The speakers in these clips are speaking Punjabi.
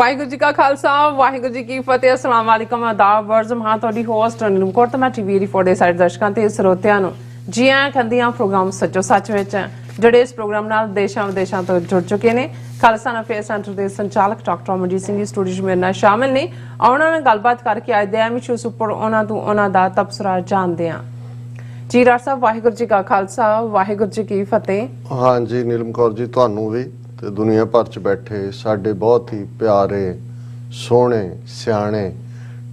वाहिगुरू जी का खालसा वाहिगुरू जी की फतेह। अस्सलाम वालेकुम आदाब वर्ज हाँ तुहाडी होस्ट नीलम कौर ते मैं टीवी 84 ਦੇ ਸਾਰੇ ਦਰਸ਼ਕਾਂ ਤੇ ਸਰੋਤਿਆਂ ਨੂੰ ਜੀ ਆਇਆਂ ਕਹਿੰਦੀਆਂ ਪ੍ਰੋਗਰਾਮ ਸੱਚੋ ਸੱਚ ਵਿੱਚ ਜਿਹੜੇ ਇਸ ਪ੍ਰੋਗਰਾਮ ਨਾਲ ਦੇਸ਼ਾਂ ਵਿਦੇਸ਼ਾਂ ਤੋਂ ਜੁੜ ਚੁੱਕੇ ਨੇ। ਖਾਲਸਾ ਅਫੇਅਰ ਸੈਂਟਰ ਦੇ ਸੰਚਾਲਕ ਡਾਕਟਰ ਅਮਰਜੀਤ ਸਿੰਘ ਜੀ ਸਟੂਡੀਓ 'ਚ ਮੇਰੇ ਨਾਲ ਸ਼ਾਮਿਲ ਨੇ। ਉਹਨਾਂ ਨਾਲ ਗੱਲਬਾਤ ਕਰਕੇ ਅੱਜ ਦੇ ਐਮਿਸ਼ੂਸ ਉੱਪਰ ਉਹਨਾਂ ਦਾ ਤਬਸਰਾ ਜਾਣਦੇ ਹਾਂ। ਜੀ ਡਾਕਟਰ ਸਾਹਿਬ ਵਾਹਿਗੁਰੂ ਜੀ का खालसा वाहिगुरू जी की फतेह। हाँ जी नीलम कौर जी ਤੁਹਾਨੂੰ ਵੀ ਤੇ ਦੁਨੀਆ ਭਰ ਚ ਬੈਠੇ ਸਾਡੇ ਬਹੁਤ ਹੀ ਪਿਆਰੇ ਸੋਹਣੇ ਸਿਆਣੇ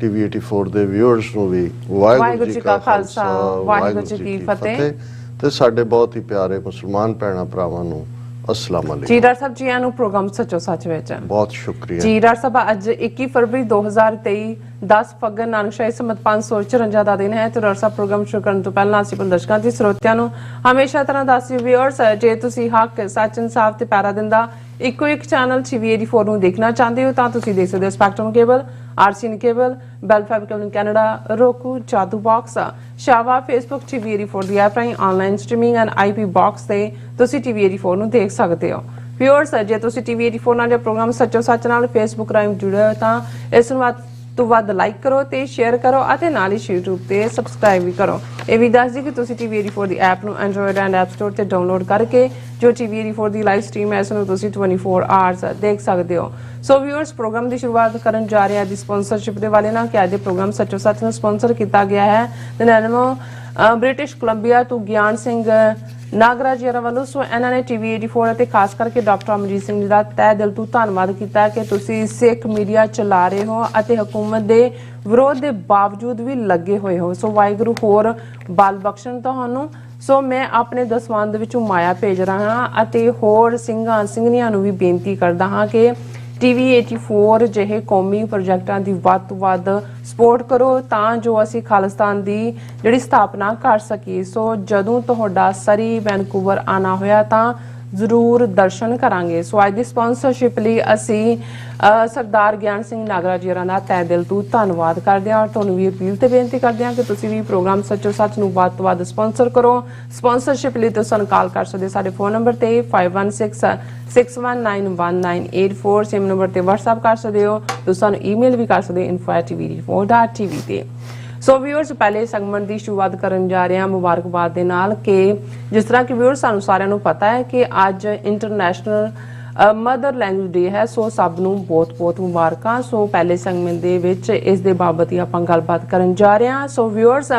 ਟੀਵੀ 84 ਦੇ ਵਿਊਅਰਸ ਨੂੰ ਵੀ ਵਾਹਿਗੁਰੂ ਜੀ ਕਾ ਖਾਲਸਾ ਵਾਹਿਗੁਰੂ ਜੀ ਕੀ ਫਤਿਹ ਤੇ ਸਾਡੇ ਬਹੁਤ ਹੀ ਪਿਆਰੇ ਮੁਸਲਮਾਨ ਭੈਣਾਂ ਭਰਾਵਾਂ ਨੂੰ अस्सलाम वालेकुम। जी डॉक्टर साहब जी आनू प्रोग्राम सचो सच विच बहुत शुक्रिया जी। डॉक्टर साहब अज 21 फरवरी 2023 10 फगन नानकशाही संमत 554 ਦਾ ਦਿਨ ਹੈ ਤੇ ਡਾਕਟਰ ਸਾਹਿਬ ਪ੍ਰੋਗਰਾਮ ਸ਼ੁਰੂ ਕਰਨ ਤੋਂ ਪਹਿਲਾਂ ਅਸੀਂ ਦਰਸ਼ਕਾਂ ਤੇ ਸਰੋਤਿਆਂ ਨੂੰ ਹਮੇਸ਼ਾ ਤਰ੍ਹਾਂ ਦੱਸ ਵਿਊਅਰਸ ਜੇ ਤੁਸੀਂ ਹੱਕ ਸੱਚ ਇਨਸਾਫ ਤੇ ਪੈਰਾ ਦਿੰਦਾ ਇੱਕੋ ਇੱਕ ਚੈਨਲ ਟੀਵੀ 84 ਨੂੰ ਦੇਖਣਾ ਚਾਹੁੰਦੇ ਹੋ ਤਾਂ ਤੁਸੀਂ ਦੇਖ ਸਕਦੇ ਹੋ Spectrum cable RCN cable Bell Fibe Canada roku Jadoo box शावा फेसबुक टीवी 84 ਦੀ ਐਪ ਰਾਹੀਂ online streaming and IP box ਤੇ ਤੁਸੀਂ ਟੀਵੀ 84 ਨੂੰ ਦੇਖ ਸਕਦੇ ਹੋ। ਵਿਊਅਰਸ ਜੇ ਤੁਸੀਂ ਟੀਵੀ 84 ਨਾਲ ਜੋ ਪ੍ਰੋਗਰਾਮ ਸੱਚੋ ਸੱਚ ਨਾਲ ਫੇਸਬੁੱਕ ਰਾਹੀਂ ਜੁੜੇ ਹੋ ਤਾਂ ਇਸ ਨੂੰ ਵੱਧ ਲਾਈਕ ਕਰੋ ਤੇ ਸ਼ੇਅਰ ਕਰੋ ਅਤੇ ਨਾਲ ਹੀ YouTube ਤੇ ਸਬਸਕ੍ਰਾਈਬ ਵੀ ਕਰੋ। ਇਹ ਵੀ ਦੱਸ ਦਿਓ ਕਿ ਤੁਸੀਂ ਟੀਵੀ 84 ਦੀ ਐਪ ਨੂੰ ਐਂਡਰੋਇਡ ਐਂਡ ਐਪ ਸਟੋਰ ਤੇ ਡਾਊਨਲੋਡ ਕਰਕੇ ਜੋ ਟੀਵੀ 84 ਦੀ ਲਾਈਵ ਸਟ੍ਰੀਮ ਹੈ ਇਸ ਨੂੰ ਤੁਸੀਂ 24 ਆਵਰਸ ਦੇਖ ਸਕਦੇ ਹੋ। ਸੋ ਵਿਊਅਰਸ ਪ੍ਰੋਗਰਾਮ ਦੀ ਸ਼ੁਰੂਆਤ ਕਰਨ ਜਾ ਰਹੇ ਹਾਂ ਦੀ ਸਪਾਂਸਰਸ਼ਿਪ ਦੇ ਵਾਲੇ ਨਾਲ ਕਿ ਅੱਜ ਦੇ ਪ੍ਰੋਗਰਾਮ ਸੱਚੋ ਸੱਚ ਨੂੰ ਸਪਾਂਸਰ ਕੀਤਾ ਗਿਆ ਹੈ ਨੈਨਮੋ ਬ੍ਰਿਟਿਸ਼ ਕੋਲੰਬੀਆ ਤੋਂ ਗਿਆਨ ਸਿੰਘ ਨਾਗਰਾਜ ਜੀ ਵੱਲੋਂ। ਸੋ ਇਹਨਾਂ ਨੇ ਟੀਵੀ 84 ਅਤੇ ਖਾਸ ਕਰਕੇ ਡਾਕਟਰ ਅਮਰਜੀਤ ਸਿੰਘ ਜੀ ਦਾ ਤਹਿ ਦਿਲ ਤੋਂ ਧੰਨਵਾਦ ਕੀਤਾ ਕਿ ਤੁਸੀਂ ਸਿੱਖ ਮੀਡੀਆ ਚਲਾ ਰਹੇ ਹੋ ਅਤੇ ਹਕੂਮਤ ਦੇ ਵਿਰੋਧ ਦੇ ਬਾਵਜੂਦ ਵੀ ਲੱਗੇ ਹੋਏ ਹੋ। ਸੋ ਵਾਹਿਗੁਰੂ ਹੋਰ ਬਲ ਬਖਸ਼ਣ ਤੁਹਾਨੂੰ। ਸੋ ਮੈਂ ਆਪਣੇ ਦਸਵੰਧ ਵਿੱਚੋਂ ਮਾਇਆ ਭੇਜ ਰਹਾ ਹਾਂ ਅਤੇ ਹੋਰ ਸਿੰਘਾਂ ਸਿੰਘਣੀਆਂ ਨੂੰ ਵੀ ਬੇਨਤੀ ਕਰਦਾ ਹਾਂ ਕਿ ਟੀਵੀ 84 ਜਿਹੇ ਕੌਮੀ ਪ੍ਰੋਜੈਕਟਾਂ ਦੀ ਵੱਧ ਤੋਂ ਵੱਧ ਸਪੋਰਟ ਕਰੋ ਤਾਂ ਜੋ ਅਸੀਂ ਖਾਲਿਸਤਾਨ ਦੀ ਜਿਹੜੀ ਸਥਾਪਨਾ ਕਰ ਸਕੀਏ। ਸੋ ਜਦੋਂ ਤੁਹਾਡਾ ਸਰੀ ਵੈਨਕੂਵਰ ਆਣਾ ਹੋਇਆ ਤਾਂ ਜ਼ਰੂਰ ਦਰਸ਼ਨ ਕਰਾਂਗੇ। ਸੋ ਅੱਜ ਦੀ ਸਪਾਂਸਰਸ਼ਿਪ ਲਈ ਅਸੀਂ ਸਰਦਾਰ ਗਿਆਨ ਸਿੰਘ ਨਾਗਰਾਜ ਜੀ ਦਾ ਤਹਿ ਦਿਲ ਤੋਂ ਧੰਨਵਾਦ ਕਰਦੇ ਹਾਂ ਔਰ ਤੁਹਾਨੂੰ ਵੀ ਅਪੀਲ ਤੇ ਬੇਨਤੀ ਕਰਦੇ ਹਾਂ ਕਿ ਤੁਸੀਂ ਵੀ ਪ੍ਰੋਗਰਾਮ ਸੱਚੋ ਸੱਚ ਨੂੰ ਵੱਧ ਤੋਂ ਵੱਧ ਸਪਾਂਸਰ ਕਰੋ। ਸਪਾਂਸਰਸ਼ਿਪ ਲਈ ਤੁਸੀਂ ਸਾਨੂੰ ਕਾਲ ਕਰ ਸਕਦੇ ਸਾਡੇ ਫੋਨ ਨੰਬਰ ਤੇ 5166191984 ਸੇਮ ਨੰਬਰ ਤੇ WhatsApp ਕਰ ਸਕਦੇ ਹੋ। ਤੁਸੀਂ ਸਾਨੂੰ ਈਮੇਲ ਵੀ ਕਰ ਸਕਦੇ ਹੋ info@tv84.tv ਤੇ। ਸੋ ਵਿਊਅਰਸ ਪਹਿਲੇ ਸੈਗਮੈਂਟ ਦੀ ਸ਼ੁਰੂਆਤ ਕਰਨ ਜਾ ਰਹੇ ਹਾਂ ਮੁਬਾਰਕਬਾਦ ਦੇ ਨਾਲ ਕਿ ਜਿਸ ਤਰ੍ਹਾਂ ਕਿ ਵਿਊਅਰਸ ਸਾਨੂੰ ਸਾਰਿਆਂ ਨੂੰ ਪਤਾ ਹੈ ਕਿ ਅੱਜ ਇੰਟਰਨੈਸ਼ਨਲ ਮਦਰ ਲੈਂਗੁਏਜ ਡੇ ਹੈ। ਸੋ ਸਭ ਨੂੰ ਬਹੁਤ ਬਹੁਤ ਮੁਬਾਰਕਾਂ। ਸੋ ਪਹਿਲੇ ਸੈਗਮੈਂਟ ਦੇ ਵਿੱਚ ਇਸ ਦੇ ਬਾਬਤ ਹੀ ਆਪਾਂ ਗੱਲਬਾਤ ਕਰਨ ਜਾ ਰਹੇ ਹਾਂ। ਸੋ ਵਿਊਅਰਸ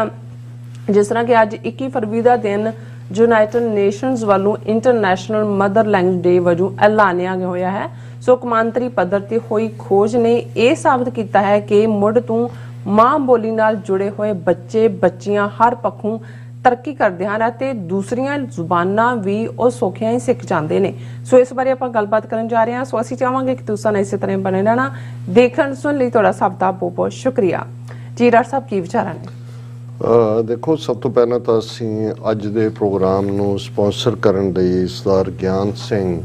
ਜਿਸ ਤਰ੍ਹਾਂ ਕਿ ਅੱਜ 21 ਫਰਵਰੀ ਦਾ ਦਿਨ ਯੂਨਾਈਟਿਡ ਨੇਸ਼ਨਸ ਵੱਲੋਂ ਇੰਟਰਨੈਸ਼ਨਲ ਮਦਰ ਲੈਂਗੁਏਜ ਡੇ ਵਜੋਂ ਐਲਾਨਿਆ ਗਿਆ ਹੋਇਆ ਹੈ। ਸੋ ਕੌਮਾਂਤਰੀ ਪੱਧਰ ਤੇ ਹੋਈ ਖੋਜ ਨੇ ਇਹ ਸਾਬਤ ਕੀਤਾ ਹੈ ਕਿ ਮੁੱਢ ਤੋਂ ਮਾਂ ਬੋਲੀ ਨਾਲ ਜੁੜੇ ਹੋਏ ਬੱਚੇ ਬੱਚੀਆਂ ਹਰ ਪੱਖੋਂ ਤਰੱਕੀ ਕਰਦੇ ਹਨ ਅਤੇ ਦੂਸਰੀਆਂ ਜ਼ੁਬਾਨਾਂ ਵੀ ਉਹ ਸੌਖੀਆਂ ਹੀ ਸਿੱਖ ਜਾਂਦੇ ਨੇ। ਸੋ ਇਸ ਬਾਰੇ ਆਪਾਂ ਗੱਲਬਾਤ ਕਰਨ ਜਾ ਰਹੇ ਹਾਂ। ਸੋ ਅਸੀਂ ਚਾਹਾਂਗੇ ਕਿ ਤੁਸੀਂ ਇਸੇ ਤਰ੍ਹਾਂ ਬਣੇ ਰਹਿਣਾ। ਦੇਖਣ ਸੁਣ ਲਈ ਤੁਹਾਡਾ ਸਭ ਦਾ ਬਹੁਤ ਬਹੁਤ ਸ਼ੁਕਰੀਆ। ਜੀ ਡਾਕਟਰ ਸਾਹਿਬ ਕੀ ਵਿਚਾਰਾਂ ਨੇ? ਦੇਖੋ ਸਭ ਤੋਂ ਪਹਿਲਾਂ ਤਾਂ ਅਸੀਂ ਅੱਜ ਦੇ ਪ੍ਰੋਗਰਾਮ ਨੂੰ ਸਪਾਂਸਰ ਕਰਨ ਲਈ ਸਰਦਾਰ ਗਿਆਨ ਸਿੰਘ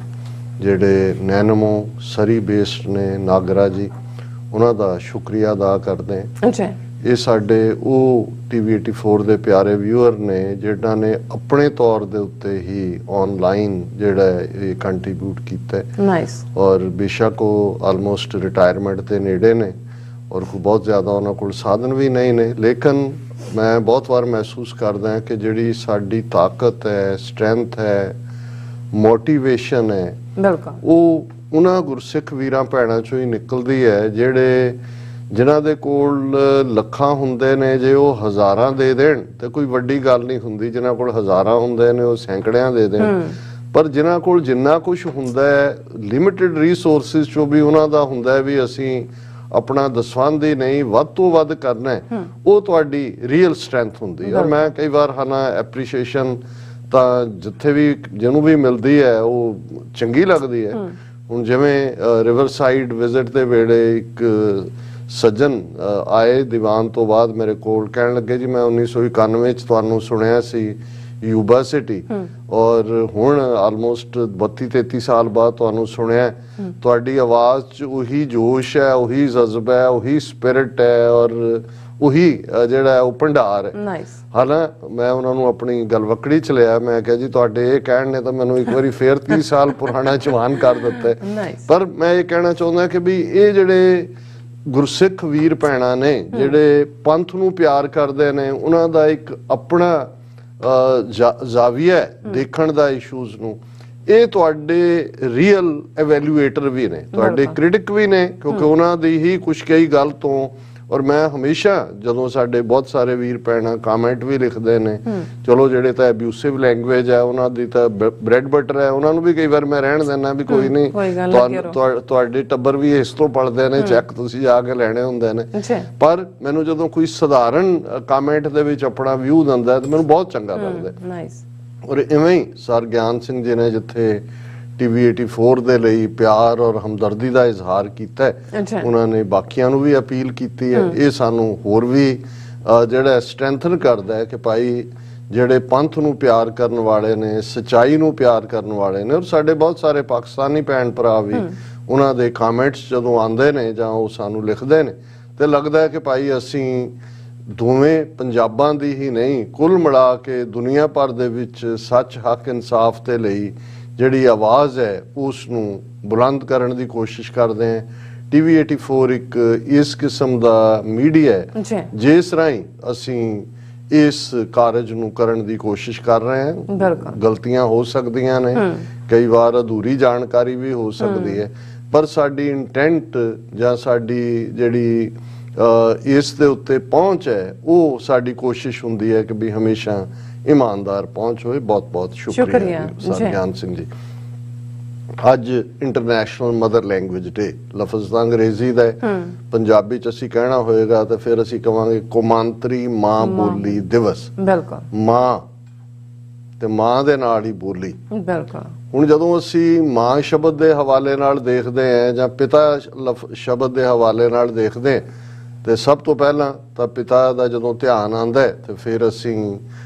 ਜਿਹੜੇ ਨੈਨਮੋ ਸਰੀ ਬੇਸਡ ਨੇ ਨਾਗਰਾ ਜੀ ਉਹਨਾਂ ਦਾ ਸ਼ੁਕਰੀਆ ਅਦਾ ਕਰਦੇ ਹਾਂ। ਅੱਛਾ ਇਹ ਸਾਡੇ ਉਹ ਟੀਵੀ 84 ਦੇ ਪਿਆਰੇ ਵਿਊਅਰ ਨੇ ਜਿਹਨਾਂ ਨੇ ਆਪਣੇ ਤੌਰ ਦੇ ਉੱਤੇ ਹੀ ਆਨਲਾਈਨ ਜਿਹੜਾ ਇਹ ਕੰਟਰੀਬਿਊਟ ਕੀਤਾ ਹੈ। ਨਾਈਸ। ਔਰ ਬੇਸ਼ੱਕ ਉਹ ਆਲਮੋਸਟ ਰਿਟਾਇਰਮੈਂਟ ਦੇ ਨੇੜੇ ਨੇ ਔਰ ਕੋਈ ਬਹੁਤ ਜ਼ਿਆਦਾ ਉਹਨਾਂ ਕੋਲ ਸਾਧਨ ਵੀ ਨਹੀਂ ਨੇ ਲੇਕਿਨ ਮੈਂ ਬਹੁਤ ਵਾਰ ਮਹਿਸੂਸ ਕਰਦਾ ਕਿ ਜਿਹੜੀ ਸਾਡੀ ਤਾਕਤ ਹੈ ਸਟਰੈਂਥ ਹੈ ਮੋਟੀਵੇਸ਼ਨ ਹੈ ਬਿਲਕੁਲ ਉਹ ਉਹਨਾਂ ਗੁਰਸਿੱਖ ਵੀਰਾਂ ਭੈਣਾਂ ਚੋਂ ਹੀ ਨਿਕਲਦੀ ਹੈ ਜਿਨ੍ਹਾਂ ਦੇ ਕੋਲ ਲੱਖਾਂ ਹੁੰਦੇ ਨੇ ਜੇ ਉਹ ਹਜ਼ਾਰਾਂ ਦੇ ਦੇਣ ਤੇ ਕੋਈ ਵੱਡੀ ਗੱਲ ਨਹੀਂ ਹੁੰਦੀ। ਜਿਨ੍ਹਾਂ ਕੋਲ ਹਜ਼ਾਰਾਂ ਹੁੰਦੇ ਨੇ ਉਹ ਸੈਂਕੜਿਆਂ ਦੇ ਦੇਣ ਪਰ ਜਿਨ੍ਹਾਂ ਕੋਲ ਜਿੰਨਾ ਕੁਝ ਹੁੰਦਾ ਹੈ ਲਿਮਿਟਿਡ ਰਿਸੋਰਸਿਸ ਚੋਂ ਵੀ ਉਹਨਾਂ ਦਾ ਹੁੰਦਾ ਹੈ ਵੀ ਅਸੀਂ ਆਪਣਾ ਦਸਵੰਧ ਹੀ ਨਹੀਂ ਵੱਧ ਤੋਂ ਵੱਧ ਕਰਨਾ ਉਹ ਤੁਹਾਡੀ ਰੀਅਲ ਸਟਰੈਂਥ ਹੁੰਦੀ ਹੈ। ਔਰ ਮੈਂ ਕਈ ਵਾਰ ਹਾਨਾ ਐਪਰੀਸ਼ੀਏਸ਼ਨ ਤਾਂ ਜਿੱਥੇ ਵੀ ਜਿਹਨੂੰ ਵੀ ਮਿਲਦੀ ਹੈ ਉਹ ਚੰਗੀ ਲੱਗਦੀ ਹੈ। ਹੁਣ ਜਿਵੇਂ ਰਿਵਰ ਸਾਈਡ ਵਿਜ਼ਿਟ ਦੇ ਵੇਲੇ ਇੱਕ ਸੱਜਣ ਆਏ ਦੀਵਾਨ ਤੋਂ ਬਾਅਦ ਮੇਰੇ ਕੋਲ ਕਹਿਣ ਲੱਗੇ ਜੀ ਮੈਂ 1991 ਚ ਤੁਹਾਨੂੰ ਸੁਣਿਆ ਸੀ ਯੂਬਾ ਸਿਟੀ ਔਰ ਹੁਣ ਆਲਮੋਸਟ 32-33 ਸਾਲ ਬਾਅਦ ਤੁਹਾਨੂੰ ਸੁਣਿਆ, ਤੁਹਾਡੀ ਆਵਾਜ਼ 'ਚ ਉਹੀ ਜੋਸ਼ ਹੈ, ਉਹੀ ਜਜ਼ਬਾ ਹੈ, ਉਹੀ ਸਪਿਰਿਟ ਹੈ ਔਰ ਉਹੀ ਜਿਹੜਾ ਉਹ ਭੰਡਾਰ ਹੈ। ਨਾਈਸ। ਹਾਲਾਂ ਮੈਂ ਉਹਨਾਂ ਨੂੰ ਆਪਣੀ ਗਲਵਕੜੀ ਚ ਲਿਆ, ਮੈਂ ਕਿਹਾ ਜੀ ਤੁਹਾਡੇ ਇਹ ਕਹਿਣ ਨੇ ਤਾਂ ਮੈਨੂੰ ਇੱਕ ਵਾਰੀ ਫੇਰ 30 ਸਾਲ ਪੁਰਾਣਾ ਜਵਾਨ ਕਰ ਦਿੱਤਾ। ਪਰ ਮੈਂ ਇਹ ਕਹਿਣਾ ਚਾਹੁੰਦਾ ਕਿ ਵੀ ਇਹ ਜਿਹੜੇ ਗੁਰਸਿੱਖ ਵੀਰ ਭੈਣਾਂ ਨੇ ਜਿਹੜੇ ਪੰਥ ਨੂੰ ਪਿਆਰ ਕਰਦੇ ਨੇ, ਉਹਨਾਂ ਦਾ ਇੱਕ ਆਪਣਾ ਜ਼ਾਵੀਆ ਦੇਖਣ ਦਾ ਇਸ਼ੂਜ਼ ਨੂੰ, ਇਹ ਤੁਹਾਡੇ ਰੀਅਲ ਐਵੈਲੂਏਟਰ ਵੀ ਨੇ, ਤੁਹਾਡੇ ਕ੍ਰਿਟਿਕ ਵੀ ਨੇ, ਕਿਉਂਕਿ ਉਹਨਾਂ ਦੀ ਹੀ ਕੁਛ ਕਈ ਗੱਲ ਤੋਂ। ਔਰ ਮੈਂ ਹਮੇਸ਼ਾ ਜਦੋਂ ਸਾਡੇ ਬਹੁਤ ਸਾਰੇ ਵੀਰ ਭੈਣਾਂ ਕਮੈਂਟ ਵੀ ਲਿਖਦੇ ਨੇ, ਚਲੋ ਜਿਹੜੇ ਤਾਂ ਐਬਿਊਸਿਵ ਲੈਂਗੁਏਜ ਹੈ ਉਹਨਾਂ ਦੀ ਤਾਂ ਬ੍ਰੈਡ ਬਟਰ ਹੈ, ਉਹਨਾਂ ਨੂੰ ਵੀ ਕਈ ਵਾਰ ਮੈਂ ਰਹਿਣ ਦਿੰਦਾ ਵੀ ਕੋਈ ਨਹੀਂ, ਤੁਹਾਡੇ ਟੱਬਰ ਵੀ ਇਸ ਤੋਂ ਪਲਦੇ ਨੇ, ਚੈੱਕ ਤੁਸੀਂ ਜਾ ਕੇ ਲੈਣੇ ਹੁੰਦੇ ਨੇ। ਪਰ ਮੈਨੂੰ ਜਦੋਂ ਕੋਈ ਸਧਾਰਨ ਕਮੈਂਟ ਦੇ ਵਿੱਚ ਆਪਣਾ ਵਿਊ ਦਿੰਦਾ ਤਾਂ ਮੈਨੂੰ ਬਹੁਤ ਚੰਗਾ ਲੱਗਦਾ। ਔਰ ਇਵੇਂ ਹੀ ਸਰ ਗਿਆਨ ਸਿੰਘ ਜੀ ਨੇ ਜਿੱਥੇ TV 84 ਦੇ ਲਈ ਪਿਆਰ ਔਰ ਹਮਦਰਦੀ ਦਾ ਇਜ਼ਹਾਰ ਕੀਤਾ ਹੈ, ਉਹਨਾਂ ਨੇ ਬਾਕੀਆਂ ਨੂੰ ਵੀ ਅਪੀਲ ਕੀਤੀ ਹੈ। ਇਹ ਸਾਨੂੰ ਹੋਰ ਵੀ ਜਿਹੜਾ ਸਟਰੈਂਥਨ ਕਰਦਾ ਹੈ ਕਿ ਭਾਈ ਜਿਹੜੇ ਪੰਥ ਨੂੰ ਪਿਆਰ ਕਰਨ ਵਾਲੇ ਨੇ, ਸਚਾਈ ਨੂੰ ਪਿਆਰ ਕਰਨ ਵਾਲੇ ਨੇ, ਔਰ ਸਾਡੇ ਬਹੁਤ ਸਾਰੇ ਪਾਕਿਸਤਾਨੀ ਭੈਣ ਭਰਾ ਵੀ ਉਹਨਾਂ ਦੇ ਕਮੈਂਟਸ ਜਦੋਂ ਆਉਂਦੇ ਨੇ ਜਾਂ ਉਹ ਸਾਨੂੰ ਲਿਖਦੇ ਨੇ ਤੇ ਲੱਗਦਾ ਹੈ ਕਿ ਭਾਈ ਅਸੀਂ ਦੋਵੇਂ ਪੰਜਾਬਾਂ ਦੀ ਹੀ ਨਹੀਂ, ਕੁੱਲ ਮਿਲਾ ਕੇ ਦੁਨੀਆ ਭਰ ਦੇ ਵਿੱਚ ਸੱਚ, ਹੱਕ, ਇਨਸਾਫ ਦੇ ਲਈ ਜਿਹੜੀ ਆਵਾਜ਼ ਹੈ ਉਸ ਨੂੰ ਬੁਲੰਦ ਕਰਨ ਦੀ ਕੋਸ਼ਿਸ਼ ਕਰਦੇ ਹਾਂ। TV 84 ਇੱਕ ਇਸ ਕਿਸਮ ਦਾ ਮੀਡੀਆ ਹੈ ਜਿਸ ਰਾਹੀਂ ਅਸੀਂ ਇਸ ਕਾਰਜ ਨੂੰ ਕਰਨ ਦੀ ਕੋਸ਼ਿਸ਼ ਕਰ ਰਹੇ ਹਾਂ। ਗਲਤੀਆਂ ਹੋ ਸਕਦੀਆਂ ਨੇ, ਕਈ ਵਾਰ ਅਧੂਰੀ ਜਾਣਕਾਰੀ ਵੀ ਹੋ ਸਕਦੀ ਹੈ, ਪਰ ਸਾਡੀ ਇੰਟੈਂਟ ਜਾਂ ਸਾਡੀ ਜਿਹੜੀ ਇਸ ਦੇ ਉੱਤੇ ਪਹੁੰਚ ਹੈ ਉਹ ਸਾਡੀ ਕੋਸ਼ਿਸ਼ ਹੁੰਦੀ ਹੈ ਕਿ ਵੀ ਹਮੇਸ਼ਾ ਈਮਾਨਦਾਰ ਪਹੁੰਚ ਹੋਏ। ਬਹੁਤ ਬਹੁਤ ਸ਼ੁਕਰੀਆ ਸਰ ਗਿਆਨ ਸਿੰਘ ਜੀ। ਅੱਜ ਇੰਟਰਨੈਸ਼ਨਲ ਮਦਰ ਲੈਂਗੁਏਜ ਡੇ, ਲਫ਼ਜ਼ ਤਾਂ ਅੰਗਰੇਜ਼ੀ ਦਾ ਹੈ, ਪੰਜਾਬੀ ਚ ਅਸੀਂ ਕਹਿਣਾ ਹੋਏਗਾ ਤਾਂ ਫਿਰ ਅਸੀਂ ਕਵਾਂਗੇ ਕੌਮਾਂਤਰੀ ਮਾਂ ਬੋਲੀ ਦਿਵਸ। ਬਿਲਕੁਲ, ਮਾਂ ਤੇ ਮਾਂ ਦੇ ਨਾਲ ਹੀ ਬੋਲੀ। ਬਿਲਕੁਲ। ਹੁਣ ਜਦੋਂ ਅਸੀਂ ਮਾਂ ਸ਼ਬਦ ਦੇ ਹਵਾਲੇ ਨਾਲ ਦੇਖਦੇ ਹਾਂ ਜਾਂ ਪਿਤਾ ਸ਼ਬਦ ਦੇ ਹਵਾਲੇ ਨਾਲ ਦੇਖਦੇ ਤੇ ਸਭ ਤੋਂ ਪਹਿਲਾਂ ਤਾਂ ਪਿਤਾ ਦਾ ਜਦੋਂ ਧਿਆਨ ਆਉਂਦਾ ਤੇ ਫਿਰ ਅਸੀਂ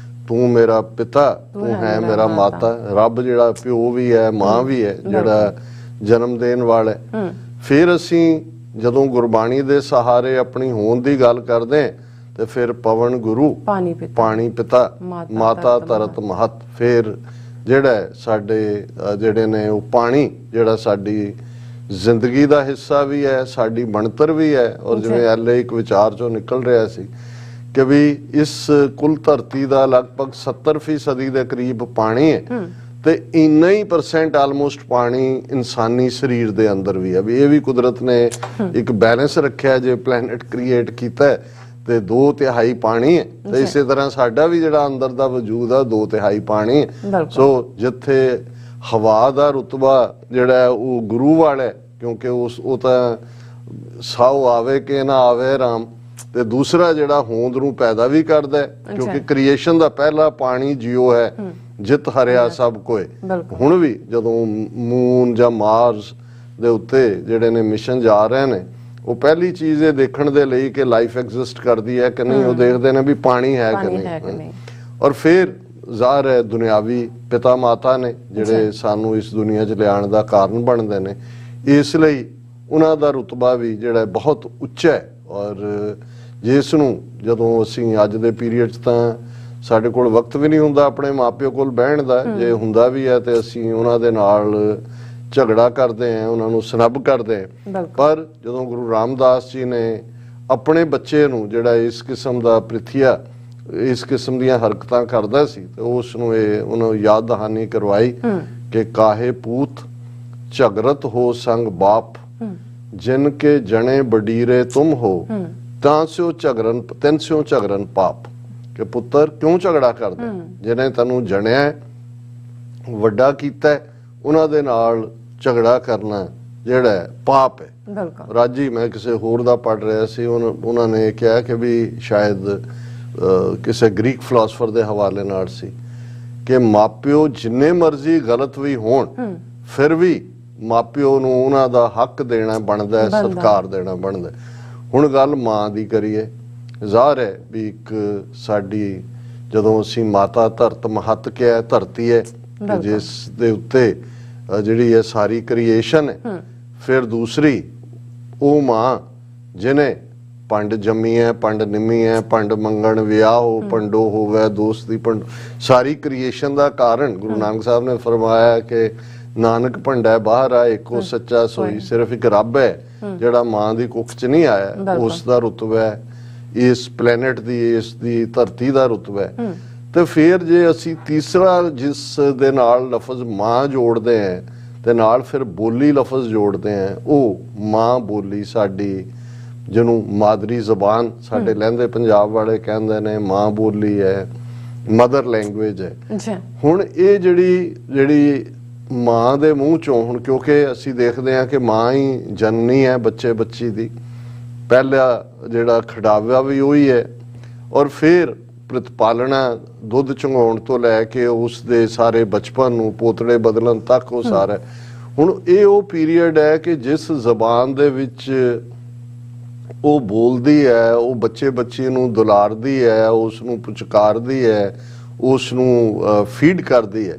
ਤੂੰ ਮੇਰਾ ਪਿਤਾ, ਤੂੰ ਹੈ ਮੇਰਾ ਮਾਤਾ, ਰੱਬ ਜਿਹੜਾ ਪਿਓ ਵੀ ਹੈ, ਮਾਂ ਵੀ ਹੈ, ਜਿਹੜਾ ਜਨਮ ਦੇਣ ਵਾਲਾ ਹੈ। ਫਿਰ ਅਸੀਂ ਜਦੋਂ ਗੁਰਬਾਣੀ ਦੇ ਸਹਾਰੇ ਆਪਣੀ ਹੋਂਦ ਦੀ ਗੱਲ ਕਰਦੇ ਤੇ ਫਿਰ ਪਵਨ ਗੁਰੂ, ਪਾਣੀ ਪਿਤਾ, ਮਾਤਾ ਧਰਤ ਮਹਤ, ਫਿਰ ਜਿਹੜਾ ਸਾਡੇ ਜਿਹੜੇ ਨੇ ਉਹ ਪਾਣੀ ਜਿਹੜਾ ਸਾਡੀ ਜ਼ਿੰਦਗੀ ਦਾ ਹਿੱਸਾ ਵੀ ਹੈ, ਸਾਡੀ ਬਣਤਰ ਵੀ ਹੈ। ਔਰ ਜਿਵੇਂ ਐਲੇ ਇੱਕ ਵਿਚਾਰ ਚੋਂ ਨਿਕਲ ਰਿਹਾ ਸੀ ਕਿ ਵੀ ਇਸ ਕੁੱਲ ਧਰਤੀ ਦਾ ਲਗਭਗ 70% ਦੇ ਕਰੀਬ ਪਾਣੀ ਹੈ ਤੇ ਇੰਨਾ ਹੀ % ਆਲਮੋਸਟ ਪਾਣੀ ਇਨਸਾਨੀ ਸਰੀਰ ਦੇ ਅੰਦਰ ਵੀ ਹੈ। ਵੀ ਇਹ ਵੀ ਕੁਦਰਤ ਨੇ ਇੱਕ ਬੈਲੈਂਸ ਰੱਖਿਆ, ਜੇ ਪਲੈਨਟ ਕ੍ਰੀਏਟ ਕੀਤਾ ਤੇ 2/3 ਪਾਣੀ ਹੈ ਤੇ ਇਸੇ ਤਰ੍ਹਾਂ ਸਾਡਾ ਵੀ ਜਿਹੜਾ ਅੰਦਰ ਦਾ ਵਜੂਦ ਆ 2/3 ਪਾਣੀ ਹੈ। ਸੋ ਜਿੱਥੇ ਹਵਾ ਦਾ ਰੁਤਬਾ ਜਿਹੜਾ ਉਹ ਗੁਰੂ ਵਾਲਾ, ਕਿਉਂਕਿ ਉਹ ਤਾਂ ਸਾਉ ਆਵੇ ਕਿ ਨਾ ਆਵੇ ਰਾਮ, ਤੇ ਦੂਸਰਾ ਜਿਹੜਾ ਹੋਂਦ ਨੂੰ ਪੈਦਾ ਵੀ ਕਰਦਾ ਕਿਉਂਕਿ ਕ੍ਰੀਏਸ਼ਨ ਦਾ ਪਹਿਲਾ ਪਾਣੀ ਜਿਉ ਹੈ, ਜਿਤ ਹਰਿਆ ਸਭ ਕੋਏ। ਹੁਣ ਵੀ ਜਦੋਂ ਮੂਨ ਜਾਂ ਮਾਰਸ ਦੇ ਉੱਤੇ ਜਿਹੜੇ ਨੇ ਮਿਸ਼ਨ ਜਾ ਰਹੇ ਨੇ, ਉਹ ਪਹਿਲੀ ਚੀਜ਼ ਇਹ ਦੇਖਣ ਦੇ ਲਈ ਕਿ ਲਾਈਫ ਐਗਜ਼ਿਸਟ ਕਰਦੀ ਹੈ ਕਿ ਨਹੀਂ, ਉਹ ਦੇਖਦੇ ਨੇ ਵੀ ਪਾਣੀ ਹੈ ਕਿ ਨਹੀਂ। ਔਰ ਫਿਰ ਜ਼ਾਹਰ ਹੈ ਦੁਨਿਆਵੀ ਪਿਤਾ ਮਾਤਾ ਨੇ ਜਿਹੜੇ ਸਾਨੂੰ ਇਸ ਦੁਨੀਆ 'ਚ ਲਿਆਉਣ ਦਾ ਕਾਰਨ ਬਣਦੇ ਨੇ, ਇਸ ਲਈ ਉਹਨਾਂ ਦਾ ਰੁਤਬਾ ਵੀ ਜਿਹੜਾ ਬਹੁਤ ਉੱਚਾ ਹੈ। ਔਰ ਜਿਸ ਨੂੰ ਜਦੋਂ ਅਸੀਂ ਅੱਜ ਦੇ ਪੀਰੀਅਡ 'ਚ ਤਾਂ ਸਾਡੇ ਕੋਲ ਵਕਤ ਵੀ ਨਹੀਂ ਹੁੰਦਾ ਆਪਣੇ ਮਾਪਿਓ ਕੋਲ ਬਹਿਣ ਦਾ, ਜੇ ਹੁੰਦਾ ਵੀ ਹੈ ਤੇ ਅਸੀਂ ਉਹਨਾਂ ਦੇ ਨਾਲ ਝਗੜਾ ਕਰਦੇ ਹਾਂ, ਉਹਨਾਂ ਨੂੰ ਸਨੱਬ ਕਰਦੇ ਹਾਂ। ਪਰ ਜਦੋਂ ਗੁਰੂ ਰਾਮਦਾਸ ਜੀ ਨੇ ਆਪਣੇ ਬੱਚੇ ਨੂੰ ਜਿਹੜਾ ਇਸ ਕਿਸਮ ਦਾ ਪ੍ਰਿਥਿਆ, ਇਸ ਕਿਸਮ ਦੀਆਂ ਹਰਕਤਾਂ ਕਰਦਾ ਸੀ ਤੇ ਉਸ ਨੂੰ ਇਹ ਉਹਨੂੰ ਯਾਦ ਦਹਾਨੀ ਕਰਵਾਈ ਕਿ ਕਾਹੇ ਪੂਤ ਝਗਰਤ ਹੋ ਸੰਗ ਬਾਪ, ਜਿਨ ਕੇ ਜਣੇ ਬਡੀਰੇ ਤੁਮ ਹੋ, ਤਾਂ ਸਿਓ ਝਗਰਨ ਪਾਪ। ਕਿ ਪੁੱਤਰ ਕਿਉਂ ਝਗੜਾ ਕਰਦਾ, ਜਿਹਨੇ ਤੈਨੂੰ ਜਣਿਆ ਵੱਡਾ ਕੀਤਾ, ਉਹਨਾਂ ਦੇ ਨਾਲ ਝਗੜਾ ਕਰਨਾ ਜਿਹੜਾ ਪਾਪ ਹੈ। ਰਾਜੀ ਮੈਂ ਕਿਸੇ ਹੋਰ ਦਾ ਪੜ੍ਹ ਰਿਹਾ ਸੀ, ਉਹਨਾਂ ਨੇ ਕਿਹਾ ਕਿ ਵੀ ਸ਼ਾਇਦ ਕਿਸੇ ਗ੍ਰੀਕ ਫਿਲਾਸਫਰ ਦੇ ਹਵਾਲੇ ਨਾਲ ਸੀ ਕਿ ਮਾਪਿਓ ਜਿੰਨੇ ਮਰਜ਼ੀ ਗਲਤ ਵੀ ਹੋਣ ਫਿਰ ਵੀ ਮਾਪਿਓ ਨੂੰ ਉਹਨਾਂ ਦਾ ਹੱਕ ਦੇਣਾ ਬਣਦਾ, ਸਤਿਕਾਰ ਦੇਣਾ ਬਣਦਾ। ਹੁਣ ਗੱਲ ਮਾਂ ਦੀ ਕਰੀਏ, ਜ਼ਾਹਰ ਹੈ ਵੀ ਇੱਕ ਸਾਡੀ ਜਦੋਂ ਅਸੀਂ ਮਾਤਾ ਧਰਤ ਮਹੱਤ ਕਿਹਾ, ਧਰਤੀ ਹੈ ਜਿਸ ਦੇ ਉੱਤੇ ਜਿਹੜੀ ਹੈ ਸਾਰੀ ਕ੍ਰੀਏਸ਼ਨ ਹੈ। ਫਿਰ ਦੂਸਰੀ ਉਹ ਮਾਂ ਜਿਹਨੇ ਪੰਡ ਜੰਮੀ ਹੈ, ਪੰਡ ਨਿੰਮੀ ਹੈ, ਪੰਡ ਮੰਗਣ ਵਿਆਹੋ, ਪੰਡੋ ਹੋਵੇ ਦੋਸਤ ਦੀ ਪੰਡ, ਸਾਰੀ ਕ੍ਰੀਏਸ਼ਨ ਦਾ ਕਾਰਨ। ਗੁਰੂ ਨਾਨਕ ਸਾਹਿਬ ਨੇ ਫਰਮਾਇਆ ਕਿ ਨਾਨਕ ਭੰਡਾ ਬਾਹਰ ਆ, ਇੱਕੋ ਸੱਚਾ ਸੋਈ। ਸਿਰਫ ਇੱਕ ਰੱਬ ਹੈ ਜਿਹੜਾ ਮਾਂ ਦੀ ਕੁੱਖ ਚ ਨਹੀਂ ਆਇਆ, ਉਸ ਦਾ ਰੁਤਬਾ ਹੈ, ਇਸ ਪਲੈਨਟ ਦੀ, ਇਸ ਦੀ ਧਰਤੀ ਦਾ ਰੁਤਬਾ ਹੈ। ਤੇ ਫਿਰ ਜੇ ਅਸੀਂ ਤੀਸਰਾ ਜਿਸ ਦੇ ਨਾਲ ਲਫ਼ਜ਼ ਮਾਂ ਜੋੜਦੇ ਹਾਂ ਤੇ ਨਾਲ ਫਿਰ ਬੋਲੀ ਲਫ਼ਜ਼ ਜੋੜਦੇ ਹਾਂ, ਉਹ ਮਾਂ ਬੋਲੀ ਸਾਡੀ, ਜਿਹਨੂੰ ਮਾਦਰੀ ਜ਼ਬਾਨ ਸਾਡੇ ਲਹਿੰਦੇ ਪੰਜਾਬ ਵਾਲੇ ਕਹਿੰਦੇ ਨੇ, ਮਾਂ ਬੋਲੀ ਹੈ, ਮਦਰ ਲੈਂਗੁਏਜ ਹੈ। ਹੁਣ ਇਹ ਜਿਹੜੀ ਮਾਂ ਦੇ ਮੂੰਹ ਚੋਂ, ਹੁਣ ਕਿਉਂਕਿ ਅਸੀਂ ਦੇਖਦੇ ਹਾਂ ਕਿ ਮਾਂ ਹੀ ਜਨਨੀ ਹੈ ਬੱਚੇ ਬੱਚੀ ਦੀ, ਪਹਿਲਾ ਜਿਹੜਾ ਖਿਡਾਵਾ ਵੀ ਉਹੀ ਹੈ, ਔਰ ਫਿਰ ਪ੍ਰਤਪਾਲਣਾ ਦੁੱਧ ਚੁੰਘਾਉਣ ਤੋਂ ਲੈ ਕੇ ਉਸ ਦੇ ਸਾਰੇ ਬਚਪਨ ਨੂੰ ਪੋਤੜੇ ਬਦਲਣ ਤੱਕ ਉਹ ਸਾਰਾ। ਹੁਣ ਇਹ ਉਹ ਪੀਰੀਅਡ ਹੈ ਕਿ ਜਿਸ ਜ਼ਬਾਨ ਦੇ ਵਿੱਚ ਉਹ ਬੋਲਦੀ ਹੈ, ਉਹ ਬੱਚੇ ਬੱਚੀ ਨੂੰ ਦੁਲਾਰਦੀ ਹੈ, ਉਸ ਨੂੰ ਪੁਚਕਾਰਦੀ ਹੈ, ਉਸ ਨੂੰ ਫੀਡ ਕਰਦੀ ਹੈ।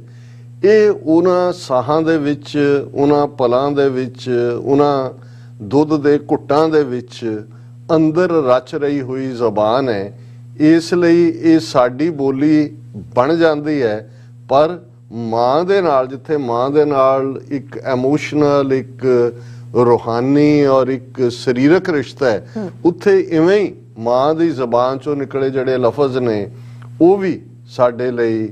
ਇਹ ਉਹਨਾਂ ਸਾਹਾਂ ਦੇ ਵਿੱਚ, ਉਹਨਾਂ ਪਲਾਂ ਦੇ ਵਿੱਚ, ਉਹਨਾਂ ਦੁੱਧ ਦੇ ਘੁੱਟਾਂ ਦੇ ਵਿੱਚ ਅੰਦਰ ਰਚ ਰਹੀ ਹੋਈ ਜ਼ਬਾਨ ਹੈ। ਇਸ ਲਈ ਇਹ ਸਾਡੀ ਬੋਲੀ ਬਣ ਜਾਂਦੀ ਹੈ। ਪਰ ਮਾਂ ਦੇ ਨਾਲ, ਜਿੱਥੇ ਮਾਂ ਦੇ ਨਾਲ ਇੱਕ ਐਮੋਸ਼ਨਲ, ਇੱਕ ਰੂਹਾਨੀ ਔਰ ਇੱਕ ਸਰੀਰਕ ਰਿਸ਼ਤਾ ਹੈ, ਉੱਥੇ ਇਵੇਂ ਹੀ ਮਾਂ ਦੀ ਜ਼ਬਾਨ ਚੋਂ ਨਿਕਲੇ ਜਿਹੜੇ ਲਫ਼ਜ਼ ਨੇ ਉਹ ਵੀ ਸਾਡੇ ਲਈ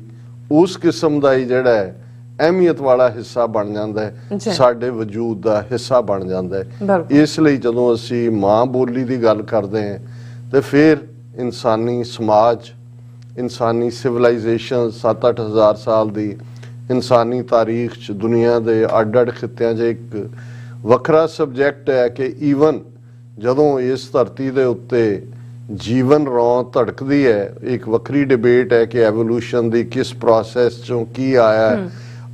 ਉਸ ਕਿਸਮ ਦਾ ਹੀ ਜਿਹੜਾ ਹੈ ਅਹਿਮੀਅਤ ਵਾਲਾ ਹਿੱਸਾ ਬਣ ਜਾਂਦਾ ਹੈ, ਸਾਡੇ ਵਜੂਦ ਦਾ ਹਿੱਸਾ ਬਣ ਜਾਂਦਾ ਹੈ। ਇਸ ਲਈ ਜਦੋਂ ਅਸੀਂ ਮਾਂ ਬੋਲੀ ਦੀ ਗੱਲ ਕਰਦੇ ਹਾਂ ਤੇ ਫਿਰ ਇਨਸਾਨੀ ਸਮਾਜ, ਇਨਸਾਨੀ ਸਿਵਲਾਈਜੇਸ਼ਨ 7-8 ਹਜ਼ਾਰ ਸਾਲ ਦੀ ਇਨਸਾਨੀ ਤਾਰੀਖ 'ਚ ਦੁਨੀਆ ਦੇ ਅੱਡ-ਅੱਡ ਖਿੱਤਿਆਂ 'ਚ ਇੱਕ ਵੱਖਰਾ ਸਬਜੈਕਟ ਹੈ ਕਿ ਈਵਨ ਜਦੋਂ ਇਸ ਧਰਤੀ ਦੇ ਉੱਤੇ ਜੀਵਨ ਰੌਂ ਧੜਕਦੀ ਹੈ, ਇੱਕ ਵੱਖਰੀ ਡਿਬੇਟ ਹੈ ਕਿ ਐਵੋਲੂਸ਼ਨ ਦੀ ਕਿਸ ਪ੍ਰੋਸੈਸ 'ਚੋਂ ਕੀ ਆਇਆ।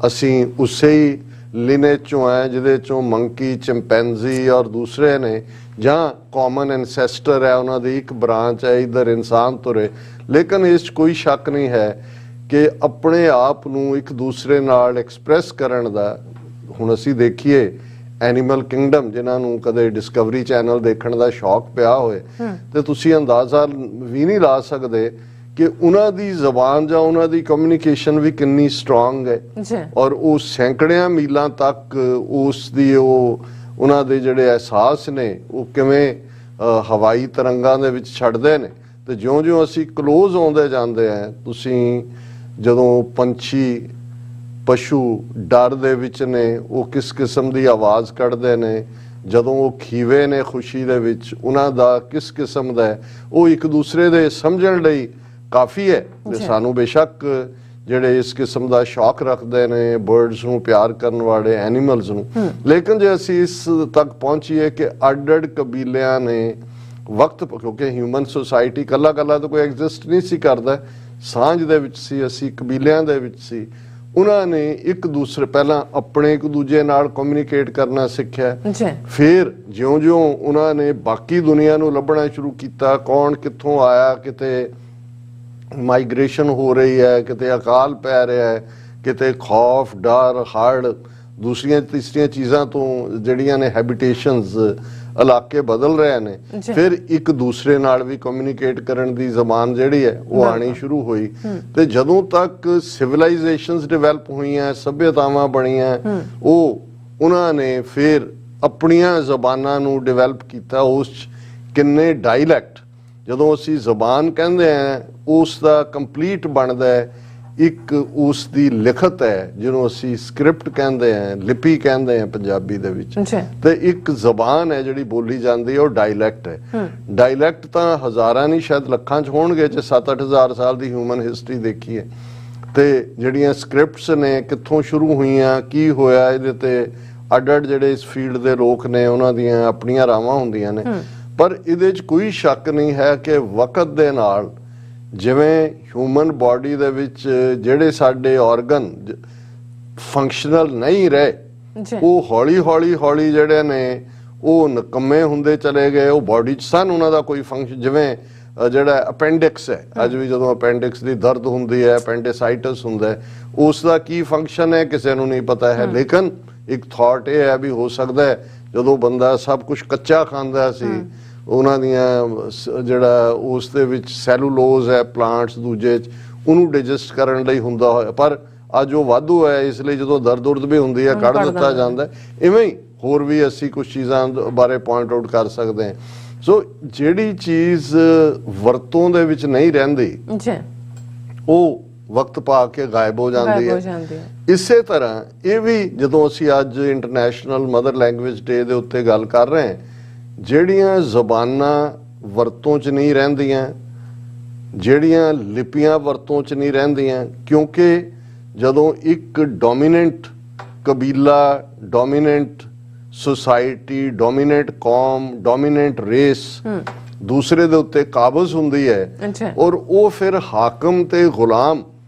ਅਸੀਂ ਉਸੇ ਹੀ ਲਿਨੇਜ 'ਚੋਂ ਆਏ ਜਿਹਦੇ 'ਚੋਂ ਮੰਕੀ, ਚਿੰਪੈਂਜ਼ੀ ਔਰ ਦੂਸਰੇ ਨੇ, ਜਾਂ ਕਾਮਨ ਐਨਸੈਸਟਰ ਹੈ, ਉਹਨਾਂ ਦੀ ਇੱਕ ਬ੍ਰਾਂਚ ਹੈ, ਇੱਧਰ ਇਨਸਾਨ ਤੁਰੇ। ਲੇਕਿਨ ਇਸ 'ਚ ਕੋਈ ਸ਼ੱਕ ਨਹੀਂ ਹੈ ਕਿ ਆਪਣੇ ਆਪ ਨੂੰ ਇੱਕ ਦੂਸਰੇ ਨਾਲ ਐਕਸਪ੍ਰੈਸ ਕਰਨ ਦਾ, ਹੁਣ ਅਸੀਂ ਦੇਖੀਏ ਐਨੀਮਲ ਕਿੰਗਡਮ, ਜਿਨ੍ਹਾਂ ਨੂੰ ਕਦੇ ਡਿਸਕਵਰੀ ਚੈਨਲ ਦੇਖਣ ਦਾ ਸ਼ੌਕ ਪਿਆ ਹੋਏ ਤੇ ਤੁਸੀਂ ਅੰਦਾਜ਼ਾ ਵੀ ਨਹੀਂ ਲਾ ਸਕਦੇ ਕਿ ਉਹਨਾਂ ਦੀ ਜ਼ਬਾਨ ਜਾਂ ਉਹਨਾਂ ਦੀ ਕਮਿਊਨੀਕੇਸ਼ਨ ਵੀ ਕਿੰਨੀ ਸਟਰੋਂਗ ਹੈ, ਔਰ ਉਹ ਸੈਂਕੜਿਆਂ ਮੀਲਾਂ ਤੱਕ ਉਸ ਦੀ ਉਹਨਾਂ ਦੇ ਜਿਹੜੇ ਅਹਿਸਾਸ ਨੇ ਉਹ ਕਿਵੇਂ ਹਵਾਈ ਤਰੰਗਾਂ ਦੇ ਵਿੱਚ ਛੱਡਦੇ ਨੇ। ਤੇ ਜਿਉਂ-ਜਿਉਂ ਅਸੀਂ ਕਲੋਜ਼ ਆਉਂਦੇ ਜਾਂਦੇ ਆ, ਤੁਸੀਂ ਜਦੋਂ ਪੰਛੀ, ਪਸ਼ੂ ਡਰ ਦੇ ਵਿੱਚ ਨੇ, ਉਹ ਕਿਸ ਕਿਸਮ ਦੀ ਆਵਾਜ਼ ਕੱਢਦੇ ਨੇ, ਜਦੋਂ ਉਹ ਖੀਵੇ ਨੇ ਖੁਸ਼ੀ ਦੇ ਵਿੱਚ, ਉਹਨਾਂ ਦਾ ਕਿਸ ਕਿਸਮ ਦਾ ਹੈ, ਉਹ ਇੱਕ ਦੂਸਰੇ ਦੇ ਸਮਝਣ ਲਈ ਕਾਫੀ ਹੈ। ਤੇ ਸਾਨੂੰ ਬੇਸ਼ੱਕ ਜਿਹੜੇ ਇਸ ਕਿਸਮ ਦਾ ਸ਼ੌਕ ਰੱਖਦੇ ਨੇ ਬਰਡਸ ਨੂੰ ਪਿਆਰ ਕਰਨ ਵਾਲੇ, ਐਨੀਮਲਸ ਨੂੰ, ਲੇਕਿਨ ਜੇ ਅਸੀਂ ਇਸ ਤੱਕ ਪਹੁੰਚੀਏ ਕਿ ਅੱਡ-ਅੱਡ ਕਬੀਲਿਆਂ ਨੇ ਵਕਤ, ਕਿਉਂਕਿ ਹਿਊਮਨ ਸੁਸਾਇਟੀ ਕੱਲਾ ਤਾਂ ਕੋਈ ਐਗਜ਼ਿਸਟ ਨਹੀਂ ਸੀ ਕਰਦਾ, ਸਾਂਝ ਦੇ ਵਿੱਚ ਸੀ, ਅਸੀਂ ਕਬੀਲਿਆਂ ਦੇ ਵਿੱਚ ਸੀ। ਉਹਨਾਂ ਨੇ ਇੱਕ ਦੂਸਰੇ, ਪਹਿਲਾਂ ਆਪਣੇ ਇੱਕ ਦੂਜੇ ਨਾਲ ਕਮਿਊਨੀਕੇਟ ਕਰਨਾ ਸਿੱਖਿਆ, ਫਿਰ ਜਿਉਂ-ਜਿਉਂ ਉਹਨਾਂ ਨੇ ਬਾਕੀ ਦੁਨੀਆ ਨੂੰ ਲੱਭਣਾ ਸ਼ੁਰੂ ਕੀਤਾ, ਕੌਣ ਕਿੱਥੋਂ ਆਇਆ, ਕਿਤੇ ਮਾਈਗ੍ਰੇਸ਼ਨ ਹੋ ਰਹੀ ਹੈ, ਕਿਤੇ ਅਕਾਲ ਪੈ ਰਿਹਾ ਹੈ, ਕਿਤੇ ਖੌਫ, ਡਰ, ਹੜ੍ਹ, ਦੂਸਰੀਆਂ ਤੀਸਰੀਆਂ ਚੀਜ਼ਾਂ ਤੋਂ ਜਿਹੜੀਆਂ ਨੇ ਹੈਬਿਟੇਸ਼ਨਸ, ਇਲਾਕੇ ਬਦਲ ਰਹੇ ਨੇ, ਫਿਰ ਇੱਕ ਦੂਸਰੇ ਨਾਲ ਵੀ ਕਮਿਊਨੀਕੇਟ ਕਰਨ ਦੀ ਜ਼ਬਾਨ ਜਿਹੜੀ ਹੈ ਉਹ ਆਣੀ ਸ਼ੁਰੂ ਹੋਈ। ਤੇ ਜਦੋਂ ਤੱਕ ਸਿਵਲਾਈਜੇਸ਼ਨਸ ਡਿਵੈਲਪ ਹੋਈਆਂ, ਸਭਿਅਤਾਵਾਂ ਬਣੀਆਂ, ਉਹਨਾਂ ਨੇ ਫਿਰ ਆਪਣੀਆਂ ਜ਼ਬਾਨਾਂ ਨੂੰ ਡਿਵੈਲਪ ਕੀਤਾ। ਉਸ 'ਚ ਕਿੰਨੇ ਡਾਇਲੈਕਟ, ਜਦੋਂ ਅਸੀਂ ਜ਼ਬਾਨ ਕਹਿੰਦੇ ਹਾਂ ਉਸ ਦਾ ਕੰਪਲੀਟ ਬਣਦਾ ਹੈ ਇੱਕ ਉਸ ਦੀ ਲਿਖਤ ਹੈ, ਜਿਹਨੂੰ ਅਸੀਂ ਸਕ੍ਰਿਪਟ ਕਹਿੰਦੇ ਹਾਂ, ਲਿਪੀ ਕਹਿੰਦੇ ਹਾਂ ਪੰਜਾਬੀ ਦੇ ਵਿੱਚ, ਤੇ ਇੱਕ ਜ਼ਬਾਨ ਹੈ ਜਿਹੜੀ ਬੋਲੀ ਜਾਂਦੀ ਹੈ, ਉਹ ਡਾਇਲੈਕਟ ਹੈ। ਡਾਇਲੈਕਟ ਤਾਂ ਹਜ਼ਾਰਾਂ ਨਹੀਂ ਸ਼ਾਇਦ ਲੱਖਾਂ 'ਚ ਹੋਣਗੇ ਜੇ 7-8 ਹਜ਼ਾਰ ਸਾਲ ਦੀ ਹਿਊਮਨ ਹਿਸਟਰੀ ਦੇਖੀ ਹੈ। ਤੇ ਜਿਹੜੀਆਂ ਸਕ੍ਰਿਪਟਸ ਨੇ ਕਿੱਥੋਂ ਸ਼ੁਰੂ ਹੋਈਆਂ, ਕੀ ਹੋਇਆ, ਇਹਦੇ ਤੇ ਅੱਡ-ਅੱਡ ਜਿਹੜੇ ਇਸ ਫੀਲਡ ਦੇ ਲੋਕ ਨੇ ਉਹਨਾਂ ਦੀਆਂ ਆਪਣੀਆਂ ਰਾਵਾਂ ਹੁੰਦੀਆਂ ਨੇ। ਪਰ ਇਹਦੇ 'ਚ ਕੋਈ ਸ਼ੱਕ ਨਹੀਂ ਹੈ ਕਿ ਵਕਤ ਦੇ ਨਾਲ ਜਿਵੇਂ ਹਿਊਮਨ ਬਾਡੀ ਦੇ ਵਿੱਚ ਜਿਹੜੇ ਸਾਡੇ ਆਰਗਨ ਫੰਕਸ਼ਨਲ ਨਹੀਂ ਰਹੇ, ਉਹ ਹੌਲੀ ਜਿਹੜੇ ਨੇ ਉਹ ਨਿਕੰਮੇ ਹੁੰਦੇ ਚਲੇ ਗਏ। ਉਹ ਬਾਡੀ 'ਚ ਸਨ, ਉਹਨਾਂ ਦਾ ਕੋਈ ਫੰਕਸ਼ਨ, ਜਿਵੇਂ ਜਿਹੜਾ ਅਪੈਂਡਿਕਸ ਹੈ, ਅੱਜ ਵੀ ਜਦੋਂ ਅਪੈਂਡਿਕਸ ਦੀ ਦਰਦ ਹੁੰਦੀ ਹੈ, ਅਪੈਂਡਿਸਾਈਟਸ ਹੁੰਦਾ ਹੈ, ਉਸ ਦਾ ਕੀ ਫੰਕਸ਼ਨ ਹੈ ਕਿਸੇ ਨੂੰ ਨਹੀਂ ਪਤਾ ਹੈ। ਲੇਕਿਨ ਇੱਕ ਥਾਟ ਇਹ ਹੈ ਵੀ ਹੋ ਸਕਦਾ ਹੈ ਜਦੋਂ ਬੰਦਾ ਸਭ ਕੁਝ ਕੱਚਾ ਖਾਂਦਾ ਸੀ, ਉਹਨਾਂ ਦੀਆਂ ਜਿਹੜਾ ਉਸ ਦੇ ਵਿੱਚ ਸੈਲੂਲੋਜ਼ ਹੈ ਪਲਾਂਟਸ ਦੂਜੇ ਉਹਨੂੰ ਡਾਈਜੈਸਟ ਕਰਨ ਲਈ ਹੁੰਦਾ ਹੋਇਆ, ਪਰ ਅੱਜ ਉਹ ਵਾਧੂ ਹੈ, ਇਸ ਲਈ ਜਦੋਂ ਦਰਦ ਵੀ ਹੁੰਦੀ ਹੈ ਕੱਢ ਦਿੱਤਾ ਜਾਂਦਾ। ਇਵੇਂ ਹੀ ਹੋਰ ਵੀ ਅਸੀਂ ਕੁਝ ਚੀਜ਼ਾਂ ਬਾਰੇ ਪੁਆਇੰਟ ਆਊਟ ਕਰ ਸਕਦੇ ਹਾਂ। ਸੋ ਜਿਹੜੀ ਚੀਜ਼ ਵਰਤੋਂ ਦੇ ਵਿੱਚ ਨਹੀਂ ਰਹਿੰਦੀ ਉਹ ਵਕਤ ਪਾ ਕੇ ਗਾਇਬ ਹੋ ਜਾਂਦੀ ਹੈ। ਇਸੇ ਤਰ੍ਹਾਂ ਇਹ ਵੀ ਜਦੋਂ ਅਸੀਂ ਅੱਜ ਇੰਟਰਨੈਸ਼ਨਲ ਮਦਰ ਲੈਂਗੁਏਜ ਡੇ ਦੇ ਉੱਤੇ ਗੱਲ ਕਰ ਰਹੇ ਹਾਂ, ਜਿਹੜੀਆਂ ਜ਼ਬਾਨਾਂ ਵਰਤੋਂ 'ਚ ਨਹੀਂ ਰਹਿੰਦੀਆਂ, ਜਿਹੜੀਆਂ ਲਿਪੀਆਂ ਵਰਤੋਂ 'ਚ ਨਹੀਂ ਰਹਿੰਦੀਆਂ, ਕਿਉਂਕਿ ਜਦੋਂ ਇੱਕ ਡੋਮੀਨੈਂਟ ਕਬੀਲਾ, ਡੋਮੀਨੈਂਟ ਸੋਸਾਇਟੀ, ਡੋਮੀਨੈਂਟ ਕੌਮ, ਡੋਮੀਨੈਂਟ ਰੇਸ ਦੂਸਰੇ ਦੇ ਉੱਤੇ ਕਾਬਜ਼ ਹੁੰਦੀ ਹੈ ਔਰ ਉਹ ਫਿਰ ਹਾਕਮ ਤੇ ਗੁਲਾਮ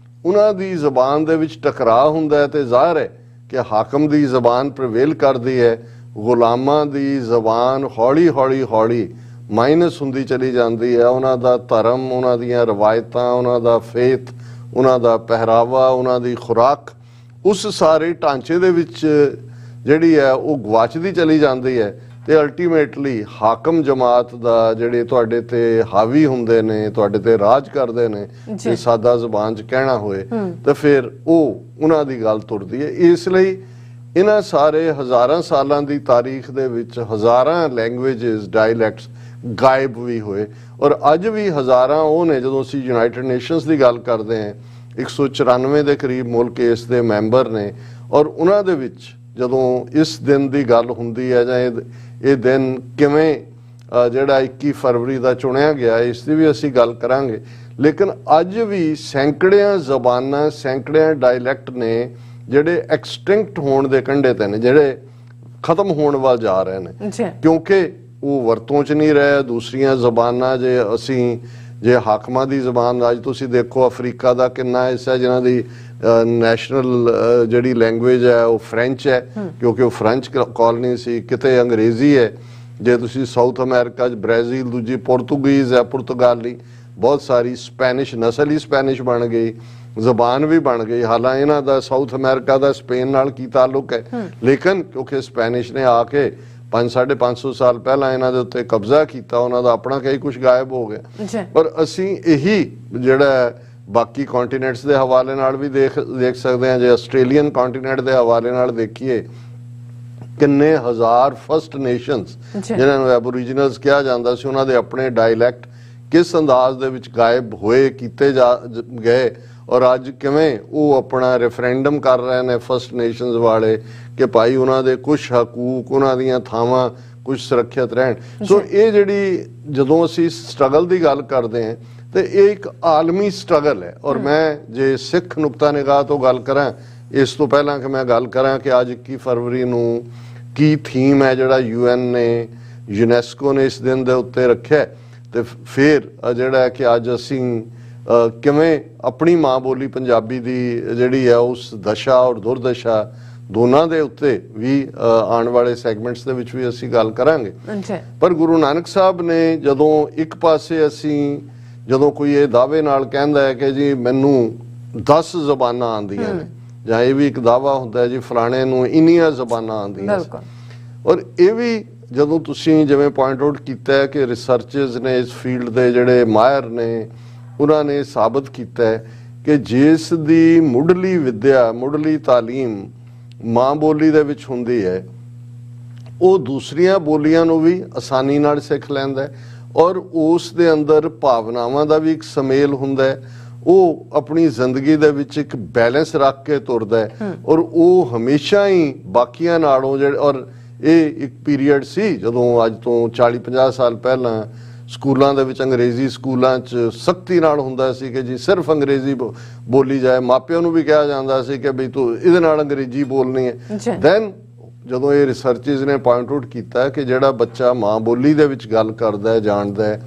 ਉਹਨਾਂ ਦੀ ਜ਼ਬਾਨ ਦੇ ਵਿੱਚ ਟਕਰਾਅ ਹੁੰਦਾ ਹੈ, ਤੇ ਜ਼ਾਹਿਰ ਹੈ ਕਿ ਹਾਕਮ ਦੀ ਜ਼ਬਾਨ ਪ੍ਰਵੇਲ ਕਰਦੀ ਹੈ, ਗੁਲਾਮਾਂ ਦੀ ਜ਼ਬਾਨ ਹੌਲੀ ਹੌਲੀ ਹੌਲੀ ਮਾਈਨਸ ਹੁੰਦੀ ਚਲੀ ਜਾਂਦੀ ਹੈ। ਉਹਨਾਂ ਦਾ ਧਰਮ, ਉਹਨਾਂ ਦੀਆਂ ਰਵਾਇਤਾਂ, ਉਹਨਾਂ ਦਾ ਫੇਥ, ਉਹਨਾਂ ਦਾ ਪਹਿਰਾਵਾ, ਉਹਨਾਂ ਦੀ ਖੁਰਾਕ, ਉਸ ਸਾਰੇ ਢਾਂਚੇ ਦੇ ਵਿੱਚ ਜਿਹੜੀ ਹੈ ਉਹ ਗਵਾਚਦੀ ਚਲੀ ਜਾਂਦੀ ਹੈ। ਤੇ ਅਲਟੀਮੇਟਲੀ ਹਾਕਮ ਜਮਾਤ ਦਾ ਜਿਹੜੇ ਤੁਹਾਡੇ ਤੇ ਹਾਵੀ ਹੁੰਦੇ ਨੇ, ਤੁਹਾਡੇ ਤੇ ਰਾਜ ਕਰਦੇ ਨੇ, ਜੇ ਸਾਦਾ ਜ਼ੁਬਾਨ 'ਚ ਕਹਿਣਾ ਹੋਏ ਤਾਂ ਫਿਰ ਉਹ ਉਹਨਾਂ ਦੀ ਗੱਲ ਤੁਰਦੀ ਹੈ। ਇਸ ਲਈ ਇਹਨਾਂ ਸਾਰੇ ਹਜ਼ਾਰਾਂ ਸਾਲਾਂ ਦੀ ਤਾਰੀਖ ਦੇ ਵਿੱਚ ਹਜ਼ਾਰਾਂ ਲੈਂਗੁਏਜਸ, ਡਾਇਲੈਕਟਸ ਗਾਇਬ ਵੀ ਹੋਏ ਔਰ ਅੱਜ ਵੀ ਹਜ਼ਾਰਾਂ ਉਹ ਨੇ। ਜਦੋਂ ਅਸੀਂ ਯੂਨਾਈਟਿਡ ਨੇਸ਼ਨਸ ਦੀ ਗੱਲ ਕਰਦੇ ਹਾਂ, 194 ਦੇ ਕਰੀਬ ਮੁਲਕ ਇਸ ਦੇ ਮੈਂਬਰ ਨੇ ਔਰ ਉਹਨਾਂ ਦੇ ਵਿੱਚ ਜਦੋਂ ਇਸ ਦਿਨ ਦੀ ਗੱਲ ਹੁੰਦੀ ਹੈ ਜਾਂ ਇਹ ਦਿਨ ਕਿਵੇਂ ਜਿਹੜਾ 21 ਫਰਵਰੀ ਦਾ ਚੁਣਿਆ ਗਿਆ, ਇਸ ਦੀ ਵੀ ਅਸੀਂ ਗੱਲ ਕਰਾਂਗੇ। ਲੇਕਿਨ ਅੱਜ ਵੀ ਸੈਂਕੜਿਆਂ ਜ਼ਬਾਨਾਂ, ਸੈਂਕੜਿਆਂ ਡਾਇਲੈਕਟ ਨੇ ਜਿਹੜੇ ਐਕਸਟਿੰਕਟ ਹੋਣ ਦੇ ਕੰਢੇ ਤੇ ਨੇ, ਜਿਹੜੇ ਖਤਮ ਹੋਣ ਵੱਲ ਜਾ ਰਹੇ ਨੇ, ਕਿਉਂਕਿ ਉਹ ਵਰਤੋਂ 'ਚ ਨਹੀਂ ਰਹੇ। ਦੂਸਰੀਆਂ ਜ਼ਬਾਨਾਂ ਜੇ ਹਾਕਮਾਂ ਦੀ ਜ਼ਬਾਨ, ਅੱਜ ਤੁਸੀਂ ਦੇਖੋ ਅਫਰੀਕਾ ਦਾ ਕਿੰਨਾ ਹਿੱਸਾ ਜਿਨ੍ਹਾਂ ਦੀ ਨੈਸ਼ਨਲ ਜਿਹੜੀ ਲੈਂਗੁਏਜ ਹੈ ਉਹ ਫ੍ਰੈਂਚ ਹੈ, ਕਿਉਂਕਿ ਉਹ ਫ੍ਰੈਂਚ ਕਾਲੋਨੀ ਸੀ। ਕਿਤੇ ਅੰਗਰੇਜ਼ੀ ਹੈ। ਜੇ ਤੁਸੀਂ ਸਾਊਥ ਅਮਰੀਕਾ 'ਚ ਬ੍ਰਾਜ਼ੀਲ, ਦੂਜੀ ਪੁਰਤਗੀਜ਼ ਹੈ, ਪੁਰਤਗਾਲੀ, ਬਹੁਤ ਸਾਰੀ ਸਪੈਨਿਸ਼, ਨਸਲ ਹੀ ਸਪੈਨਿਸ਼ ਬਣ ਗਈ, ਜ਼ਬਾਨ ਵੀ ਬਣ ਗਈ। ਹਾਲਾਂਕਿ ਇਹਨਾਂ ਦਾ ਸਾਊਥ ਅਮਰੀਕਾ ਦਾ ਸਪੇਨ ਨਾਲ ਕੀ ਤਾਲੁਕ ਹੈ, ਲੇਕਿਨ ਕਿਉਂਕਿ ਸਪੈਨਿਸ਼ ਨੇ ਆ ਕੇ 500-550 ਸਾਲ ਪਹਿਲਾਂ ਇਹਨਾਂ ਦੇ ਉੱਤੇ ਕਬਜ਼ਾ ਕੀਤਾ, ਉਹਨਾਂ ਦਾ ਆਪਣਾ ਕਈ ਕੁਝ ਗਾਇਬ ਹੋ ਗਿਆ। ਪਰ ਅਸੀਂ ਇਹੀ ਜਿਹੜਾ ਬਾਕੀ ਕੰਟੀਨੈਂਟਸ ਦੇ ਹਵਾਲੇ ਨਾਲ ਵੀ ਦੇਖ ਸਕਦੇ ਹਾਂ। ਜੇ ਆਸਟ੍ਰੇਲੀਅਨ ਕੰਟੀਨੈਂਟ ਦੇ ਹਵਾਲੇ ਨਾਲ ਦੇਖੀਏ, ਕਿੰਨੇ ਹਜ਼ਾਰ ਫਸਟ ਨੇਸ਼ਨਸ ਜਿਨ੍ਹਾਂ ਨੂੰ ਐਬੋਰੀਜਨਲਸ ਕਿਹਾ ਜਾਂਦਾ ਸੀ, ਉਹਨਾਂ ਦੇ ਆਪਣੇ ਡਾਇਲੈਕਟ ਕਿਸ ਅੰਦਾਜ਼ ਦੇ ਵਿੱਚ ਗਾਇਬ ਹੋਏ, ਕੀਤੇ ਗਏ ਔਰ ਅੱਜ ਕਿਵੇਂ ਉਹ ਆਪਣਾ ਰੈਫਰੈਂਡਮ ਕਰ ਰਹੇ ਨੇ ਫਸਟ ਨੇਸ਼ਨਸ ਵਾਲੇ ਕਿ ਭਾਈ ਉਹਨਾਂ ਦੇ ਕੁਝ ਹਕੂਕ, ਉਹਨਾਂ ਦੀਆਂ ਥਾਵਾਂ ਕੁਝ ਸੁਰੱਖਿਅਤ ਰਹਿਣ। ਸੋ ਇਹ ਜਿਹੜੀ ਜਦੋਂ ਅਸੀਂ ਸਟਰਗਲ ਦੀ ਗੱਲ ਕਰਦੇ ਹਾਂ ਤੇ ਇਹ ਇੱਕ ਆਲਮੀ ਸਟਰਗਲ ਹੈ। ਔਰ ਮੈਂ ਜੇ ਸਿੱਖ ਨੁਕਤਾ ਨਿਗਾਹ ਤੋਂ ਗੱਲ ਕਰਾਂ, ਇਸ ਤੋਂ ਪਹਿਲਾਂ ਕਿ ਮੈਂ ਗੱਲ ਕਰਾਂ ਕਿ ਅੱਜ 21 ਫਰਵਰੀ ਨੂੰ ਕੀ ਥੀਮ ਹੈ ਜਿਹੜਾ UN ਨੇ, ਯੂਨੈਸਕੋ ਨੇ ਇਸ ਦਿਨ ਦੇ ਉੱਤੇ ਰੱਖਿਆ, ਤੇ ਫਿਰ ਜਿਹੜਾ ਹੈ ਕਿ ਅੱਜ ਅਸੀਂ ਕਿਵੇਂ ਆਪਣੀ ਮਾਂ ਬੋਲੀ ਪੰਜਾਬੀ ਦੀ ਜਿਹੜੀ ਹੈ ਉਸ ਦਸ਼ਾ ਔਰ ਦੁਰਦਸ਼ਾ ਦੋਨਾਂ ਦੇ ਉੱਤੇ ਵੀ ਆਉਣ ਵਾਲੇ ਸੈਗਮੈਂਟਸ ਦੇ ਵਿੱਚ ਵੀ ਅਸੀਂ ਗੱਲ ਕਰਾਂਗੇ। ਪਰ ਗੁਰੂ ਨਾਨਕ ਸਾਹਿਬ ਨੇ ਜਦੋਂ ਇੱਕ ਪਾਸੇ ਜਦੋਂ ਕੋਈ ਇਹ ਦਾਅਵੇ ਨਾਲ ਕਹਿੰਦਾ ਹੈ ਕਿ ਜੀ ਮੈਨੂੰ 10 ਜ਼ਬਾਨਾਂ ਆਉਂਦੀਆਂ ਨੇ, ਜਾਂ ਇਹ ਵੀ ਇੱਕ ਦਾਅਵਾ ਹੁੰਦਾ ਹੈ ਜੀ ਫਲਾਣੇ ਨੂੰ ਇੰਨੀਆਂ ਜ਼ਬਾਨਾਂ ਆਉਂਦੀਆਂ, ਔਰ ਇਹ ਵੀ ਜਦੋਂ ਤੁਸੀਂ ਜਿਵੇਂ ਪੁਆਇੰਟ ਆਊਟ ਕੀਤਾ ਹੈ ਕਿ ਰਿਸਰਚਰਸ ਨੇ ਇਸ ਫੀਲਡ ਦੇ ਜਿਹੜੇ ਮਾਹਿਰ ਨੇ, ਉਹਨਾਂ ਨੇ ਸਾਬਤ ਕੀਤਾ ਹੈ ਕਿ ਜਿਸ ਦੀ ਮੁੱਢਲੀ ਵਿੱਦਿਆ, ਮੁੱਢਲੀ ਤਾਲੀਮ ਮਾਂ ਬੋਲੀ ਦੇ ਵਿੱਚ ਹੁੰਦੀ ਹੈ, ਉਹ ਦੂਸਰੀਆਂ ਬੋਲੀਆਂ ਨੂੰ ਵੀ ਆਸਾਨੀ ਨਾਲ ਸਿੱਖ ਲੈਂਦਾ ਹੈ ਔਰ ਉਸ ਦੇ ਅੰਦਰ ਭਾਵਨਾਵਾਂ ਦਾ ਵੀ ਇੱਕ ਸਮੇਲ ਹੁੰਦਾ ਹੈ। ਉਹ ਆਪਣੀ ਜ਼ਿੰਦਗੀ ਦੇ ਵਿੱਚ ਇੱਕ ਬੈਲੈਂਸ ਰੱਖ ਕੇ ਤੁਰਦਾ ਹੈ ਔਰ ਉਹ ਹਮੇਸ਼ਾ ਹੀ ਬਾਕੀਆਂ ਨਾਲੋਂ ਔਰ ਇਹ ਇੱਕ ਪੀਰੀਅਡ ਸੀ ਜਦੋਂ ਅੱਜ ਤੋਂ 40-50 ਸਾਲ ਪਹਿਲਾਂ ਸਕੂਲਾਂ ਦੇ ਵਿੱਚ, ਅੰਗਰੇਜ਼ੀ ਸਕੂਲਾਂ 'ਚ ਸਖਤੀ ਨਾਲ ਹੁੰਦਾ ਸੀ ਕਿ ਜੀ ਸਿਰਫ ਅੰਗਰੇਜ਼ੀ ਬੋਲੀ ਜਾਏ। ਮਾਪਿਆਂ ਨੂੰ ਵੀ ਕਿਹਾ ਜਾਂਦਾ ਸੀ ਕਿ ਬਈ ਤੂੰ ਇਹਦੇ ਨਾਲ ਅੰਗਰੇਜ਼ੀ ਬੋਲਣੀ ਹੈ। ਦੈਨ ਜਦੋਂ ਇਹ ਰਿਸਰਚਰਸ ਨੇ ਪੁਆਇੰਟ ਆਊਟ ਕੀਤਾ ਕਿ ਜਿਹੜਾ ਬੱਚਾ ਮਾਂ ਬੋਲੀ ਦੇ ਵਿੱਚ ਗੱਲ ਕਰਦਾ ਹੈ, ਜਾਣਦਾ ਹੈ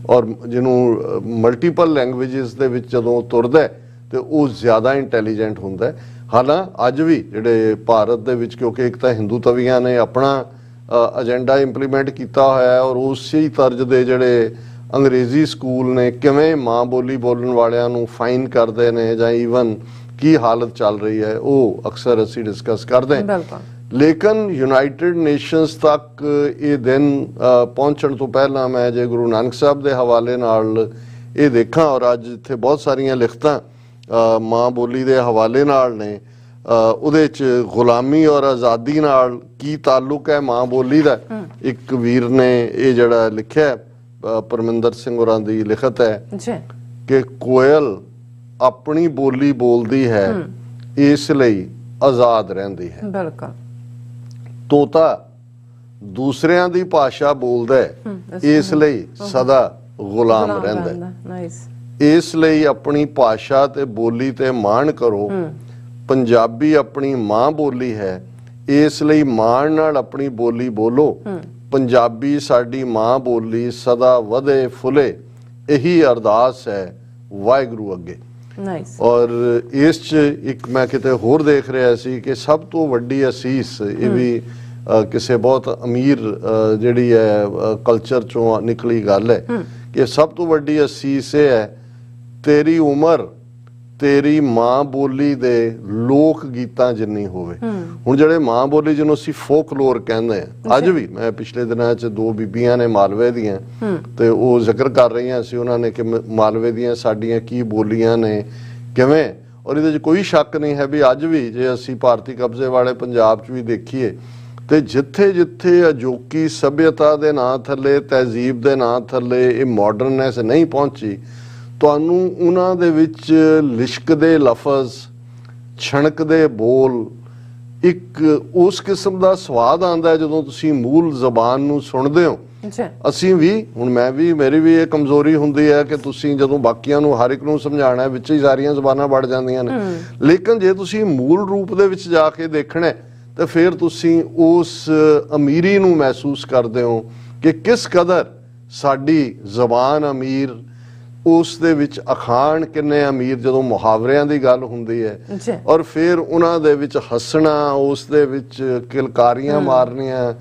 ਔਰ ਜਿਹਨੂੰ ਮਲਟੀਪਲ ਲੈਂਗੁਏਜਸ ਦੇ ਵਿੱਚ ਜਦੋਂ ਤੁਰਦਾ ਹੈ ਤੇ ਉਹ ਜ਼ਿਆਦਾ ਇੰਟੈਲੀਜੈਂਟ ਹੁੰਦਾ ਹੈ। ਹਾਲਾਂਕਿ ਅੱਜ ਵੀ ਜਿਹੜੇ ਭਾਰਤ ਦੇ ਵਿੱਚ, ਕਿਉਂਕਿ ਇੱਕ ਤਾਂ ਹਿੰਦੂ ਤਵੀਆਂ ਨੇ ਆਪਣਾ ਏਜੰਡਾ ਇੰਪਲੀਮੈਂਟ ਕੀਤਾ ਹੋਇਆ ਹੈ ਔਰ ਉਸੇ ਤਰਜ਼ ਦੇ ਜਿਹੜੇ ਅੰਗਰੇਜ਼ੀ ਸਕੂਲ ਨੇ, ਕਿਵੇਂ ਮਾਂ ਬੋਲੀ ਬੋਲਣ ਵਾਲਿਆਂ ਨੂੰ ਫਾਈਨ ਕਰਦੇ ਨੇ, ਜਾਂ ਈਵਨ ਕੀ ਹਾਲਤ ਚੱਲ ਰਹੀ ਹੈ, ਉਹ ਅਕਸਰ ਅਸੀਂ ਡਿਸਕਸ ਕਰਦੇ ਹਾਂ। ਬਿਲਕੁਲ। ਲੇਕਿਨ ਯੂਨਾਈਟਿਡ ਨੇਸ਼ਨਸ ਤੱਕ ਇਹ ਦਿਨ ਪਹੁੰਚਣ ਤੋਂ ਪਹਿਲਾਂ ਮੈਂ ਜੇ ਗੁਰੂ ਨਾਨਕ ਸਾਹਿਬ ਦੇ ਹਵਾਲੇ ਨਾਲ ਇਹ ਦੇਖਾਂ, ਔਰ ਅੱਜ ਇੱਥੇ ਬਹੁਤ ਸਾਰੀਆਂ ਲਿਖਤਾਂ ਮਾਂ ਬੋਲੀ ਦੇ ਹਵਾਲੇ ਨਾਲ ਨੇ, ਉਹਦੇ 'ਚ ਗੁਲਾਮੀ ਔਰ ਆਜ਼ਾਦੀ ਨਾਲ ਕੀ ਤਾਲੁਕ ਹੈ ਮਾਂ ਬੋਲੀ ਦਾ। ਇੱਕ ਵੀਰ ਨੇ ਇਹ ਜਿਹੜਾ ਲਿਖਿਆ, ਪਰਮਿੰਦਰ ਸਿੰਘ ਹੋਰਾਂ ਦੀ ਲਿਖਤ ਹੈ ਜੀ, ਕਿ ਕੋਇਲ ਆਪਣੀ ਬੋਲੀ ਬੋਲਦੀ ਹੈ ਇਸ ਲਈ ਆਜ਼ਾਦ ਰਹਿੰਦੀ ਹੈ। ਬਿਲਕੁਲ। ਤੋਤਾ ਦੂਸਰਿਆਂ ਦੀ ਭਾਸ਼ਾ ਬੋਲਦਾ ਹੈ ਇਸ ਲਈ ਸਦਾ ਗੁਲਾਮ ਰਹਿੰਦਾ ਹੈ। ਨਾਈਸ। ਇਸ ਲਈ ਆਪਣੀ ਭਾਸ਼ਾ ਤੇ ਬੋਲੀ ਤੇ ਮਾਣ ਕਰੋ। ਪੰਜਾਬੀ ਆਪਣੀ ਮਾਂ ਬੋਲੀ ਹੈ, ਇਸ ਲਈ ਮਾਣ ਨਾਲ ਆਪਣੀ ਬੋਲੀ ਬੋਲੋ। ਪੰਜਾਬੀ ਸਾਡੀ ਮਾਂ ਬੋਲੀ ਸਦਾ ਵਧੇ ਫੁੱਲੇ, ਇਹੀ ਅਰਦਾਸ ਹੈ ਵਾਹਿਗੁਰੂ ਅੱਗੇ। ਨਾਈਸ। ਔਰ ਇਸ 'ਚ ਇੱਕ ਮੈਂ ਕਿਤੇ ਹੋਰ ਦੇਖ ਰਿਹਾ ਸੀ ਕਿ ਸਭ ਤੋਂ ਵੱਡੀ ਅਸੀਸ, ਇਹ ਵੀ ਕਿਸੇ ਬਹੁਤ ਅਮੀਰ ਜਿਹੜੀ ਹੈ ਕਲਚਰ 'ਚੋਂ ਨਿਕਲੀ ਗੱਲ ਹੈ, ਕਿ ਸਭ ਤੋਂ ਵੱਡੀ ਅਸੀਸ ਇਹ ਹੈ, ਤੇਰੀ ਉਮਰ ਤੇਰੀ ਮਾਂ ਬੋਲੀ ਦੇ ਲੋਕ ਗੀਤਾਂ ਜਿੰਨੀ ਹੋਵੇ। ਹੁਣ ਜਿਹੜੇ ਮਾਂ ਬੋਲੀ ਜਿਹਨੂੰ ਅਸੀਂ ਫੋਕਲੋਰ ਕਹਿੰਦੇ ਆ, ਅੱਜ ਵੀ ਮੈਂ ਪਿਛਲੇ ਦਿਨਾਂ 'ਚ ਦੋ ਬੀਬੀਆਂ ਨੇ ਮਾਲਵੇ ਦੀਆਂ, ਤੇ ਉਹ ਜ਼ਿਕਰ ਕਰ ਰਹੀਆਂ ਸੀ ਉਹਨਾਂ ਨੇ ਕਿ ਮਾਲਵੇ ਦੀਆਂ ਸਾਡੀਆਂ ਕੀ ਬੋਲੀਆਂ ਨੇ, ਕਿਵੇਂ। ਔਰ ਇਹਦੇ 'ਚ ਕੋਈ ਸ਼ੱਕ ਨਹੀਂ ਹੈ ਵੀ ਅੱਜ ਵੀ ਜੇ ਅਸੀਂ ਭਾਰਤੀ ਕਬਜ਼ੇ ਵਾਲੇ ਪੰਜਾਬ 'ਚ ਵੀ ਦੇਖੀਏ ਤੇ ਜਿੱਥੇ ਜਿੱਥੇ ਅਜੋਕੀ ਸਭਿਅਤਾ ਦੇ ਨਾਂ ਥੱਲੇ, ਤਹਿਜ਼ੀਬ ਦੇ ਨਾਂ ਥੱਲੇ ਇਹ ਮਾਡਰਨਨੈਸ ਨਹੀਂ ਪਹੁੰਚੀ, ਤੁਹਾਨੂੰ ਉਹਨਾਂ ਦੇ ਵਿੱਚ ਲਿਸ਼ਕਦੇ ਲਫ਼ਜ਼, ਛਣਕਦੇ ਬੋਲ, ਇੱਕ ਉਸ ਕਿਸਮ ਦਾ ਸਵਾਦ ਆਉਂਦਾ ਜਦੋਂ ਤੁਸੀਂ ਮੂਲ ਜ਼ਬਾਨ ਨੂੰ ਸੁਣਦੇ ਹੋ। ਅਸੀਂ ਵੀ ਹੁਣ, ਮੈਂ ਵੀ, ਮੇਰੀ ਵੀ ਇਹ ਕਮਜ਼ੋਰੀ ਹੁੰਦੀ ਹੈ ਕਿ ਤੁਸੀਂ ਜਦੋਂ ਬਾਕੀਆਂ ਨੂੰ ਹਰ ਇੱਕ ਨੂੰ ਸਮਝਾਉਣਾ ਵਿੱਚ ਹੀ ਸਾਰੀਆਂ ਜ਼ਬਾਨਾਂ ਵੜ ਜਾਂਦੀਆਂ ਨੇ। ਲੇਕਿਨ ਜੇ ਤੁਸੀਂ ਮੂਲ ਰੂਪ ਦੇ ਵਿੱਚ ਜਾ ਕੇ ਦੇਖਣਾ ਤੇ ਫਿਰ ਤੁਸੀਂ ਉਸ ਅਮੀਰੀ ਨੂੰ ਮਹਿਸੂਸ ਕਰਦੇ ਹੋ ਕਿ ਕਿਸ ਕਦਰ ਸਾਡੀ ਜ਼ਬਾਨ ਅਮੀਰ, ਉਸ ਦੇ ਵਿੱਚ ਅਖਾਣ ਕਿੰਨੇ ਅਮੀਰ ਜਦੋਂ ਮੁਹਾਵਰਿਆਂ ਦੀ ਗੱਲ ਹੁੰਦੀ ਹੈ। ਔਰ ਫਿਰ ਉਹਨਾਂ ਦੇ ਵਿੱਚ ਹੱਸਣਾ, ਉਸ ਦੇ ਵਿੱਚ ਕਿਲਕਾਰੀਆਂ ਮਾਰਨੀਆਂ,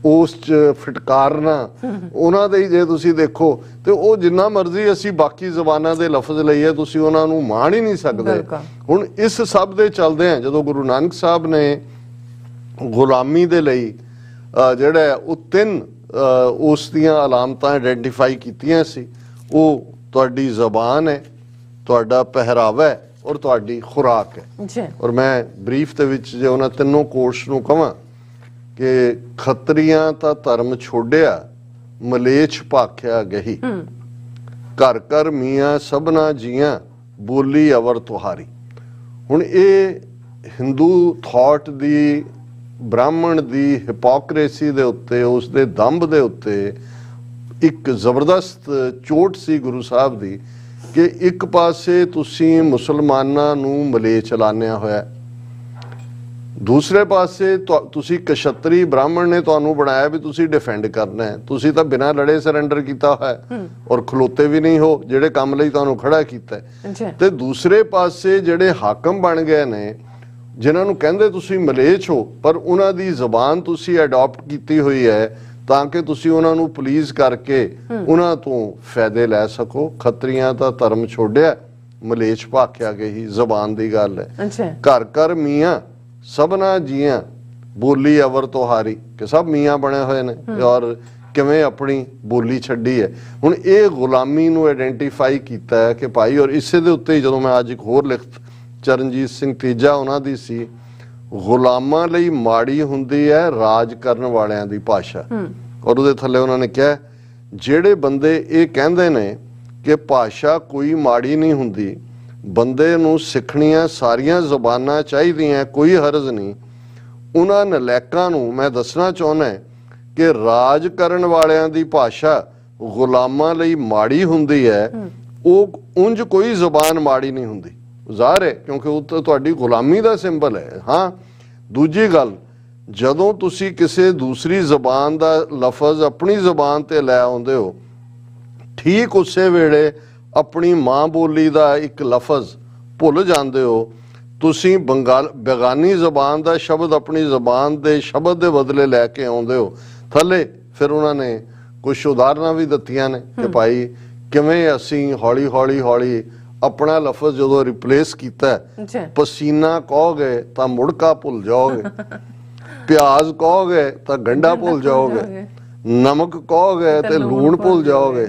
ਉਸ 'ਚ ਫਟਕਾਰਨਾ, ਉਹਨਾਂ ਦੇ ਜੇ ਤੁਸੀਂ ਦੇਖੋ ਤੇ ਉਹ ਜਿੰਨਾ ਮਰਜ਼ੀ ਅਸੀਂ ਬਾਕੀ ਜ਼ਬਾਨਾਂ ਦੇ ਲਫ਼ਜ਼ ਲਈਏ, ਤੁਸੀਂ ਉਹਨਾਂ ਨੂੰ ਮਾਣ ਹੀ ਨਹੀਂ ਸਕਦੇ। ਹੁਣ ਇਸ ਸਭ ਦੇ ਚੱਲਦੇ ਆ ਜਦੋਂ ਗੁਰੂ ਨਾਨਕ ਸਾਹਿਬ ਨੇ ਗੁਲਾਮੀ ਦੇ ਲਈ ਜਿਹੜਾ ਉਹ ਤਿੰਨ ਉਸ ਦੀਆਂ ਅਲਾਮਤਾਂ ਆਇਡੈਂਟੀਫਾਈ ਕੀਤੀਆਂ ਸੀ, ਉਹ ਤੁਹਾਡੀ ਜ਼ਬਾਨ ਹੈ, ਤੁਹਾਡਾ ਪਹਿਰਾਵਾ ਹੈ, ਔਰ ਤੁਹਾਡੀ ਖੁਰਾਕ ਹੈ। ਔਰ ਮੈਂ ਬਰੀਫ ਦੇ ਵਿੱਚ ਜੇ ਉਹਨਾਂ ਤਿੰਨੋਂ ਕੋਰਸ ਨੂੰ ਕਵਾਂ ਕਿ ਖੱਤਰੀਆਂ ਤਾਂ ਧਰਮ ਛੋੜਿਆ, ਮਲੇਛ ਭਾਖਿਆ ਗਹੀ, ਘਰ ਘਰ ਮੀਆਂ ਸਭਨਾ ਜੀਆਂ, ਬੋਲੀ ਅਵਰ ਤੁਹਾਰੀ। ਹੁਣ ਇਹ ਹਿੰਦੂ ਥਾਟ ਦੀ, ਬ੍ਰਾਹਮਣ ਦੀ ਹਿਪੋਕਰੇਸੀ ਦੇ ਉੱਤੇ, ਉਸ ਦੇ ਦੰਭ ਦੇ ਉੱਤੇ ਇੱਕ ਜ਼ਬਰਦਸਤ ਚੋਟ ਸੀ ਗੁਰੂ ਸਾਹਿਬ ਦੀ ਕਿ ਇੱਕ ਪਾਸੇ ਤੁਸੀਂ ਮੁਸਲਮਾਨਾਂ ਨੂੰ ਮਲੇਛ ਲਾਣਿਆ ਹੋਇਆ, ਦੂਸਰੇ ਪਾਸੇ ਤੁਸੀਂ ਕਸ਼ਤਰੀ ਬ੍ਰਾਹਮਣ ਨੇ ਤੁਹਾਨੂੰ ਬਣਾਇਆ ਵੀ ਤੁਸੀਂ ਡਿਫੈਂਡ ਕਰਨਾ ਹੈ, ਤੁਸੀਂ ਤਾਂ ਬਿਨਾਂ ਲੜੇ ਸਰੈਂਡਰ ਕੀਤਾ ਹੋਇਆ ਔਰ ਖਲੋਤੇ ਵੀ ਨਹੀਂ ਹੋ ਜਿਹੜੇ ਕੰਮ ਲਈ ਤੁਹਾਨੂੰ ਖੜਾ ਕੀਤਾ ਹੈ। ਤੇ ਦੂਸਰੇ ਪਾਸੇ ਜਿਹੜੇ ਹਾਕਮ ਬਣ ਗਏ ਨੇ ਜਿਨ੍ਹਾਂ ਨੂੰ ਕਹਿੰਦੇ ਤੁਸੀਂ ਮਲੇਛ ਹੋ, ਪਰ ਉਹਨਾਂ ਦੀ ਜ਼ਬਾਨ ਤੁਸੀਂ ਅਡਾਪਟ ਕੀਤੀ ਹੋਈ ਹੈ ਤਾਂ ਕਿ ਤੁਸੀਂ ਉਹਨਾਂ ਨੂੰ ਪਲੀਜ਼ ਕਰਕੇ ਉਹਨਾਂ ਤੋਂ ਫਾਇਦੇ ਲੈ ਸਕੋ। ਖੱਤਰੀਆਂ ਤਾਂ ਧਰਮ ਛੋੜਿਆ, ਮਲੇਛ ਭਾਖਿਆ ਗਈ, ਜ਼ਬਾਨ ਦੀ ਗੱਲ ਹੈ। ਘਰ ਘਰ ਮੀਆਂ ਸਭਨਾ ਜੀਆਂ, ਬੋਲੀ ਅਵਰ ਤੁਹਾਰੀ, ਕਿ ਸਭ ਮੀਆਂ ਬਣੇ ਹੋਏ ਨੇ ਔਰ ਕਿਵੇਂ ਆਪਣੀ ਬੋਲੀ ਛੱਡੀ ਹੈ। ਹੁਣ ਇਹ ਗੁਲਾਮੀ ਨੂੰ ਆਇਡੈਂਟੀਫਾਈ ਕੀਤਾ ਹੈ ਕਿ ਭਾਈ, ਔਰ ਇਸੇ ਦੇ ਉੱਤੇ ਹੀ ਜਦੋਂ ਮੈਂ ਅੱਜ ਇੱਕ ਹੋਰ ਲਿਖਤ ਚਰਨਜੀਤ ਸਿੰਘ ਤੀਜਾ ਉਹਨਾਂ ਦੀ ਸੀ, ਗੁਲਾਮਾਂ ਲਈ ਮਾੜੀ ਹੁੰਦੀ ਹੈ ਰਾਜ ਕਰਨ ਵਾਲਿਆਂ ਦੀ ਭਾਸ਼ਾ। ਔਰ ਉਹਦੇ ਥੱਲੇ ਉਹਨਾਂ ਨੇ ਕਿਹਾ, ਜਿਹੜੇ ਬੰਦੇ ਇਹ ਕਹਿੰਦੇ ਨੇ ਕਿ ਭਾਸ਼ਾ ਕੋਈ ਮਾੜੀ ਨਹੀਂ ਹੁੰਦੀ, ਬੰਦੇ ਨੂੰ ਸਿੱਖਣੀਆਂ ਸਾਰੀਆਂ ਜ਼ਬਾਨਾਂ ਚਾਹੀਦੀਆਂ, ਕੋਈ ਹਰਜ਼ ਨਹੀਂ, ਉਹਨਾਂ ਨਲਾਇਕਾਂ ਨੂੰ ਮੈਂ ਦੱਸਣਾ ਚਾਹੁੰਦਾ ਕਿ ਰਾਜ ਕਰਨ ਵਾਲਿਆਂ ਦੀ ਭਾਸ਼ਾ ਗੁਲਾਮਾਂ ਲਈ ਮਾੜੀ ਹੁੰਦੀ ਹੈ। ਉਹ ਉਂਝ ਕੋਈ ਜ਼ਬਾਨ ਮਾੜੀ ਨਹੀਂ ਹੁੰਦੀ, ਜ਼ਾਹਰ ਹੈ ਕਿਉਂਕਿ ਉਹ ਤਾਂ ਤੁਹਾਡੀ ਗੁਲਾਮੀ ਦਾ ਸਿੰਬਲ ਹੈ। ਹਾਂ, ਦੂਜੀ ਗੱਲ, ਜਦੋਂ ਤੁਸੀਂ ਕਿਸੇ ਦੂਸਰੀ ਜ਼ਬਾਨ ਦਾ ਲਫ਼ਜ਼ ਆਪਣੀ ਜ਼ਬਾਨ ਤੇ ਲੈ ਆਉਂਦੇ ਹੋ, ਠੀਕ ਉਸੇ ਵੇਲੇ ਆਪਣੀ ਮਾਂ ਬੋਲੀ ਦਾ ਇੱਕ ਲਫ਼ਜ਼ ਭੁੱਲ ਜਾਂਦੇ ਹੋ। ਤੁਸੀਂ ਬੇਗਾਨੀ ਜ਼ਬਾਨ ਦਾ ਸ਼ਬਦ ਆਪਣੀ ਜ਼ਬਾਨ ਦੇ ਸ਼ਬਦ ਦੇ ਬਦਲੇ ਲੈ ਕੇ ਆਉਂਦੇ ਹੋ। ਥੱਲੇ ਫਿਰ ਉਹਨਾਂ ਨੇ ਕੁਝ ਉਦਾਹਰਨਾਂ ਵੀ ਦਿੱਤੀਆਂ ਨੇ ਕਿ ਭਾਈ ਕਿਵੇਂ ਅਸੀਂ ਹੌਲੀ ਹੌਲੀ ਹੌਲੀ ਆਪਣਾ ਲਫ਼ਜ਼ ਜਦੋਂ ਰਿਪਲੇਸ ਕੀਤਾ, ਪਸੀਨਾ ਕਹੋਗੇ ਤਾਂ ਮੁੜਕਾ ਭੁੱਲ ਜਾਓਗੇ, ਪਿਆਜ਼ ਕਹੋਗੇ ਤਾਂ ਗੰਢਾ ਭੁੱਲ ਜਾਓਗੇ, ਨਮਕ ਕਹੋਗੇ ਤੇ ਲੂਣ ਭੁੱਲ ਜਾਓਗੇ,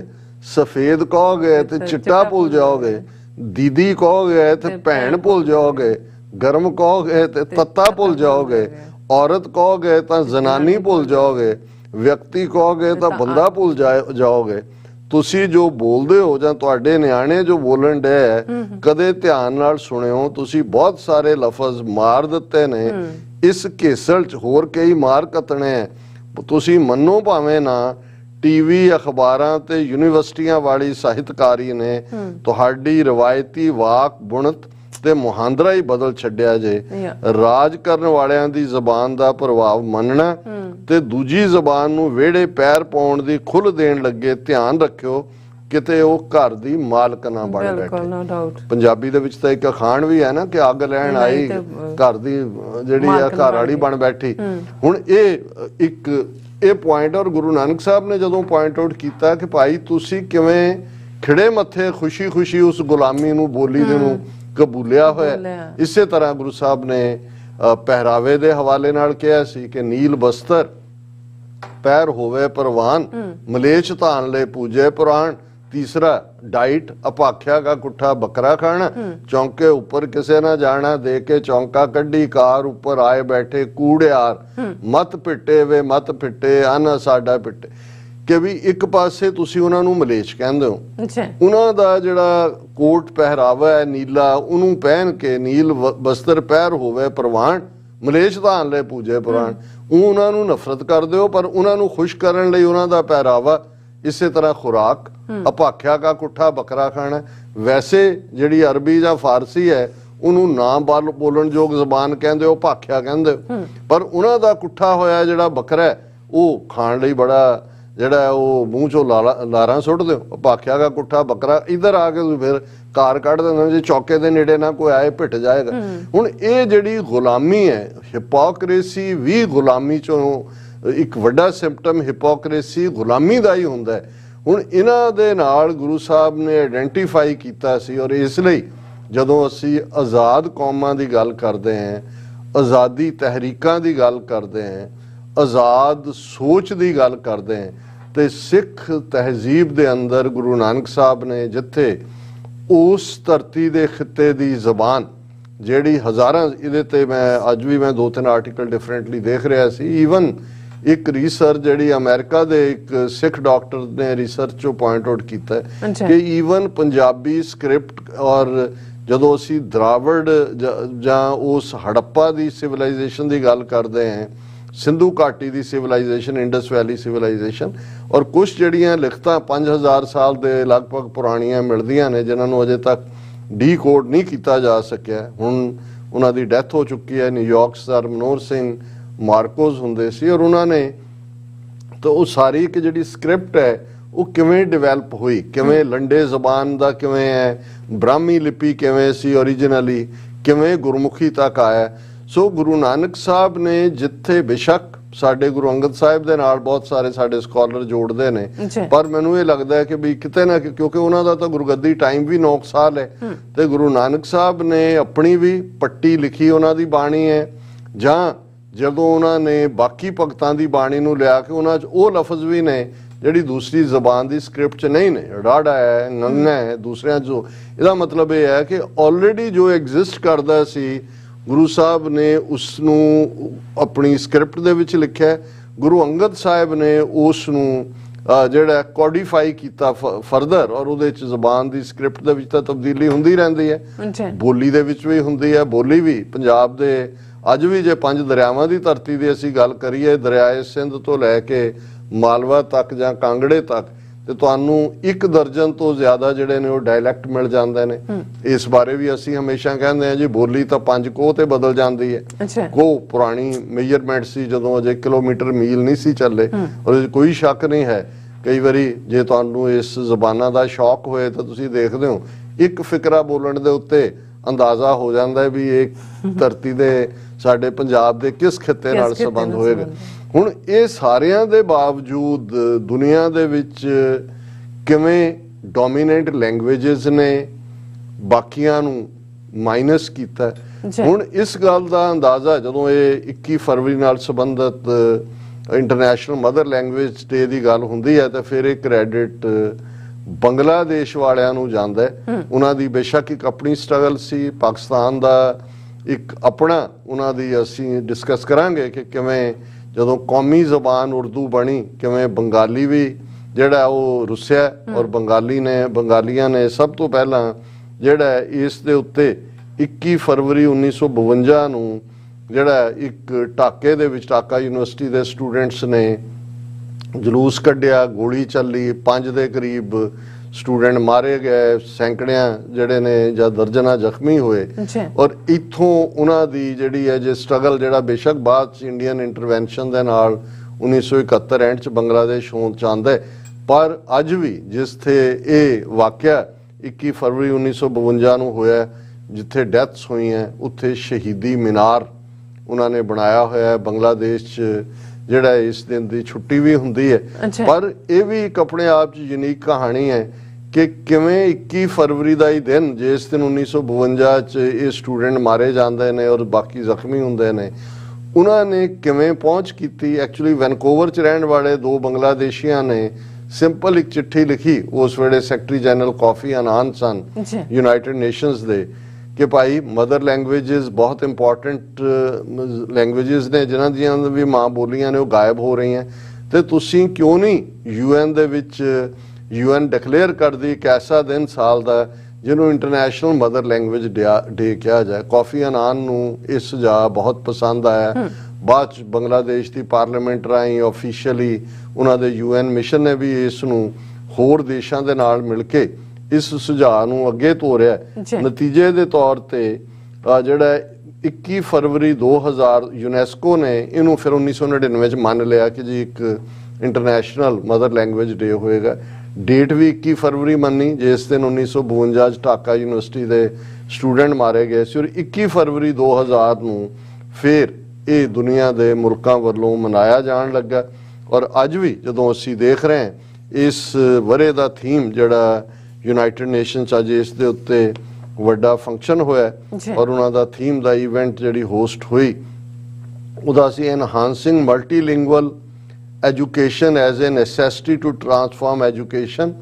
ਸਫੇਦ ਕਹੋਗੇ ਤੇ ਚਿੱਟਾ ਭੁੱਲ ਜਾਓਗੇ, ਦੀਦੀ ਕਹੋਗੇ ਤੇ ਭੈਣ ਭੁੱਲ ਜਾਓਗੇ, ਗਰਮ ਕਹੋਗੇ ਤੇ ਤੱਤਾ ਭੁੱਲ ਜਾਓਗੇ, ਔਰਤ ਕਹੋਗੇ ਤਾਂ ਜ਼ਨਾਨੀ ਭੁੱਲ ਜਾਓਗੇ, ਵਿਅਕਤੀ ਕਹੋਗੇ ਤਾਂ ਬੰਦਾ ਭੁੱਲ ਜਾਓਗੇ। ਤੁਸੀਂ ਜੋ ਬੋਲਦੇ ਹੋ ਜਾਂ ਤੁਹਾਡੇ ਨਿਆਣੇ ਜੋ ਬੋਲਣ ਡੇ ਕਦੇ ਧਿਆਨ ਨਾਲ ਸੁਣਿਓ, ਤੁਸੀਂ ਬਹੁਤ ਸਾਰੇ ਲਫ਼ਜ਼ ਮਾਰ ਦਿੱਤੇ ਨੇ ਇਸ ਘੇਸਲ ਚ, ਹੋਰ ਕਈ ਮਾਰ ਕੱਟਣੇ ਆ। ਤੁਸੀਂ ਮੰਨੋ ਭਾਵੇਂ ਨਾ, ਟੀਵੀ ਅਖਬਾਰਾਂ ਤੇ ਯੂਨੀਵਰਸਿਟੀਆਂ ਵਾਲੀ ਸਾਹਿਤਕਾਰੀ ਨੇ ਤੁਹਾਡੀ ਰਵਾਇਤੀ ਵਾਕ ਬੁਣਤ ਤੇ ਮੁਹਾਂਦਰਾ ਹੀ ਬਦਲ ਛੱਡਿਆ ਜੇ। ਰਾਜ ਕਰਨ ਵਾਲਿਆਂ ਦੀ ਜ਼ਬਾਨ ਦਾ ਪ੍ਰਭਾਵ ਮੰਨਣਾ ਤੇ ਦੂਜੀ ਜ਼ਬਾਨ ਨੂੰ ਵਿਹੜੇ ਪੈਰ ਪਾਉਣ ਦੀ ਖੁੱਲ੍ਹ ਦੇਣ ਲੱਗੇ ਧਿਆਨ ਰੱਖਿਓ ਕਿਤੇ ਉਹ ਘਰ ਦੀ ਮਾਲਕ ਨਾ ਬਣ ਬੈਠੇ। ਪੰਜਾਬੀ ਦੇ ਵਿੱਚ ਤਾਂ ਇੱਕ ਅਖਾਣ ਵੀ ਹੈ ਨਾ ਕਿ ਅੱਗ ਲੈਣ ਆਈ ਘਰ ਦੀ ਜਿਹੜੀ ਆ ਘਰ ਵਾਲੀ ਬਣ ਬੈਠੀ। ਹੁਣ ਇਹ ਪੁਆਇੰਟ, ਔਰ ਗੁਰੂ ਨਾਨਕ ਸਾਹਿਬ ਨੇ ਜਦੋਂ ਪੁਆਇੰਟ ਆਊਟ ਕੀਤਾ ਕਿ ਭਾਈ ਤੁਸੀਂ ਕਿਵੇਂ ਖਿੜੇ ਮੱਥੇ ਖੁਸ਼ੀ ਖੁਸ਼ੀ ਉਸ ਗੁਲਾਮੀ ਨੂੰ ਬੋਲੀ ਦੇ ਨੂੰ ਕਬੂਲਿਆ ਹੋਇਆ। ਇਸੇ ਤਰ੍ਹਾਂ ਗੁਰੂ ਸਾਹਿਬ ਨੇ ਪਹਿਰਾਵੇ ਦੇ ਹਵਾਲੇ ਨਾਲ ਕਿਹਾ ਸੀ ਕਿ ਨੀਲ ਬਸਤਰ ਪੈਰ ਹੋਵੇ ਪ੍ਰਵਾਨ, ਮਲੇਛ ਧਾਨ ਲੈ ਪੂਜੇ ਪੁਰਾਣ। तीसरा डाइट, अपाख्या का कुट्ठा बकरा खाना, चौंके ऊपर किसे ना जाना, दे के चौंका कड्डी कार ऊपर आए बैठे कूड़ियार, मत पिटे वे मत पिटे अन साडा पिटे। कि भी एक पासे तुसी उन्हां नूं मलेच कहंदे हो, उन्हां दा जिहड़ा कोट पहरावा है नीला, उन्होंने पहन के नील बस्तर पैर होवे प्रवान, मलेच धान ले पूजे पुराण, उन्हां नूं नफरत करदे हो, पर उन्हां नूं खुश करन लई उन्हां दा पहरावा। इसे तरह खुराक, अपाख्या का कुट्ठा बकरा खाना। वैसे जिहड़ी अरबी या फारसी है उन्होंने ना बोलन योग जबान कहंदे हो, भाख्या कहंदे हो, पर उन्हां दा कुट्ठा होया जिहड़ा बकरा है वो खाण लई बड़ा जिहड़ा वो मूँह चों लारां सुट्टदे हो। भाख्या का कुट्ठा बकरा, इधर आके फिर कार कढ़ दिंदे जी चौके दे नेड़े ना कोई आए पिट जाएगा। हुण ये जिहड़ी गुलामी है, हिपोक्रेसी भी गुलामी चों एक वड्डा सिम्पटम हिपोक्रेसी गुलामी दा ही हुंदा है। हुण इन्हां दे नाल गुरु साहब ने आइडेंटिफाई कीता सी, और इसलिए जदों असी आज़ाद कौमां दी गल करदे हैं, आज़ादी तहरीकां दी गल करदे हैं, आज़ाद सोच दी गल करदे हैं, ते सिख तहजीब दे अंदर गुरु नानक साहब ने जिथे उस धरती दे खिते दी जबान जिहड़ी हज़ारां, इहदे ते मैं अज भी मैं 2-3 आर्टिकल डिफरेंटली देख रहा सी। ईवन एक रिसर्च जिहड़ी अमेरिका दे एक सिख डॉक्टर ने रिसर्च चो पॉइंट आउट किया है कि ईवन पंजाबी स्क्रिप्ट, और जदों असी द्रावड़ जां उस हड़प्पा दी सिविलाइजेशन की गल करते हैं, सिंधु घाटी की सिविलाइजेशन, इंडस वैली सिविलाइजेशन, और कुछ जिहड़ियां लिखतां 5000 साल के लगभग पुरानियां मिलदियां ने जिन्होंने अजे तक डी कोड नहीं किया जा सकिया। हुण उन्हां दी डैथ हो चुकी है। New York sir Manohar Singh Marcos हुंदे सी, और उन्होंने तो वो सारी एक जिहड़ी स्क्रिप्ट है वो किवें डिवेलप हुई, किवें लंडे जबान दा किवें है, ब्राह्मी लिपि किवें सी ओरिजिनली, किवें गुरमुखी तक आया। सो गुरु नानक साहब ने जिथे बेशक साडे गुरु अंगद साहिब दे नाल बहुत सारे साडे स्कॉलर जोड़ते ने, पर मैनूं ये लगता है कि भी किते ना क्योंकि उन्हां दा तां गुरगद्दी टाइम भी 9 साल है, ते गुरु नानक साहब ने अपनी भी पट्टी लिखी, उन्हां दी बाणी है, जां जदों उन्होंने बाकी भगतां दी बाणी नूं लिया कि उन्हां च वो लफज भी ने जिहड़ी दूसरी जबान दी स्क्रिप्ट च नहीं ने, डाढ़ा है, नंगा है, दूसरियां जो, इहदा मतलब ये है कि ऑलरेडी जो एग्जिस्ट करदा सी गुरु साहब ने उसनूं अपनी स्क्रिप्ट दे विच लिखिया। गुरु अंगद साहिब ने उसनूं जिहड़ा कोडिफाई कीता फरदर, और उहदे च जबान दी स्क्रिप्ट दे विच तां तब्दीली हुंदी रहिंदी है, बोली दे विच भी हुंदी है। बोली भी पंजाब दे अज भी जे 5 दरियावां दी धरती दी असीं गल करिए, दरियाए सिंध तो लैके मालवा तक जां कांगड़े तक, ते तुहानूं 1 दर्जन तो ज़्यादा जिहड़े ने वो डायलैक्ट मिल जांदे ने। इस बारे भी असीं हमेशा कहंदे हां जी बोली तां 5 कोह ते बदल जांदी है। कोह पुरानी मेजरमेंट सी जदों अजे किलोमीटर मील नहीं सी चले, और कोई शक नहीं है कई बारी जे तुहानूं इस जबानां दा शौक होए तां तुसीं देखदे हो एक फिकरा बोलण दे उत्ते अंदाजा हो जाता है भी एक धरती दे साडे पंजाब दे किस खिते नाल संबंध होएगा। ਹੁਣ ਇਹ ਸਾਰਿਆਂ ਦੇ ਬਾਵਜੂਦ ਦੁਨੀਆ ਦੇ ਵਿੱਚ ਕਿਵੇਂ ਡੋਮੀਨੈਂਟ ਲੈਂਗੁਏजेस ਨੇ ਬਾਕੀਆਂ ਨੂੰ ਮਾਈਨਸ ਕੀਤਾ। ਹੁਣ ਇਸ ਗੱਲ ਦਾ ਅੰਦਾਜ਼ਾ ਜਦੋਂ ਇਹ 21 ਫਰਵਰੀ ਨਾਲ ਸੰਬੰਧਿਤ ਇੰਟਰਨੈਸ਼ਨਲ ਮਦਰ ਲੈਂਗੁਏਜ ਡੇ ਦੀ ਗੱਲ ਹੁੰਦੀ ਹੈ ਤਾਂ ਫਿਰ ਇਹ ਕ੍ਰੈਡਿਟ ਬੰਗਲਾਦੇਸ਼ ਵਾਲਿਆਂ ਨੂੰ ਜਾਂਦਾ ਹੈ। ਉਹਨਾਂ ਦੀ ਬੇਸ਼ੱਕ ਇੱਕ ਆਪਣੀ ਸਟਰਗਲ ਸੀ, ਪਾਕਿਸਤਾਨ ਦਾ ਇੱਕ ਆਪਣਾ ਉਹਨਾਂ ਦੀ ਅਸੀਂ ਡਿਸਕਸ ਕਰਾਂਗੇ ਕਿ ਕਿਵੇਂ ਜਦੋਂ ਕੌਮੀ ਜ਼ਬਾਨ ਉਰਦੂ ਬਣੀ ਕਿਵੇਂ ਬੰਗਾਲੀ ਵੀ ਜਿਹੜਾ ਉਹ ਰੁੱਸਿਆ ਔਰ ਬੰਗਾਲੀਆਂ ਨੇ ਸਭ ਤੋਂ ਪਹਿਲਾਂ ਜਿਹੜਾ ਇਸ ਦੇ ਉੱਤੇ 21 ਫਰਵਰੀ 1952 ਨੂੰ ਜਿਹੜਾ ਇੱਕ ਢਾਕੇ ਦੇ ਵਿੱਚ ਢਾਕਾ ਯੂਨੀਵਰਸਿਟੀ ਦੇ ਸਟੂਡੈਂਟਸ ਨੇ ਜਲੂਸ ਕੱਢਿਆ, ਗੋਲੀ ਚੱਲੀ, 5 ਦੇ ਕਰੀਬ ਸਟੂਡੈਂਟ ਮਾਰੇ ਗਏ, ਸੈਂਕੜਿਆਂ ਜਿਹੜੇ ਨੇ ਜਾਂ ਦਰਜਨਾਂ ਜ਼ਖਮੀ ਹੋਏ। ਔਰ ਇੱਥੋਂ ਉਹਨਾਂ ਦੀ ਜਿਹੜੀ ਹੈ ਜੇ ਸਟਰਗਲ ਜਿਹੜਾ ਬੇਸ਼ੱਕ ਬਾਅਦ ਚ ਇੰਡੀਅਨ ਇੰਟਰਵੈਂਸ਼ਨ ਦੇ ਨਾਲ 1971 ਐਂਡ ਚ ਬੰਗਲਾਦੇਸ਼ ਹੋਣ ਚ ਆਉਂਦਾ, ਪਰ ਅੱਜ ਵੀ ਜਿਸ ਥੇ ਇਹ ਵਾਕਿਆ 21 ਫਰਵਰੀ 1952 ਨੂੰ ਹੋਇਆ ਜਿੱਥੇ ਡੈਥਸ ਹੋਈਆਂ ਉੱਥੇ ਸ਼ਹੀਦੀ ਮੀਨਾਰ ਉਹਨਾਂ ਨੇ ਬਣਾਇਆ ਹੋਇਆ। ਬੰਗਲਾਦੇਸ਼ 'ਚ ਜਿਹੜਾ ਇਸ ਦਿਨ ਦੀ ਛੁੱਟੀ ਵੀ ਹੁੰਦੀ ਹੈ, ਪਰ ਇਹ ਵੀ ਇੱਕ ਆਪਣੇ ਆਪ 'ਚ ਯੂਨੀਕ ਕਹਾਣੀ ਹੈ ਕਿ ਕਿਵੇਂ 21 ਫਰਵਰੀ ਦਾ ਹੀ ਦਿਨ ਜਿਸ ਦਿਨ 1952 'ਚ ਇਹ ਸਟੂਡੈਂਟ ਮਾਰੇ ਜਾਂਦੇ ਨੇ ਔਰ ਬਾਕੀ ਜ਼ਖਮੀ ਹੁੰਦੇ ਨੇ, ਉਹਨਾਂ ਨੇ ਕਿਵੇਂ ਪਹੁੰਚ ਕੀਤੀ। ਐਕਚੁਅਲੀ ਵੈਨਕੂਵਰ 'ਚ ਰਹਿਣ ਵਾਲੇ 2 ਬੰਗਲਾਦੇਸ਼ੀਆਂ ਨੇ ਸਿੰਪਲ ਇੱਕ ਚਿੱਠੀ ਲਿਖੀ, ਉਸ ਵੇਲੇ ਸੈਕਟਰੀ ਜਨਰਲ ਕਾਫੀ ਅਨਾਨ ਸਨ ਯੂਨਾਈਟਿਡ ਨੇਸ਼ਨਸ ਦੇ, ਕਿ ਭਾਈ ਮਦਰ ਲੈਂਗੁਏजेस ਬਹੁਤ ਇੰਪੋਰਟੈਂਟ ਲੈਂਗੁਏजेस ਨੇ ਜਿਨ੍ਹਾਂ ਦੀਆਂ ਵੀ ਮਾਂ ਬੋਲੀਆਂ ਨੇ ਉਹ ਗਾਇਬ ਹੋ ਰਹੀਆਂ, ਤੇ ਤੁਸੀਂ ਕਿਉਂ ਨਹੀਂ UN ਦੇ ਵਿੱਚ UN ਡਿਕਲੇਅਰ ਕਰਦੀ ਇੱਕ ਐਸਾ ਦਿਨ ਸਾਲ ਦਾ ਜਿਹਨੂੰ ਇੰਟਰਨੈਸ਼ਨਲ ਮਦਰ ਲੈਂਗੁਏਜ ਡੇ ਕਿਹਾ ਜਾਏ। ਕਾਫੀ ਅਨਾਨ ਨੂੰ ਇਹ ਸੁਝਾਅ ਬਹੁਤ ਪਸੰਦ ਆਇਆ। ਬਾਅਦ ਚ ਬੰਗਲਾਦੇਸ਼ ਦੀ ਪਾਰਲੀਮੈਂਟ ਰਾਹੀਂ ਆਫੀਸ਼ੀਅਲੀ ਉਹਨਾਂ ਦੇ UN ਮਿਸ਼ਨ ਨੇ ਵੀ ਇਸ ਨੂੰ ਹੋਰ ਦੇਸ਼ਾਂ ਦੇ ਨਾਲ ਮਿਲ ਕੇ ਇਸ ਸੁਝਾਅ ਨੂੰ ਅੱਗੇ ਤੋਰਿਆ। ਨਤੀਜੇ ਦੇ ਤੌਰ ਤੇ ਜਿਹੜਾ 21 ਫਰਵਰੀ 2000 ਯੂਨੈਸਕੋ ਨੇ ਇਹਨੂੰ ਫਿਰ 1999 ਚ ਮੰਨ ਲਿਆ ਕਿ ਜੀ ਇੱਕ ਇੰਟਰਨੈਸ਼ਨਲ ਮਦਰ ਲੈਂਗੁਏਜ ਡੇ ਹੋਏਗਾ। ਡੇਟ ਵੀ 21 ਫਰਵਰੀ ਮੰਨੀ ਜਿਸ ਦਿਨ 1952 ਚ ਢਾਕਾ ਯੂਨੀਵਰਸਿਟੀ ਦੇ ਸਟੂਡੈਂਟ ਮਾਰੇ ਗਏ ਸੀ, ਔਰ 21 ਫਰਵਰੀ 2000 ਨੂੰ ਫਿਰ ਇਹ ਦੁਨੀਆ ਦੇ ਮੁਲਕਾਂ ਵੱਲੋਂ ਮਨਾਇਆ ਜਾਣ ਲੱਗਾ। ਔਰ ਅੱਜ ਵੀ ਜਦੋਂ ਅਸੀਂ ਦੇਖ ਰਹੇ ਹਾਂ ਇਸ ਵਰੇ ਦਾ ਥੀਮ ਜਿਹੜਾ ਯੂਨਾਈਟਿਡ ਨੇਸ਼ਨ ਚ ਅੱਜ ਇਸ ਦੇ ਉੱਤੇ ਵੱਡਾ ਫੰਕਸ਼ਨ ਹੋਇਆ ਔਰ ਉਹਨਾਂ ਦਾ ਥੀਮ ਦਾ ਇਵੈਂਟ ਜਿਹੜੀ ਹੋਸਟ ਹੋਈ ਉਹਦਾ ਸੀ ਐਨਹਾਂਸਿੰਗ ਮਲਟੀਲਿੰਗੁਅਲ education as a necessity to transform education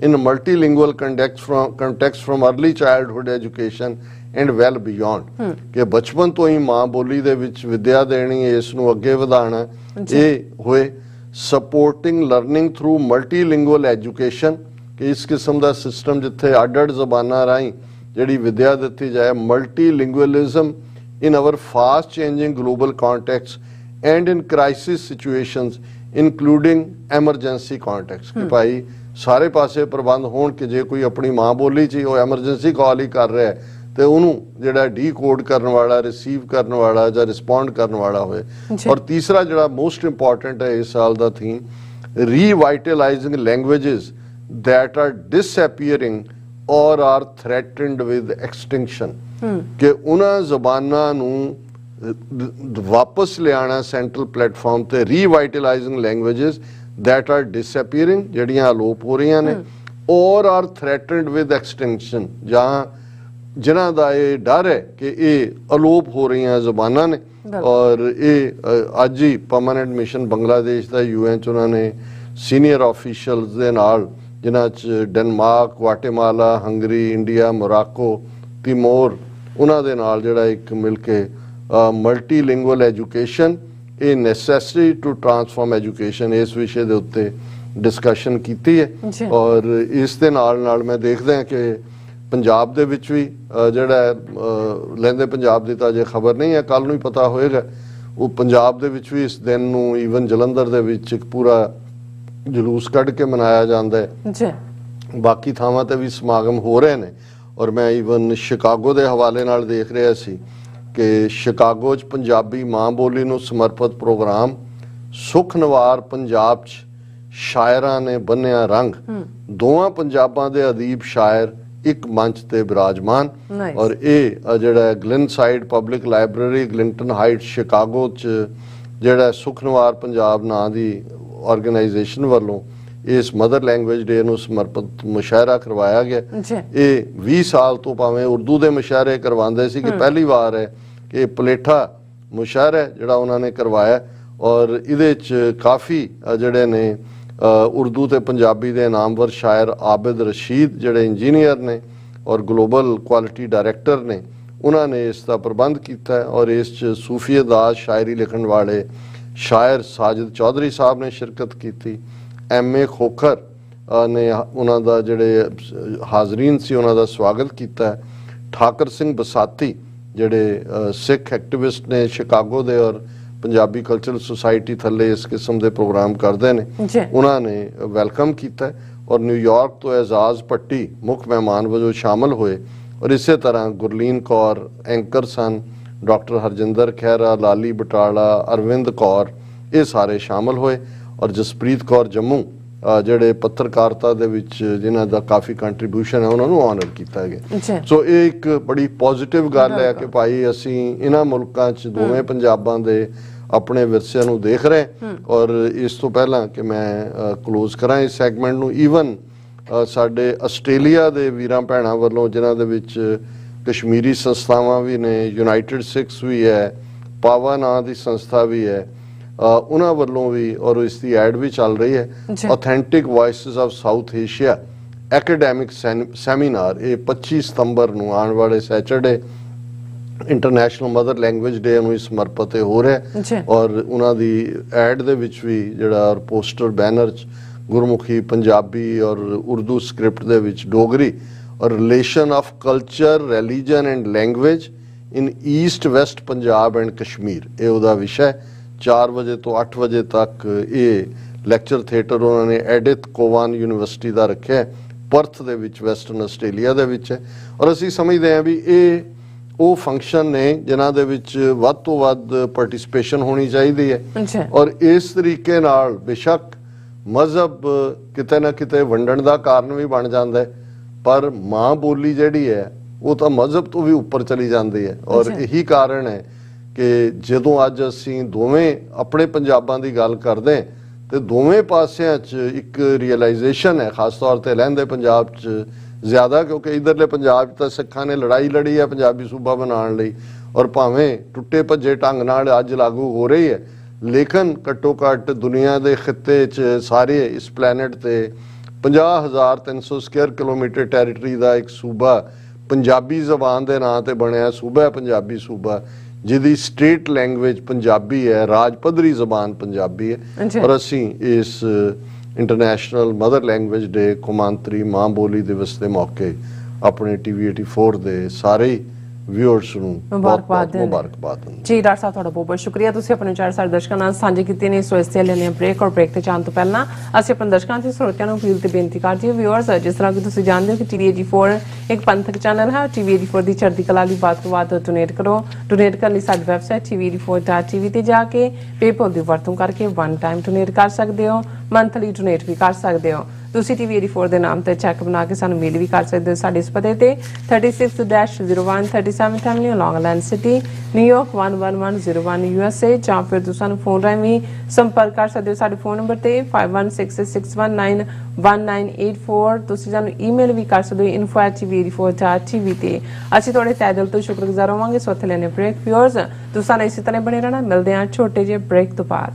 in a multilingual context from early childhood education and well beyond ਕਿ ਬਚਪਨ ਤੋਂ ਹੀ ਮਾਂ ਬੋਲੀ ਦੇ ਵਿੱਚ ਵਿਦਿਆ ਦੇਣੀ, ਇਸ ਨੂੰ ਅੱਗੇ ਵਧਾਉਣਾ। ਇਹ ਹੋਏ supporting learning through multilingual education ਕਿ ਇਸ ਕਿਸਮ ਦਾ ਸਿਸਟਮ ਜਿੱਥੇ ਅੱਡ-ਅੱਡ ਜ਼ਬਾਨਾਂ ਰਾਹੀਂ ਜਿਹੜੀ ਵਿਦਿਆ ਦਿੱਤੀ ਜਾਏ। multilingualism in our fast changing global context and in crisis situations including emergency contacts ਕਿ ਭਾਈ ਸਾਰੇ ਪਾਸੇ ਪ੍ਰਬੰਧ ਹੋਣ ਕਿ ਜੇ ਕੋਈ ਆਪਣੀ ਮਾਂ ਬੋਲੀ 'ਚ ਉਹ ਐਮਰਜੈਂਸੀ ਕਾਲ ਹੀ ਕਰ ਰਿਹਾ ਤੇ ਉਹਨੂੰ ਜਿਹੜਾ ਡੀਕੋਡ ਕਰਨ ਵਾਲਾ, ਰਿਸੀਵ ਕਰਨ ਵਾਲਾ ਜਾਂ ਰਿਸਪੌਂਡ ਕਰਨ ਵਾਲਾ ਹੋਵੇ। ਔਰ ਤੀਸਰਾ ਜਿਹੜਾ ਮੋਸਟ ਇੰਪੋਰਟੈਂਟ ਹੈ ਇਸ ਸਾਲ ਦਾ theme ਰੀਵਾਈਟਲਾਈਜ਼ਿੰਗ languages that are disappearing or are threatened with extinction ਕਿ ਉਹਨਾਂ ਜ਼ਬਾਨਾਂ ਨੂੰ ਵਾਪਸ ਲਿਆਣਾ ਸੈਂਟਰਲ ਪਲੇਟਫਾਰਮ ਤੇ ਰੀਵਾਈਟਲਾਈਜ਼ਿੰਗ ਲੈਂਗੁਏजेस that are disappearing ਜਿਹੜੀਆਂ ਅਲੋਪ ਹੋ ਰਹੀਆਂ ਨੇ or are threatened with extinction ਜਾਂ ਜਿਨ੍ਹਾਂ ਦਾ ਇਹ ਡਰ ਹੈ ਕਿ ਇਹ ਅਲੋਪ ਹੋ ਰਹੀਆਂ ਜ਼ਬਾਨਾਂ ਨੇ। ਔਰ ਇਹ ਅੱਜ ਹੀ ਪਰਮਾਨੈਂਟ ਮਿਸ਼ਨ ਬੰਗਲਾਦੇਸ਼ ਦਾ UN ਚ ਉਹਨਾਂ ਨੇ ਸੀਨੀਅਰ ਆਫੀਸ਼ੀਅਲਸ ਦੇ ਨਾਲ ਜਿਨ੍ਹਾਂ ਚ Denmark, Guatemala, Hungary, India, Morocco, Timor ਉਹਨਾਂ ਦੇ ਨਾਲ ਜਿਹੜਾ ਇੱਕ ਮਿਲ ਕੇ ਮਲਟੀਲਿੰਗੁਅਲ ਐਜੂਕੇਸ਼ਨ ਇਹ ਨੈਸੈਸਰੀ ਟੂ ਟਰਾਂਸਫਾਰਮ ਐਜੂਕੇਸ਼ਨ ਇਸ ਵਿਸ਼ੇ ਦੇ ਉੱਤੇ ਡਿਸਕਸ਼ਨ ਕੀਤੀ ਹੈ। ਔਰ ਇਸ ਦੇ ਨਾਲ ਮੈਂ ਦੇਖਦਾ ਕਿ ਪੰਜਾਬ ਦੇ ਵਿੱਚ ਵੀ ਜਿਹੜਾ ਲਹਿੰਦੇ ਪੰਜਾਬ ਦੀ ਤਾਂ ਅਜੇ ਖਬਰ ਨਹੀਂ ਹੈ, ਕੱਲ ਨੂੰ ਹੀ ਪਤਾ ਹੋਏਗਾ। ਉਹ ਪੰਜਾਬ ਦੇ ਵਿੱਚ ਵੀ ਇਸ ਦਿਨ ਨੂੰ ਈਵਨ ਜਲੰਧਰ ਦੇ ਵਿੱਚ ਇੱਕ ਪੂਰਾ ਜਲੂਸ ਕੱਢ ਕੇ ਮਨਾਇਆ ਜਾਂਦਾ ਹੈ। ਬਾਕੀ ਥਾਵਾਂ ਤੇ ਵੀ ਸਮਾਗਮ ਹੋ ਰਹੇ ਨੇ। ਔਰ ਮੈਂ ਈਵਨ ਸ਼ਿਕਾਗੋ ਦੇ ਹਵਾਲੇ ਨਾਲ ਦੇਖ ਰਿਹਾ ਸੀ ਕਿ ਸ਼ਿਕਾਗੋ 'ਚ ਪੰਜਾਬੀ ਮਾਂ ਬੋਲੀ ਨੂੰ ਸਮਰਪਿਤ ਪ੍ਰੋਗਰਾਮ ਸੁਖ ਨਵਾਰ ਪੰਜਾਬ 'ਚ ਸ਼ਾਇਰਾਂ ਨੇ ਬੰਨਿਆ ਰੰਗ। ਦੋਵਾਂ ਪੰਜਾਬਾਂ ਦੇ ਅਦੀਬ ਸ਼ਾਇਰ ਇੱਕ ਮੰਚ ਤੇ ਬਿਰਾਜਮਾਨ। ਔਰ ਇਹ ਜਿਹੜਾ Glenside public library Glendale Height Chicago 'ਚ ਜਿਹੜਾ ਸੁਖਨਵਾਰ ਪੰਜਾਬ ਨਾਂ ਦੀ ਆਰਗੇਨਾਈਜੇਸ਼ਨ ਵੱਲੋਂ ਇਸ ਮਦਰ ਲੈਂਗੁਏਜ ਡੇ ਨੂੰ ਸਮਰਪਿਤ ਮੁਸ਼ਾਇਰਾ ਕਰਵਾਇਆ ਗਿਆ। ਇਹ 20 ਸਾਲ ਤੋਂ ਭਾਵੇਂ ਉਰਦੂ ਦੇ ਮੁਸ਼ਾਇਰੇ ਕਰਵਾਉਂਦੇ ਸੀ ਕਿ ਪਹਿਲੀ ਵਾਰ ਹੈ ਕਿ ਪਲੇਠਾ ਮੁਸ਼ਾਇਰਾ ਜਿਹੜਾ ਉਹਨਾਂ ਨੇ ਕਰਵਾਇਆ ਔਰ ਇਹਦੇ 'ਚ ਕਾਫੀ ਜਿਹੜੇ ਨੇ ਉਰਦੂ ਤੇ ਪੰਜਾਬੀ ਦੇ ਨਾਮਵਰ ਸ਼ਾਇਰ ਆਬਿਦ ਰਸ਼ੀਦ ਜਿਹੜੇ ਇੰਜੀਨੀਅਰ ਨੇ ਔਰ ਗਲੋਬਲ ਕੁਆਲਿਟੀ ਡਾਇਰੈਕਟਰ ਨੇ ਉਹਨਾਂ ਨੇ ਇਸ ਦਾ ਪ੍ਰਬੰਧ ਕੀਤਾ ਔਰ ਇਸ 'ਚ ਸੂਫੀ ਅੰਦਾਜ਼ ਸ਼ਾਇਰੀ ਲਿਖਣ ਵਾਲੇ ਸ਼ਾਇਰ ਸਾਜਿਦ ਚੌਧਰੀ ਸਾਹਿਬ ਨੇ ਸ਼ਿਰਕਤ ਕੀਤੀ। ਐਮ.ਏ. ਖੋਖਰ ਨੇ ਉਹਨਾਂ ਦਾ ਜਿਹੜੇ ਹਾਜ਼ਰੀਨ ਸੀ ਉਹਨਾਂ ਦਾ ਸਵਾਗਤ ਕੀਤਾ। ਠਾਕਰ ਸਿੰਘ ਬਸਾਤੀ ਜਿਹੜੇ ਸਿੱਖ ਐਕਟਿਵਿਸਟ ਨੇ ਸ਼ਿਕਾਗੋ ਦੇ ਔਰ ਪੰਜਾਬੀ ਕਲਚਰਲ ਸੁਸਾਇਟੀ ਥੱਲੇ ਇਸ ਕਿਸਮ ਦੇ ਪ੍ਰੋਗਰਾਮ ਕਰਦੇ ਨੇ, ਉਹਨਾਂ ਨੇ ਵੈਲਕਮ ਕੀਤਾ ਔਰ ਨਿਊਯਾਰਕ ਤੋਂ ਐਜ਼ਾਜ਼ ਭੱਟੀ ਮੁੱਖ ਮਹਿਮਾਨ ਵਜੋਂ ਸ਼ਾਮਲ ਹੋਏ ਔਰ ਇਸੇ ਤਰ੍ਹਾਂ ਗੁਰਲੀਨ ਕੌਰ ਐਂਕਰ ਸਨ, ਡਾਕਟਰ ਹਰਜਿੰਦਰ ਖਹਿਰਾ, ਲਾਲੀ ਬਟਾਲਾ, ਅਰਵਿੰਦ ਕੌਰ ਇਹ ਸਾਰੇ ਸ਼ਾਮਲ ਹੋਏ ਔਰ ਜਸਪ੍ਰੀਤ ਕੌਰ ਜੰਮੂ ਜਿਹੜੇ ਪੱਤਰਕਾਰਤਾ ਦੇ ਵਿੱਚ ਜਿਨ੍ਹਾਂ ਦਾ ਕਾਫੀ ਕੰਟਰੀਬਿਊਸ਼ਨ ਹੈ ਉਹਨਾਂ ਨੂੰ ਆਨਰ ਕੀਤਾ ਗਿਆ। ਸੋ ਇਹ ਇੱਕ ਬੜੀ ਪੋਜ਼ਿਟਿਵ ਗੱਲ ਹੈ ਕਿ ਭਾਈ ਅਸੀਂ ਇਹਨਾਂ ਮੁਲਕਾਂ 'ਚ ਦੋਵੇਂ ਪੰਜਾਬਾਂ ਦੇ ਆਪਣੇ ਵਿਰਸੇ ਨੂੰ ਦੇਖ ਰਹੇ ਔਰ ਇਸ ਤੋਂ ਪਹਿਲਾਂ ਕਿ ਮੈਂ ਕਲੋਜ਼ ਕਰਾਂ ਇਸ ਸੈਗਮੈਂਟ ਨੂੰ, ਈਵਨ ਸਾਡੇ ਆਸਟ੍ਰੇਲੀਆ ਦੇ ਵੀਰਾਂ ਭੈਣਾਂ ਵੱਲੋਂ ਜਿਨ੍ਹਾਂ ਦੇ ਵਿੱਚ ਕਸ਼ਮੀਰੀ ਸੰਸਥਾਵਾਂ ਵੀ ਨੇ, ਯੂਨਾਈਟਿਡ ਸਿੱਖਸ ਵੀ ਹੈ, ਪਾਵਾ ਨਾਂ ਦੀ ਸੰਸਥਾ ਵੀ ਹੈ, ਉਹਨਾਂ ਵੱਲੋਂ ਵੀ ਔਰ ਇਸ ਦੀ ਐਡ ਵੀ ਚੱਲ ਰਹੀ ਹੈ authentic ਵੌਇਸਿਸ of South Asia academic seminar. ਇਹ 25 ਸਤੰਬਰ ਨੂੰ ਆਉਣ ਵਾਲੇ Saturday international mother language day ਨੂੰ ਸਮਰਪਿਤ ਹੋ ਰਿਹਾ ਔਰ ਉਹਨਾਂ ਦੀ ਐਡ ਦੇ ਵਿੱਚ ਵੀ ਜਿਹੜਾ ਪੋਸਟਰ ਬੈਨਰ 'ਚ ਗੁਰਮੁਖੀ, ਪੰਜਾਬੀ ਔਰ ਉਰਦੂ ਸਕ੍ਰਿਪਟ ਦੇ ਵਿੱਚ ਡੋਗਰੀ ਔਰ relation of culture, religion and language in East West Punjab and Kashmir ਇਹ ਉਹਦਾ ਵਿਸ਼ਾ ਹੈ। 4 ਵਜੇ ਤੋਂ 8 ਵਜੇ ਤੱਕ ਇਹ ਲੈਕਚਰ ਥੀਏਟਰ ਉਹਨਾਂ ਨੇ ਐਡਿਥ ਕੋਵਾਨ ਯੂਨੀਵਰਸਿਟੀ ਦਾ ਰੱਖਿਆ ਪਰਥ ਦੇ ਵਿੱਚ, ਵੈਸਟਰਨ ਆਸਟ੍ਰੇਲੀਆ ਦੇ ਵਿੱਚ ਹੈ ਔਰ ਅਸੀਂ ਸਮਝਦੇ ਹਾਂ ਵੀ ਇਹ ਉਹ ਫੰਕਸ਼ਨ ਨੇ ਜਿਨ੍ਹਾਂ ਦੇ ਵਿੱਚ ਵੱਧ ਤੋਂ ਵੱਧ ਪਾਰਟਿਸਿਪੇਸ਼ਨ ਹੋਣੀ ਚਾਹੀਦੀ ਹੈ ਔਰ ਇਸ ਤਰੀਕੇ ਨਾਲ ਬੇਸ਼ੱਕ ਮਜ਼ਹਬ ਕਿਤੇ ਨਾ ਕਿਤੇ ਵੰਡਣ ਦਾ ਕਾਰਨ ਵੀ ਬਣ ਜਾਂਦਾ ਹੈ ਪਰ ਮਾਂ ਬੋਲੀ ਜਿਹੜੀ ਹੈ ਉਹ ਤਾਂ ਮਜ਼ਹਬ ਤੋਂ ਵੀ ਉੱਪਰ ਚਲੀ ਜਾਂਦੀ ਹੈ ਔਰ ਇਹੀ ਕਾਰਨ ਹੈ ਕਿ ਜਦੋਂ ਅੱਜ ਅਸੀਂ ਦੋਵੇਂ ਆਪਣੇ ਪੰਜਾਬਾਂ ਦੀ ਗੱਲ ਕਰਦੇ ਤੇ ਦੋਵੇਂ ਪਾਸਿਆਂ 'ਚ ਇੱਕ ਰੀਅਲਾਈਜੇਸ਼ਨ ਹੈ, ਖਾਸ ਤੌਰ ਤੇ ਲਹਿੰਦੇ ਪੰਜਾਬ 'ਚ ਜ਼ਿਆਦਾ ਕਿਉਂਕਿ ਇਧਰਲੇ ਪੰਜਾਬ 'ਚ ਤਾਂ ਸਿੱਖਾਂ ਨੇ ਲੜਾਈ ਲੜੀ ਹੈ ਪੰਜਾਬੀ ਸੂਬਾ ਬਣਾਉਣ ਲਈ ਔਰ ਭਾਵੇਂ ਟੁੱਟੇ ਭੱਜੇ ਢੰਗ ਨਾਲ ਅੱਜ ਲਾਗੂ ਹੋ ਰਹੀ ਹੈ ਲੇਕਿਨ ਘੱਟੋ ਘੱਟ ਦੁਨੀਆ ਦੇ ਖਿੱਤੇ 'ਚ ਸਾਰੇ ਇਸ ਪਲੈਨਟ ਤੇ 50,300 ਸਕੁਅਰ ਕਿਲੋਮੀਟਰ ਟੈਰੀਟਰੀ ਦਾ ਇੱਕ ਸੂਬਾ ਪੰਜਾਬੀ ਜ਼ਬਾਨ ਦੇ ਨਾਂ ਤੇ ਬਣਿਆ ਸੂਬਾ ਹੈ ਪੰਜਾਬੀ ਸੂਬਾ ਜਿਹਦੀ ਸਟੇਟ ਲੈਂਗੁਏਜ ਪੰਜਾਬੀ ਹੈ, ਰਾਜ ਪੱਧਰੀ ਜ਼ਬਾਨ ਪੰਜਾਬੀ ਹੈ ਔਰ ਅਸੀਂ ਇਸ ਇੰਟਰਨੈਸ਼ਨਲ ਮਦਰ ਲੈਂਗੁਏਜ ਡੇ ਕੌਮਾਂਤਰੀ ਮਾਂ ਬੋਲੀ ਦਿਵਸ ਦੇ ਮੌਕੇ ਆਪਣੇ TV 84 ਦੇ ਸਾਰੇ ਵਿਊਅਰਸ ਨੂੰ ਮੁਬਾਰਕਬਾਦ ਜੀ। ਡਾਕਟਰ ਸਾਹਿਬ ਤੁਹਾਡਾ ਬਹੁਤ ਬਹੁਤ ਸ਼ੁਕਰੀਆ, ਤੁਸੀਂ ਆਪਣੇ ਵਿਚਾਰ ਸਾਡੇ ਦਰਸ਼ਕਾਂ ਨਾਲ ਸਾਂਝੇ ਕੀਤੇ ਨੇ। ਸੋ ਇਸ ਤੇ ਲੈਣੇ ਬ੍ਰੇਕ ਔਰ ਬ੍ਰੇਕ ਤੇ ਜਾਣ ਤੋਂ ਪਹਿਲਾਂ ਅਸੀਂ ਆਪਣੇ ਦਰਸ਼ਕਾਂ ਤੇ ਸਰੋਤਿਆਂ ਨੂੰ ਅਪੀਲ ਤੇ ਬੇਨਤੀ ਕਰਦੇ ਹਾਂ ਵਿਊਅਰਸ, ਜਿਸ ਤਰ੍ਹਾਂ ਕਿ ਤੁਸੀਂ ਜਾਣਦੇ ਹੋ ਕਿ TV 84 ਇੱਕ ਪੰਥਕ ਚੈਨਲ ਹੈ। TV 84 ਦੀ ਚੜ੍ਹਦੀ ਕਲਾ ਲਈ ਬਾਤ ਤੋਂ ਬਾਅਦ ਡੋਨੇਟ ਕਰੋ। ਡੋਨੇਟ ਕਰਨ ਲਈ ਸਾਡੀ ਵੈਬਸਾਈਟ tv84.tv ਤੇ ਜਾ ਕੇ ਪੇਪਲ ਦੀ ਵਰਤੋਂ ਕਰਕੇ 1 ਟਾਈਮ ਡੋਨੇਟ ਕਰ ਸਕਦੇ ਹੋ, ਮੰਥਲੀ ਡੋਨੇਟ ਵੀ ਕਰ ਸਕਦੇ ਹੋ। ਤੁਸੀਂ TV 84 ਦੇ ਨਾਮ ਤੇ ਚੈੱਕ ਬਣਾ ਕੇ ਸਾਨੂੰ ਮੇਲ ਵੀ ਕਰ ਸਕਦੇ ਹੋ ਸਾਡੇ ਇਸ ਪਤੇ ਤੇ 36-01 37 Avenue, Long Island City, New York 11101 USA ਜਾਂ ਫਿਰ ਤੁਸੀਂ ਸਾਨੂੰ ਫੋਨ ਰਾਹੀਂ ਵੀ ਸੰਪਰਕ ਕਰ ਸਕਦੇ ਹੋ ਸਾਡੇ ਫੋਨ ਨੰਬਰ ਤੇ 5166191984। ਤੁਸੀਂ ਸਾਨੂੰ ਈਮੇਲ ਵੀ ਕਰ ਸਕਦੇ ਹੋ info@tv84.tv ਤੇ। ਅਸੀਂ ਤੁਹਾਡੇ ਤਹਿ ਦਿਲ ਤੋਂ ਸ਼ੁਕਰਗੁਜ਼ਾਰ ਹੋਵਾਂਗੇ। ਸੋ ਇੱਥੇ ਲੈਣੇ ਬ੍ਰੇਕ ਵਿਊਅਰਸ, ਤੁਸੀਂ ਸਾਨੂੰ ਇਸੇ ਤਰ੍ਹਾਂ ਬਣੇ ਰਹਿਣਾ। ਮਿਲਦੇ ਹਾਂ ਛੋਟੇ ਜਿਹੇ ਬ੍ਰੇਕ ਤੋਂ ਬਾਅਦ।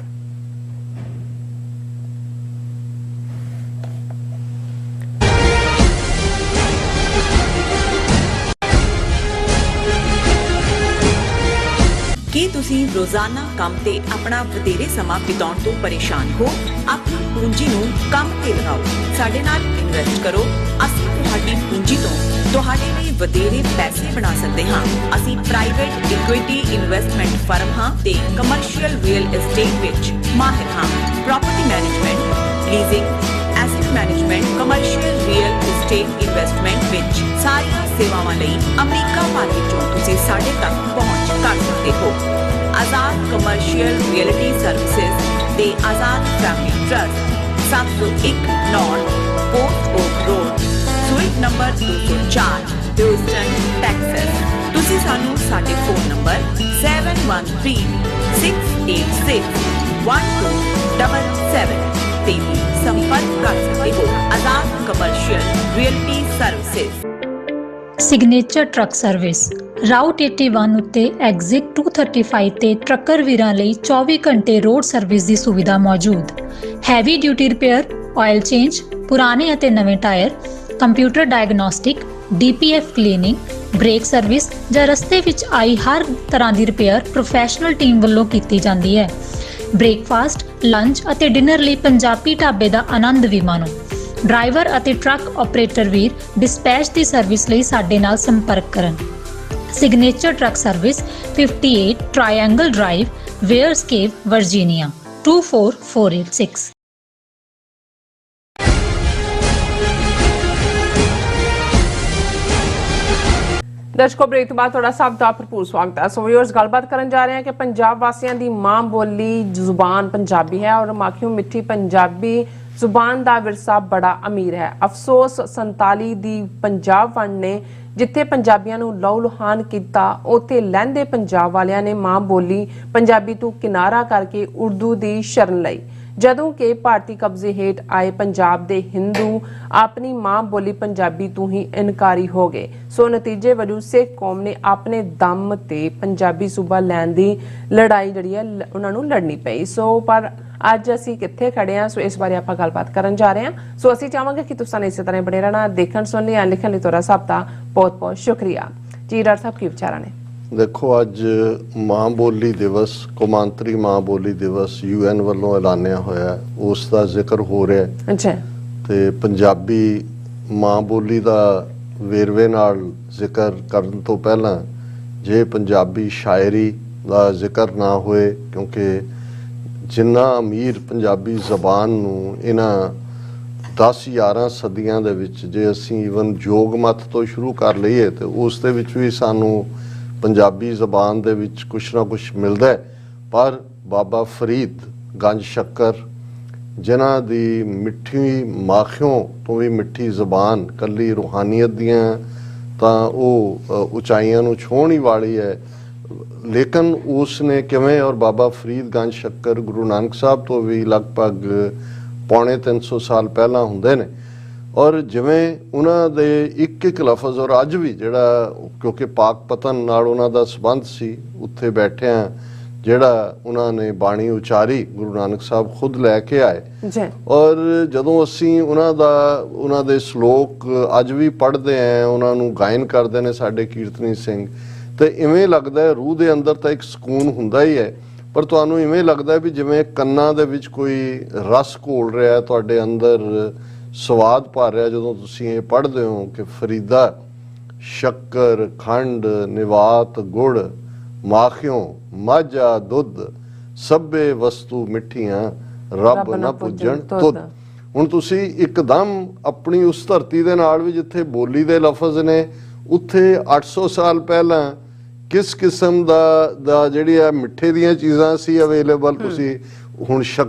ਕੀ ਤੁਸੀਂ ਰੋਜ਼ਾਨਾ ਕੰਮ ਤੇ ਆਪਣਾ ਵਧੇਰੇ ਸਮਾਂ ਬਿਤਾਉਣ ਤੋਂ ਪਰੇਸ਼ਾਨ ਹੋ? ਆਪਣੀ ਪੂੰਜੀ ਨੂੰ ਕੰਮ ਤੇ ਲਗਾਓ, ਸਾਡੇ ਨਾਲ ਇਨਵੈਸਟ ਕਰੋ। ਅਸੀਂ ਤੁਹਾਡੀ ਪੂੰਜੀ ਤੋਂ ਤੁਹਾਡੇ ਲਈ ਵਧੇਰੇ ਪੈਸੇ ਬਣਾ ਸਕਦੇ ਹਾਂ। ਅਸੀਂ ਪ੍ਰਾਈਵੇਟ ਇਕੁਇਟੀ ਇਨਵੈਸਟਮੈਂਟ ਫਰਮ ਹਾਂ ਤੇ ਕਮਰਸ਼ੀਅਲ ਰੀਅਲ ਏਸਟੇਟ ਵਿੱਚ ਮਾਹਿਰ ਹਾਂ। Property management, leasing, asset management, commercial real estate investment ਵਿੱਚ ਸਾਰੀਆਂ ਸੇਵਾਵਾਂ ਲਈ ਅਮਰੀਕਾ ਭਰ ਵਿੱਚੋਂ ਤੁਸੀਂ ਸਾਡੇ ਤੱਕ ਪਹੁੰਚ ਕਰ ਸਕਦੇ ਹੋ। ਆਜ਼ਾਦ ਕਮਰਸ਼ੀਅਲ ਰੀਅਲਟੀ ਸਰਵਿਸਿਜ਼ ਤੇ Azad family trust 701 North Port Oak Road, suite number 204, Houston, Texas. ਤੁਸੀਂ ਸਾਨੂੰ ਸਾਡੇ ਫੋਨ ਨੰਬਰ 71368 7287 ਤੇ ਵੀ ਸੰਪਰਕ ਕਰ ਸਕਦੇ ਹੋ। Azad commercial realty services. Signature Truck Service route 81 ਉੱਤੇ ਐਗਜ਼ਿਟ 235 ਤੇ ਟਰੱਕਰ ਵੀਰਾਂ ਲਈ 24 ਘੰਟੇ ਰੋਡ ਸਰਵਿਸ ਦੀ ਸੁਵਿਧਾ ਮੌਜੂਦ। Heavy duty repair, oil change, ਪੁਰਾਣੇ ਅਤੇ ਨਵੇਂ tyre, computer diagnostic, DPF cleaning, brake service ਜਾਂ ਰਸਤੇ ਵਿੱਚ ਆਈ ਹਰ ਤਰ੍ਹਾਂ ਦੀ ਰਿਪੇਅਰ ਪ੍ਰੋਫੈਸ਼ਨਲ ਟੀਮ ਵੱਲੋਂ ਕੀਤੀ ਜਾਂਦੀ ਹੈ। ਬ੍ਰੇਕਫਾਸਟ, ਲੰਚ ਅਤੇ ਡਿਨਰ ਲਈ ਪੰਜਾਬੀ ਢਾਬੇ ਦਾ ਆਨੰਦ ਵੀ ਮਾਣੋ। ਡਰਾਈਵਰ ਅਤੇ ਟਰੱਕ ਆਪਰੇਟਰ ਵੀਰ ਡਿਸਪੈਚ ਦੀ ਸਰਵਿਸ ਲਈ ਸਾਡੇ ਨਾਲ ਸੰਪਰਕ ਕਰਨ। Signature Truck Service 58 Triangle Drive, Weyers Cave, Virginia 24486। ਦਰਸ਼ਕੋ, ਬ੍ਰੇਕ ਤੋਂ ਬਾਅਦ ਤੁਹਾਡਾ ਸਭ ਦਾ ਭਰਪੂਰ ਸਵਾਗਤ ਹੈ। ਸੋ ਵੀਅਰਸ, ਗੱਲਬਾਤ ਕਰਨ ਜਾ ਰਹੇ ਹਾਂ ਕਿ ਪੰਜਾਬ ਵਾਸੀਆਂ ਦੀ ਮਾਂ ਬੋਲੀ ਜ਼ੁਬਾਨ ਪੰਜਾਬੀ ਹੈ ਔਰ ਮਾਖਿਓ ਮਿੱਠੀ ਪੰਜਾਬੀ ਜ਼ੁਬਾਨ ਦਾ ਵਿਰਸਾ ਬੜਾ ਅਮੀਰ ਹੈ। ਅਫਸੋਸ 47 ਦੀ ਪੰਜਾਬ ਵੰਡ ਨੇ ਜਿੱਥੇ ਪੰਜਾਬੀਆਂ ਨੂੰ ਲਹੂ ਲੁਹਾਨ ਕੀਤਾ, ਉੱਥੇ ਲਹਿੰਦੇ ਪੰਜਾਬ ਵਾਲਿਆਂ ਨੇ ਮਾਂ ਬੋਲੀ ਪੰਜਾਬੀ ਤੋਂ ਕਿਨਾਰਾ ਕਰਕੇ ਉਰਦੂ ਦੀ ਸ਼ਰਨ ਲਈ। ਜਦੋਂ ਕਿ ਭਾਰਤੀ ਕਬਜ਼ੇ ਹੇਠ ਆਏ ਪੰਜਾਬ ਦੇ ਹਿੰਦੂ ਆਪਣੀ ਮਾਂ ਬੋਲੀ ਪੰਜਾਬੀ ਤੋਂ ਹੀ ਇਨਕਾਰੀ ਹੋ ਗਏ। ਸੋ ਨਤੀਜੇ ਵਜੋਂ ਸਿੱਖ ਕੌਮ ਨੇ ਆਪਣੇ ਦਮ ਤੇ ਪੰਜਾਬੀ ਸੂਬਾ ਲੈਣ ਦੀ ਲੜਾਈ ਜਿਹੜੀ ਹੈ ਉਹਨਾਂ ਨੂੰ ਲੜਨੀ ਪਈ। ਸੋ ਪਰ ਅੱਜ ਅਸੀਂ ਕਿੱਥੇ ਖੜੇ ਹਾਂ, ਸੋ ਇਸ ਬਾਰੇ ਆਪਾਂ ਗੱਲਬਾਤ ਕਰਨ ਜਾ ਰਹੇ ਹਾਂ। ਸੋ ਅਸੀਂ ਚਾਹਾਂਗੇ ਕਿ ਤੁਸੀਂ ਇਸੇ ਤਰ੍ਹਾਂ ਬਣੇ ਰਹਿਣਾ। ਦੇਖਣ ਸੁਣਨ ਲਈ ਲਿਖਣ ਲਈ ਤੁਹਾਡਾ ਸਭ ਦਾ ਬਹੁਤ ਬਹੁਤ ਸ਼ੁਕਰੀਆ ਜੀ। ਡਾਕਟਰ ਸਾਹਿਬ, ਕੀ ਵਿਚਾਰਾਂ ਨੇ? ਦੇਖੋ, ਅੱਜ ਮਾਂ ਬੋਲੀ ਦਿਵਸ, ਕੌਮਾਂਤਰੀ ਮਾਂ ਬੋਲੀ ਦਿਵਸ UN ਵੱਲੋਂ ਐਲਾਨਿਆ ਹੋਇਆ, ਉਸ ਦਾ ਜ਼ਿਕਰ ਹੋ ਰਿਹਾ ਹੈ। ਅੱਛਾ। ਤੇ ਪੰਜਾਬੀ ਮਾਂ ਬੋਲੀ ਦਾ ਵੇਰਵੇ ਨਾਲ ਜ਼ਿਕਰ ਕਰਨ ਤੋਂ ਪਹਿਲਾਂ ਜੇ ਪੰਜਾਬੀ ਸ਼ਾਇਰੀ ਦਾ ਜ਼ਿਕਰ ਨਾ ਹੋਏ, ਕਿਉਂਕਿ ਜਿੰਨਾ ਅਮੀਰ ਪੰਜਾਬੀ ਜ਼ਬਾਨ ਨੂੰ ਇਹਨਾਂ 10-11 ਸਦੀਆਂ ਦੇ ਵਿੱਚ, ਜੇ ਅਸੀਂ ਈਵਨ ਜੋਗ ਮੱਤ ਤੋਂ ਸ਼ੁਰੂ ਕਰ ਲਈਏ ਤੇ ਉਸ ਦੇ ਵਿੱਚ ਵੀ ਸਾਨੂੰ ਪੰਜਾਬੀ ਜ਼ਬਾਨ ਦੇ ਵਿੱਚ ਕੁਛ ਨਾ ਕੁਛ ਮਿਲਦਾ ਹੈ। ਪਰ ਬਾਬਾ ਫਰੀਦ ਗੰਜ ਸ਼ੱਕਰ, ਜਿਨ੍ਹਾਂ ਦੀ ਮਿੱਠੀ ਮਾਖਿਓਂ ਤੋਂ ਵੀ ਮਿੱਠੀ ਜ਼ਬਾਨ ਕੱਲੀ ਰੂਹਾਨੀਅਤ ਦੀਆਂ ਤਾਂ ਉਹ ਉਚਾਈਆਂ ਨੂੰ ਛੂਹਣ ਹੀ ਵਾਲੀ ਹੈ, ਲੇਕਿਨ ਉਸ ਨੇ ਕਿਵੇਂ, ਔਰ ਬਾਬਾ ਫਰੀਦ ਗੰਜ ਸ਼ੱਕਰ ਗੁਰੂ ਨਾਨਕ ਸਾਹਿਬ ਤੋਂ ਵੀ ਲਗਭਗ 350 ਸਾਲ ਪਹਿਲਾਂ ਹੁੰਦੇ ਨੇ, ਔਰ ਜਿਵੇਂ ਉਹਨਾਂ ਦੇ ਇੱਕ ਇੱਕ ਲਫ਼ਜ਼, ਔਰ ਅੱਜ ਵੀ ਜਿਹੜਾ, ਕਿਉਂਕਿ ਪਾਕ ਪਤਨ ਨਾਲ ਉਹਨਾਂ ਦਾ ਸੰਬੰਧ ਸੀ, ਉੱਥੇ ਬੈਠਿਆਂ ਜਿਹੜਾ ਉਹਨਾਂ ਨੇ ਬਾਣੀ ਉਚਾਰੀ ਗੁਰੂ ਨਾਨਕ ਸਾਹਿਬ ਖੁਦ ਲੈ ਕੇ ਆਏ। ਔਰ ਜਦੋਂ ਅਸੀਂ ਉਹਨਾਂ ਦੇ ਸ਼ਲੋਕ ਅੱਜ ਵੀ ਪੜ੍ਹਦੇ ਆਂ, ਉਹਨਾਂ ਨੂੰ ਗਾਇਨ ਕਰਦੇ ਨੇ ਸਾਡੇ ਕੀਰਤਨੀ ਸਿੰਘ, ਤੇ ਇਵੇਂ ਲੱਗਦਾ ਹੈ ਰੂਹ ਦੇ ਅੰਦਰ ਤਾਂ ਇੱਕ ਸਕੂਨ ਹੁੰਦਾ ਹੀ ਹੈ, ਪਰ ਤੁਹਾਨੂੰ ਇਵੇਂ ਲੱਗਦਾ ਵੀ ਜਿਵੇਂ ਕੰਨਾਂ ਦੇ ਵਿੱਚ ਕੋਈ ਰਸ ਘੋਲ ਰਿਹਾ, ਤੁਹਾਡੇ ਅੰਦਰ ਸਵਾਦ ਭਰ ਰਿਹਾ ਜਦੋਂ ਤੁਸੀਂ ਇਹ ਪੜ੍ਹਦੇ ਹੋ ਕਿ ਫਰੀਦਾ ਸ਼ੱਕਰ ਖੰਡ ਨਿਵਾਤ ਗੁੜ ਮਾਖਿਓਂ ਮਾਝਾ ਦੁੱਧ ਸਭੇ ਵਸਤੂ ਮਿੱਠੀਆਂ ਰੱਬ ਨਾ ਪੁੱਜਣ ਤੁਧ। ਹੁਣ ਤੁਸੀਂ ਇੱਕਦਮ ਆਪਣੀ ਉਸ ਧਰਤੀ ਦੇ ਨਾਲ ਵੀ ਜਿੱਥੇ ਬੋਲੀ ਦੇ ਲਫ਼ਜ਼ ਨੇ, ਉੱਥੇ 800 ਸਾਲ ਪਹਿਲਾਂ ਕਿਸ ਕਿਸਮ ਦਾ ਜਿਹੜੀ ਆ ਮਿੱਠੇ ਦੀਆਂ ਚੀਜ਼ਾਂ ਸੀ ਅਵੇਲੇਬਲ। ਤੁਸੀਂ ਹੁਣ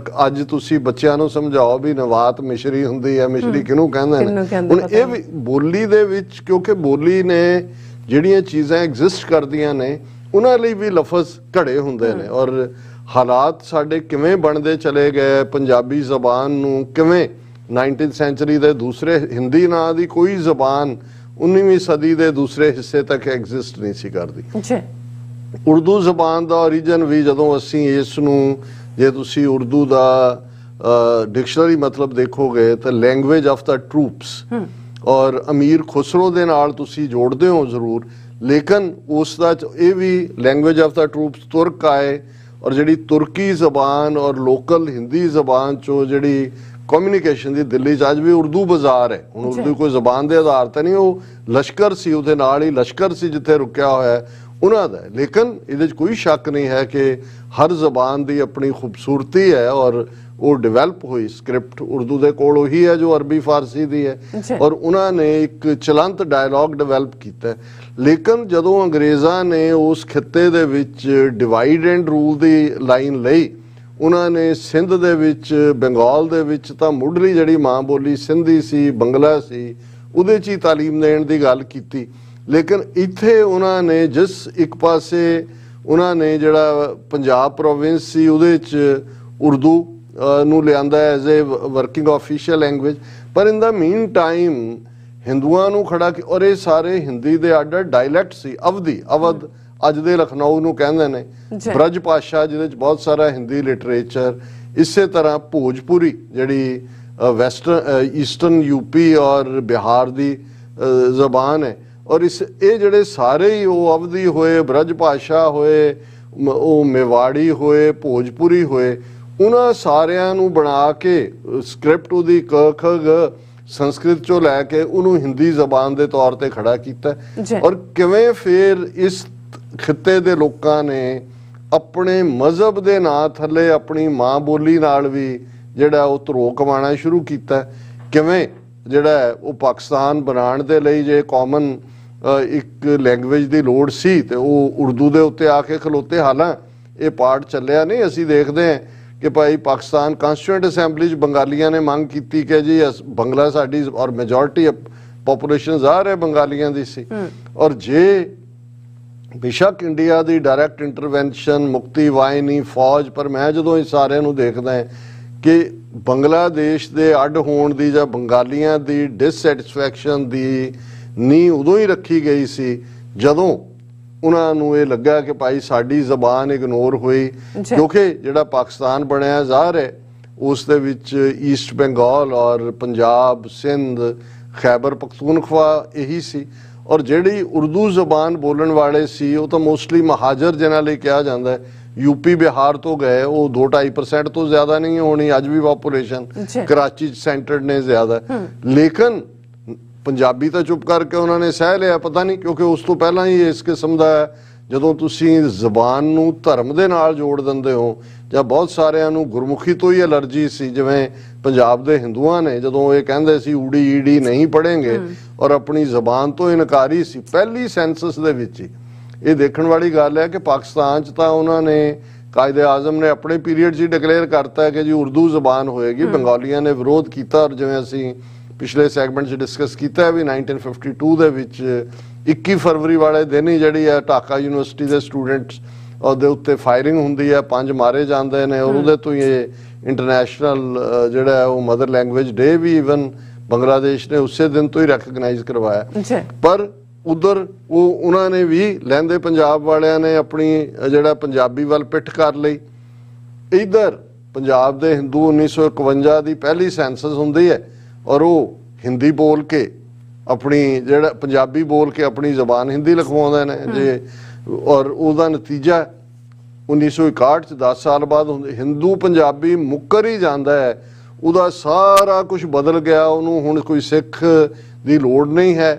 ਅੱਜ ਤੁਸੀਂ ਬੱਚਿਆਂ ਨੂੰ ਸਮਝਾਓ ਵੀ ਨਵਾਤ ਮਿਸ਼ਰੀ ਹੁੰਦੀ ਹੈ, ਮਿਸ਼ਰੀ ਕਿਹਨੂੰ ਕਹਿੰਦੇ ਨੇ। ਹੁਣ ਇਹ ਵੀ ਬੋਲੀ ਦੇ ਵਿੱਚ, ਕਿਉਂਕਿ ਬੋਲੀ ਨੇ ਜਿਹੜੀਆਂ ਚੀਜ਼ਾਂ ਐਗਜ਼ਿਸਟ ਕਰਦੀਆਂ ਨੇ ਉਹਨਾਂ ਲਈ ਵੀ ਲਫ਼ਜ਼ ਘੜੇ ਹੁੰਦੇ ਨੇ, ਔਰ ਹਾਲਾਤ ਸਾਡੇ ਕਿਵੇਂ ਬਣਦੇ ਚਲੇ ਗਏ, ਪੰਜਾਬੀ ਜ਼ਬਾਨ ਨੂੰ ਕਿਵੇਂ 19th ਸੈਂਚੁਰੀ ਦੇ ਦੂਸਰੇ, ਹਿੰਦੀ ਨਾਂ ਦੀ ਕੋਈ ਜ਼ਬਾਨ 19ਵੀਂ ਸਦੀ ਦੇ ਦੂਸਰੇ ਹਿੱਸੇ ਤੱਕ ਐਗਜ਼ਿਸਟ ਨਹੀਂ ਸੀ ਕਰਦੀ। ਉਰਦੂ ਜ਼ਬਾਨ ਦਾ ਓਰੀਜਨ ਵੀ, ਜਦੋਂ ਅਸੀਂ ਇਸ ਨੂੰ, ਜੇ ਤੁਸੀਂ ਉਰਦੂ ਦਾ ਡਿਕਸ਼ਨਰੀ ਮਤਲਬ ਦੇਖੋਗੇ ਤਾਂ ਲੈਂਗੁਏਜ ਆਫ ਦਾ ਟਰੂਪਸ, ਔਰ ਅਮੀਰ ਖੁਸਰੋ ਦੇ ਨਾਲ ਤੁਸੀਂ ਜੋੜਦੇ ਹੋ ਜ਼ਰੂਰ, ਲੇਕਿਨ ਉਸ ਦਾ ਇਹ ਵੀ ਲੈਂਗੁਏਜ ਆਫ ਦਾ ਟਰੂਪਸ ਤੁਰਕ ਆਏ, ਔਰ ਜਿਹੜੀ ਤੁਰਕੀ ਜ਼ਬਾਨ ਔਰ ਲੋਕਲ ਹਿੰਦੀ ਜ਼ਬਾਨ ਚੋਂ ਜਿਹੜੀ ਕਮਿਊਨੀਕੇਸ਼ਨ ਦੀ ਦਿੱਲੀ 'ਚ ਅੱਜ ਵੀ ਉਰਦੂ ਬਾਜ਼ਾਰ ਹੈ। ਹੁਣ ਉਰਦੂ ਕੋਈ ਜ਼ਬਾਨ ਦੇ ਆਧਾਰ ਤੇ ਨਹੀਂ, ਉਹ ਲਸ਼ਕਰ ਸੀ, ਉਹਦੇ ਨਾਲ ਹੀ ਲਸ਼ਕਰ ਸੀ ਜਿੱਥੇ ਰੁਕਿਆ ਹੋਇਆ ਉਹਨਾਂ ਦਾ। ਲੇਕਿਨ ਇਹਦੇ 'ਚ ਕੋਈ ਸ਼ੱਕ ਨਹੀਂ ਹੈ ਕਿ ਹਰ ਜ਼ਬਾਨ ਦੀ ਆਪਣੀ ਖੂਬਸੂਰਤੀ ਹੈ, ਔਰ ਉਹ ਡਿਵੈਲਪ ਹੋਈ ਸਕ੍ਰਿਪਟ ਉਰਦੂ ਦੇ ਕੋਲ ਉਹੀ ਹੈ ਜੋ ਅਰਬੀ ਫਾਰਸੀ ਦੀ ਹੈ, ਔਰ ਉਹਨਾਂ ਨੇ ਇੱਕ ਚਲੰਤ ਡਾਇਲੌਗ ਡਿਵੈਲਪ ਕੀਤਾ। ਲੇਕਿਨ ਜਦੋਂ ਅੰਗਰੇਜ਼ਾਂ ਨੇ ਉਸ ਖਿੱਤੇ ਦੇ ਵਿੱਚ divide and rule the line ਲਈ, ਉਹਨਾਂ ਨੇ ਸਿੰਧ ਦੇ ਵਿੱਚ, ਬੰਗਾਲ ਦੇ ਵਿੱਚ ਤਾਂ ਮੁੱਢਲੀ ਜਿਹੜੀ ਮਾਂ ਬੋਲੀ ਸਿੰਧੀ ਸੀ, ਬੰਗਲਾ ਸੀ, ਉਹਦੇ 'ਚ ਹੀ ਤਾਲੀਮ ਦੇਣ ਦੀ ਗੱਲ ਕੀਤੀ। ਲੇਕਿਨ ਇੱਥੇ ਉਹਨਾਂ ਨੇ ਜਿਸ ਇੱਕ ਪਾਸੇ ਉਹਨਾਂ ਨੇ ਜਿਹੜਾ ਪੰਜਾਬ ਪ੍ਰੋਵਿੰਸ ਸੀ ਉਹਦੇ 'ਚ ਉਰਦੂ ਨੂੰ ਲਿਆਂਦਾ as a working official language. ਪਰ ਇਨ ਦਾ ਮੀਨ ਟਾਈਮ ਹਿੰਦੂਆਂ ਨੂੰ ਖੜਾ ਔਰ ਇਹ ਸਾਰੇ ਹਿੰਦੀ ਦੇ ਅੱਡ ਡਾਇਲੈਕਟ ਸੀ। ਅਵਧ ਅੱਜ ਦੇ ਲਖਨਊ ਨੂੰ ਕਹਿੰਦੇ ਨੇ, ਬ੍ਰਜ ਭਾਸ਼ਾ ਜਿਹਦੇ 'ਚ ਬਹੁਤ ਸਾਰਾ ਹਿੰਦੀ ਲਿਟਰੇਚਰ, ਇਸੇ ਤਰ੍ਹਾਂ ਭੋਜਪੁਰੀ ਜਿਹੜੀ ਵੈਸਟਰਨ ਈਸਟਰਨ ਯੂਪੀ ਔਰ ਬਿਹਾਰ ਦੀ ਜ਼ਬਾਨ ਹੈ। ਔਰ ਇਹ ਜਿਹੜੇ ਸਾਰੇ ਹੀ ਉਹ ਅਵਧੀ ਹੋਏ, ਬ੍ਰਜ ਭਾਸ਼ਾ ਹੋਏ, ਉਹ ਮੇਵਾੜੀ ਹੋਏ, ਭੋਜਪੁਰੀ ਹੋਏ, ਉਹਨਾਂ ਸਾਰਿਆਂ ਨੂੰ ਬਣਾ ਕੇ ਸਕ੍ਰਿਪਟ ਉਹਦੀ ਕ ਖ ਗ ਸੰਸਕ੍ਰਿਤ ਚੋਂ ਲੈ ਕੇ ਉਹਨੂੰ ਹਿੰਦੀ ਜ਼ਬਾਨ ਦੇ ਤੌਰ ਤੇ ਖੜਾ ਕੀਤਾ। ਔਰ ਕਿਵੇਂ ਫਿਰ ਇਸ ਖਿੱਤੇ ਦੇ ਲੋਕਾਂ ਨੇ ਆਪਣੇ ਮਜ਼ਹਬ ਦੇ ਨਾਂ ਥੱਲੇ ਆਪਣੀ ਮਾਂ ਬੋਲੀ ਨਾਲ ਵੀ ਜਿਹੜਾ ਉਹ ਧਰੋ ਕਮਾਉਣਾ ਸ਼ੁਰੂ ਕੀਤਾ। ਕਿਵੇਂ ਜਿਹੜਾ ਉਹ ਪਾਕਿਸਤਾਨ ਬਣਾਉਣ ਦੇ ਲਈ ਜੇ ਕਾਮਨ ਇੱਕ ਲੈਂਗੁਏਜ ਦੀ ਲੋੜ ਸੀ ਤੇ ਉਹ ਉਰਦੂ ਦੇ ਉੱਤੇ ਆ ਕੇ ਖਲੋਤੇ। ਹਾਲਾਂ ਇਹ ਪਾਰਟ ਚੱਲਿਆ ਨਹੀਂ, ਅਸੀਂ ਦੇਖਦੇ ਹਾਂ ਕਿ ਭਾਈ ਪਾਕਿਸਤਾਨ ਕਾਂਸਟੀਟਿਊਐਂਟ ਅਸੈਂਬਲੀ 'ਚ ਬੰਗਾਲੀਆਂ ਨੇ ਮੰਗ ਕੀਤੀ ਕਿ ਜੀ ਬੰਗਲਾ ਸਾਡੀ, ਔਰ ਮੈਜੋਰਿਟੀ ਪੋਪੂਲੇਸ਼ਨ ਜ਼ਾਹਰ ਹੈ ਬੰਗਾਲੀਆਂ ਦੀ ਸੀ। ਔਰ ਜੇ ਬੇਸ਼ੱਕ ਇੰਡੀਆ ਦੀ ਡਾਇਰੈਕਟ ਇੰਟਰਵੈਂਸ਼ਨ, ਮੁਕਤੀ ਵਾਹਿਨੀ, ਫੌਜ, ਪਰ ਮੈਂ ਜਦੋਂ ਇਹ ਸਾਰਿਆਂ ਨੂੰ ਦੇਖਦਾ ਹਾਂ ਕਿ ਬੰਗਲਾਦੇਸ਼ ਦੇ ਅੱਡ ਹੋਣ ਦੀ ਜਾਂ ਬੰਗਾਲੀਆਂ ਦੀ ਡਿਸਸੈਟਿਸਫੈਕਸ਼ਨ ਦੀ ਨੀਂਹ ਉਦੋਂ ਹੀ ਰੱਖੀ ਗਈ ਸੀ ਜਦੋਂ ਉਹਨਾਂ ਨੂੰ ਇਹ ਲੱਗਾ ਕਿ ਭਾਈ ਸਾਡੀ ਜ਼ਬਾਨ ਇਗਨੋਰ ਹੋਈ। ਕਿਉਂਕਿ ਜਿਹੜਾ ਪਾਕਿਸਤਾਨ ਬਣਿਆ ਜ਼ਾਹਰ ਹੈ ਉਸ ਦੇ ਵਿੱਚ ਈਸਟ ਬੰਗਾਲ ਔਰ ਪੰਜਾਬ, ਸਿੰਧ, ਖੈਬਰ ਪਖਤੂਨਖਵਾ ਇਹੀ ਸੀ। ਔਰ ਜਿਹੜੀ ਉਰਦੂ ਜ਼ਬਾਨ ਬੋਲਣ ਵਾਲੇ ਸੀ ਉਹ ਤਾਂ ਮੋਸਟਲੀ ਮਹਾਜਰ ਜਿਹਨਾਂ ਲਈ ਕਿਹਾ ਜਾਂਦਾ ਹੈ, ਯੂਪੀ ਬਿਹਾਰ ਤੋਂ ਗਏ, ਉਹ 2-2.5% ਤੋਂ ਜ਼ਿਆਦਾ ਨਹੀਂ ਹੋਣੀ ਅੱਜ ਵੀ ਪਾਪੂਲੇਸ਼ਨ, ਕਰਾਚੀ 'ਚ ਸੈਂਟਰਡ ਨੇ ਜ਼ਿਆਦਾ। ਲੇਕਿਨ ਪੰਜਾਬੀ ਤਾਂ ਚੁੱਪ ਕਰਕੇ ਉਹਨਾਂ ਨੇ ਸਹਿ ਲਿਆ, ਪਤਾ ਨਹੀਂ ਕਿਉਂਕਿ ਉਸ ਤੋਂ ਪਹਿਲਾਂ ਹੀ ਇਸ ਕਿਸਮ ਦਾ ਜਦੋਂ ਤੁਸੀਂ ਜ਼ਬਾਨ ਨੂੰ ਧਰਮ ਦੇ ਨਾਲ ਜੋੜ ਦਿੰਦੇ ਹੋ, ਜਾਂ ਬਹੁਤ ਸਾਰਿਆਂ ਨੂੰ ਗੁਰਮੁਖੀ ਤੋਂ ਹੀ ਐਲਰਜੀ ਸੀ, ਜਿਵੇਂ ਪੰਜਾਬ ਦੇ ਹਿੰਦੂਆਂ ਨੇ ਜਦੋਂ ਇਹ ਕਹਿੰਦੇ ਸੀ ਊੜੀ ਈੜੀ ਨਹੀਂ ਪੜ੍ਹੇਂਗੇ ਔਰ ਆਪਣੀ ਜ਼ਬਾਨ ਤੋਂ ਇਨਕਾਰੀ ਸੀ ਪਹਿਲੀ ਸੈਂਸਸ ਦੇ ਵਿੱਚ ਹੀ। ਇਹ ਦੇਖਣ ਵਾਲੀ ਗੱਲ ਹੈ ਕਿ ਪਾਕਿਸਤਾਨ 'ਚ ਤਾਂ ਉਹਨਾਂ ਨੇ ਕਾਇਦੇ ਆਜ਼ਮ ਨੇ ਆਪਣੇ ਪੀਰੀਅਡ 'ਚ ਹੀ ਡਿਕਲੇਅਰ ਕਰਤਾ ਕਿ ਜੀ ਉਰਦੂ ਜ਼ਬਾਨ ਹੋਏਗੀ। ਬੰਗਾਲੀਆਂ ਨੇ ਵਿਰੋਧ ਕੀਤਾ ਔਰ ਜਿਵੇਂ ਅਸੀਂ ਪਿਛਲੇ ਸੈਗਮੈਂਟ 'ਚ ਡਿਸਕਸ ਕੀਤਾ ਵੀ 1952 ਦੇ ਵਿੱਚ 21 ਫਰਵਰੀ ਵਾਲੇ ਦਿਨ ਹੀ ਜਿਹੜੀ ਹੈ ਢਾਕਾ ਯੂਨੀਵਰਸਿਟੀ ਦੇ ਸਟੂਡੈਂਟਸ ਉਹਦੇ ਉੱਤੇ ਫਾਇਰਿੰਗ ਹੁੰਦੀ ਹੈ, 5 ਮਾਰੇ ਜਾਂਦੇ ਨੇ ਔਰ ਉਹਦੇ ਤੋਂ ਹੀ ਇਹ ਇੰਟਰਨੈਸ਼ਨਲ ਜਿਹੜਾ ਉਹ ਮਦਰ ਲੈਂਗੁਏਜ ਡੇ ਵੀ ਈਵਨ ਬੰਗਲਾਦੇਸ਼ ਨੇ ਉਸੇ ਦਿਨ ਤੋਂ ਹੀ ਰੈਕਗਨਾਈਜ਼ ਕਰਵਾਇਆ। ਪਰ ਉਧਰ ਉਹਨਾਂ ਨੇ ਵੀ ਲਹਿੰਦੇ ਪੰਜਾਬ ਵਾਲਿਆਂ ਨੇ ਆਪਣੀ ਜਿਹੜਾ ਪੰਜਾਬੀ ਵੱਲ ਪਿੱਠ ਕਰ ਲਈ। ਇਧਰ ਪੰਜਾਬ ਦੇ ਹਿੰਦੂ 1951 ਦੀ ਪਹਿਲੀ ਸੈਂਸਸ ਹੁੰਦੀ ਹੈ ਔਰ ਉਹ ਹਿੰਦੀ ਬੋਲ ਕੇ ਆਪਣੀ ਜਿਹੜਾ ਪੰਜਾਬੀ ਬੋਲ ਕੇ ਆਪਣੀ ਜ਼ਬਾਨ ਹਿੰਦੀ ਲਿਖਵਾਉਂਦੇ ਨੇ ਜੇ। ਔਰ ਉਹਦਾ ਨਤੀਜਾ 1961 'ਚ 10 ਸਾਲ ਬਾਅਦ ਹਿੰਦੂ ਪੰਜਾਬੀ ਮੁੱਕਰ ਹੀ ਜਾਂਦਾ ਹੈ, ਉਹਦਾ ਸਾਰਾ ਕੁਝ ਬਦਲ ਗਿਆ। ਉਹਨੂੰ ਹੁਣ ਕੋਈ ਸਿੱਖ ਦੀ ਲੋੜ ਨਹੀਂ ਹੈ,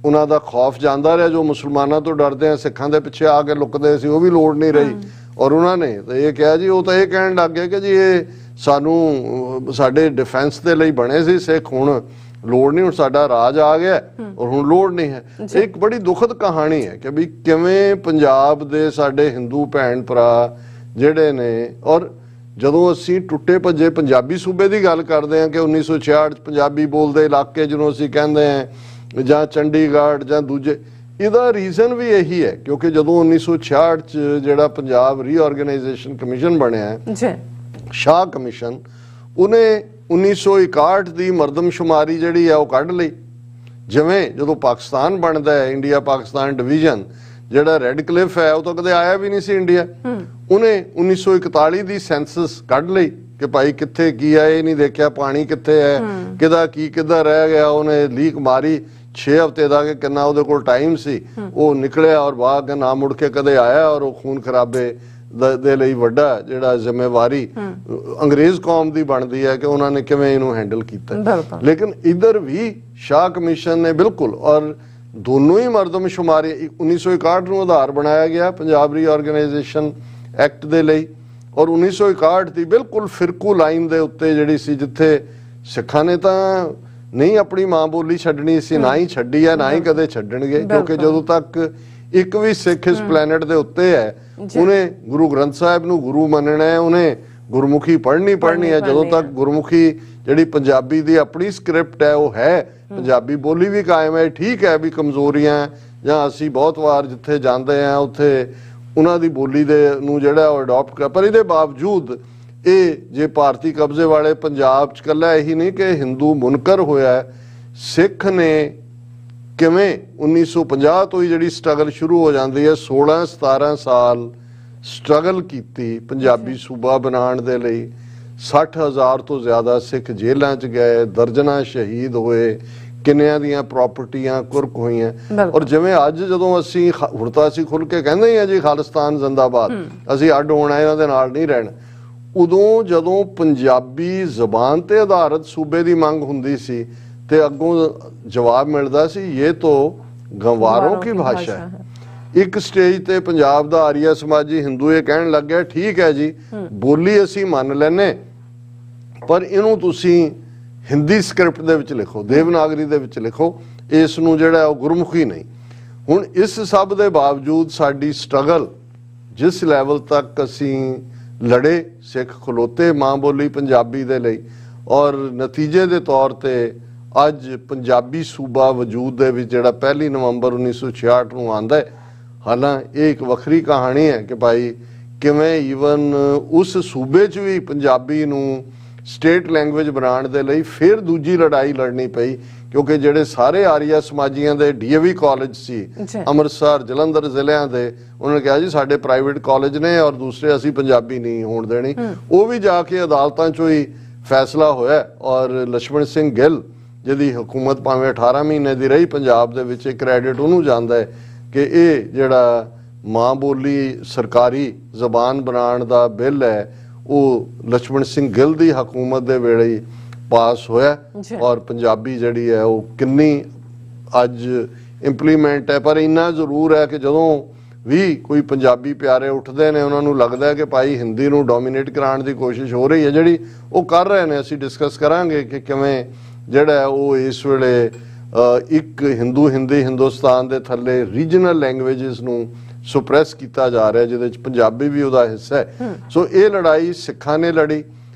ਉਹਨਾਂ ਦਾ ਖੌਫ ਜਾਂਦਾ ਰਿਹਾ। ਜੋ ਮੁਸਲਮਾਨਾਂ ਤੋਂ ਡਰਦੇ ਆ, ਸਿੱਖਾਂ ਦੇ ਪਿੱਛੇ ਆ ਕੇ ਲੁਕਦੇ ਸੀ, ਉਹ ਵੀ ਲੋੜ ਨਹੀਂ ਰਹੀ। ਔਰ ਉਹਨਾਂ ਨੇ ਤਾਂ ਇਹ ਕਿਹਾ ਜੀ, ਉਹ ਤਾਂ ਇਹ ਕਹਿਣ ਲੱਗ ਗਏ ਕਿ ਜੀ ਇਹ ਸਾਨੂੰ ਸਾਡੇ ਡਿਫੈਂਸ ਦੇ ਲਈ ਬਣੇ ਸੀ ਸਿੱਖ, ਹੁਣ ਲੋੜ ਨਹੀਂ, ਹੁਣ ਸਾਡਾ ਰਾਜ ਆ ਗਿਆ ਔਰ ਹੁਣ ਲੋੜ ਨਹੀਂ ਹੈ। ਇੱਕ ਬੜੀ ਦੁਖਦ ਕਹਾਣੀ ਹੈ ਕਿ ਵੀ ਕਿਵੇਂ ਪੰਜਾਬ ਦੇ ਸਾਡੇ ਹਿੰਦੂ ਭੈਣ ਭਰਾ ਜਿਹੜੇ ਨੇ, ਔਰ ਜਦੋਂ ਅਸੀਂ ਟੁੱਟੇ ਭੱਜੇ ਪੰਜਾਬੀ ਸੂਬੇ ਦੀ ਗੱਲ ਕਰਦੇ ਹਾਂ ਕਿ 1966 'ਚ ਪੰਜਾਬੀ ਬੋਲਦੇ ਇਲਾਕੇ ਜਿਹਨੂੰ ਅਸੀਂ ਕਹਿੰਦੇ ਹਾਂ, ਜਾਂ ਚੰਡੀਗੜ੍ਹ ਜਾਂ ਦੂਜੇ, ਇਹਦਾ ਰੀਜ਼ਨ ਵੀ ਇਹੀ ਹੈ ਕਿਉਂਕਿ ਜਦੋਂ 1966 'ਚ ਜਿਹੜਾ ਪੰਜਾਬ ਰੀਆਰਗੇਨਾਈਜੇਸ਼ਨ ਕਮਿਸ਼ਨ ਬਣਿਆ, ਸ਼ਾਹ ਕਮਿਸ਼ਨ, ਉਹਨੇ 1961 ਦੀ ਮਰਦਮਸ਼ੁਮਾਰੀ ਜਿਹੜੀ ਹੈ ਉਹ ਕੱਢ ਲਈ। ਜਿਵੇਂ ਜਦੋਂ ਪਾਕਿਸਤਾਨ ਬਣਦਾ ਹੈ, ਇੰਡੀਆ ਪਾਕਿਸਤਾਨ ਡਿਵੀਜ਼ਨ, ਜਿਹੜਾ ਰੈੱਡ ਕਲਿਫ ਹੈ ਉਹ ਤਾਂ ਕਦੇ ਆਇਆ ਵੀ ਨਹੀਂ ਸੀ ਇੰਡੀਆ, ਉਹਨੇ 1941 ਦੀ ਸੈਂਸਸ ਕੱਢ ਲਈ ਕਿ ਭਾਈ ਕਿੱਥੇ ਕੀ ਹੈ ਇਹ ਨਹੀਂ ਦੇਖਿਆ, ਪਾਣੀ ਕਿੱਥੇ ਹੈ, ਕਿਹਦਾ ਕੀ ਕਿੱਦਾਂ ਰਹਿ ਗਿਆ। ਉਹਨੇ ਲੀਕ ਮਾਰੀ 6 ਹਫ਼ਤੇ ਦਾ ਕਿ ਕਿੰਨਾ ਉਹਦੇ ਕੋਲ ਟਾਈਮ ਸੀ, ਉਹ ਨਿਕਲਿਆ ਔਰ ਬਾਅਦ ਨਾ ਮੁੜ ਕੇ ਕਦੇ ਆਇਆ। ਔਰ ਉਹ ਖੂਨ ਖਰਾਬੇ ਦੇ ਲਈ ਵੱਡਾ ਜਿਹੜਾ ਜ਼ਿੰਮੇਵਾਰੀ ਅੰਗਰੇਜ਼ ਕੌਮ ਦੀ ਬਣਦੀ ਹੈ ਕਿ ਉਹਨਾਂ ਨੇ ਕਿਵੇਂ ਇਹਨੂੰ ਹੈਂਡਲ ਕੀਤਾ। ਲੇਕਿਨ ਇੱਧਰ ਵੀ ਸ਼ਾਹ ਕਮਿਸ਼ਨ ਨੇ ਬਿਲਕੁਲ, ਔਰ ਦੋਨੋਂ ਹੀ ਮਰਦਮਸ਼ੁਮਾਰੀ 1961 ਨੂੰ ਆਧਾਰ ਬਣਾਇਆ ਗਿਆ ਪੰਜਾਬ ਰੀਆਰਗੇਨਾਈਜੇਸ਼ਨ ਐਕਟ ਦੇ ਲਈ, ਔਰ 1961 ਦੀ ਬਿਲਕੁਲ ਫਿਰਕੂ ਲਾਈਨ ਦੇ ਉੱਤੇ ਜਿਹੜੀ ਸੀ, ਜਿੱਥੇ ਸਿੱਖਾਂ ਨੇ ਤਾਂ ਨਹੀਂ ਆਪਣੀ ਮਾਂ ਬੋਲੀ ਛੱਡਣੀ ਸੀ, ਨਾ ਹੀ ਛੱਡੀ ਹੈ, ਨਾ ਹੀ ਕਦੇ ਛੱਡਣਗੇ, ਕਿਉਂਕਿ ਜਦੋਂ ਤੱਕ ਇੱਕ ਵੀ ਸਿੱਖ ਇਸ ਪਲੈਨਟ ਦੇ ਉੱਤੇ ਹੈ ਉਹਨੇ ਗੁਰੂ ਗ੍ਰੰਥ ਸਾਹਿਬ ਨੂੰ ਗੁਰੂ ਮੰਨਣਾ ਹੈ, ਉਹਨੇ ਗੁਰਮੁਖੀ ਪੜ੍ਹਨੀ ਹੈ। ਜਦੋਂ ਤੱਕ ਗੁਰਮੁਖੀ ਜਿਹੜੀ ਪੰਜਾਬੀ ਦੀ ਆਪਣੀ ਸਕ੍ਰਿਪਟ ਹੈ ਉਹ ਹੈ, ਪੰਜਾਬੀ ਬੋਲੀ ਵੀ ਕਾਇਮ ਹੈ। ਠੀਕ ਹੈ ਵੀ ਕਮਜ਼ੋਰੀਆਂ, ਜਾਂ ਅਸੀਂ ਬਹੁਤ ਵਾਰ ਜਿੱਥੇ ਜਾਂਦੇ ਹਾਂ ਉੱਥੇ ਉਹਨਾਂ ਦੀ ਬੋਲੀ ਦੇ ਨੂੰ ਜਿਹੜਾ ਉਹ ਅਡਾਪਟ ਕਰ। ਪਰ ਇਹਦੇ ਬਾਵਜੂਦ ਇਹ ਜੇ ਭਾਰਤੀ ਕਬਜ਼ੇ ਵਾਲੇ ਪੰਜਾਬ 'ਚ ਇਕੱਲਾ ਇਹੀ ਨਹੀਂ ਕਿ ਹਿੰਦੂ ਮੁਨਕਰ ਹੋਇਆ, ਸਿੱਖ ਨੇ ਕਿਵੇਂ 1950 ਤੋਂ ਹੀ ਜਿਹੜੀ ਸਟਰਗਲ ਸ਼ੁਰੂ ਹੋ ਜਾਂਦੀ ਹੈ, 16-17 ਸਾਲ ਸਟਰਗਲ ਕੀਤੀ ਪੰਜਾਬੀ ਸੂਬਾ ਬਣਾਉਣ ਦੇ ਲਈ। 60,000 ਤੋਂ ਜ਼ਿਆਦਾ ਸਿੱਖ ਜੇਲ੍ਹਾਂ 'ਚ ਗਏ, ਦਰਜਨਾਂ ਸ਼ਹੀਦ ਹੋਏ, ਕਿੰਨਿਆਂ ਦੀਆਂ ਪ੍ਰਾਪਰਟੀਆਂ ਕੁਰਕ ਹੋਈਆਂ। ਔਰ ਜਿਵੇਂ ਅੱਜ ਜਦੋਂ ਅਸੀਂ ਹੁਣ ਤਾਂ ਅਸੀਂ ਖੁੱਲ ਕੇ ਕਹਿੰਦੇ ਹੀ ਆ ਜੀ ਖਾਲਿਸਤਾਨ ਜ਼ਿੰਦਾਬਾਦ, ਅਸੀਂ ਅੱਡ ਹੋਣਾ, ਇਹਨਾਂ ਦੇ ਨਾਲ ਨਹੀਂ ਰਹਿਣਾ। ਉਦੋਂ ਜਦੋਂ ਪੰਜਾਬੀ ਜ਼ਬਾਨ ਤੇ ਆਧਾਰਿਤ ਸੂਬੇ ਦੀ ਮੰਗ ਹੁੰਦੀ ਸੀ ਤੇ ਅੱਗੋਂ ਜਵਾਬ ਮਿਲਦਾ ਸੀ ਇਹ ਤੋਂ ਗੰਵਾਰੋਂ ਕੀ ਭਾਸ਼ਾ ਹੈ। ਇੱਕ ਸਟੇਜ ਤੇ ਪੰਜਾਬ ਦਾ ਆਰੀਆ ਸਮਾਜੀ ਹਿੰਦੂ ਇਹ ਕਹਿਣ ਲੱਗ ਗਿਆ ਠੀਕ ਹੈ ਜੀ ਬੋਲੀ ਅਸੀਂ ਮੰਨ ਲੈਨੇ, ਪਰ ਇਹਨੂੰ ਤੁਸੀਂ ਹਿੰਦੀ ਸਕ੍ਰਿਪਟ ਦੇ ਵਿੱਚ ਲਿਖੋ, ਦੇਵਨਾਗਰੀ ਦੇ ਵਿੱਚ ਲਿਖੋ, ਇਸ ਨੂੰ ਜਿਹੜਾ ਉਹ ਗੁਰਮੁਖੀ ਨਹੀਂ। ਹੁਣ ਇਸ ਸਭ ਦੇ ਬਾਵਜੂਦ ਸਾਡੀ ਸਟਰਗਲ ਜਿਸ ਲੈਵਲ ਤੱਕ ਅਸੀਂ ਲੜੇ, ਸਿੱਖ ਖਲੋਤੇ ਮਾਂ ਬੋਲੀ ਪੰਜਾਬੀ ਦੇ ਲਈ, ਔਰ ਨਤੀਜੇ ਦੇ ਤੌਰ ਤੇ ਅੱਜ ਪੰਜਾਬੀ ਸੂਬਾ ਵਜੂਦ ਦੇ ਵਿੱਚ ਜਿਹੜਾ 1 ਨਵੰਬਰ 1966 ਨੂੰ ਆਉਂਦਾ ਹੈ। ਹਾਲਾਂਕਿ ਇਹ ਇੱਕ ਵੱਖਰੀ ਕਹਾਣੀ ਹੈ ਕਿ ਭਾਈ ਕਿਵੇਂ ਈਵਨ ਉਸ ਸੂਬੇ 'ਚ ਵੀ ਪੰਜਾਬੀ ਨੂੰ ਸਟੇਟ ਲੈਂਗੁਏਜ ਬਣਾਉਣ ਦੇ ਲਈ ਫਿਰ ਦੂਜੀ ਲੜਾਈ ਲੜਨੀ ਪਈ, ਕਿਉਂਕਿ ਜਿਹੜੇ ਸਾਰੇ ਆਰੀਆ ਸਮਾਜੀਆਂ ਦੇ DAV ਕਾਲਜ ਸੀ ਅੰਮ੍ਰਿਤਸਰ ਜਲੰਧਰ ਜ਼ਿਲ੍ਹਿਆਂ ਦੇ, ਉਹਨਾਂ ਨੇ ਕਿਹਾ ਜੀ ਸਾਡੇ ਪ੍ਰਾਈਵੇਟ ਕਾਲਜ ਨੇ ਔਰ ਦੂਸਰੇ ਅਸੀਂ ਪੰਜਾਬੀ ਨਹੀਂ ਹੋਣ ਦੇਣੀ। ਉਹ ਵੀ ਜਾ ਕੇ ਅਦਾਲਤਾਂ 'ਚੋਂ ਹੀ ਫੈਸਲਾ ਹੋਇਆ ਔਰ ਲਛਮਣ ਸਿੰਘ ਗਿੱਲ ਜਿਹਦੀ ਹਕੂਮਤ ਭਾਵੇਂ 18 ਮਹੀਨੇ ਦੀ ਰਹੀ ਪੰਜਾਬ ਦੇ ਵਿੱਚ, ਕ੍ਰੈਡਿਟ ਉਹਨੂੰ ਜਾਂਦਾ ਹੈ ਕਿ ਇਹ ਜਿਹੜਾ ਮਾਂ ਬੋਲੀ ਸਰਕਾਰੀ ਜ਼ਬਾਨ ਬਣਾਉਣ ਦਾ ਬਿੱਲ ਹੈ ਉਹ ਲਛਮਣ ਸਿੰਘ ਗਿੱਲ ਦੀ ਹਕੂਮਤ ਦੇ ਵੇਲੇ ਹੀ ਪਾਸ ਹੋਇਆ ਔਰ ਪੰਜਾਬੀ ਜਿਹੜੀ ਹੈ ਉਹ ਕਿੰਨੀ ਅੱਜ ਇੰਪਲੀਮੈਂਟ ਹੈ। ਪਰ ਇੰਨਾ ਜ਼ਰੂਰ ਹੈ ਕਿ ਜਦੋਂ ਵੀ ਕੋਈ ਪੰਜਾਬੀ ਪਿਆਰੇ ਉੱਠਦੇ ਨੇ ਉਹਨਾਂ ਨੂੰ ਲੱਗਦਾ ਕਿ ਭਾਈ ਹਿੰਦੀ ਨੂੰ ਡੋਮੀਨੇਟ ਕਰਾਉਣ ਦੀ ਕੋਸ਼ਿਸ਼ ਹੋ ਰਹੀ ਹੈ, ਜਿਹੜੀ ਉਹ ਕਰ ਰਹੇ ਨੇ। ਅਸੀਂ ਡਿਸਕਸ ਕਰਾਂਗੇ ਕਿ ਕਿਵੇਂ ਜਿਹੜਾ ਉਹ ਇਸ ਵੇਲੇ ਇੱਕ ਹਿੰਦੀ ਹਿੰਦੁਸਤਾਨ ਦੇ ਥੱਲੇ ਰੀਜਨਲ ਲੈਂਗੁਏਜਸ ਨੂੰ ਸੁਪਰੈਸ ਕੀਤਾ ਜਾ ਰਿਹਾ, ਜਿਹਦੇ 'ਚ ਪੰਜਾਬੀ ਵੀ ਉਹਦਾ ਹਿੱਸਾ ਹੈ। ਸੋ ਇਹ ਲੜਾਈ ਸਿੱਖਾਂ ਨੇ ਲੜੀ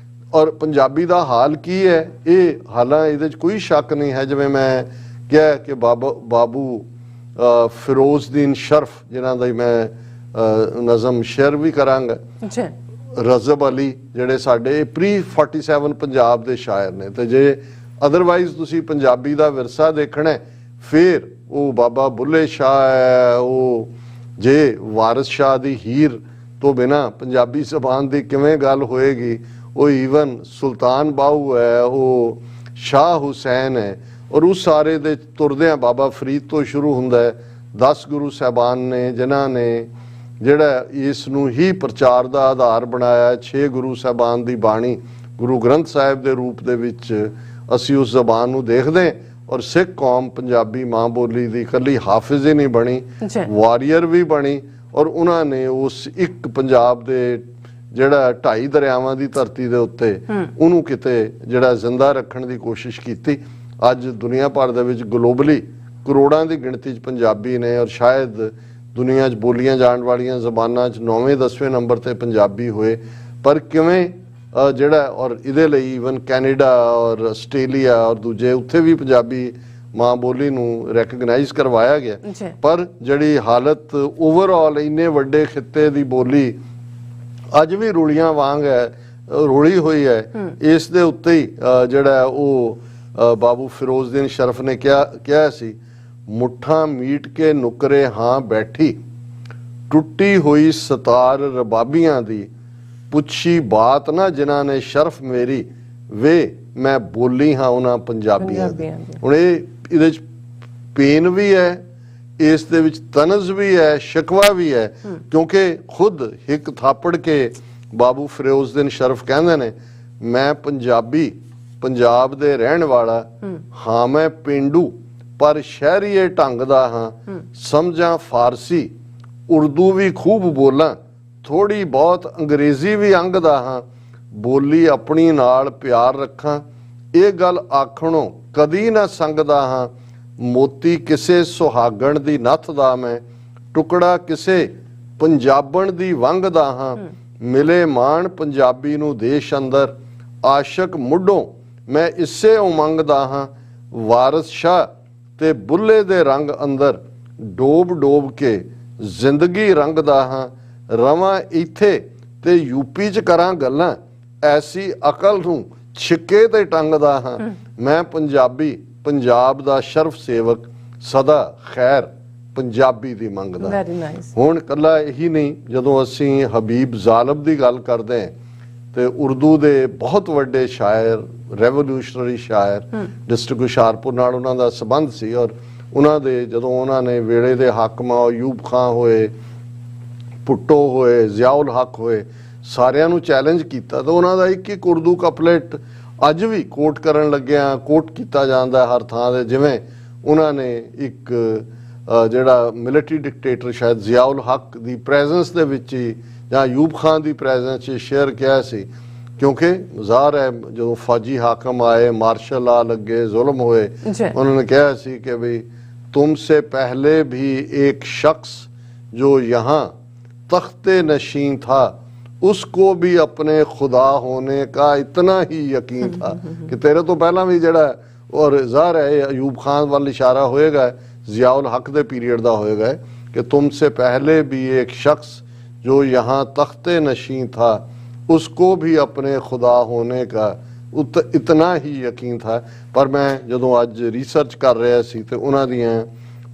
ਔਰ ਪੰਜਾਬੀ ਦਾ ਹਾਲ ਕੀ ਹੈ ਇਹ ਹਾਲਾਂ ਇਹਦੇ 'ਚ ਕੋਈ ਸ਼ੱਕ ਨਹੀਂ ਹੈ। ਜਿਵੇਂ ਮੈਂ ਕਿਹਾ ਕਿ ਬਾਬੂ ਫਿਰੋਜ਼ਦੀਨ ਸ਼ਰਫ ਜਿਨ੍ਹਾਂ ਦਾ ਮੈਂ ਨਜ਼ਮ ਸ਼ੇਅਰ ਵੀ ਕਰਾਂਗਾ, ਰਜ਼ਬ ਅਲੀ ਜਿਹੜੇ ਸਾਡੇ ਪ੍ਰੀ 47 ਪੰਜਾਬ ਦੇ ਸ਼ਾਇਰ ਨੇ। ਤੇ ਜੇ ਅਦਰਵਾਈਜ਼ ਤੁਸੀਂ ਪੰਜਾਬੀ ਦਾ ਵਿਰਸਾ ਦੇਖਣਾ ਫਿਰ ਉਹ ਬਾਬਾ ਬੁੱਲੇ ਸ਼ਾਹ ਹੈ, ਉਹ ਜੇ ਵਾਰਿਸ ਸ਼ਾਹ ਦੀ ਹੀਰ ਤੋਂ ਬਿਨਾਂ ਪੰਜਾਬੀ ਜ਼ਬਾਨ ਦੀ ਕਿਵੇਂ ਗੱਲ ਹੋਏਗੀ। ਉਹ ਈਵਨ ਸੁਲਤਾਨ ਬਾਹੂ ਹੈ, ਉਹ ਸ਼ਾਹ ਹੁਸੈਨ ਹੈ ਔਰ ਉਸ ਸਾਰੇ ਦੇ ਤੁਰਦਿਆਂ ਬਾਬਾ ਫਰੀਦ ਤੋਂ ਸ਼ੁਰੂ ਹੁੰਦਾ ਹੈ। 10 ਗੁਰੂ ਸਾਹਿਬਾਨ ਨੇ ਜਿਨ੍ਹਾਂ ਨੇ ਜਿਹੜਾ ਇਸ ਨੂੰ ਹੀ ਪ੍ਰਚਾਰ ਦਾ ਆਧਾਰ ਬਣਾਇਆ। 6 ਗੁਰੂ ਸਾਹਿਬਾਨ ਦੀ ਬਾਣੀ ਗੁਰੂ ਗ੍ਰੰਥ ਸਾਹਿਬ ਦੇ ਰੂਪ ਦੇ ਵਿੱਚ ਅਸੀਂ ਉਸ ਜ਼ਬਾਨ ਨੂੰ ਦੇਖਦੇ ਔਰ ਸਿੱਖ ਕੌਮ ਪੰਜਾਬੀ ਮਾਂ ਬੋਲੀ ਦੀ ਇਕੱਲੀ ਹਾਫਿਜ਼ ਹੀ ਨਹੀਂ ਬਣੀ, ਵਾਰੀਅਰ ਵੀ ਬਣੀ ਔਰ ਉਹਨਾਂ ਨੇ ਉਸ ਇੱਕ ਪੰਜਾਬ ਦੇ ਜਿਹੜਾ 2.5 ਦਰਿਆਵਾਂ ਦੀ ਧਰਤੀ ਦੇ ਉੱਤੇ ਉਹਨੂੰ ਕਿਤੇ ਜਿਹੜਾ ਜ਼ਿੰਦਾ ਰੱਖਣ ਦੀ ਕੋਸ਼ਿਸ਼ ਕੀਤੀ। ਅੱਜ ਦੁਨੀਆ ਭਰ ਦੇ ਵਿੱਚ ਗਲੋਬਲੀ ਕਰੋੜਾਂ ਦੀ ਗਿਣਤੀ 'ਚ ਪੰਜਾਬੀ ਨੇ ਔਰ ਸ਼ਾਇਦ ਦੁਨੀਆ 'ਚ ਬੋਲੀਆਂ ਜਾਣ ਵਾਲੀਆਂ ਜ਼ਬਾਨਾਂ 'ਚ 9ਵੇਂ-10ਵੇਂ ਨੰਬਰ ਤੇ ਪੰਜਾਬੀ ਹੋਏ। ਪਰ ਕਿਵੇਂ ਜਿਹੜਾ ਔਰ ਇਹਦੇ ਲਈ ਈਵਨ ਕੈਨੇਡਾ ਔਰ ਆਸਟ੍ਰੇਲੀਆ ਔਰ ਦੂਜੇ ਉੱਥੇ ਵੀ ਪੰਜਾਬੀ ਮਾਂ ਬੋਲੀ ਨੂੰ ਰੈਕਗਨਾਈਜ਼ ਕਰਵਾਇਆ ਗਿਆ। ਪਰ ਜਿਹੜੀ ਹਾਲਤ ਓਵਰਆਲ ਇੰਨੇ ਵੱਡੇ ਖਿੱਤੇ ਦੀ ਬੋਲੀ ਅੱਜ ਵੀ ਰੂਲੀਆਂ ਵਾਂਗ ਹੈ, ਰੋਲੀ ਹੋਈ ਹੈ। ਇਸ ਦੇ ਉੱਤੇ ਹੀ ਜਿਹੜਾ ਉਹ ਬਾਬੂ ਫਿਰੋਜ਼ਦੀਨ ਸ਼ਰਫ ਨੇ ਕਿਹਾ ਸੀ, ਮੁੱਠਾਂ ਮੀਟ ਕੇ ਨੁਕਰੇ ਹਾਂ ਬੈਠੀ, ਟੁੱਟੀ ਹੋਈ ਸਤਾਰ ਰਬਾਬੀਆਂ ਦੀ, ਪੁੱਛੀ ਬਾਤ ਨਾ ਜਿਨ੍ਹਾਂ ਨੇ ਸ਼ਰਫ ਮੇਰੀ, ਵੇ ਮੈਂ ਬੋਲੀ ਹਾਂ ਉਹਨਾਂ ਪੰਜਾਬੀਆਂ ਦੀ। ਹੁਣ ਇਹਦੇ ਚ ਪੇਨ ਵੀ ਹੈ, ਇਸ ਦੇ ਵਿੱਚ ਤਨਜ਼ ਵੀ ਹੈ, ਸ਼ਿਕਵਾ ਵੀ ਹੈ, ਕਿਉਂਕਿ ਖੁਦ ਹਿੱਕ ਥਾਪੜ ਕੇ ਬਾਬੂ ਫਿਰੋਜ਼ਦੀਨ ਸ਼ਰਫ ਕਹਿੰਦੇ ਨੇ ਮੈਂ ਪੰਜਾਬੀ ਪੰਜਾਬ ਦੇ ਰਹਿਣ ਵਾਲਾ ਹਾਂ, ਮੈਂ ਪੇਂਡੂ ਪਰ ਸ਼ਹਿਰੀਏ ਢੰਗ ਦਾ ਹਾਂ, ਸਮਝਾਂ ਫਾਰਸੀ ਉਰਦੂ ਵੀ ਖੂਬ ਬੋਲਾਂ, ਥੋੜੀ ਬਹੁਤ ਅੰਗਰੇਜ਼ੀ ਵੀ ਅੰਗਦਾ ਹਾਂ, ਬੋਲੀ ਆਪਣੀ ਨਾਲ ਪਿਆਰ ਰੱਖਾਂ, ਇਹ ਗੱਲ ਆਖਣੋਂ ਕਦੀ ਨਾ ਸੰਗਦਾ ਹਾਂ, ਮੋਤੀ ਕਿਸੇ ਸੁਹਾਗਣ ਦੀ ਨੱਥ ਦਾ ਮੈਂ, ਟੁਕੜਾ ਕਿਸੇ ਪੰਜਾਬਣ ਦੀ ਵੰਗ ਦਾ ਹਾਂ, ਮਿਲੇ ਮਾਣ ਪੰਜਾਬੀ ਨੂੰ ਦੇਸ਼ ਅੰਦਰ, ਆਸ਼ਕ ਮੁੱਢੋਂ ਮੈਂ ਇਸੇ ਉਮੰਗ ਦਾ ਹਾਂ, ਵਾਰਿਸ ਸ਼ਾਹ ਤੇ ਬੁੱਲੇ ਦੇ ਰੰਗ ਅੰਦਰ, ਡੋਬ ਡੋਬ ਕੇ ਜ਼ਿੰਦਗੀ ਰੰਗਦਾ ਹਾਂ, ਰਵਾਂ ਇੱਥੇ ਤੇ ਯੂਪੀ 'ਚ ਕਰਾਂ ਗੱਲਾਂ, ਐਸੀ ਅਕਲ ਨੂੰ ਛਿੱਕੇ ਤੇ ਟੰਗਦਾ ਹਾਂ। ਮੈਂ ਪੰਜਾਬੀ, ਪੰਜਾਬ ਦਾ ਸ਼ਰਫ ਸੇਵਕ, ਸਦਾ ਖੈਰ ਪੰਜਾਬੀ ਦੀ ਮੰਗਦਾ। Very nice. ਹੁਣ ਕੱਲਾ ਇਹੀ ਨਹੀਂ, ਜਦੋਂ ਅਸੀਂ ਹਬੀਬ ਜ਼ਾਲਬ ਦੀ ਗੱਲ ਕਰਦੇ ਹਾਂ ਤੇ ਉਰਦੂ ਦੇ ਬਹੁਤ ਵੱਡੇ ਸ਼ਾਇਰ, ਰੈਵੋਲੂਸ਼ਨਰੀ ਸ਼ਾਇਰ, ਡਿਸਟ੍ਰਿਕਟ ਹੁਸ਼ਿਆਰਪੁਰ ਨਾਲ ਉਹਨਾਂ ਦਾ ਸੰਬੰਧ ਸੀ, ਔਰ ਉਹਨਾਂ ਦੇ ਜਦੋਂ ਉਹਨਾਂ ਨੇ ਵੇਲੇ ਦੇ ਹਾਕਮਾਂ ਅਯੂਬ ਖਾਂ ਹੋਏ, ਭੁੱਟੋ ਹੋਏ, ਜ਼ਿਆਉਲ ਹਕ ਹੋਏ, ਸਾਰਿਆਂ ਨੂੰ ਚੈਲੰਜ ਕੀਤਾ ਤਾਂ ਉਹਨਾਂ ਦਾ ਇੱਕ ਉਰਦੂ ਕਪਲੇਟ ਅੱਜ ਵੀ ਕੋਟ ਕਰਨ ਲੱਗਿਆ ਕੋਟ ਕੀਤਾ ਜਾਂਦਾ ਹਰ ਥਾਂ ਦੇ। ਜਿਵੇਂ ਉਹਨਾਂ ਨੇ ਇੱਕ ਜਿਹੜਾ ਮਿਲਟਰੀ ਡਿਕਟੇਟਰ ਸ਼ਾਇਦ ਜ਼ਿਆਉਲ ਹਕ ਦੀ ਪ੍ਰੈਜ਼ੈਂਸ ਦੇ ਵਿੱਚ ਹੀ ਜਾਂ ਅਯੂਬ ਖਾਨ ਦੀ ਪ੍ਰੈਜ਼ੈਂਸ 'ਚ ਸ਼ੇਅਰ ਕਿਹਾ ਸੀ, ਕਿਉਂਕਿ ਜ਼ਾਹਰ ਹੈ ਜਦੋਂ ਫੌਜੀ ਹਾਕਮ ਆਏ, ਮਾਰਸ਼ਲ ਲਾ ਲੱਗੇ, ਜ਼ੁਲਮ ਹੋਏ, ਉਹਨਾਂ ਨੇ ਕਿਹਾ ਸੀ ਕਿ ਵੀ तुमसे पहले भी एक शख्स जो यहाँ तख्ते नशीं था उसको भी अपने खुदा होने का इतना ही यकीन था कि तेरे तो पहला भी जड़ा, और ज़ाहिर है अयूब खान वाल इशारा होएगा, ज़ियाउल हक दे पीरियड दा होएगा कि तुमसे पहले भी एक शख्स जो यहाँ तख्ते नशीं था उसको भी अपने खुदा होने का इतना ही यकीन था। पर मैं ਜਦੋਂ ਅੱਜ ਰਿਸਰਚ ਕਰ ਰਿਹਾ ਸੀ ਤੇ ਉਹਨਾਂ ਦੀਆਂ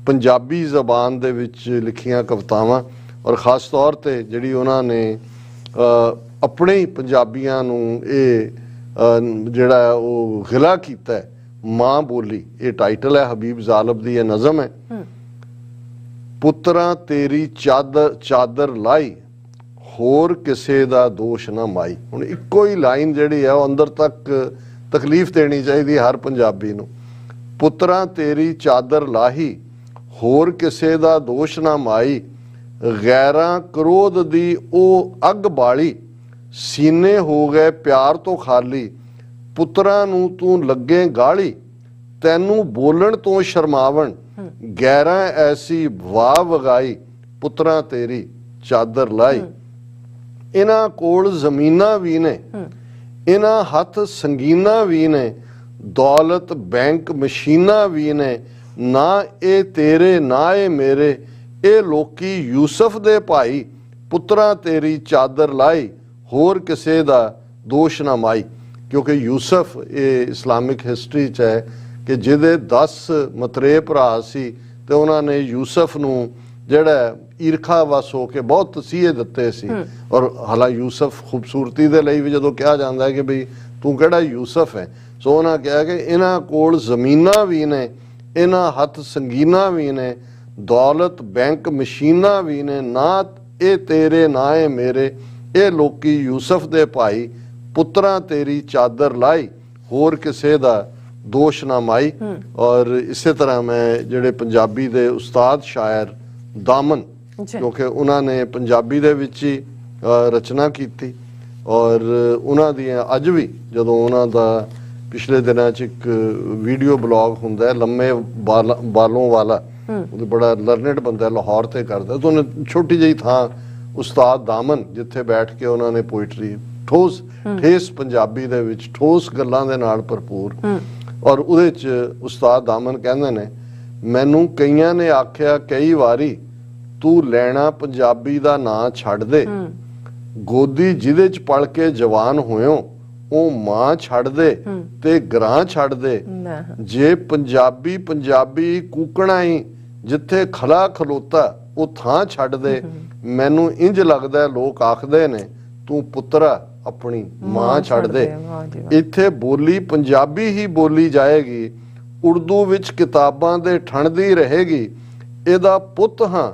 ਪੰਜਾਬੀ ਜ਼ਬਾਨ ਦੇ ਵਿੱਚ ਲਿਖੀਆਂ ਕਵਿਤਾਵਾਂ, ਔਰ ਖਾਸ ਤੌਰ ਤੇ ਜਿਹੜੀ ਉਹਨਾਂ ਨੇ ਆਪਣੇ ਹੀ ਪੰਜਾਬੀਆਂ ਨੂੰ ਇਹ ਜਿਹੜਾ ਉਹ ਗਿਲਾ ਕੀਤਾ ਹੈ, ਮਾਂ ਬੋਲੀ, ਇਹ ਟਾਈਟਲ ਹੈ ਹਬੀਬ ਜ਼ਾਲਬ ਦੀ, ਇਹ ਨਜ਼ਮ ਹੈ। ਪੁੱਤਰਾਂ ਤੇਰੀ ਚਾਦਰ ਲਾਈ ਹੋਰ ਕਿਸੇ ਦਾ ਦੋਸ਼ ਨਾ ਮਾਈ। ਹੁਣ ਇੱਕੋ ਹੀ ਲਾਈਨ ਜਿਹੜੀ ਹੈ ਉਹ ਅੰਦਰ ਤੱਕ ਤਕਲੀਫ ਦੇਣੀ ਚਾਹੀਦੀ ਹਰ ਪੰਜਾਬੀ ਨੂੰ। ਪੁੱਤਰਾਂ ਤੇਰੀ ਚਾਦਰ ਲਾਹੀ ਹੋਰ ਕਿਸੇ ਦਾ ਦੋਸ਼ ਨਾ ਮਾਈ, ਗੈਰਾਂ ਕਰੋਧ ਦੀ ਉਹ ਅੱਗ ਬਾਲੀ, ਸੀਨੇ ਹੋ ਗਏ ਪਿਆਰ ਤੋਂ ਖਾਲੀ, ਪੁੱਤਰਾਂ ਨੂੰ ਤੂੰ ਲੱਗੇ ਗਾਲੀ, ਤੈਨੂੰ ਬੋਲਣ ਤੋਂ ਸ਼ਰਮਾਵਣ, ਗੈਰਾਂ ਐਸੀ ਵਾਹ ਵਗਾਈ, ਪੁੱਤਰਾਂ ਤੇਰੀ ਚਾਦਰ ਲਾਈ। ਇਹਨਾਂ ਕੋਲ ਜ਼ਮੀਨਾਂ ਵੀ ਨੇ, ਇਹਨਾਂ ਹੱਥ ਸੰਗੀਨਾਂ ਵੀ ਨੇ, ਦੌਲਤ ਬੈਂਕ ਮਸ਼ੀਨਾਂ ਵੀ ਨੇ, ਨਾ ਇਹ ਤੇਰੇ ਨਾ ਇਹ ਮੇਰੇ, ਇਹ ਲੋਕੀ ਯੂਸਫ ਦੇ ਭਾਈ, ਪੁੱਤਰਾਂ ਤੇਰੀ ਚਾਦਰ ਲਾਈ ਹੋਰ ਕਿਸੇ ਦਾ ਦੋਸ਼ ਨਾ ਮਾਈ। ਕਿਉਂਕਿ ਯੂਸਫ ਇਹ ਇਸਲਾਮਿਕ ਹਿਸਟਰੀ 'ਚ ਹੈ ਕਿ ਜਿਹਦੇ 10 ਮਤਰੇ ਭਰਾ ਸੀ ਤੇ ਉਹਨਾਂ ਨੇ ਯੂਸਫ ਨੂੰ ਜਿਹੜਾ ਈਰਖਾ ਵਸ ਹੋ ਕੇ ਬਹੁਤ ਤਸੀਹੇ ਦਿੱਤੇ ਸੀ। ਔਰ ਹਾਲਾਂਕਿ ਯੂਸਫ ਖੂਬਸੂਰਤੀ ਦੇ ਲਈ ਵੀ ਜਦੋਂ ਕਿਹਾ ਜਾਂਦਾ ਹੈ ਕਿ ਬਈ ਤੂੰ ਕਿਹੜਾ ਯੂਸਫ ਹੈ, ਸੋ ਉਹਨਾਂ ਕਿਹਾ ਕਿ ਇਹਨਾਂ ਕੋਲ ਜ਼ਮੀਨਾਂ ਵੀ ਨੇ, ਇਹਨਾਂ ਹੱਥ ਸੰਗੀਨਾਂ ਵੀ ਨੇ, ਦੌਲਤ ਬੈਂਕ ਮਸ਼ੀਨਾਂ ਵੀ ਨੇ, ਨਾ ਇਹ ਤੇਰੇ ਨਾ ਇਹ ਮੇਰੇ, ਇਹ ਲੋਕੀ ਯੂਸਫ ਦੇ ਭਾਈ, ਪੁੱਤਰਾਂ ਤੇਰੀ ਚਾਦਰ ਲਾਈ ਹੋਰ ਕਿਸੇ ਦਾ ਦੋਸ਼ ਨਾ ਮਾਈ। ਔਰ ਇਸੇ ਤਰ੍ਹਾਂ ਮੈਂ ਜਿਹੜੇ ਪੰਜਾਬੀ ਦੇ ਉਸਤਾਦ ਸ਼ਾਇਰ ਦਾਮਨ, ਕਿਉਂਕਿ ਉਹਨਾਂ ਨੇ ਪੰਜਾਬੀ ਦੇ ਵਿੱਚ ਹੀ ਰਚਨਾ ਕੀਤੀ, ਔਰ ਉਹਨਾਂ ਦੀਆਂ ਅੱਜ ਵੀ ਜਦੋਂ ਉਹਨਾਂ ਦਾ ਪਿਛਲੇ ਦਿਨਾਂ 'ਚ ਇੱਕ ਵੀਡੀਓ ਬਲੌਗ ਹੁੰਦਾ ਹੈ ਲੰਮੇ ਬਾਲੋਂ ਵਾਲਾ, ਉਹ ਬੜਾ ਲਰਨਡ ਬੰਦਾ, ਲਾਹੌਰ ਤੇ ਕਰਦਾ, ਤਾਂ ਉਹਨੇ ਛੋਟੀ ਜਿਹੀ ਥਾਂ ਉਸਤਾਦ ਦਾਮਨ ਜਿੱਥੇ ਬੈਠ ਕੇ ਉਹਨਾਂ ਨੇ ਪੋਇਟਰੀ ਠੇਸ ਪੰਜਾਬੀ ਦੇ ਵਿੱਚ ਠੋਸ ਗੱਲਾਂ ਦੇ ਨਾਲ ਭਰਪੂਰ, ਔਰ ਉਹਦੇ 'ਚ ਉਸਤਾਦ ਦਾਮਨ ਕਹਿੰਦੇ ਨੇ, ਮੈਨੂੰ ਕਈਆਂ ਨੇ ਆਖਿਆ ਕਈ ਵਾਰੀ ਤੂੰ ਲੈਣਾ ਪੰਜਾਬੀ ਦਾ ਨਾਂ ਛੱਡ ਦੇ, ਗੋਦੀ ਜਿਹਦੇ 'ਚ ਪਲ ਕੇ ਜਵਾਨ ਹੋਇਓ ਉਹ ਮਾਂ ਛੱਡ ਦੇ ਤੇ ਗਰਾਂ ਛੱਡ ਦੇ, ਜੇ ਪੰਜਾਬੀ ਪੰਜਾਬੀ ਕੂਕਣਾ ਹੀ ਜਿੱਥੇ ਖਲਾ ਖਲੋਤਾ ਉਹ ਥਾਂ ਛੱਡ ਦੇ, ਮੈਨੂੰ ਇੰਜ ਲੱਗਦਾ ਲੋਕ ਆਖਦੇ ਨੇ ਤੂੰ ਪੁੱਤਰਾ ਆਪਣੀ ਮਾਂ ਛੱਡ ਦੇ। ਇੱਥੇ ਬੋਲੀ ਪੰਜਾਬੀ ਹੀ ਬੋਲੀ ਜਾਏਗੀ, ਉਰਦੂ ਵਿੱਚ ਕਿਤਾਬਾਂ ਦੇ ਠਣਦੀ ਰਹੇਗੀ, ਇਹਦਾ ਪੁੱਤ ਹਾਂ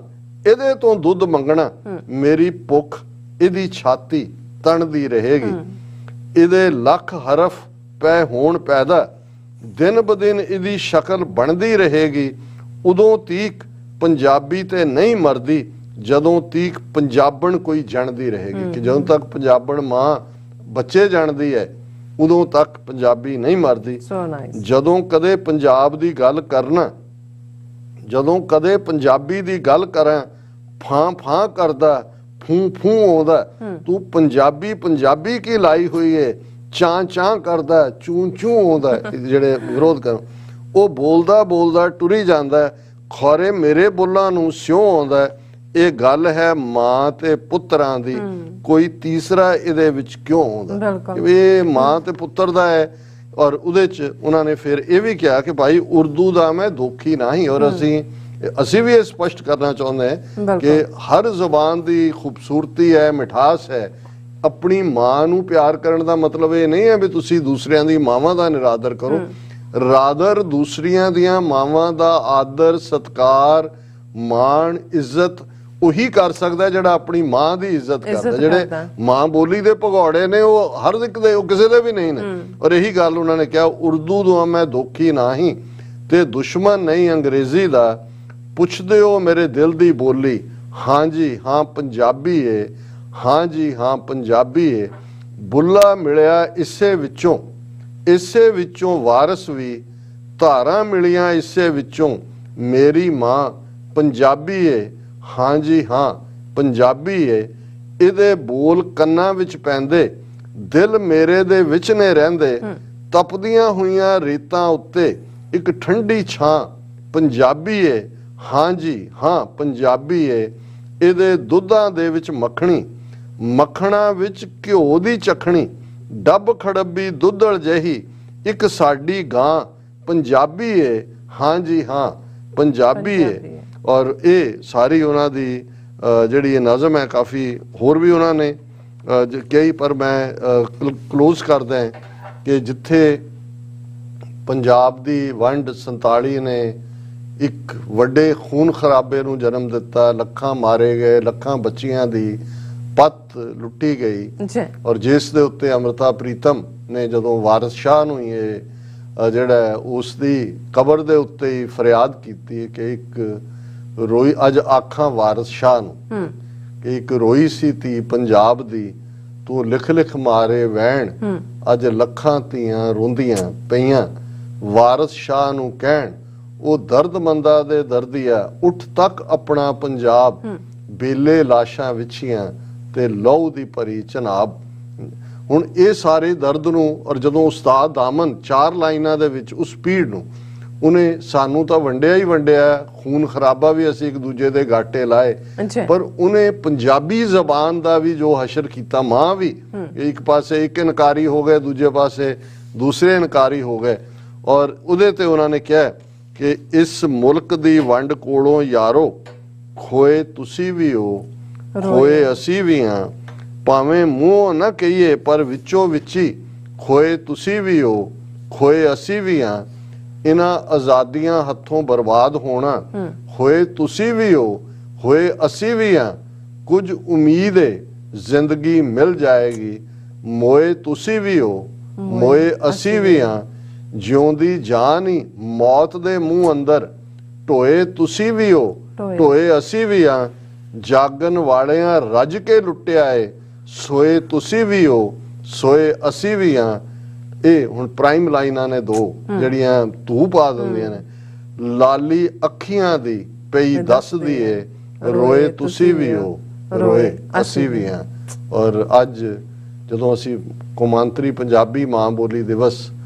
ਇਹਦੇ ਤੋਂ ਦੁੱਧ ਮੰਗਣਾ, ਮੇਰੀ ਭੁੱਖ ਇਹਦੀ ਛਾਤੀ ਤਣਦੀ ਰਹੇਗੀ, ਇਹਦੇ ਲੱਖ ਹਰਫ ਪੈ ਹੋਣ ਪੈਦਾ, ਦਿਨ ਬ ਦਿਨ ਇਹਦੀ ਸ਼ਕਲ ਬਣਦੀ ਰਹੇਗੀ, ਉਦੋਂ ਤੀਕ ਪੰਜਾਬੀ ਤੇ ਨਹੀਂ ਮਰਦੀ ਜਦੋਂ ਤੀਕ ਪੰਜਾਬਣ ਕੋਈ ਜਾਣਦੀ ਰਹੇਗੀ। ਕਿ ਜਦੋਂ ਤੱਕ ਪੰਜਾਬਣ ਮਾਂ ਬੱਚੇ ਜਾਣਦੀ ਹੈ ਉਦੋਂ ਤੱਕ ਪੰਜਾਬੀ ਨਹੀਂ ਮਰਦੀ। ਜਦੋਂ ਕਦੇ ਪੰਜਾਬ ਦੀ ਗੱਲ ਕਰਨਾ, ਜਦੋਂ ਕਦੇ ਪੰਜਾਬੀ ਦੀ ਗੱਲ ਕਰਾਂ, ਫਾਂ ਫਾਂ ਕਰਦਾ, ਫੂੰ ਫੂੰ ਆਉਂਦਾ, ਤੂੰ ਪੰਜਾਬੀ ਪੰਜਾਬੀ ਕੀ ਲਾਈ ਹੋਈ ਏ, ਚਾਂ ਚਾਂ ਕਰਦਾ, ਚੂੰ ਚੂੰ ਆਉਂਦਾ, ਜਿਹੜੇ ਵਿਰੋਧ ਕਰਨ, ਉਹ ਬੋਲਦਾ ਬੋਲਦਾ ਟੁਰੀ ਜਾਂਦਾ, ਖੌਰੇ ਮੇਰੇ ਬੁੱਲਾਂ ਨੂੰ ਸਿਉਂ ਆਉਂਦਾ, ਇਹ ਗੱਲ ਹੈ ਮਾਂ ਤੇ ਪੁੱਤਰਾਂ ਦੀ, ਕੋਈ ਤੀਸਰਾ ਇਹਦੇ ਵਿੱਚ ਕਿਉਂ ਆਉਂਦਾ? ਬਿਲਕੁਲ। ਇਹ ਮਾਂ ਤੇ ਪੁੱਤਰ ਦਾ ਹੈ। ਔਰ ਉਹਦੇ ਚ ਉਹਨਾਂ ਨੇ ਫਿਰ ਇਹ ਵੀ ਕਿਹਾ ਕਿ ਭਾਈ ਉਰਦੂ ਦਾ ਮੈਂ ਦੋਖੀ ਨਹੀਂ। ਔਰ ਅਸੀਂ ਵੀ ਇਹ ਸਪਸ਼ਟ ਕਰਨਾ ਚਾਹੁੰਦੇ ਹਾਂ ਕਿ ਹਰ ਜ਼ੁਬਾਨ ਦੀ ਖੂਬਸੂਰਤੀ ਹੈ, ਮਿਠਾਸ ਹੈ। ਆਪਣੀ ਮਾਂ ਨੂੰ ਪਿਆਰ ਕਰਨ ਦਾ ਮਤਲਬ ਇਹ ਨਹੀਂ ਹੈ ਵੀ ਤੁਸੀਂ ਦੂਸਰਿਆਂ ਦੀ ਮਾਵਾਂ ਦਾ ਨਿਰਾਦਰ ਕਰੋ। ਰਾਦਰ ਦੂਸਰੀਆਂ ਦੀਆਂ ਮਾਵਾਂ ਦਾ ਆਦਰ, ਸਤਕਾਰ, ਮਾਣ, ਇੱਜ਼ਤ ਉਹੀ ਕਰ ਸਕਦਾ ਜਿਹੜਾ ਆਪਣੀ ਮਾਂ ਦੀ ਇੱਜ਼ਤ ਕਰਦਾ। ਜਿਹੜੇ ਮਾਂ ਬੋਲੀ ਦੇ ਭਗੌੜੇ ਨੇ ਉਹ ਹਰ ਇੱਕ ਦੇ, ਉਹ ਕਿਸੇ ਦੇ ਵੀ ਨਹੀਂ ਨੇ। ਔਰ ਇਹੀ ਗੱਲ ਉਹਨਾਂ ਨੇ ਕਿਹਾ, ਉਰਦੂ ਤੋਂ ਮੈਂ ਦੋਖੀ ਨਹੀਂ ਤੇ ਦੁਸ਼ਮਣ ਨਹੀਂ ਅੰਗਰੇਜ਼ੀ ਦਾ, ਪੁੱਛਦੇ ਹੋ ਮੇਰੇ ਦਿਲ ਦੀ ਬੋਲੀ, ਹਾਂਜੀ ਹਾਂ ਪੰਜਾਬੀ ਏ, ਹਾਂਜੀ ਹਾਂ ਪੰਜਾਬੀ ਏ। ਬੁੱਲਾ ਮਿਲਿਆ ਇਸੇ ਵਿੱਚੋਂ ਵਾਰਸ ਵੀ, ਧਾਰਾਂ ਮਿਲੀਆਂ ਇਸੇ ਵਿੱਚੋਂ, ਮੇਰੀ ਮਾਂ ਪੰਜਾਬੀ ਏ, ਹਾਂਜੀ ਹਾਂ ਪੰਜਾਬੀ ਏ। ਇਹਦੇ ਬੋਲ ਕੰਨਾਂ ਵਿੱਚ ਪੈਂਦੇ, ਦਿਲ ਮੇਰੇ ਦੇ ਵਿੱਚ ਨੇ ਰਹਿੰਦੇ, ਤਪਦੀਆਂ ਹੋਈਆਂ ਰੇਤਾਂ ਉੱਤੇ ਇੱਕ ਠੰਡੀ ਛਾਂ, ਪੰਜਾਬੀ ਏ, ਹਾਂਜੀ ਹਾਂ ਪੰਜਾਬੀ ਏ। ਇਹਦੇ ਦੁੱਧਾਂ ਦੇ ਵਿੱਚ ਮੱਖਣੀ, ਮੱਖਣਾ ਵਿੱਚ ਘਿਓ ਦੀ ਚਖਣੀ, ਡੱਬ ਖੜੱਬੀ ਦੁੱਧਲ ਜਿਹੀ ਇੱਕ ਸਾਡੀ ਗਾਂ, ਪੰਜਾਬੀ ਏ, ਹਾਂਜੀ ਹਾਂ ਪੰਜਾਬੀ ਏ। ਔਰ ਇਹ ਸਾਰੀ ਉਹਨਾਂ ਦੀ ਜਿਹੜੀ ਇਹ ਨਜ਼ਮ ਹੈ, ਕਾਫੀ ਹੋਰ ਵੀ ਉਹਨਾਂ ਨੇ ਕਈ, ਪਰ ਮੈਂ ਕਲੋਜ਼ ਕਰਦਾ ਕਿ ਜਿੱਥੇ ਪੰਜਾਬ ਦੀ ਵੰਡ 47 ਨੇ ਇੱਕ ਵੱਡੇ ਖੂਨ ਖਰਾਬੇ ਨੂੰ ਜਨਮ ਦਿੱਤਾ, ਲੱਖਾਂ ਮਾਰੇ ਗਏ, ਲੱਖਾਂ ਬੱਚੀਆਂ ਦੀ ਪੱਤ ਲੁੱਟੀ ਗਈ। ਔਰ ਜਿਸ ਦੇ ਉੱਤੇ ਅੰਮ੍ਰਿਤਾ ਪ੍ਰੀਤਮ ਨੇ ਜਦੋਂ ਵਾਰਿਸ ਸ਼ਾਹ ਨੂੰ ਇਹ ਜਿਹੜਾ ਉਸ ਦੀ ਕਬਰ ਦੇ ਉੱਤੇ ਹੀ ਫਰਿਆਦ ਕੀਤੀ ਕਿ ਇੱਕ ਰੋਈ, ਅੱਜ ਆਖਾਂ ਵਾਰਿਸ ਸ਼ਾਹ ਨੂੰ ਕਿ ਇੱਕ ਰੋਈ ਸੀ ਧੀ ਪੰਜਾਬ ਦੀ, ਤੂੰ ਲਿਖ ਲਿਖ ਮਾਰੇ ਵਹਿਣ, ਅੱਜ ਲੱਖਾਂ ਧੀਆਂ ਰੋਂਦੀਆਂ ਪਈਆਂ। ਵਾਰਿਸ ਸ਼ਾਹ ਨੂੰ ਕਹਿਣ, ਉਹ ਦਰਦਮੰਦਾਂ ਦੇ ਦਰਦੀਆ, ਉੱਠ ਤੱਕ ਆਪਣਾ ਪੰਜਾਬ, ਬੇਲੇ ਲਾਸ਼ਾਂ ਵਿਛੀਆਂ ਤੇ ਲਹੂ ਦੀ ਭਰੀ ਚਨਾਬ। ਹੁਣ ਇਹ ਸਾਰੇ ਦਰਦ ਨੂੰ, ਔਰ ਜਦੋਂ ਉਸਤਾਦ ਦਾਮਨ 4 ਲਾਈਨਾਂ ਦੇ ਵਿੱਚ ਉਸ ਪੀੜ ਨੂੰ, ਉਹਨੇ ਸਾਨੂੰ ਤਾਂ ਵੰਡਿਆ ਹੀ ਵੰਡਿਆ, ਖੂਨ ਖਰਾਬਾ ਵੀ ਅਸੀਂ ਇੱਕ ਦੂਜੇ ਦੇ ਗਾਟੇ ਲਾਏ, ਪਰ ਉਹਨੇ ਪੰਜਾਬੀ ਜ਼ਬਾਨ ਦਾ ਵੀ ਜੋ ਹਸ਼ਰ ਕੀਤਾ। ਮਾਂ ਵੀ ਇੱਕ ਪਾਸੇ ਇੱਕ ਇਨਕਾਰੀ ਹੋ ਗਏ, ਦੂਜੇ ਪਾਸੇ ਦੂਸਰੇ ਇਨਕਾਰੀ ਹੋ ਗਏ। ਔਰ ਉਹਦੇ ਤੇ ਉਹਨਾਂ ਨੇ ਕਿਹਾ ਕਿ ਇਸ ਮੁਲਕ ਦੀ ਵੰਡ ਕੋਲੋਂ ਯਾਰੋ, ਖੋਏ ਤੁਸੀਂ ਵੀ ਹੋ, ਖੋਏ ਅਸੀਂ ਵੀ ਹਾਂ, ਭਾਵੇਂ ਮੂੰਹ ਨਾ ਕਹੀਏ ਪਰ ਵਿੱਚੋਂ ਵਿੱਚੀ, ਖੋਏ ਤੁਸੀਂ ਵੀ ਹੋ, ਖੋਏ ਅਸੀਂ ਵੀ ਹਾਂ। ਇਹਨਾਂ ਆਜ਼ਾਦੀਆਂ ਹੱਥੋਂ ਬਰਬਾਦ ਹੋਣਾ, ਹੋਏ ਤੁਸੀਂ ਵੀ ਹੋ, ਹੋਏ ਅਸੀਂ ਵੀ ਹਾਂ। ਕੁਝ ਉਮੀਦ ਏ ਜ਼ਿੰਦਗੀ ਮਿਲ ਜਾਏਗੀ, ਮੋਏ ਤੁਸੀਂ ਵੀ ਹੋ, ਮੋਏ ਅਸੀਂ ਵੀ ਹਾਂ। ਜਿਉਂਦੀ ਜਾਨ ਹੀ ਮੌਤ ਦੇ ਮੂੰਹ ਅੰਦਰ, ਢੋਏ ਤੁਸੀਂ ਵੀ ਹੋ, ਢੋਏ ਅਸੀਂ ਵੀ ਹਾਂ। ਜਾਗਣ ਵਾਲਿਆਂ ਰੱਜ ਕੇ ਲੁੱਟਿਆ ਏ, ਸੋਏ ਤੁਸੀਂ ਵੀ ਹੋ, ਸੋਏ ਅਸੀਂ ਵੀ ਹਾਂ। ਇਹ ਹੁਣ ਪ੍ਰਾਈਮ ਲਾਈਨਾਂ ਨੇ ਦੋ ਜਿਹੜੀਆਂ ਧੂ ਪਾ ਦਿੰਦੀਆਂ ਨੇ। ਲਾਲੀ ਅੱਖੀਆਂ ਦੀ ਪਈ ਦੱਸਦੀ ਏ, ਰੋਏ ਤੁਸੀਂ ਵੀ ਹੋ, ਰੋਏ ਅਸੀਂ ਵੀ ਹਾਂ। ਔਰ ਅੱਜ ਜਦੋਂ ਅਸੀਂ ਕੌਮਾਂਤਰੀ ਪੰਜਾਬੀ ਮਾਂ ਬੋਲੀ ਦਿਵਸ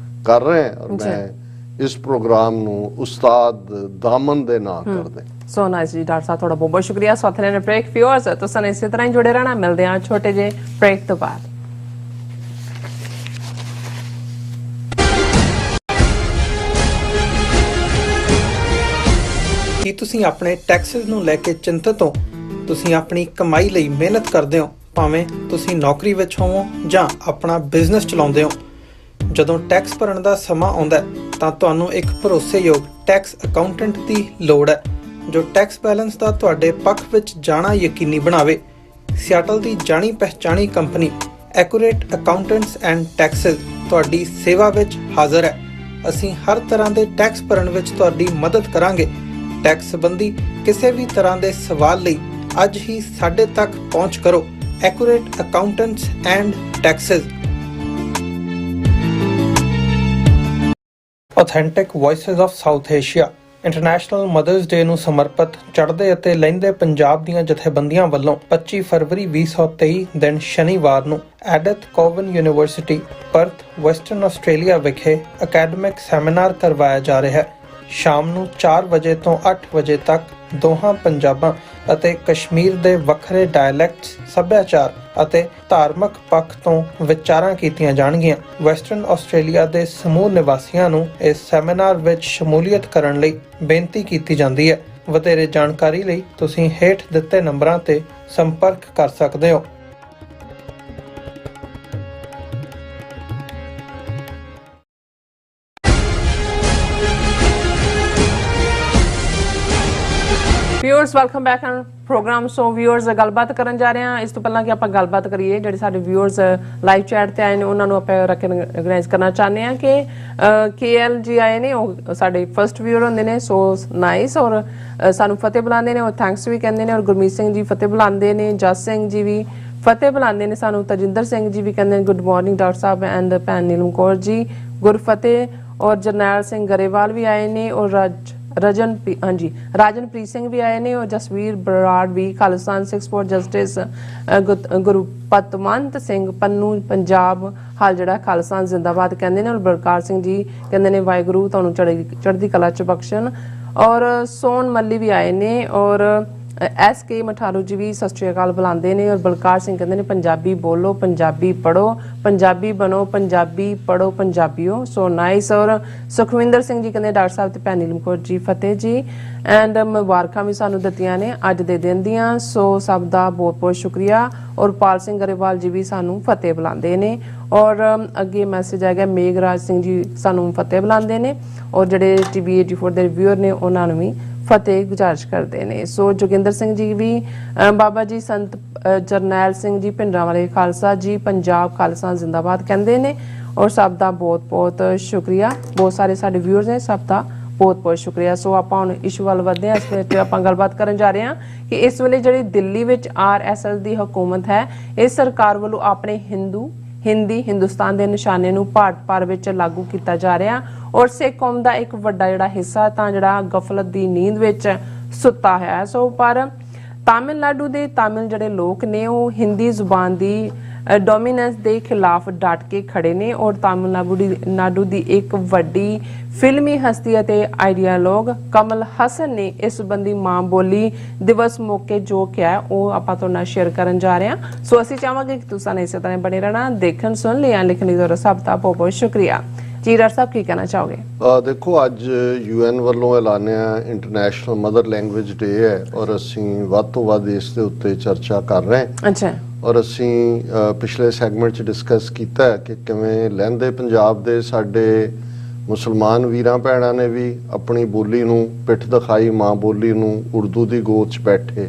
ਕਰ ਰਹੇ ਹਾਂ, ਔਰ ਮੈਂ ਇਸ ਪ੍ਰੋਗਰਾਮ ਨੂੰ ਉਸਤਾਦ ਦਾਮਨ ਦੇ ਨਾਂ ਕਰਦੇ। ਸੋ ਨਾਈਸ ਜੀ ਡਾਕਟਰ ਸਾਹਿਬ, ਤੁਹਾਡਾ ਬਹੁਤ ਬਹੁਤ ਸ਼ੁਕਰੀਆ। ਸਾਥ ਲੈਣੇ ਬ੍ਰੇਕ ਵਿਊਅਰਸ, ਤੁਸੀਂ ਇਸੇ ਤਰ੍ਹਾਂ ਹੀ ਜੁੜੇ ਰਹਿਣਾ। ਮਿਲਦੇ ਹਾਂ ਛੋਟੇ ਜਿਹੇ ਬ੍ਰੇਕ ਤੋਂ ਬਾਅਦ। ਕੀ ਤੁਸੀਂ ਆਪਣੇ ਟੈਕਸਸ ਨੂੰ ਲੈ ਕੇ ਚਿੰਤਤ ਹੋ? ਤੁਸੀਂ ਆਪਣੀ ਕਮਾਈ ਲਈ ਮਿਹਨਤ ਕਰਦੇ ਹੋ, ਭਾਵੇਂ ਤੁਸੀਂ ਨੌਕਰੀ ਵਿੱਚ ਹੋਵੋ ਜਾਂ ਆਪਣਾ ਬਿਜ਼ਨਸ ਚਲਾਉਂਦੇ ਹੋ। ਜਦੋਂ ਟੈਕਸ ਭਰਨ ਦਾ ਸਮਾਂ ਆਉਂਦਾ ਤਾਂ ਤੁਹਾਨੂੰ ਇੱਕ ਭਰੋਸੇਯੋਗ ਟੈਕਸ ਅਕਾਊਂਟੈਂਟ ਦੀ ਲੋੜ ਹੈ, ਜੋ ਟੈਕਸ ਬੈਲੈਂਸ ਦਾ ਤੁਹਾਡੇ ਪੱਖ ਵਿੱਚ ਜਾਣਾ ਯਕੀਨੀ ਬਣਾਵੇ। ਸਿਆਟਲ ਦੀ ਜਾਣੀ ਪਛਾਣੀ company Accurate Accountants and Taxes ਤੁਹਾਡੀ ਸੇਵਾ ਵਿੱਚ ਹਾਜ਼ਰ ਹੈ। ਅਸੀਂ ਹਰ ਤਰ੍ਹਾਂ ਦੇ ਟੈਕਸ ਭਰਨ ਵਿੱਚ ਤੁਹਾਡੀ ਮਦਦ ਕਰਾਂਗੇ। ਟੈਕਸ ਸੰਬੰਧੀ ਕਿਸੇ ਵੀ ਤਰ੍ਹਾਂ ਦੇ ਸਵਾਲ ਲਈ ਅੱਜ ਹੀ ਸਾਡੇ ਤੱਕ ਪਹੁੰਚ ਕਰੋ। Accurate Accountants and Taxes. Authentic ਵੌਇਸਿਸ of South Asia international mothers day ਨੂੰ ਸਮਰਪਿਤ ਚੜ੍ਹਦੇ ਅਤੇ ਲਹਿੰਦੇ ਪੰਜਾਬ ਦੀਆਂ ਜਥੇਬੰਦੀਆਂ ਵੱਲੋਂ 25 ਫਰਵਰੀ 2023 ਦਿਨ ਸ਼ਨੀਵਾਰ ਨੂੰ ਐਡਿਥ Kevin university Perth western Australia ਵਿਖੇ ਅਕੈਡਮਿਕ ਸੈਮੀਨਾਰ ਕਰਵਾਇਆ ਜਾ ਰਿਹਾ ਹੈ। ਸ਼ਾਮ ਨੂੰ 4 ਵਜੇ ਤੋਂ 8 ਵਜੇ ਤੱਕ ਦੋਹਾਂ ਪੰਜਾਬਾਂ ਅਤੇ ਕਸ਼ਮੀਰ ਦੇ ਵੱਖਰੇ ਡਾਇਲੈਕਟਸ, ਸੱਭਿਆਚਾਰ ਅਤੇ ਧਾਰਮਿਕ ਪੱਖ ਤੋਂ ਵਿਚਾਰਾਂ ਕੀਤੀਆਂ ਜਾਣਗੀਆਂ। ਵੈਸਟਰਨ ਆਸਟ੍ਰੇਲੀਆ ਦੇ ਸਮੂਹ ਨਿਵਾਸੀਆਂ ਨੂੰ ਇਸ ਸੈਮੀਨਾਰ ਵਿੱਚ ਸ਼ਮੂਲੀਅਤ ਕਰਨ ਲਈ ਬੇਨਤੀ ਕੀਤੀ ਜਾਂਦੀ ਹੈ। ਵਧੇਰੇ ਜਾਣਕਾਰੀ ਲਈ ਤੁਸੀਂ ਹੇਠ ਦਿੱਤੇ ਨੰਬਰਾਂ ਤੇ ਸੰਪਰਕ ਕਰ ਸਕਦੇ ਹੋ। Viewers welcome back on programme. So viewers ਗੱਲਬਾਤ ਕਰਨ ਜਾ ਰਹੇ ਹਾਂ। ਇਸ ਤੋਂ ਪਹਿਲਾਂ ਕਿ ਆਪਾਂ ਗੱਲਬਾਤ ਕਰੀਏ, ਜਿਹੜੇ ਸਾਡੇ ਵਿਊਅਰਸ ਲਾਈਵ ਚੈਟ ਤੇ ਆਏ ਨੇ ਉਹਨਾਂ ਨੂੰ ਆਪਾਂ ਰੈਕਗਨਾਈਜ਼ ਕਰਨਾ ਚਾਹੁੰਦੇ ਹਾਂ ਕਿ KL ਜੀ ਆਏ ਨੇ, ਉਹ ਸਾਡੇ ਫਰਸਟ ਵਿਊਅਰ ਹੁੰਦੇ ਨੇ। ਸੋ ਨਾਈਸ, ਔਰ ਸਾਨੂੰ ਫਤਿਹ ਬੁਲਾਉਂਦੇ ਨੇ, ਔਰ ਥੈਂਕਸ ਵੀ ਕਹਿੰਦੇ ਨੇ, ਔਰ ਗੁਰਮੀਤ ਸਿੰਘ ਜੀ ਫਤਿਹ ਬੁਲਾਉਂਦੇ ਨੇ, ਜਸ ਸਿੰਘ ਜੀ ਵੀ ਫਤਿਹ ਬੁਲਾਉਂਦੇ ਨੇ ਸਾਨੂੰ, ਤਜਿੰਦਰ ਸਿੰਘ ਜੀ ਵੀ ਕਹਿੰਦੇ ਨੇ good morning doctor Sahib and ਭੈਣ ਨੀਲਮ ਕੌਰ ਜੀ ਗੁਰਫਤਿਹ, ਔਰ ਜਰਨੈਲ ਸਿੰਘ ਗਰੇਵਾਲ ਵੀ ਆਏ ਨੇ, ਔਰ ਰਾਜਨਪ੍ਰੀਤ ਸਿੰਘ ਵੀ ਆਏ ਨੇ, ਔਰ ਜਸਵੀਰ ਬਰਾੜ ਵੀ, ਖਾਲਿਸਤਾਨ 6 ਫॉर ਜਸਟਿਸ, ਗੁਰਪਤਵੰਤ ਸਿੰਘ ਪੰਨੂ ਪੰਜਾਬ ਹਾਲ ਜਿਹੜਾ ਖਾਲਿਸਤਾਨ ਜ਼ਿੰਦਾਬਾਦ ਕਹਿੰਦੇ ਨੇ, ਔਰ ਬਲਕਾਰ ਸਿੰਘ ਜੀ ਕਹਿੰਦੇ ਨੇ ਵਾਹਿਗੁਰੂ ਤੁਹਾਨੂੰ ਚੜ੍ਹਦੀ ਕਲਾ ਚ ਬਖਸ਼ਣ, ਔਰ ਸੋਨ ਮੱਲੀ ਵੀ ਆਏ ਨੇ, ਔਰ SK ਮਠਾਰੂ ਜੀ ਵੀ ਸਤਿ ਸ਼੍ਰੀ ਅਕਾਲ ਬੁਲਾਉਂਦੇ ਨੇ, ਔਰ ਬਲਕਾਰ ਸਿੰਘ ਕਹਿੰਦੇ ਨੇ ਪੰਜਾਬੀ ਬੋਲੋ, ਪੰਜਾਬੀ ਪੜੋ, ਪੰਜਾਬੀ ਬਣੋ, ਪੰਜਾਬੀ ਪੜੋ ਪੰਜਾਬੀਓ। So nice. ਔਰ ਸੁਖਵਿੰਦਰ ਸਿੰਘ ਜੀ ਕਹਿੰਦੇ ਡਾਕਟਰ ਸਾਹਿਬ ਤੇ ਭੈਣ ਨੀਲਮ ਕੌਰ ਜੀ ਫਤਿਹ ਜੀ, ਐਂਡ ਮੁਬਾਰਕਾਂ ਵੀ ਸਾਨੂੰ ਦਿੱਤੀਆਂ ਨੇ ਅੱਜ ਦੇ ਦਿਨ ਦੀਆਂ। ਸੋ ਸਭ ਦਾ ਬਹੁਤ ਬਹੁਤ ਸ਼ੁਕਰੀਆ। ਔਰ ਪਾਲ ਸਿੰਘ ਗਰੇਵਾਲ ਜੀ ਵੀ ਸਾਨੂੰ ਫਤਿਹ ਬੁਲਾਉਂਦੇ ਨੇ, ਔਰ ਅੱਗੇ ਮੈਸੇਜ ਆ ਗਿਆ ਮੇਘਰਾਜ ਸਿੰਘ ਜੀ ਸਾਨੂੰ ਫਤਿਹ ਬੁਲਾਉਂਦੇ ਨੇ, ਔਰ ਜਿਹੜੇ TV 84 ਦੇ ਰਿਵਿਊਅਰ ਨੇ ਉਹਨਾਂ ਨੂੰ ਵੀ ਫਤਿਹ ਗੁਜ਼ਾਰਿਸ਼ ਕਰਦੇ ਨੇ। ਸੋ ਜੋਗਿੰਦਰ ਸਿੰਘ ਜੀ ਵੀ ਬਾਬਾ ਜੀ ਸੰਤ ਜਰਨੈਲ ਸਿੰਘ ਜੀ ਭਿੰਡਰਾਂ ਵਾਲੇ ਖਾਲਸਾ ਜੀ ਪੰਜਾਬ ਖਾਲਸਾ ਜ਼ਿੰਦਾਬਾਦ ਕਹਿੰਦੇ ਨੇ, ਔਰ ਸਭ ਦਾ ਬਹੁਤ ਬਹੁਤ ਸ਼ੁਕਰੀਆ। ਬਹੁਤ ਸਾਰੇ ਸਾਡੇ ਵਿਊਅਰਸ ਨੇ, ਸਭ ਦਾ ਬਹੁਤ ਬਹੁਤ ਸ਼ੁਕਰੀਆ। ਸੋ ਆਪਾਂ ਹੁਣ ਇਸ਼ੂ ਵੱਲ ਵਧਦੇ ਹਾਂ। ਇਸ ਵਿੱਚ ਆਪਾਂ ਗੱਲਬਾਤ ਕਰਨ ਜਾ ਰਹੇ ਹਾਂ ਕਿ ਇਸ ਵੇਲੇ ਜਿਹੜੀ ਦਿੱਲੀ ਵਿੱਚ RSS ਦੀ ਹਕੂਮਤ ਹੈ, ਇਸ ਸਰਕਾਰ ਵੱਲੋਂ ਆਪਣੇ ਹਿੰਦੀ ਹਿੰਦੁਸਤਾਨ ਦੇ ਨਿਸ਼ਾਨੇ ਨੂੰ ਭਾਰਤ ਭਰ ਵਿੱਚ ਲਾਗੂ ਕੀਤਾ ਜਾ ਰਿਹਾ, ਔਰ ਸਿੱਖ ਕੌਮ ਦਾ ਇੱਕ ਵੱਡਾ ਜਿਹੜਾ ਹਿੱਸਾ ਤਾਂ ਜਿਹੜਾ ਗਫਲਤ ਦੀ ਨੀਂਦ ਵਿੱਚ ਸੁੱਤਾ ਹੈ। ਸੋ ਪਰ ਤਾਮਿਲਨਾਡੂ ਦੇ ਤਾਮਿਲ ਜਿਹੜੇ ਲੋਕ ਨੇ ਉਹ ਹਿੰਦੀ ਜ਼ੁਬਾਨ ਦੀ ਡੋਮੀਨੈਂਸ ਦੇ ਖਿਲਾਫ ਡਟ ਕੇ ਖੜੇ ਨੇ, ਔਰ ਤਾਮਿਲਨਾਡੂ ਦੀ ਇੱਕ ਵੱਡੀ ਫਿਲਮੀ ਹਸਤੀ ਅਤੇ ਆਈਡੀਆਲੋਗ ਕਮਲ ਹਸਨ ਨੇ ਇਸ ਸੰਬੰਧੀ ਮਾਂ ਬੋਲੀ ਦਿਵਸ ਮੌਕੇ ਜੋ ਕਿਹਾ ਉਹ ਆਪਾਂ ਤੁਹਾਡੇ ਨਾਲ ਸ਼ੇਅਰ ਕਰਨ ਜਾ ਰਹੇ ਹਾਂ। ਸੋ ਅਸੀਂ ਚਾਹਾਂਗੇ ਕਿ ਤੁਸੀਂ ਇਸੇ ਤਰ੍ਹਾਂ ਬਣੇ ਰਹਿਣਾ, ਦੇਖਣ ਸੁਣ ਲਿਆ ਲਿਖਣ ਲਈ ਤੁਹਾਡਾ ਸਭ ਦਾ ਬਹੁਤ ਬਹੁਤ ਸ਼ੁਕਰੀਆ ਜੀ। ਡਾਕਟਰ ਸਾਹਿਬ ਕੀ ਕਹਿਣਾ ਚਾਹੋਗੇ? ਦੇਖੋ, ਅੱਜ UN ਵੱਲੋਂ ਐਲਾਨਿਆ ਇੰਟਰਨੈਸ਼ਨਲ ਮਦਰ ਲੈਂਗੁਏਜ ਡੇ ਹੈ, ਔਰ ਅਸੀਂ ਵੱਧ ਤੋਂ ਵੱਧ ਇਸ ਦੇ ਉੱਤੇ ਚਰਚਾ ਕਰ ਰਹੇ ਹਾਂ। ਅੱਛਾ। ਔਰ ਅਸੀਂ ਪਿਛਲੇ ਸੈਗਮੈਂਟ 'ਚ ਡਿਸਕਸ ਕੀਤਾ ਹੈ ਕਿ ਕਿਵੇਂ ਲਹਿੰਦੇ ਪੰਜਾਬ ਦੇ ਸਾਡੇ ਮੁਸਲਮਾਨ ਵੀਰਾਂ ਭੈਣਾਂ ਨੇ ਵੀ ਆਪਣੀ ਬੋਲੀ ਨੂੰ ਪਿੱਠ ਦਿਖਾਈ, ਮਾਂ ਬੋਲੀ ਨੂੰ ਉਰਦੂ ਦੀ ਗੋਦ 'ਚ ਬੈਠੇ,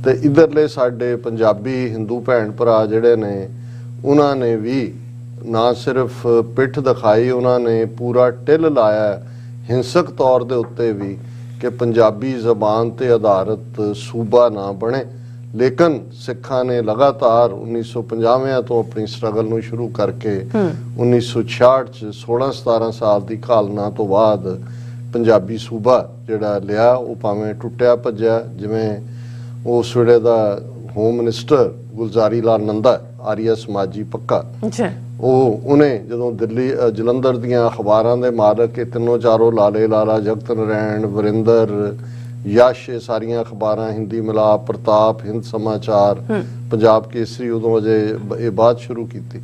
ਤੇ ਇਧਰਲੇ ਸਾਡੇ ਪੰਜਾਬੀ ਹਿੰਦੂ ਭੈਣ ਭਰਾ ਜਿਹੜੇ ਨੇ ਉਹਨਾਂ ਨੇ ਵੀ ਨਾ ਸਿਰਫ ਪਿੱਠ ਦਿਖਾਈ, ਉਹਨਾਂ ਨੇ ਪੂਰਾ ਟਿੱਲ ਲਾਇਆ ਹਿੰਸਕ ਤੌਰ ਦੇ ਉੱਤੇ ਵੀ ਕਿ ਪੰਜਾਬੀ ਜ਼ਬਾਨ ਤੇ ਆਧਾਰਿਤ ਸੂਬਾ ਨਾ ਬਣੇ। ਲੇਕਿਨ ਸਿੱਖਾਂ ਨੇ ਲਗਾਤਾਰ 1950 ਤੋਂ ਆਪਣੀ ਸਟਰਗਲ ਨੂੰ ਸ਼ੁਰੂ ਕਰਕੇ 1966 ਚ 16-17 ਸਾਲ ਦੀ ਘਾਲਣਾ ਤੋਂ ਬਾਅਦ ਪੰਜਾਬੀ ਸੂਬਾ ਜਿਹੜਾ ਲਿਆ, ਉਹ ਭਾਵੇਂ ਟੁੱਟਿਆ ਭੱਜਿਆ, ਜਿਵੇਂ ਉਸ ਵੇਲੇ ਦਾ ਹੋਮ ਮਿਨਿਸਟਰ ਗੁਲਜ਼ਾਰੀ ਲਾਲ ਨੰਦਾ, ਆਰੀਆ ਸਮਾਜੀ ਪੱਕਾ, ਉਹਨੇ ਜਦੋਂ ਦਿੱਲੀ ਜਲੰਧਰ ਦੀਆਂ ਅਖਬਾਰਾਂ ਦੇ ਮਾਲਕ ਇਹ ਤਿੰਨੋਂ ਚਾਰੋਂ ਲਾਲੇ ਲਾਲਾ, ਜਗਤ ਨਾਰਾਇਣ, ਵਰਿੰਦਰ, ਯਸ਼, ਇਹ ਸਾਰੀਆਂ ਅਖਬਾਰਾਂ ਹਿੰਦੀ ਮਿਲਾਪ, ਪ੍ਰਤਾਪ, ਹਿੰਦ ਸਮਾਚਾਰ, ਪੰਜਾਬ ਕੇਸਰੀ, ਉਦੋਂ ਅਜੇ ਇਹ ਬਾਤ ਸ਼ੁਰੂ ਕੀਤੀ,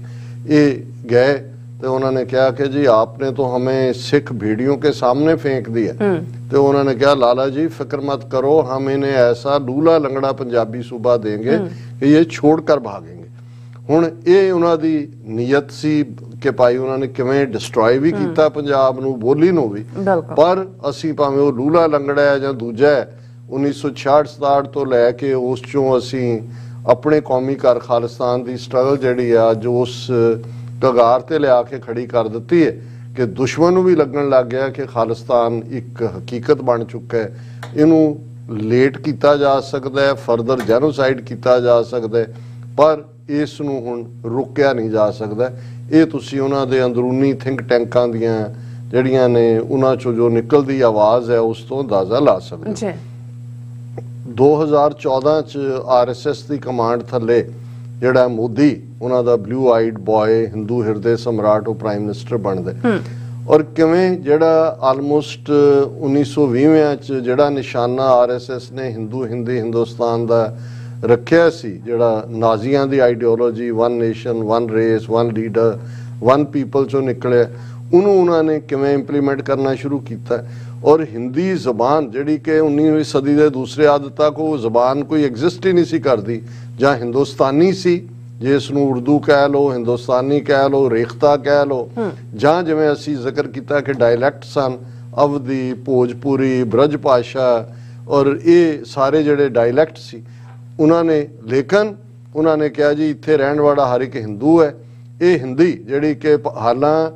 ਇਹ ਗਏ तो उन्होंने कहा कि जी आपने तो हमें सिख भेड़ियों के सामने फेंक दिया। तो उन्होंने कहा लाला जी फिक्र मत करो, हम इन्हें ऐसा लूला लंगड़ा पंजाबी सूबा देंगे कि ये छोड़कर भागेंगे। हुण ये उन्हां दी नीयत सी कि भाई उन्होंने किवें डिस्ट्रॉय भी किया पंजाब नूं, बोली नूं भी, पर असीं भावें वो लूला लंगड़ा है जां दूजा है 1966-67 तो लैके उस चों असीं अपने कौमी घर खालिस्तान की स्ट्रगल जिहड़ी आ जो उस कगार ते लिया के खड़ी कर दी है कि दुश्मन नूं भी लगन लग गया कि खालिस्तान एक हकीकत बन चुका है, इनू लेट किया जा सकता है, फर्दर जैनोसाइड किया जा सकता है, पर इस नूं हुण रोकिया नहीं जा सकता। ये तुसीं उन्हां दे अंदरूनी थिंक टैंकां दियां जिहड़ियां ने उन्हां चों जो निकलदी आवाज़ है उस तो अंदाज़ा ला सकते। 2014 च RSS की कमांड थले जिहड़ा मोदी उन्हां दा ब्लू आइड बॉय हिंदू हिरदे सम्राट वो प्राइम मिनिस्टर बनदे, ਔਰ ਕਿਵੇਂ ਜਿਹੜਾ ਆਲਮੋਸਟ 1920 ਚ ਜਿਹੜਾ ਨਿਸ਼ਾਨਾ RSS ਨੇ ਹਿੰਦੁਸਤਾਨ ਦਾ ਰੱਖਿਆ ਸੀ, ਜਿਹੜਾ ਨਾਜ਼ੀਆਂ ਦੀ ideology, one nation one race one leader one people ਚੋਂ ਨਿਕਲਿਆ, ਉਹਨੂੰ ਉਹਨਾਂ ਨੇ ਕਿਵੇਂ ਇੰਪਲੀਮੈਂਟ ਕਰਨਾ ਸ਼ੁਰੂ ਕੀਤਾ। ਔਰ ਹਿੰਦੀ ਜ਼ਬਾਨ ਜਿਹੜੀ ਕਿ 19ਵੀਂ ਸਦੀ ਦੇ ਦੂਸਰੇ ਅੱਧ ਤੱਕ ਉਹ ਜ਼ਬਾਨ ਕੋਈ ਐਗਜ਼ਿਸਟ ਹੀ ਨਹੀਂ ਸੀ ਕਰਦੀ, ਜਾਂ ਹਿੰਦੁਸਤਾਨੀ ਸੀ, ਜਿਸ ਨੂੰ ਉਰਦੂ ਕਹਿ ਲਓ, ਹਿੰਦੁਸਤਾਨੀ ਕਹਿ ਲਓ, ਰੇਖਤਾ ਕਹਿ ਲਓ, ਜਾਂ ਜਿਵੇਂ ਅਸੀਂ ਜ਼ਿਕਰ ਕੀਤਾ ਕਿ ਡਾਇਲੈਕਟ ਸਨ, ਅਵਧੀ, ਭੋਜਪੁਰੀ, ਬ੍ਰਜ ਭਾਸ਼ਾ, ਔਰ ਇਹ ਸਾਰੇ ਜਿਹੜੇ ਡਾਇਲੈਕਟ ਸੀ ਉਹਨਾਂ ਨੇ, ਲੇਕਿਨ ਉਹਨਾਂ ਨੇ ਕਿਹਾ ਜੀ ਇੱਥੇ ਰਹਿਣ ਵਾਲਾ ਹਰ ਇੱਕ ਹਿੰਦੂ ਹੈ। ਇਹ ਹਿੰਦੀ ਜਿਹੜੀ ਕਿ ਹਾਲਾਂ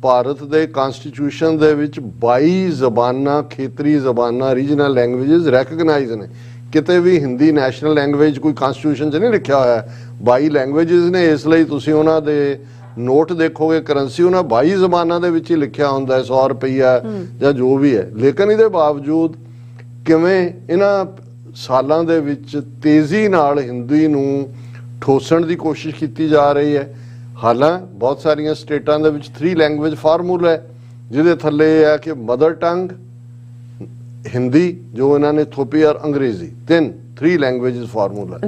ਭਾਰਤ ਦੇ ਕਨਸਟੀਟਿਊਸ਼ਨ ਦੇ ਵਿੱਚ 22 ਜ਼ਬਾਨਾਂ, ਖੇਤਰੀ ਜ਼ਬਾਨਾਂ, ਰੀਜਨਲ ਲੈਂਗੁਏਜਸ ਰੈਕਗਨਾਈਜ਼ ਨੇ। ਕਿਤੇ ਵੀ ਹਿੰਦੀ ਨੈਸ਼ਨਲ ਲੈਂਗੁਏਜ ਕੋਈ ਕਨਸਟੀਟਿਊਸ਼ਨ 'ਚ ਨਹੀਂ ਲਿਖਿਆ ਹੋਇਆ। 22 ਲੈਂਗੁਏਜਸ ਨੇ, ਇਸ ਲਈ ਤੁਸੀਂ ਉਹਨਾਂ ਦੇ ਨੋਟ ਦੇਖੋਗੇ, ਕਰੰਸੀ ਉਹਨਾਂ 22 ਜ਼ਬਾਨਾਂ ਦੇ ਵਿੱਚ ਹੀ ਲਿਖਿਆ ਹੁੰਦਾ ਹੈ, 100 ਰੁਪਈਆ ਜਾਂ ਜੋ ਵੀ ਹੈ। ਲੇਕਿਨ ਇਹਦੇ ਬਾਵਜੂਦ ਕਿਵੇਂ ਇਹਨਾਂ ਸਾਲਾਂ ਦੇ ਵਿੱਚ ਤੇਜ਼ੀ ਨਾਲ ਹਿੰਦੀ ਨੂੰ ਠੋਸਣ ਦੀ ਕੋਸ਼ਿਸ਼ ਕੀਤੀ ਜਾ ਰਹੀ ਹੈ। ਹਾਲਾਂ ਬਹੁਤ ਸਾਰੀਆਂ ਸਟੇਟਾਂ ਦੇ ਵਿੱਚ 3 ਲੈਂਗੁਏਜ ਫਾਰਮੂਲਾ ਹੈ, ਜਿਹਦੇ ਥੱਲੇ ਇਹ ਹੈ ਕਿ ਮਦਰ ਟੰਗ ਹਿੰਦੀ, ਜੋ ਇਹਨਾਂ ਨੇ ਥੋਪੀ, ਔਰ ਅੰਗਰੇਜ਼ੀ, 3 ਲੈਂਗੁਏਜਸ ਫਾਰਮੂਲਾ।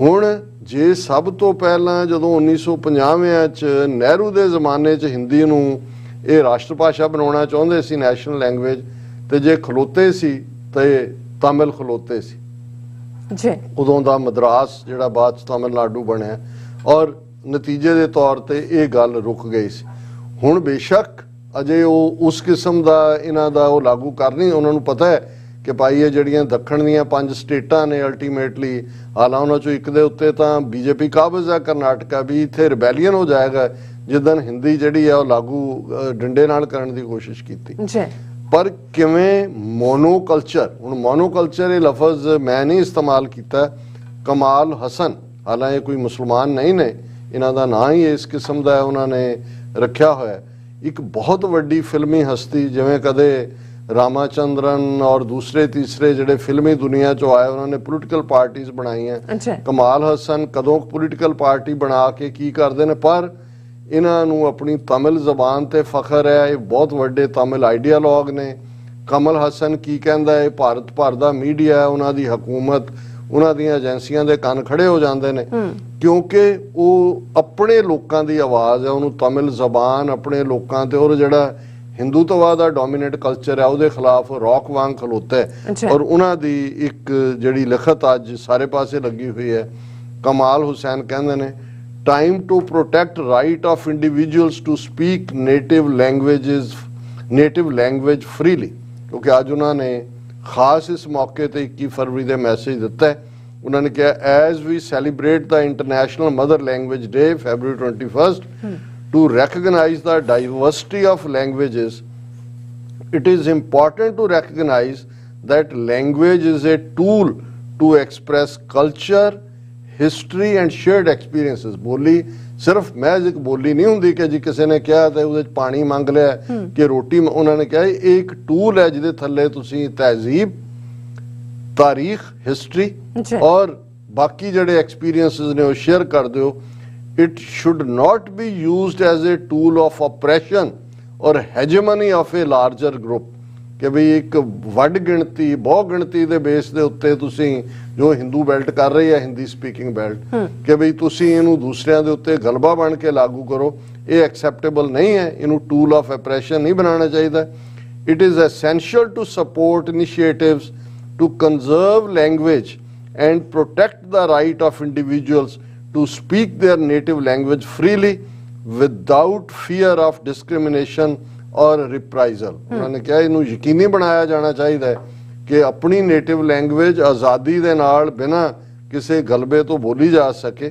ਹੁਣ ਜੇ ਸਭ ਤੋਂ ਪਹਿਲਾਂ ਜਦੋਂ 1950 ਚ ਨਹਿਰੂ ਦੇ ਜ਼ਮਾਨੇ 'ਚ ਹਿੰਦੀ ਨੂੰ ਇਹ ਰਾਸ਼ਟਰ ਭਾਸ਼ਾ ਬਣਾਉਣਾ ਚਾਹੁੰਦੇ ਸੀ, ਨੈਸ਼ਨਲ ਲੈਂਗੁਏਜ, ਤੇ ਜੇ ਖਲੋਤੇ ਸੀ ਤੇ ਤਮਿਲ ਖਲੋਤੇ ਸੀ ਜੀ। ਉਦੋਂ ਦਾ ਮਦਰਾਸ ਜਿਹੜਾ ਬਾਅਦ 'ਚ ਤਮਿਲਨਾਡੂ ਬਣਿਆ, ਔਰ ਨਤੀਜੇ ਦੇ ਤੌਰ ਤੇ ਇਹ ਗੱਲ ਰੁਕ ਗਈ ਸੀ। ਹੁਣ ਬੇਸ਼ੱਕ ਅਜੇ ਉਹ ਉਸ ਕਿਸਮ ਦਾ ਇਹਨਾਂ ਦਾ ਉਹ ਲਾਗੂ ਕਰ ਨਹੀਂ, ਉਹਨਾਂ ਨੂੰ ਪਤਾ ਹੈ ਕਿ ਭਾਈ ਇਹ ਜਿਹੜੀਆਂ ਦੱਖਣ ਦੀਆਂ 5 ਸਟੇਟਾਂ ਨੇ ਅਲਟੀਮੇਟਲੀ, ਹਾਲਾਂ ਉਹਨਾਂ ਚੋਂ ਇੱਕ ਦੇ ਉੱਤੇ ਤਾਂ BJP ਕਾਬਜ਼ ਹੈ, ਕਰਨਾਟਕਾ ਵੀ, ਇੱਥੇ ਰਿਬੈਲੀਅਨ ਹੋ ਜਾਏਗਾ ਜਿੱਦਣ ਹਿੰਦੀ ਜਿਹੜੀ ਹੈ ਉਹ ਲਾਗੂ ਡੰਡੇ ਨਾਲ ਕਰਨ ਦੀ ਕੋਸ਼ਿਸ਼ ਕੀਤੀ। ਪਰ ਕਿਵੇਂ ਮੋਨੋਕਲਚਰ, ਹੁਣ ਮੋਨੋਕਲਚਰ ਇਹ ਲਫ਼ਜ਼ ਮੈਂ ਨਹੀਂ ਇਸਤੇਮਾਲ ਕੀਤਾ, ਕਮਾਲ ਹਸਨ, ਹਾਲਾਂ ਇਹ ਕੋਈ ਮੁਸਲਮਾਨ ਨਹੀਂ ਨੇ, ਇਹਨਾਂ ਦਾ ਨਾਂ ਹੀ ਇਸ ਕਿਸਮ ਦਾ ਉਹਨਾਂ ਨੇ ਰੱਖਿਆ ਹੋਇਆ, ਇੱਕ ਬਹੁਤ ਵੱਡੀ ਫਿਲਮੀ ਹਸਤੀ, ਜਿਵੇਂ ਕਦੇ ਰਾਮਾਚੰਦਰਨ ਔਰ ਦੂਸਰੇ ਤੀਸਰੇ ਜਿਹੜੇ ਫਿਲਮੀ ਦੁਨੀਆ ਚੋਂ ਆਏ, ਉਹਨਾਂ ਨੇ ਪੋਲੀਟੀਕਲ ਪਾਰਟੀਆਂ ਬਣਾਈਆਂ। ਕਮਾਲ ਹਸਨ ਕਦੋਂ ਪੋਲੀਟੀਕਲ ਪਾਰਟੀ ਬਣਾ ਕੇ ਕੀ ਕਰਦੇ ਨੇ, ਪਰ ਇਹਨਾਂ ਨੂੰ ਆਪਣੀ ਤਮਿਲ ਜ਼ਬਾਨ ਤੇ ਫਖਰ ਹੈ, ਇਹ ਬਹੁਤ ਵੱਡੇ ਤਮਿਲ ਆਈਡੀਆਲੋਗ ਨੇ। ਕਮਲ ਹਸਨ ਕੀ ਕਹਿੰਦਾ ਹੈ, ਭਾਰਤ ਭਰ ਦਾ ਮੀਡੀਆ, ਉਹਨਾਂ ਦੀ ਹਕੂਮਤ, ਉਹਨਾਂ ਦੀਆਂ ਏਜੰਸੀਆਂ ਦੇ ਕੰਨ ਖੜੇ ਹੋ ਜਾਂਦੇ ਨੇ, ਕਿਉਂਕਿ ਉਹ ਆਪਣੇ ਲੋਕਾਂ ਦੀ ਆਵਾਜ਼ ਹੈ, ਉਹਨੂੰ ਤਮਿਲ ਜ਼ਬਾਨ ਆਪਣੇ ਲੋਕਾਂ ਤੇ, ਔਰ ਜਿਹੜਾ ਹਿੰਦੂਤਵਾਦ ਦਾ ਡੋਮੀਨੇਟ ਕਲਚਰ ਹੈ ਉਹਦੇ ਖਿਲਾਫ ਰੌਕ ਵਾਂਗ ਖਲੋਤਾ ਹੈ। ਔਰ ਉਹਨਾਂ ਦੀ ਇੱਕ ਜਿਹੜੀ ਲਿਖਤ ਅੱਜ ਸਾਰੇ ਪਾਸੇ ਲੱਗੀ ਹੋਈ ਹੈ। ਕਮਾਲ ਹੁਸੈਨ ਕਹਿੰਦੇ ਨੇ, time to protect right of individuals to speak native language freely, ਕਿਉਂਕਿ ਅੱਜ ਉਹਨਾਂ ਨੇ ਖਾਸ ਇਸ ਮੌਕੇ ਤੇ 21 ਫਰਵਰੀ ਦੇ ਮੈਸੇਜ ਦਿੱਤਾ ਹੈ। ਉਹਨਾਂ ਨੇ ਕਿਹਾ, as we celebrate the international mother language day February 21st to recognize the diversity of languages, it is important to recognize that language is a tool to express culture, history and shared experiences। ਬੋਲੀ ਸਿਰਫ ਮਹਿਜ਼ ਇੱਕ ਬੋਲੀ ਨਹੀਂ ਹੁੰਦੀ ਕਿ ਜੀ ਕਿਸੇ ਨੇ ਕਿਹਾ ਤੇ ਉਹਦੇ 'ਚ ਪਾਣੀ ਮੰਗ ਲਿਆ ਕਿ ਰੋਟੀ, ਉਹਨਾਂ ਨੇ ਕਿਹਾ ਇਹ ਇੱਕ ਟੂਲ ਹੈ ਜਿਹਦੇ ਥੱਲੇ ਤੁਸੀਂ ਤਹਿਜ਼ੀਬ, ਤਾਰੀਖ, ਹਿਸਟਰੀ ਔਰ ਬਾਕੀ ਜਿਹੜੇ ਐਕਸਪੀਰੀਐਂਸਿਸ ਨੇ ਉਹ ਸ਼ੇਅਰ ਕਰਦੇ ਹੋ। It should not be used as a tool of oppression or hegemony of a larger group, ਕਿ ਵੀ ਇੱਕ ਵੱਡ ਗਿਣਤੀ, ਬਹੁ ਗਿਣਤੀ ਦੇ ਬੇਸ ਦੇ ਉੱਤੇ ਤੁਸੀਂ ਜੋ ਹਿੰਦੂ ਬੈਲਟ ਕਰ ਰਹੀ ਹੈ, ਹਿੰਦੀ ਸਪੀਕਿੰਗ ਬੈਲਟ, ਕਿ ਵੀ ਤੁਸੀਂ ਇਹਨੂੰ ਦੂਸਰਿਆਂ ਦੇ ਉੱਤੇ ਗਲਬਾ ਬਣ ਕੇ ਲਾਗੂ ਕਰੋ, ਇਹ ਐਕਸੈਪਟੇਬਲ ਨਹੀਂ ਹੈ, ਇਹਨੂੰ ਟੂਲ ਆਫ oppression ਨਹੀਂ ਬਣਾਉਣਾ ਚਾਹੀਦਾ। It is essential to support initiatives to conserve language and protect the right of individuals to speak their native language freely without fear of discrimination or reprisal। ਉਹਨਾਂ ਨੇ ਕਿਹਾ ਇਹਨੂੰ ਯਕੀਨੀ ਬਣਾਇਆ ਜਾਣਾ ਚਾਹੀਦਾ ਹੈ ਕਿ ਆਪਣੀ ਨੇਟਿਵ ਲੈਂਗੁਏਜ ਆਜ਼ਾਦੀ ਦੇ ਨਾਲ ਬਿਨਾਂ ਕਿਸੇ ਗਲਬੇ ਤੋਂ ਬੋਲੀ ਜਾ ਸਕੇ।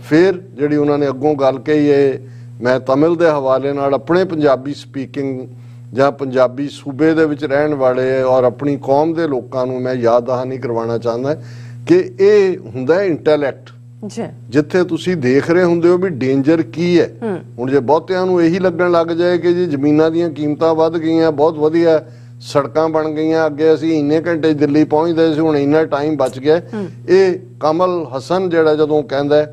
ਫਿਰ ਜਿਹੜੀ ਉਹਨਾਂ ਨੇ ਅੱਗੋਂ ਗੱਲ ਕਹੀ ਹੈ, ਮੈਂ ਤਮਿਲ ਦੇ ਹਵਾਲੇ ਨਾਲ ਆਪਣੇ ਪੰਜਾਬੀ ਸਪੀਕਿੰਗ ਜਾਂ ਪੰਜਾਬੀ ਸੂਬੇ ਦੇ ਵਿੱਚ ਰਹਿਣ ਵਾਲੇ ਔਰ ਆਪਣੀ ਕੌਮ ਦੇ ਲੋਕਾਂ ਨੂੰ ਮੈਂ ਯਾਦ ਦਹਾਨੀ ਕਰਵਾਉਣਾ ਚਾਹੁੰਦਾ ਕਿ ਇਹ ਹੁੰਦਾ ਇੰਟੈਲੈਕਟ, ਜਿੱਥੇ ਤੁਸੀਂ ਦੇਖ ਰਹੇ ਹੁੰਦੇ ਹੋ ਵੀ ਡੇਂਜਰ ਕੀ ਹੈ। ਹੁਣ ਜੇ ਬਹੁਤਿਆਂ ਨੂੰ ਇਹੀ ਲੱਗਣ ਲੱਗ ਜਾਏ ਕਿ ਜੀ ਜ਼ਮੀਨਾਂ ਦੀਆਂ ਕੀਮਤਾਂ ਵੱਧ ਗਈਆਂ, ਬਹੁਤ ਵਧੀਆ ਸੜਕਾਂ ਬਣ ਗਈਆਂ, ਅੱਗੇ ਅਸੀਂ ਇੰਨੇ ਘੰਟੇ ਦਿੱਲੀ ਪਹੁੰਚਦੇ ਸੀ, ਹੁਣ ਇੰਨਾ ਟਾਈਮ ਬਚ ਗਿਆ, ਇਹ ਕਮਲ ਹਸਨ ਜਿਹੜਾ ਜਦੋਂ ਕਹਿੰਦਾ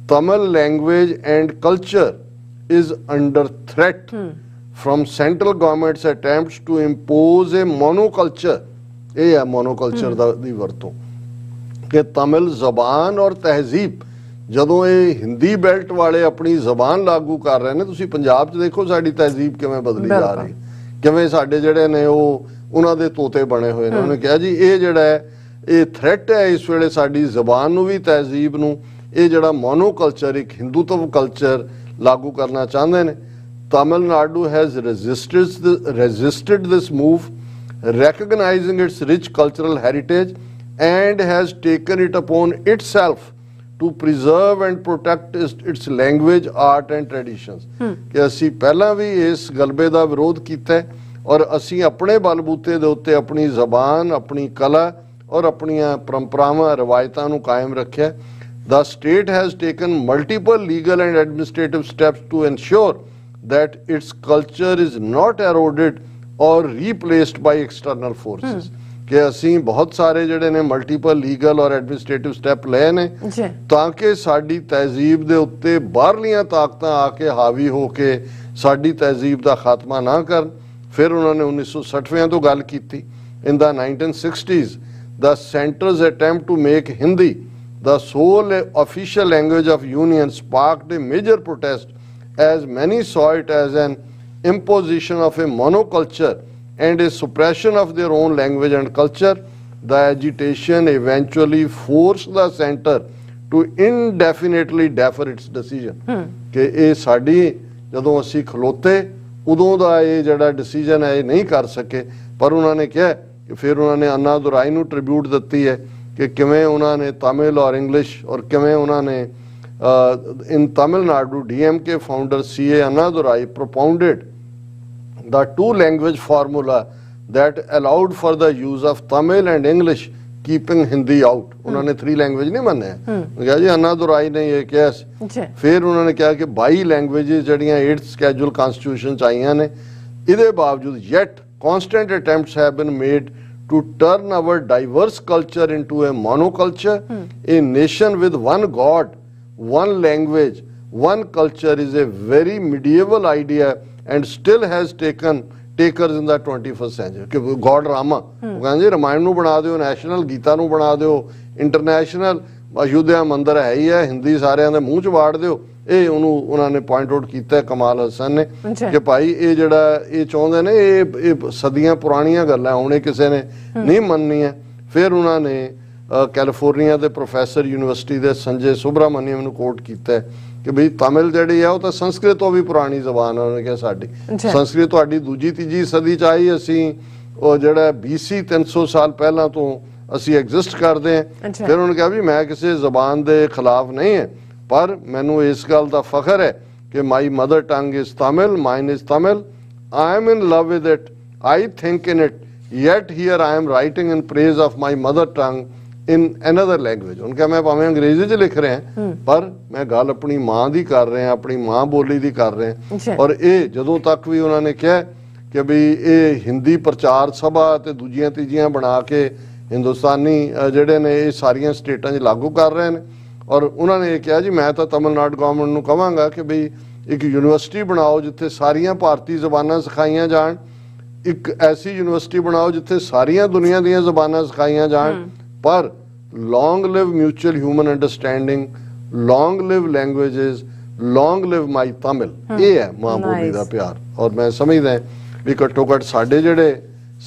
Tamil language and culture is under threat from central government's attempts to impose a monoculture, ਇਹ ਹੈ monoculture ਦੀ ਵਰਤੋਂ, ਕਿ ਤਮਿਲ ਜ਼ਬਾਨ ਔਰ ਤਹਿਜ਼ੀਬ, ਜਦੋਂ ਇਹ ਹਿੰਦੀ ਬੈਲਟ ਵਾਲੇ ਆਪਣੀ ਜ਼ਬਾਨ ਲਾਗੂ ਕਰ ਰਹੇ ਨੇ, ਤੁਸੀਂ ਪੰਜਾਬ 'ਚ ਦੇਖੋ ਸਾਡੀ ਤਹਿਜ਼ੀਬ ਕਿਵੇਂ ਬਦਲੀ ਜਾ ਰਹੀ, ਕਿਵੇਂ ਸਾਡੇ ਜਿਹੜੇ ਨੇ ਉਹ ਉਹਨਾਂ ਦੇ ਤੋਤੇ ਬਣੇ ਹੋਏ ਨੇ। ਉਹਨੇ ਕਿਹਾ ਜੀ ਇਹ ਜਿਹੜਾ ਹੈ ਇਹ ਥ੍ਰੈਟ ਹੈ ਇਸ ਵੇਲੇ ਸਾਡੀ ਜ਼ਬਾਨ ਨੂੰ ਵੀ, ਤਹਿਜ਼ੀਬ ਨੂੰ। ਇਹ ਜਿਹੜਾ ਮੋਨੋਕਲਚਰ, ਇੱਕ ਹਿੰਦੂਤਵ ਕਲਚਰ ਲਾਗੂ ਕਰਨਾ ਚਾਹੁੰਦੇ ਨੇ। Tamil Nadu has resisted this move, recognizing its rich cultural heritage, and has taken it upon itself to preserve and protect its language, art and traditions. ਕਿ ਅਸੀਂ ਪਹਿਲਾਂ ਵੀ ਇਸ ਗਲਬੇ ਦਾ ਵਿਰੋਧ ਕੀਤਾ ਹੈ ਔਰ ਅਸੀਂ ਆਪਣੇ ਬਲਬੂਤੇ ਦੇ ਉੱਤੇ ਆਪਣੀ ਜ਼ਬਾਨ, ਆਪਣੀ ਕਲਾ ਔਰ ਆਪਣੀਆਂ ਪਰੰਪਰਾਵਾਂ, ਰਵਾਇਤਾਂ ਨੂੰ ਕਾਇਮ ਰੱਖਿਆ। The state has taken multiple legal and administrative steps to ensure that its culture is not eroded or replaced by external forces. ਕਿ ਅਸੀਂ ਬਹੁਤ ਸਾਰੇ ਜਿਹੜੇ ਨੇ ਮਲਟੀਪਲ ਲੀਗਲ ਔਰ ਐਡਮਿਨਿਸਟ੍ਰੇਟਿਵ ਸਟੈਪ ਲਏ ਨੇ ਤਾਂ ਕਿ ਸਾਡੀ ਤਹਿਜ਼ੀਬ ਦੇ ਉੱਤੇ ਬਾਹਰਲੀਆਂ ਤਾਕਤਾਂ ਆ ਕੇ ਹਾਵੀ ਹੋ ਕੇ ਸਾਡੀ ਤਹਿਜ਼ੀਬ ਦਾ ਖਾਤਮਾ ਨਾ ਕਰਨ। ਫਿਰ ਉਹਨਾਂ ਨੇ 1960 ਤੋਂ ਗੱਲ ਕੀਤੀ। In the 1960s, the center's attempt to make Hindi the sole official language of union sparked a major protest, as many saw it as an imposition of a monoculture and a suppression of their own language and culture. The agitation eventually forced the center to indefinitely defer its decision. ਕਿ ਇਹ ਸਾਡੀ ਜਦੋਂ ਅਸੀਂ ਖਲੋਤੇ ਉਦੋਂ ਦਾ ਇਹ ਜਿਹੜਾ ਡਿਸੀਜਨ ਹੈ ਇਹ ਨਹੀਂ ਕਰ ਸਕੇ। ਪਰ ਉਹਨਾਂ ਨੇ ਕਿਹਾ ਕਿ ਫਿਰ ਉਹਨਾਂ ਨੇ ਅੰਨਾ ਦੁਰਾਈ ਨੂੰ ਟ੍ਰਿਬਿਊਟ ਦਿੱਤੀ ਹੈ ਕਿ ਕਿਵੇਂ ਉਹਨਾਂ ਨੇ ਤਮਿਲ ਔਰ ਇੰਗਲਿਸ਼ ਔਰ ਕਿਵੇਂ ਉਹਨਾਂ ਨੇ in Tamil Nadu, DMK founder C.A. Annadurai propounded the two-language formula that allowed for the use of Tamil and English, keeping Hindi out. उन्होंने 3 लैंग्वेज नहीं मन्ने कहा जी, अन्नादुराई ने ये किया। फिर उन्होंने कहा कि 22 लैंग्वेजेस जड़ियां 8th schedule constitution च आईयां ने। इहदे बावजूद yet constant attempts have been made to turn our diverse culture into a monoculture. A nation with one god, one language, one culture is a very medieval idea and still has taken takers in the 21st century. कि गॉड रामा कहते जी रामायण ਨੂੰ ਬਣਾ ਦਿਓ, ਨੈਸ਼ਨਲ ਗੀਤਾ ਨੂੰ ਬਣਾ ਦਿਓ, ਇੰਟਰਨੈਸ਼ਨਲ ਅਯੁੱਧਿਆ ਮੰਦਿਰ ਹੈ ਹੀ ਹੈ, ਹਿੰਦੀ ਸਾਰਿਆਂ ਦੇ ਮੂੰਹ 'ਚ ਵਾੜ ਦਿਓ। ਇਹ ਉਹਨੂੰ ਉਹਨਾਂ ਨੇ ਪੁਆਇੰਟ ਆਊਟ ਕੀਤਾ ਕਮਾਲ ਹਸਨ ਨੇ ਕਿ ਭਾਈ ਇਹ ਜਿਹੜਾ ਇਹ ਚਾਹੁੰਦੇ ਨੇ ਇਹ ਸਦੀਆਂ ਪੁਰਾਣੀਆਂ ਗੱਲਾਂ ਹੁਣ ਇਹ ਕਿਸੇ ਨੇ ਨਹੀਂ ਮੰਨਣੀਆਂ। ਫਿਰ ਉਹਨਾਂ ਨੇ ਕੈਲੀਫੋਰਨੀਆ ਦੇ ਪ੍ਰੋਫੈਸਰ ਯੂਨੀਵਰਸਿਟੀ ਦੇ ਸੰਜੇ ਸੁਬਰਾਮਨੀਅਮ ਨੂੰ ਕੋਟ ਕੀਤਾ ਕਿ ਬਈ ਤਮਿਲ ਜਿਹੜੀ ਆ ਉਹ ਤਾਂ ਸੰਸਕ੍ਰਿਤ ਤੋਂ ਵੀ ਪੁਰਾਣੀ ਜ਼ਬਾਨ ਆ। ਉਹਨੇ ਕਿਹਾ ਸਾਡੀ ਸੰਸਕ੍ਰਿਤ ਤੁਹਾਡੀ ਦੂਜੀ ਤੀਜੀ ਸਦੀ 'ਚ ਆਈ, ਅਸੀਂ ਉਹ ਜਿਹੜਾ BC 300 ਸਾਲ ਪਹਿਲਾਂ ਤੋਂ ਅਸੀਂ ਐਗਜ਼ਿਸਟ ਕਰਦੇ ਹਾਂ। ਫਿਰ ਉਹਨੇ ਕਿਹਾ ਵੀ ਮੈਂ ਕਿਸੇ ਜ਼ਬਾਨ ਦੇ ਖਿਲਾਫ ਨਹੀਂ ਹੈ, ਪਰ ਮੈਨੂੰ ਇਸ ਗੱਲ ਦਾ ਫਖਰ ਹੈ ਕਿ my mother tongue is Tamil, mine is Tamil, I am in love with it, I think in it, yet here I am writing in praise of my mother tongue in another language. उनका मैं भावें अंग्रेजी च लिख रहे हैं पर मैं गल अपनी माँ दी कर रहे हैं, अपनी माँ बोली दी कर रहे हैं। और ये जदों तक भी उन्होंने कहा कि भी ये हिंदी प्रचार सभा ते दूजियां तीजियां बना के हिंदुस्तानी ਜਿਹੜੇ ਨੇ ਇਹ ਸਾਰੀਆਂ ਸਟੇਟਾਂ 'ਚ ਲਾਗੂ ਕਰ ਰਹੇ ਨੇ। ਔਰ ਉਹਨਾਂ ਨੇ ਇਹ ਕਿਹਾ ਜੀ ਮੈਂ ਤਾਂ ਤਮਿਲਨਾਡੂ ਗਵਰਨਮੈਂਟ ਨੂੰ ਕਹਾਂਗਾ ਕਿ ਬਈ ਇੱਕ ਯੂਨੀਵਰਸਿਟੀ ਬਣਾਓ ਜਿੱਥੇ ਸਾਰੀਆਂ ਭਾਰਤੀ ਜ਼ਬਾਨਾਂ ਸਿਖਾਈਆਂ ਜਾਣ, ਇੱਕ ਐਸੀ ਯੂਨੀਵਰਸਿਟੀ ਬਣਾਓ ਜਿੱਥੇ ਸਾਰੀਆਂ ਦੁਨੀਆ ਦੀਆਂ ਜ਼ਬਾਨਾਂ ਸਿਖਾਈਆਂ ਜਾਣ, ਪਰ ਲੌਂਗ ਲਿਵ ਮਿਊਚੁਅਲ ਹਿਊਮਨ ਅੰਡਰਸਟੈਂਡਿੰਗ, ਲੌਂਗ ਲਿਵ ਲੈਂਗੁਏਜਸ, ਲੌਂਗ ਲਿਵ ਮਾਈ ਤਮਿਲ। ਇਹ ਹੈ ਮਾਂ ਬੋਲੀ ਦਾ ਪਿਆਰ। ਔਰ ਮੈਂ ਸਮਝਦਾ ਵੀ ਘੱਟੋ ਘੱਟ ਸਾਡੇ ਜਿਹੜੇ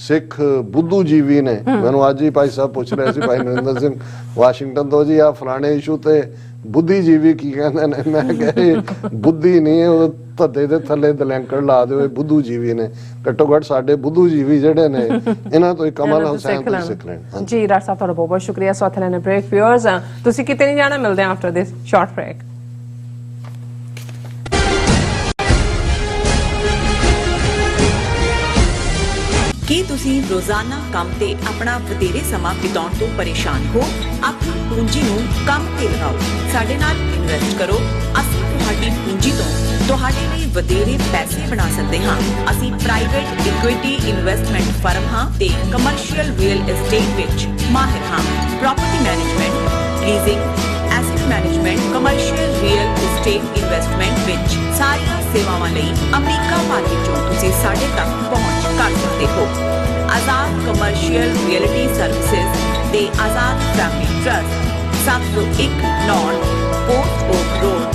ਸਿੱਖ ਬੁੱਧੂ ਜੀਵੀ ਨੇ, ਮੈਨੂੰ ਅੱਜ ਹੀ ਭਾਈ ਸਾਹਿਬ ਪੁੱਛ ਰਹੇ ਸੀ, ਭਾਈ ਨਰਿੰਦਰ ਸਿੰਘ ਵਾਸ਼ਿੰਗਟਨ ਤੋਂ, ਜੀ ਆ ਫਲਾਣੇ ਇਸ਼ੂ ਤੇ ਬੁੱਧੀਜੀਵੀ ਕੀ ਕਹਿੰਦੇ ਨੇ? ਮੈਂ ਕਿਹਾ ਬੁੱਧੀ ਨਹੀਂ, ਉਹ ਧੱਦੇ ਦੇ ਥੱਲੇ ਦਲੈਂਕੜ ਲਾ ਦਿਓ, ਇਹ ਬੁੱਧੂ ਜੀਵੀ ਨੇ। ਘੱਟੋ ਘੱਟ ਸਾਡੇ ਬੁੱਧੂ ਜੀਵੀ ਜਿਹੜੇ ਨੇ ਇਹਨਾਂ ਤੋਂ ਕਮਲ ਹੁਸੈਨ ਤੋਂ ਸਿੱਖ ਲੈਣ। ਜੀ ਡਾਕਟਰ ਸਾਹਿਬ ਤੁਹਾਡਾ ਬਹੁਤ ਬਹੁਤ ਸ਼ੁਕਰੀਆ। ਸੋ ਲੈਣੇ ਬ੍ਰੇਕ ਵਿਊਅਰਸ, ਤੁਸੀਂ ਕਿਤੇ ਨਹੀਂ ਜਾਣਾ, ਮਿਲਦੇ ਹਾਂ ਆਫਟਰ ਦਿਸ ਸ਼ਾਰਟ ਬ੍ਰੇਕ। ਕੀ ਤੁਸੀਂ ਰੋਜ਼ਾਨਾ ਕੰਮ ਤੇ ਆਪਣਾ ਵਧੇਰੇ ਸਮਾਂ ਬਿਤਾਉਣ ਤੋਂ ਪਰੇਸ਼ਾਨ ਹੋ? ਆਪਣੀ ਪੂੰਜੀ ਨੂੰ ਕੰਮ ਤੇ ਲਗਾਓ, ਸਾਡੇ ਨਾਲ ਇਨਵੈਸਟ ਕਰੋ। ਅਸੀਂ ਤੁਹਾਡੀ ਪੂੰਜੀ ਤੋਂ ਤੁਹਾਡੇ ਲਈ ਵਧੇਰੇ ਪੈਸੇ ਬਣਾ ਸਕਦੇ ਹਾਂ। ਅਸੀਂ ਪ੍ਰਾਈਵੇਟ ਇਕੁਇਟੀ ਇਨਵੈਸਟਮੈਂਟ ਫਰਮ ਹਾਂ ਤੇ ਕਮਰਸ਼ੀਅਲ ਰੀਅਲ ਏਸਟੇਟ ਵਿੱਚ ਮਾਹਿਰ ਹਾਂ। Property management, leasing, asset management, commercial real estate investment ਵਿੱਚ ਸਾਰੀਆਂ ਸੇਵਾਵਾਂ ਲਈ ਅਮਰੀਕਾ ਭਰ ਵਿੱਚੋਂ ਤੁਸੀਂ ਸਾਡੇ ਤੱਕ ਪਹੁੰਚ ਕਰ ਸਕਦੇ ਹੋ। ਆਜ਼ਾਦ ਕਮਰਸ਼ੀਅਲ ਰਿਅਲਟੀ ਸਰਵਿਸਿਜ਼ ਤੇ Azad family trust 701 North Port Oak Road,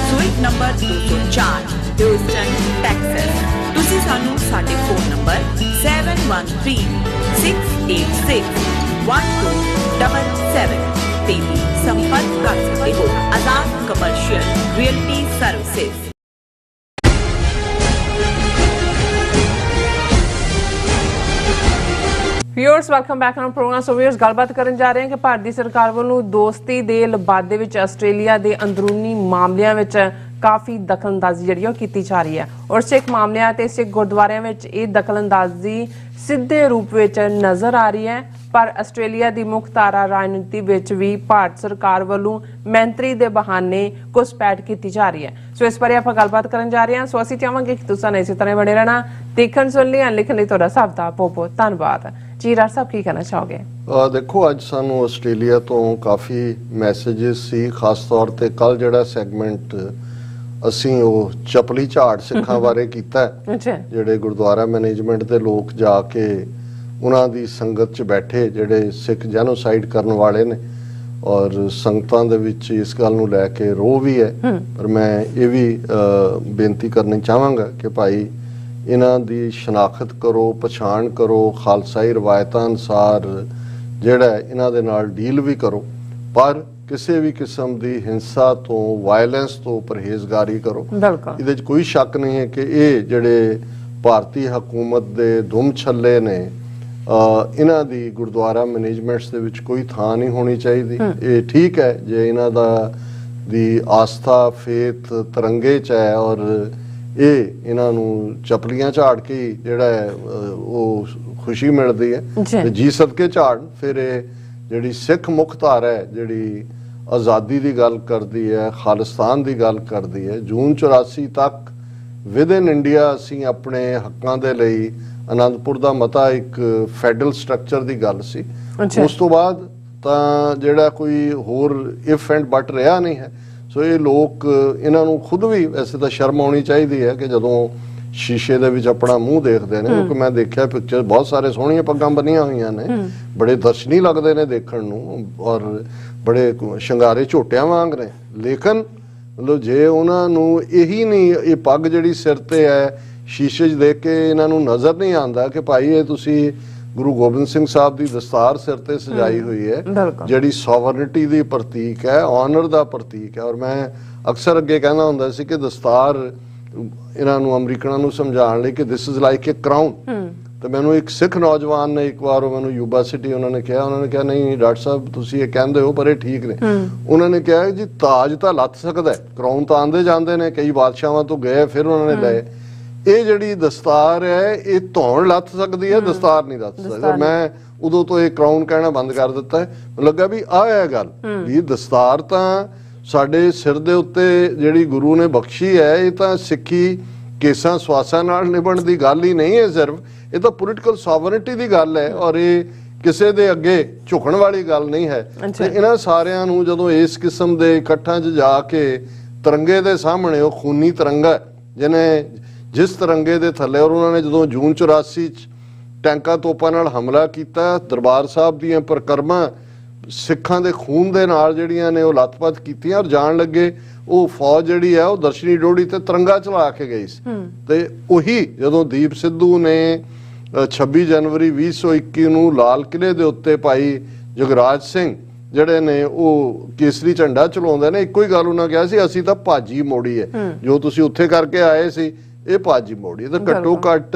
suite number 204, Houston, Texas. ਤੁਸੀਂ ਸਾਨੂੰ ਸਾਡੇ ਫੋਨ ਨੰਬਰ 7136861277 ਤੇ ਵੀ ਸੰਪਰਕ ਕਰ ਸਕਦੇ ਹੋ। Azad commercial realty services. Viewers welcome back on programme. So viewers ਗੱਲਬਾਤ ਕਰਨ ਜਾ ਰਹੇ ਹਾਂ ਕਿ ਭਾਰਤੀ ਸਰਕਾਰ ਵੱਲੋਂ ਦੋਸਤੀ ਦੇ ਲਬਾਦੇ ਵਿੱਚ ਆਸਟ੍ਰੇਲੀਆ ਦੇ ਅੰਦਰੂਨੀ ਮਾਮਲਿਆਂ ਵਿੱਚ ਕਾਫੀ ਦਖਲਅੰਦਾਜ਼ੀ ਜਿਹੜੀ ਉਹ ਕੀਤੀ ਜਾ ਰਹੀ ਹੈ ਔਰ ਸਿੱਖ ਮਾਮਲਿਆਂ ਤੇ ਸਿੱਖ ਗੁਰਦੁਆਰਿਆਂ ਵਿੱਚ ਇਹ ਦਖਲਅੰਦਾਜ਼ੀ ਸਿੱਧੇ ਰੂਪ ਵਿੱਚ ਨਜ਼ਰ ਆ ਰਹੀ ਹੈ। ਪਰ ਆਸਟ੍ਰੇਲੀਆ ਦੀ ਮੁੱਖ ਧਾਰਾ ਰਾਜਨੀਤੀ ਵਿੱਚ ਵੀ ਭਾਰਤ ਸਰਕਾਰ ਵੱਲੋਂ ਮੈਂਤਰੀ ਦੇ ਬਹਾਨੇ ਘੁਸਪੈਠ ਕੀਤੀ ਜਾ ਰਹੀ ਹੈ। ਸੋ ਇਸ ਬਾਰੇ ਆਪਾਂ ਗੱਲਬਾਤ ਕਰਨ ਜਾ ਰਹੇ ਹਾਂ। ਸੋ ਅਸੀਂ ਚਾਹਾਂਗੇ ਕਿ ਤੁਸੀਂ ਇਸੇ ਤਰ੍ਹਾਂ ਬਣੇ ਰਹਿਣਾ, ਦੇਖਣ ਸੁਣ ਲਈ ਲਿਖਣ ਲਈ ਤੁਹਾਡਾ ਸਭ ਦਾ ਬਹੁਤ ਬਹੁਤ ਧੰਨਵਾਦ ਜੀ। ਰਾਜ ਸਾਹਿਬ ਕੀ ਕਹਿਣਾ ਚਾਹੋਗੇ? ਦੇਖੋ, ਅੱਜ ਸਾਨੂੰ ਆਸਟ੍ਰੇਲੀਆ ਤੋਂ ਕਾਫੀ ਮੈਸੇजेस ਸੀ, ਖਾਸ ਤੌਰ ਤੇ ਕੱਲ ਜਿਹੜਾ ਸੈਗਮੈਂਟ ਅਸੀਂ ਉਹ ਚਪਲੀ ਝਾੜ ਸਿੱਖਾਂ ਬਾਰੇ ਕੀਤਾ, ਜਿਹੜੇ ਗੁਰਦੁਆਰਾ ਮੈਨੇਜਮੈਂਟ ਦੇ ਲੋਕ ਜਾ ਕੇ ਉਹਨਾਂ ਦੀ ਸੰਗਤ 'ਚ ਬੈਠੇ ਜਿਹੜੇ ਸਿੱਖ ਜੈਨੋਸਾਈਡ ਕਰਨ ਵਾਲੇ ਨੇ ਔਰ ਸੰਗਤਾਂ ਦੇ ਵਿੱਚ ਇਸ ਗੱਲ ਨੂੰ ਲੈ ਕੇ ਰੋਹ ਵੀ ਹੈ। ਪਰ ਮੈਂ ਇਹ ਵੀ ਬੇਨਤੀ ਕਰਨੀ ਚਾਹਾਂਗਾ ਕਿ ਭਾਈ ਇਹਨਾਂ ਦੀ ਸ਼ਨਾਖਤ ਕਰੋ, ਪਛਾਣ ਕਰੋ, ਖਾਲਸਾਈ ਰਵਾਇਤਾਂ ਅਨੁਸਾਰ ਜਿਹੜਾ ਇਹਨਾਂ ਦੇ ਨਾਲ ਡੀਲ ਵੀ ਕਰੋ, ਪਰ ਕਿਸੇ ਵੀ ਕਿਸਮ ਦੀ ਹਿੰਸਾ ਤੋਂ, ਵਾਇਲੈਂਸ ਤੋਂ ਪਰਹੇਜ਼ਗਾਰੀ ਕਰੋ। ਇਹਦੇ 'ਚ ਕੋਈ ਸ਼ੱਕ ਨਹੀਂ ਹੈ ਕਿ ਇਹ ਜਿਹੜੇ ਭਾਰਤੀ ਹਕੂਮਤ ਦੇ ਦੁਮ ਛੱਲੇ ਨੇ, ਇਹਨਾਂ ਦੀ ਗੁਰਦੁਆਰਾ ਮੈਨੇਜਮੈਂਟਸ ਦੇ ਵਿੱਚ ਕੋਈ ਥਾਂ ਨਹੀਂ ਹੋਣੀ ਚਾਹੀਦੀ। ਇਹ ਠੀਕ ਹੈ ਜੇ ਇਹਨਾਂ ਦੀ ਆਸਥਾ, ਫੇਥ ਤਿਰੰਗੇ 'ਚ ਹੈ ਔਰ ਇਹ ਇਹਨਾਂ ਨੂੰ ਚਪਲੀਆਂ ਝਾੜ ਕੇ ਜਿਹੜਾ ਹੈ ਉਹ ਖੁਸ਼ੀ ਮਿਲਦੀ ਹੈ ਤੇ ਜੀ ਸਦਕੇ ਝਾੜ। ਫਿਰ ਇਹ ਜਿਹੜੀ ਸਿੱਖ ਮੁੱਖ ਧਾਰਾ ਹੈ, ਜਿਹੜੀ ਆਜ਼ਾਦੀ ਦੀ ਗੱਲ ਕਰਦੀ ਹੈ, ਖਾਲਿਸਤਾਨ ਦੀ ਗੱਲ ਕਰਦੀ ਹੈ, ਜੂਨ 84 ਤੱਕ ਵਿਦ ਇਨ ਇੰਡੀਆ ਅਸੀਂ ਆਪਣੇ ਹੱਕਾਂ ਦੇ ਲਈ ਅਨੰਦਪੁਰ ਦਾ ਮਤਾ ਇੱਕ ਫੈਡਰਲ ਸਟਰਕਚਰ ਦੀ ਗੱਲ ਸੀ। ਉਸ ਤੋਂ ਬਾਅਦ ਤਾਂ ਜਿਹੜਾ ਕੋਈ ਹੋਰ ਇਫ ਐਂਡ ਬਟ ਰਿਹਾ ਨਹੀਂ ਹੈ। ਸੋ ਇਹ ਲੋਕ, ਇਹਨਾਂ ਨੂੰ ਖੁਦ ਵੀ ਵੈਸੇ ਤਾਂ ਸ਼ਰਮ ਆਉਣੀ ਚਾਹੀਦੀ ਹੈ ਕਿ ਜਦੋਂ ਸ਼ੀਸ਼ੇ ਦੇ ਵਿੱਚ ਆਪਣਾ ਮੂੰਹ ਦੇਖਦੇ ਨੇ, ਕਿਉਂਕਿ ਮੈਂ ਦੇਖਿਆ ਪਿਕਚਰ, ਬਹੁਤ ਸਾਰੇ ਸੋਹਣੀਆਂ ਪੱਗਾਂ ਬੰਨੀਆਂ ਹੋਈਆਂ ਨੇ, ਬੜੇ ਦਰਸ਼ਨੀ ਲੱਗਦੇ ਨੇ ਦੇਖਣ ਨੂੰ ਔਰ ਬੜੇ ਸ਼ਿੰਗਾਰੇ ਝੋਟਿਆਂ ਵਾਂਗ ਨੇ। ਲੇਕਿਨ ਮਤਲਬ ਜੇ ਉਹਨਾਂ ਨੂੰ ਇਹੀ ਨਹੀਂ, ਇਹ ਪੱਗ ਜਿਹੜੀ ਸਿਰ ਤੇ ਹੈ, ਸ਼ੀਸ਼ੇ 'ਚ ਦੇਖ ਕੇ ਇਹਨਾਂ ਨੂੰ ਨਜ਼ਰ ਨਹੀਂ ਆਉਂਦਾ ਕਿ ਭਾਈ ਇਹ ਤੁਸੀਂ ਗੁਰੂ ਗੋਬਿੰਦ ਸਿੰਘ ਸਾਹਿਬ ਦੀ ਦਸਤਾਰ ਸਿਰ ਤੇ ਸਜਾਈ ਹੋਈ ਹੈ, ਜਿਹੜੀ ਸੋਵਰਨਿਟੀ ਦੀ ਪ੍ਰਤੀਕ ਹੈ, ਆਨਰ ਦਾ ਪ੍ਰਤੀਕ ਹੈ। ਔਰ ਮੈਂ ਅਕਸਰ ਅੱਗੇ ਕਹਿੰਦਾ ਹੁੰਦਾ ਸੀ ਕਿ ਦਸਤਾਰ ਇਹਨਾਂ ਨੂੰ, ਅਮਰੀਕਨਾਂ ਨੂੰ ਸਮਝਾਉਣ ਲਈ ਕਿ this is like A crown. ਤੇ ਮੈਨੂੰ ਇੱਕ ਸਿੱਖ ਨੌਜਵਾਨ ਨੇ ਇੱਕ ਵਾਰ, ਮੈਨੂੰ ਯੂਬਾ ਸਿਟੀ ਉਹਨਾਂ ਨੇ ਕਿਹਾ ਨਹੀਂ ਡਾਕਟਰ ਸਾਹਿਬ ਤੁਸੀਂ ਇਹ ਕਹਿੰਦੇ ਹੋ ਪਰ ਇਹ ਠੀਕ ਨੇ। ਉਹਨਾਂ ਨੇ ਕਿਹਾ ਜੀ ਤਾਜ ਤਾਂ ਲੱਥ ਸਕਦਾ, ਕਰਾਊਨ ਤਾਂ ਆਉਂਦੇ ਜਾਂਦੇ ਨੇ, ਕਈ ਬਾਦਸ਼ਾਹਾਂ ਤੋਂ ਗਏ ਫਿਰ ਉਹਨਾਂ ਨੇ ਲਏ। ਇਹ ਜਿਹੜੀ ਦਸਤਾਰ ਹੈ ਇਹ ਧੌਣ ਲੱਥ ਸਕਦੀ ਹੈ, ਦਸਤਾਰ ਨਹੀਂ ਲੱਥ ਸਕਦੀ। ਮੈਂ ਉਦੋਂ ਤੋਂ ਇਹ ਕਰਾਊਨ ਕਹਿਣਾ ਬੰਦ ਕਰ ਦਿੱਤਾ ਹੈ। ਮੈਨੂੰ ਲੱਗਾ ਵੀ ਆਹ ਹੈ ਗੱਲ, ਵੀ ਦਸਤਾਰ ਤਾਂ ਸਾਡੇ ਸਿਰ ਦੇ ਉੱਤੇ ਜਿਹੜੀ ਗੁਰੂ ਨੇ ਬਖਸ਼ੀ ਹੈ, ਇਹ ਤਾਂ ਸਿੱਖੀ ਕੇਸਾਂ ਸਵਾਸਾਂ ਨਾਲ ਨਿਭਣ ਦੀ ਗੱਲ ਹੀ ਨਹੀਂ ਹੈ ਸਿਰਫ, ਇਹ ਤਾਂ ਪੋਲੀਟੀਕਲ ਸੋਵਰਨਿਟੀ ਦੀ ਗੱਲ ਹੈ ਔਰ ਇਹ ਕਿਸੇ ਦੇ ਅੱਗੇ ਝੁਕਣ ਵਾਲੀ ਗੱਲ ਨਹੀਂ ਹੈ। ਤੇ ਇਹਨਾਂ ਸਾਰਿਆਂ ਨੂੰ ਜਦੋਂ ਇਸ ਕਿਸਮ ਦੇ ਇਕੱਠਾਂ 'ਚ ਜਾ ਕੇ ਤਿਰੰਗੇ ਦੇ ਸਾਹਮਣੇ, ਉਹ ਖੂਨੀ ਤਿਰੰਗਾ ਜਿਹਨੇ ਜਿਸ ਤਿਰੰਗੇ ਦੇ ਥੱਲੇ, ਔਰ ਉਹਨਾਂ ਨੇ ਜਦੋਂ ਜੂਨ 84 'ਚ ਟੈਂਕਾਂ ਤੋਪਾਂ ਨਾਲ ਹਮਲਾ ਕੀਤਾ, ਦਰਬਾਰ ਸਾਹਿਬ ਦੀਆਂ ਪਰਿਕਰਮਾ ਸਿੱਖਾਂ ਦੇ ਖੂਨ ਦੇ ਨਾਲ ਜਿਹੜੀਆਂ ਨੇ ਉਹ ਲੱਥਪੱਥ ਕੀਤੀਆਂ ਔਰ ਜਾਣ ਲੱਗੇ ਉਹ ਫੌਜ ਜਿਹੜੀ ਹੈ ਉਹ ਦਰਸ਼ਨੀ ਡੋੜੀ ਤੇ ਤਿਰੰਗਾ ਚਲਾ ਕੇ ਗਈ ਸੀ। ਤੇ ਉਹੀ ਜਦੋਂ ਦੀਪ ਸਿੱਧੂ ਨੇ 26 ਜਨਵਰੀ 2021 ਨੂੰ ਲਾਲ ਕਿਲੇ ਦੇ ਉੱਤੇ ਭਾਈ ਜਗਰਾਜ ਸਿੰਘ ਜਿਹੜੇ ਨੇ ਉਹ ਕੇਸਰੀ ਝੰਡਾ ਚਲਾਉਂਦੇ ਨੇ, ਇੱਕੋ ਹੀ ਗੱਲ ਉਹਨਾਂ ਕਿਹਾ ਸੀ, ਅਸੀਂ ਤਾਂ ਭਾਜੀ ਮੋੜੀ ਹੈ, ਜੋ ਤੁਸੀਂ ਉੱਥੇ ਕਰਕੇ ਆਏ ਸੀ ਇਹ ਭਾਜੀ ਮੋੜੀ ਹੈ। ਤਾਂ ਘੱਟੋ ਘੱਟ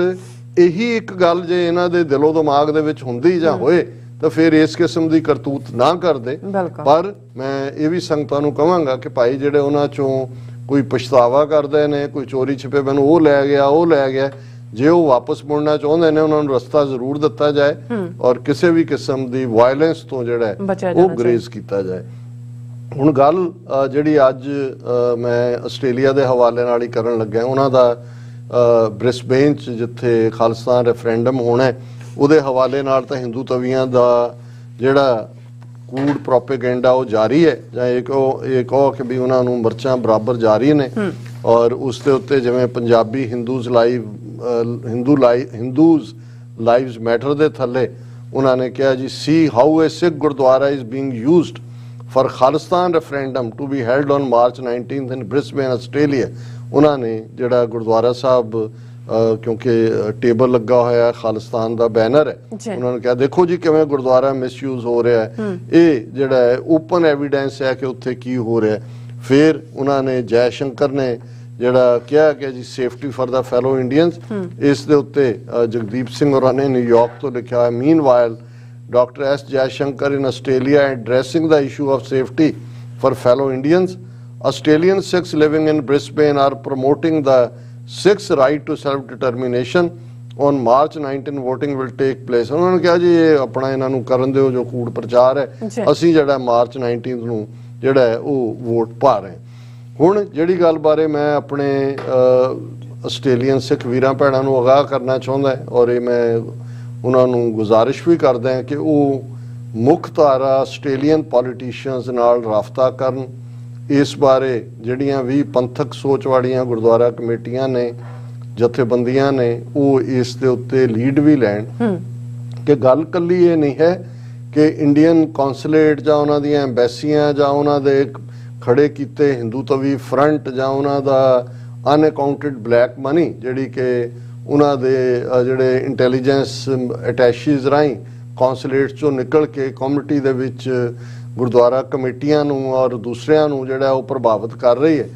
ਇਹੀ ਇੱਕ ਗੱਲ ਜੇ ਇਹਨਾਂ ਦੇ ਦਿਲੋਂ ਦਿਮਾਗ ਦੇ ਵਿੱਚ ਹੁੰਦੀ ਜਾਂ ਹੋਏ ਤਾਂ ਫਿਰ ਇਸ ਕਿਸਮ ਦੀ ਕਰਤੂਤ ਨਾ ਕਰਦੇ। ਪਰ ਮੈਂ ਇਹ ਵੀ ਸੰਗਤਾਂ ਨੂੰ ਕਹਾਂਗਾ ਕਿ ਭਾਈ ਜਿਹੜੇ ਉਹਨਾਂ ਚੋਂ ਕੋਈ ਪਛਤਾਵਾ ਕਰਦੇ ਨੇ, ਕੋਈ ਚੋਰੀ ਛਿਪੇ ਮੈਨੂੰ ਉਹ ਲੈ ਗਿਆ, ਜੇ ਉਹ ਵਾਪਸ ਮੁੜਨਾ ਚਾਹੁੰਦੇ ਨੇ ਉਹਨਾਂ ਨੂੰ ਰਸਤਾ ਜ਼ਰੂਰ ਦਿੱਤਾ ਜਾਏ ਔਰ ਕਿਸੇ ਵੀ ਕਿਸਮ ਦੀ ਵਾਇਲੈਂਸ ਤੋਂ ਜਿਹੜਾ ਉਹ ਗਰੇਜ਼ ਕੀਤਾ ਜਾਏ। ਹੁਣ ਗੱਲ ਜਿਹੜੀ ਅੱਜ ਮੈਂ ਆਸਟ੍ਰੇਲੀਆ ਦੇ ਹਵਾਲੇ ਨਾਲ ਹੀ ਕਰਨ ਲੱਗਾ, ਉਹਨਾਂ ਦਾ ਬ੍ਰਿਸਬੇਨ 'ਚ ਜਿੱਥੇ ਖਾਲਿਸਤਾਨ ਰੈਫਰੈਂਡਮ ਹੋਣਾ, ਉਹਦੇ ਹਵਾਲੇ ਨਾਲ ਤਾਂ ਹਿੰਦੂ ਤਵੀਆਂ ਦਾ ਜਿਹੜਾ ਕੂੜ ਪ੍ਰੋਪੇਗੈਂਡਾ ਉਹ ਜਾਰੀ ਹੈ, ਜਾਂ ਇਹ ਕਹੋ ਕਿ ਵੀ ਉਹਨਾਂ ਨੂੰ ਮਿਰਚਾਂ ਬਰਾਬਰ ਜਾਰੀ ਨੇ। ਔਰ ਉਸ ਦੇ ਉੱਤੇ ਜਿਵੇਂ ਪੰਜਾਬੀ ਹਿੰਦੂਜ਼ ਲਾਈਵਸ ਮੈਟਰ ਦੇ ਥੱਲੇ ਉਹਨਾਂ ਨੇ ਕਿਹਾ ਜੀ, see how a Sikh gurdwara is being used for Khalistan referendum to be held on March 19 in Brisbane Australia. ਉਹਨਾਂ ਨੇ ਜਿਹੜਾ ਗੁਰਦੁਆਰਾ ਸਾਹਿਬ ਕਿਉਂਕਿ ਟੇਬਲ ਲੱਗਾ ਹੋਇਆ ਖਾਲਿਸਤਾਨ ਦਾ ਬੈਨਰ ਹੈ, ਉਹਨਾਂ ਨੇ ਕਿਹਾ ਦੇਖੋ ਜੀ ਕਿਵੇਂ ਗੁਰਦੁਆਰਾ ਮਿਸਯੂਜ਼ ਹੋ ਰਿਹਾ ਹੈ, ਇਹ ਜਿਹੜਾ ਹੈ ਓਪਨ ਐਵੀਡੈਂਸ ਹੈ ਕਿ ਉੱਥੇ ਕੀ ਹੋ ਰਿਹਾ ਹੈ। ਫਿਰ ਉਹਨਾਂ ਨੇ ਜੈ ਸ਼ੰਕਰ ਨੇ ਜਿਹੜਾ ਕਿਹਾ ਕਿ ਜੀ safety for the fellow Indians, ਇਸ ਦੇ ਉੱਤੇ ਜਗਦੀਪ ਸਿੰਘ ਹੋਰਾਂ ਨੇ ਨਿਊਯਾਰਕ ਤੋਂ ਲਿਖਿਆ, meanwhile Dr. S. Jayashankar in Australia addressing the issue of safety for fellow Indians. Australian Sikhs living in Brisbane are promoting the Sikhs' right to self-determination. On March 19 voting will take place. ਉਹਨਾਂ ਨੇ ਕਿਹਾ ਜੀ ਇਹ ਆਪਣਾ ਇਹਨਾਂ ਨੂੰ ਕਰਨ ਦਿਓ ਜੋ ਕੂੜ ਪ੍ਰਚਾਰ ਹੈ, ਅਸੀਂ ਜਿਹੜਾ ਮਾਰਚ 19 ਨੂੰ ਜਿਹੜਾ ਹੈ ਉਹ ਵੋਟ ਪਾ ਰਹੇ। ਹੁਣ ਜਿਹੜੀ ਗੱਲ ਬਾਰੇ ਮੈਂ ਆਪਣੇ ਆਸਟ੍ਰੇਲੀਅਨ ਸਿੱਖ ਵੀਰਾਂ ਭੈਣਾਂ ਨੂੰ ਅਗਾਹ ਕਰਨਾ ਚਾਹੁੰਦਾ ਔਰ ਇਹ ਮੈਂ ਉਹਨਾਂ ਨੂੰ ਗੁਜ਼ਾਰਿਸ਼ ਵੀ ਕਰਦਾ ਕਿ ਉਹ ਮੁੱਖ ਧਾਰਾ ਆਸਟ੍ਰੇਲੀਅਨ ਪੋਲੀਟੀਸ਼ੀਅਨਸ ਨਾਲ ਰਾਬਤਾ ਕਰਨ। ਇਸ ਬਾਰੇ ਜਿਹੜੀਆਂ ਵੀ ਪੰਥਕ ਸੋਚ ਵਾਲੀਆਂ ਗੁਰਦੁਆਰਾ ਕਮੇਟੀਆਂ ਨੇ, ਜਥੇਬੰਦੀਆਂ ਨੇ, ਉਹ ਇਸ ਦੇ ਉੱਤੇ ਲੀਡ ਵੀ ਲੈਣ ਕਿ ਗੱਲ ਕੱਲੀ ਇਹ ਨਹੀਂ ਹੈ ਕਿ ਇੰਡੀਅਨ ਕੌਂਸੂਲੇਟ ਜਾਂ ਉਹਨਾਂ ਦੀਆਂ ਐਮਬੈਸੀਆਂ ਜਾਂ ਉਹਨਾਂ ਦੇ ਖੜੇ ਕੀਤੇ ਹਿੰਦੂਤਵੀ ਫਰੰਟ ਜਾਂ ਉਹਨਾਂ ਦਾ ਅਨਅਕਾਊਂਟਡ ਬਲੈਕ ਮਨੀ ਜਿਹੜੀ ਕਿ ਉਹਨਾਂ ਦੇ ਜਿਹੜੇ ਇੰਟੈਲੀਜੈਂਸ ਅਟੈਸ਼ੀਜ਼ ਰਾਹੀਂ ਕੌਂਸੂਲੇਟ ਚੋਂ ਨਿਕਲ ਕੇ ਕਮਿਊਨਿਟੀ ਦੇ ਵਿੱਚ ਗੁਰਦੁਆਰਾ ਕਮੇਟੀਆਂ ਨੂੰ ਔਰ ਦੂਸਰਿਆਂ ਨੂੰ ਜਿਹੜਾ ਉਹ ਪ੍ਰਭਾਵਿਤ ਕਰ ਰਹੀ ਹੈ।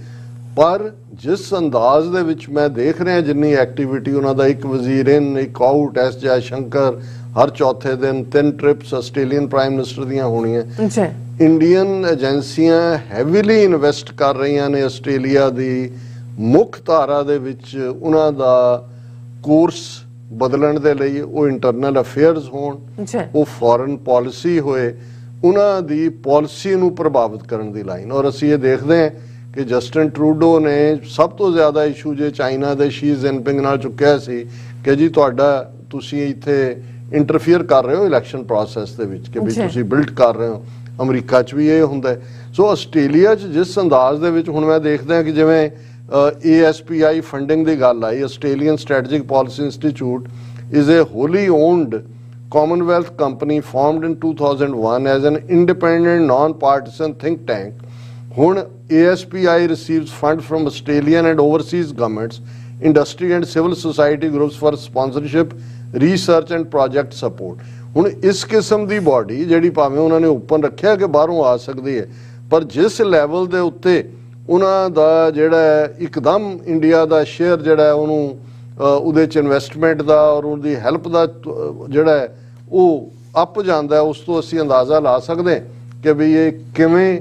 ਪਰ ਜਿਸ ਅੰਦਾਜ਼ ਦੇ ਵਿੱਚ ਮੈਂ ਦੇਖ ਰਿਹਾ ਜਿੰਨੀ ਐਕਟੀਵਿਟੀ ਉਹਨਾਂ ਦਾ, ਇੱਕ ਵਜ਼ੀਰ ਇਨ, ਇੱਕ ਆਊਟ, ਐਸ ਜੈ ਸ਼ੰਕਰ, ਹਰ ਚੌਥੇ ਦਿਨ 3 ਟ੍ਰਿਪਸ ਆਸਟ੍ਰੇਲੀਅਨ ਪ੍ਰਾਈਮ ਮਿਨਿਸਟਰ ਦੀਆਂ ਹੋਣੀਆਂ। ਇੰਡੀਅਨ ਏਜੰਸੀਆਂ ਹੈਵੀਲੀ ਇਨਵੈਸਟ ਕਰ ਰਹੀਆਂ ਨੇ ਆਸਟ੍ਰੇਲੀਆ ਦੀ ਮੁੱਖ ਧਾਰਾ ਦੇ ਵਿੱਚ, ਉਹਨਾਂ ਦਾ ਕੋਰਸ ਬਦਲਣ ਦੇ ਲਈ, ਉਹ ਇੰਟਰਨਲ ਅਫੇਅਰਸ ਹੋਣ, ਉਹ ਫੋਰਨ ਪਾਲਿਸੀ ਹੋਏ, ਉਹਨਾਂ ਦੀ ਪਾਲਿਸੀ ਨੂੰ ਪ੍ਰਭਾਵਿਤ ਕਰਨ ਦੀ ਲਾਈਨ। ਔਰ ਅਸੀਂ ਇਹ ਦੇਖਦੇ ਹਾਂ ਕਿ ਜਸਟਿਨ ਟਰੂਡੋ ਨੇ ਸਭ ਤੋਂ ਜ਼ਿਆਦਾ ਇਸ਼ੂ ਜੇ ਚਾਈਨਾ ਦੇ ਸ਼ੀ ਜਿਨਪਿੰਗ ਨਾਲ ਚੁੱਕਿਆ ਸੀ ਕਿ ਜੀ ਤੁਸੀਂ ਇੱਥੇ ਇੰਟਰਫੀਅਰ ਕਰ ਰਹੇ ਹੋ ਇਲੈਕਸ਼ਨ ਪ੍ਰੋਸੈਸ ਦੇ ਵਿੱਚ, ਕਿ ਵੀ ਤੁਸੀਂ ਬਿਲਡ ਕਰ ਰਹੇ ਹੋ। ਅਮਰੀਕਾ 'ਚ ਵੀ ਇਹ ਹੁੰਦਾ ਹੈ। ਸੋ ਆਸਟ੍ਰੇਲੀਆ 'ਚ ਜਿਸ ਅੰਦਾਜ਼ ਦੇ ਵਿੱਚ ਹੁਣ ਮੈਂ ਦੇਖਦਾ ਕਿ ਜਿਵੇਂ ASPI ਫੰਡਿੰਗ ਦੀ ਗੱਲ ਆਈ, Australian Strategic Policy Institute is a wholly owned Commonwealth company formed in 2001 as an independent non-partisan think tank. ਹੁਣ ASPI receives funds from Australian and overseas governments, industry and civil society groups for sponsorship, research and project support. ਹੁਣ ਇਸ ਕਿਸਮ ਦੀ ਬਾਡੀ ਜਿਹੜੀ ਭਾਵੇਂ ਉਹਨਾਂ ਨੇ ਓਪਨ ਰੱਖਿਆ ਕਿ ਬਾਹਰੋਂ ਆ ਸਕਦੀ ਹੈ, ਪਰ ਜਿਸ ਲੈਵਲ ਦੇ ਉੱਤੇ ਉਹਨਾਂ ਦਾ ਜਿਹੜਾ ਇੱਕਦਮ ਇੰਡੀਆ ਦਾ ਸ਼ੇਅਰ ਜਿਹੜਾ ਉਹਨੂੰ ਉਹਦੇ 'ਚ ਇਨਵੈਸਟਮੈਂਟ ਦਾ ਔਰ ਉਹਦੀ ਹੈਲਪ ਦਾ ਜਿਹੜਾ ਉਹ ਅੱਪ ਜਾਂਦਾ, ਉਸ ਤੋਂ ਅਸੀਂ ਅੰਦਾਜ਼ਾ ਲਾ ਸਕਦੇ ਕਿ ਵੀ ਇਹ ਕਿਵੇਂ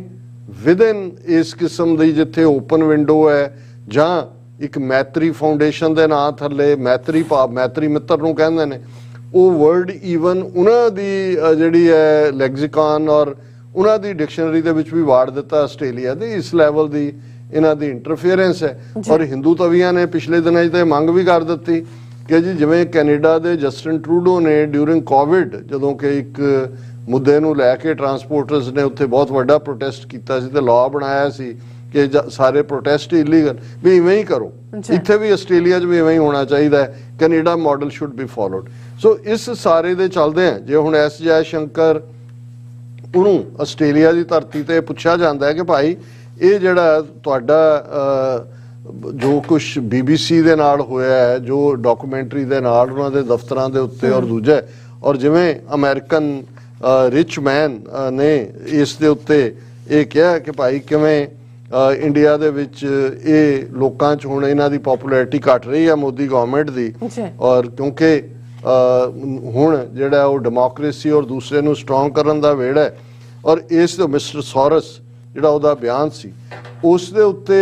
ਵਿਦਨ ਇਸ ਕਿਸਮ ਦੀ ਜਿੱਥੇ ਓਪਨ ਵਿੰਡੋ ਹੈ ਜਾਂ ਇੱਕ ਮੈਤਰੀ ਫਾਊਂਡੇਸ਼ਨ ਦੇ ਨਾਂ ਥੱਲੇ ਮੈਤਰੀ ਮਿੱਤਰ ਨੂੰ ਕਹਿੰਦੇ ਨੇ, ਉਹ ਵਰਡ ਈਵਨ ਉਹਨਾਂ ਦੀ ਜਿਹੜੀ ਹੈ ਲੈਗਜ਼ੀਕਾਨ ਔਰ ਉਹਨਾਂ ਦੀ ਡਿਕਸ਼ਨਰੀ ਦੇ ਵਿੱਚ ਵੀ ਵਾੜ ਦਿੱਤਾ ਆਸਟ੍ਰੇਲੀਆ ਦੇ। ਇਸ ਲੈਵਲ ਦੀ ਇਹਨਾਂ ਦੀ ਇੰਟਰਫੇਰੈਂਸ ਹੈ। ਔਰ ਹਿੰਦੂ ਤਵੀਆਂ ਨੇ ਪਿਛਲੇ ਦਿਨਾਂ 'ਚ ਤਾਂ ਮੰਗ ਵੀ ਕਰ ਦਿੱਤੀ ਕਿ ਜੀ ਜਿਵੇਂ ਕੈਨੇਡਾ ਦੇ ਜਸਟਿਨ ਟਰੂਡੋ ਨੇ ਡਿਊਰਿੰਗ ਕੋਵਿਡ ਜਦੋਂ ਕਿ ਇੱਕ ਮੁੱਦੇ ਨੂੰ ਲੈ ਕੇ ਟਰਾਂਸਪੋਰਟਰਸ ਨੇ ਉੱਥੇ ਬਹੁਤ ਵੱਡਾ ਪ੍ਰੋਟੈਸਟ ਕੀਤਾ ਸੀ ਤੇ ਲਾਅ ਬਣਾਇਆ ਸੀ ਕਿ ਸਾਰੇ ਪ੍ਰੋਟੈਸਟ ਇਲੀਗਲ, ਵੀ ਇਵੇਂ ਹੀ ਕਰੋ। ਇੱਥੇ ਵੀ ਆਸਟ੍ਰੇਲੀਆ 'ਚ ਵੀ ਇਵੇਂ ਹੀ ਹੋਣਾ ਚਾਹੀਦਾ ਹੈ। Canada model should be followed. So ਇਸ ਸਾਰੇ ਦੇ ਚੱਲਦੇ ਆ ਜੇ ਹੁਣ ਐਸ ਜੈ ਸ਼ੰਕਰ ਉਹਨੂੰ ਆਸਟ੍ਰੇਲੀਆ ਦੀ ਧਰਤੀ ਤੇ ਪੁੱਛਿਆ ਜਾਂਦਾ ਹੈ ਕਿ ਭਾਈ ਇਹ ਜਿਹੜਾ ਤੁਹਾਡਾ ਜੋ ਕੁਛ BBC ਦੇ ਨਾਲ ਹੋਇਆ ਹੈ, ਜੋ ਡਾਕੂਮੈਂਟਰੀ ਦੇ ਨਾਲ ਉਹਨਾਂ ਦੇ ਦਫ਼ਤਰਾਂ ਦੇ ਉੱਤੇ ਔਰ ਦੂਜਾ, ਔਰ ਜਿਵੇਂ ਅਮਰੀਕਨ ਰਿਚ ਮੈਨ ਨੇ ਇਸ ਦੇ ਉੱਤੇ ਇਹ ਕਿਹਾ ਕਿ ਭਾਈ ਕਿਵੇਂ ਇੰਡੀਆ ਦੇ ਵਿੱਚ ਇਹ ਲੋਕਾਂ 'ਚ ਹੁਣ ਇਹਨਾਂ ਦੀ ਪੋਪੂਲੈਰਿਟੀ ਘਟ ਰਹੀ ਹੈ ਮੋਦੀ ਗਵਰਨਮੈਂਟ ਦੀ, ਔਰ ਕਿਉਂਕਿ ਹੁਣ ਜਿਹੜਾ ਉਹ ਡੈਮੋਕ੍ਰੇਸੀ ਔਰ ਦੂਸਰੇ ਨੂੰ ਸਟਰੋਂਗ ਕਰਨ ਦਾ ਵੇੜਾ ਹੈ। ਔਰ ਇਸ ਦੇ ਮਿਸਟਰ ਸੋਰਸ ਜਿਹੜਾ ਉਹਦਾ ਬਿਆਨ ਸੀ ਉਸ ਦੇ ਉੱਤੇ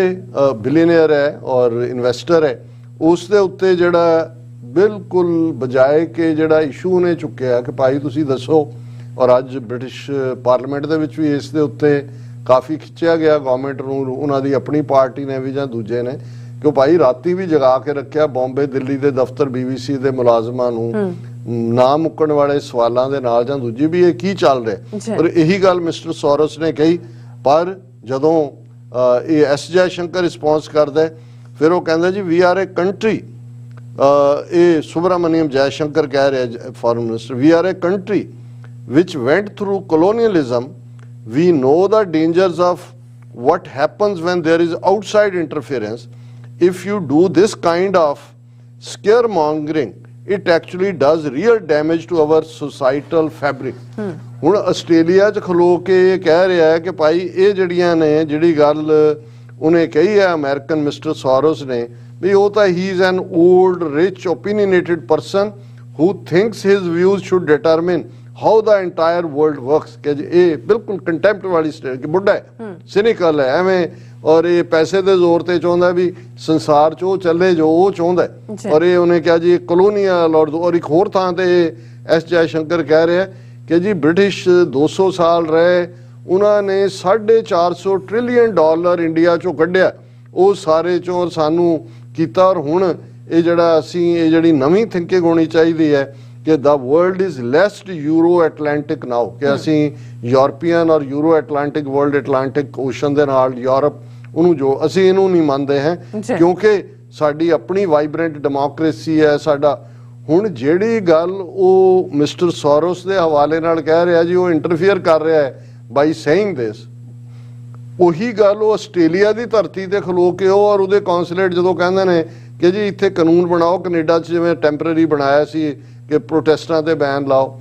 ਬਿਲੀਅਨਰ ਹੈ ਔਰ ਇਨਵੈਸਟਰ ਹੈ, ਉਸ ਦੇ ਉੱਤੇ ਜਿਹੜਾ ਬਿਲਕੁਲ ਬਜਾਏ ਕਿ ਜਿਹੜਾ ਇਸ਼ੂ ਨੇ ਚੁੱਕਿਆ ਕਿ ਭਾਈ ਤੁਸੀਂ ਦੱਸੋ, ਔਰ ਅੱਜ ਬ੍ਰਿਟਿਸ਼ ਪਾਰਲੀਮੈਂਟ ਦੇ ਵਿੱਚ ਵੀ ਇਸ ਦੇ ਉੱਤੇ ਕਾਫੀ ਖਿੱਚਿਆ ਗਿਆ ਗਵਰਨਮੈਂਟ ਨੂੰ, ਉਹਨਾਂ ਦੀ ਆਪਣੀ ਪਾਰਟੀ ਨੇ ਵੀ ਜਾਂ ਦੂਜੇ ਨੇ, ਕਿ ਭਾਈ ਰਾਤੀ ਵੀ ਜਗਾ ਕੇ ਰੱਖਿਆ ਬੰਬੇ ਦਿੱਲੀ ਦੇ ਦਫ਼ਤਰ BBC ਦੇ ਮੁਲਾਜ਼ਮਾਂ ਨੂੰ ਨਾ ਮੁੱਕਣ ਵਾਲੇ ਸਵਾਲਾਂ ਦੇ ਨਾਲ ਜਾਂ ਦੂਜੀ ਵੀ ਇਹ ਕੀ ਚੱਲ ਰਿਹਾ। ਔਰ ਇਹੀ ਗੱਲ ਮਿਸਟਰ ਸੋਰਸ ਨੇ ਕਹੀ। ਪਰ ਜਦੋਂ ਇਹ ਐਸ ਜੈ ਸ਼ੰਕਰ ਰਿਸਪੌਂਸ ਕਰਦਾ ਫਿਰ ਉਹ ਕਹਿੰਦਾ ਜੀ ਵੀ ਆਰ ਏ ਕੰਟਰੀ, ਇਹ ਸੁਬਰਾਮਨੀਅਮ ਜੈਸ਼ੰਕਰ ਕਹਿ ਰਿਹਾ foreign minister, we are a country which went through colonialism. We know the dangers of what happens when there is outside interference. If you do this kind of scaremongering, it actually does real damage to our societal fabric. ਹੁਣ ਆਸਟ੍ਰੇਲੀਆ 'ਚ ਖਲੋ ਕੇ ਇਹ ਕਹਿ ਰਿਹਾ ਹੈ ਕਿ ਭਾਈ ਇਹ ਜਿਹੜੀਆਂ ਨੇ, ਜਿਹੜੀ ਗੱਲ ਉਹਨੇ ਕਹੀ ਹੈ ਅਮਰੀਕਨ ਮਿਸਟਰ ਸੋਰੋਸ ਨੇ, ਵੀ ਉਹ ਤਾਂ ਹੀ is an old rich opinionated person who thinks his views should determine how the entire world works. ਕਿ ਇਹ ਬਿਲਕੁਲ ਕੰਟੈਂਪਟ ਵਾਲੀ ਸਟੇਟ ਕਿ ਬੁੱਢਾ ਹੈ, ਸਿਨਿਕਲ ਹੈ ਐਵੇਂ, ਔਰ ਇਹ ਪੈਸੇ ਦੇ ਜ਼ੋਰ ਤੇ ਚਾਹੁੰਦਾ ਵੀ ਸੰਸਾਰ 'ਚ ਉਹ ਚੱਲੇ ਜੋ ਉਹ ਚਾਹੁੰਦਾ, ਔਰ ਇਹ ਉਹਨੇ ਕਿਹਾ ਜੀ ਕਲੋਨੀਅਲ। ਔਰ ਇੱਕ ਹੋਰ ਥਾਂ ਤੇ ਐਸ ਜੈ ਸ਼ੰਕਰ ਕਹਿ ਰਿਹਾ ਕਿ ਜੀ ਬ੍ਰਿਟਿਸ਼ 200 ਸਾਲ ਰਹੇ, ਉਹਨਾਂ ਨੇ $450 ਟ੍ਰਿਲੀਅਨ ਇੰਡੀਆ 'ਚੋਂ ਕੱਢਿਆ, ਉਹ ਸਾਰੇ 'ਚੋਂ ਸਾਨੂੰ ਕੀਤਾ। ਔਰ ਹੁਣ ਇਹ ਜਿਹੜਾ ਅਸੀਂ, ਇਹ ਜਿਹੜੀ ਨਵੀਂ ਥਿੰਕਿੰਗ ਹੋਣੀ ਚਾਹੀਦੀ ਹੈ ਕਿ the world is less Euro Atlantic now, ਕਿ ਅਸੀਂ European or Euro Atlantic world, Atlantic ocean ਦੇ ਨਾਲ ਯੂਰਪ, ਉਹਨੂੰ ਜੋ ਅਸੀਂ ਇਹਨੂੰ ਨਹੀਂ ਮੰਨਦੇ ਹੈ ਕਿਉਂਕਿ ਸਾਡੀ ਆਪਣੀ ਵਾਈਬ੍ਰੈਂਟ ਡੈਮੋਕ੍ਰੇਸੀ ਹੈ ਸਾਡਾ। ਹੁਣ ਜਿਹੜੀ ਗੱਲ ਉਹ ਮਿਸਟਰ ਸੋਰੋਸ ਦੇ ਹਵਾਲੇ ਨਾਲ ਕਹਿ ਰਿਹਾ ਜੀ, ਉਹ ਇੰਟਰਫੀਅਰ ਕਰ ਰਿਹਾ ਹੈ ਬਾਈ ਸੇਇੰਗ ਦਿਸ, ਉਹੀ ਗੱਲ ਉਹ ਆਸਟ੍ਰੇਲੀਆ ਦੀ ਧਰਤੀ ਤੇ ਖਲੋ ਕੇ ਉਹ ਔਰ ਉਹਦੇ ਕੌਂਸੂਲੇਟ ਜਦੋਂ ਕਹਿੰਦੇ ਨੇ ਕਿ ਜੀ ਇੱਥੇ ਕਾਨੂੰਨ ਬਣਾਓ, ਕੈਨੇਡਾ 'ਚ ਜਿਵੇਂ ਟੈਂਪਰੇਰੀ ਬਣਾਇਆ ਸੀ ਕਿ ਪ੍ਰੋਟੈਸਟਾਂ ਤੇ ਬੈਨ ਲਾਓ,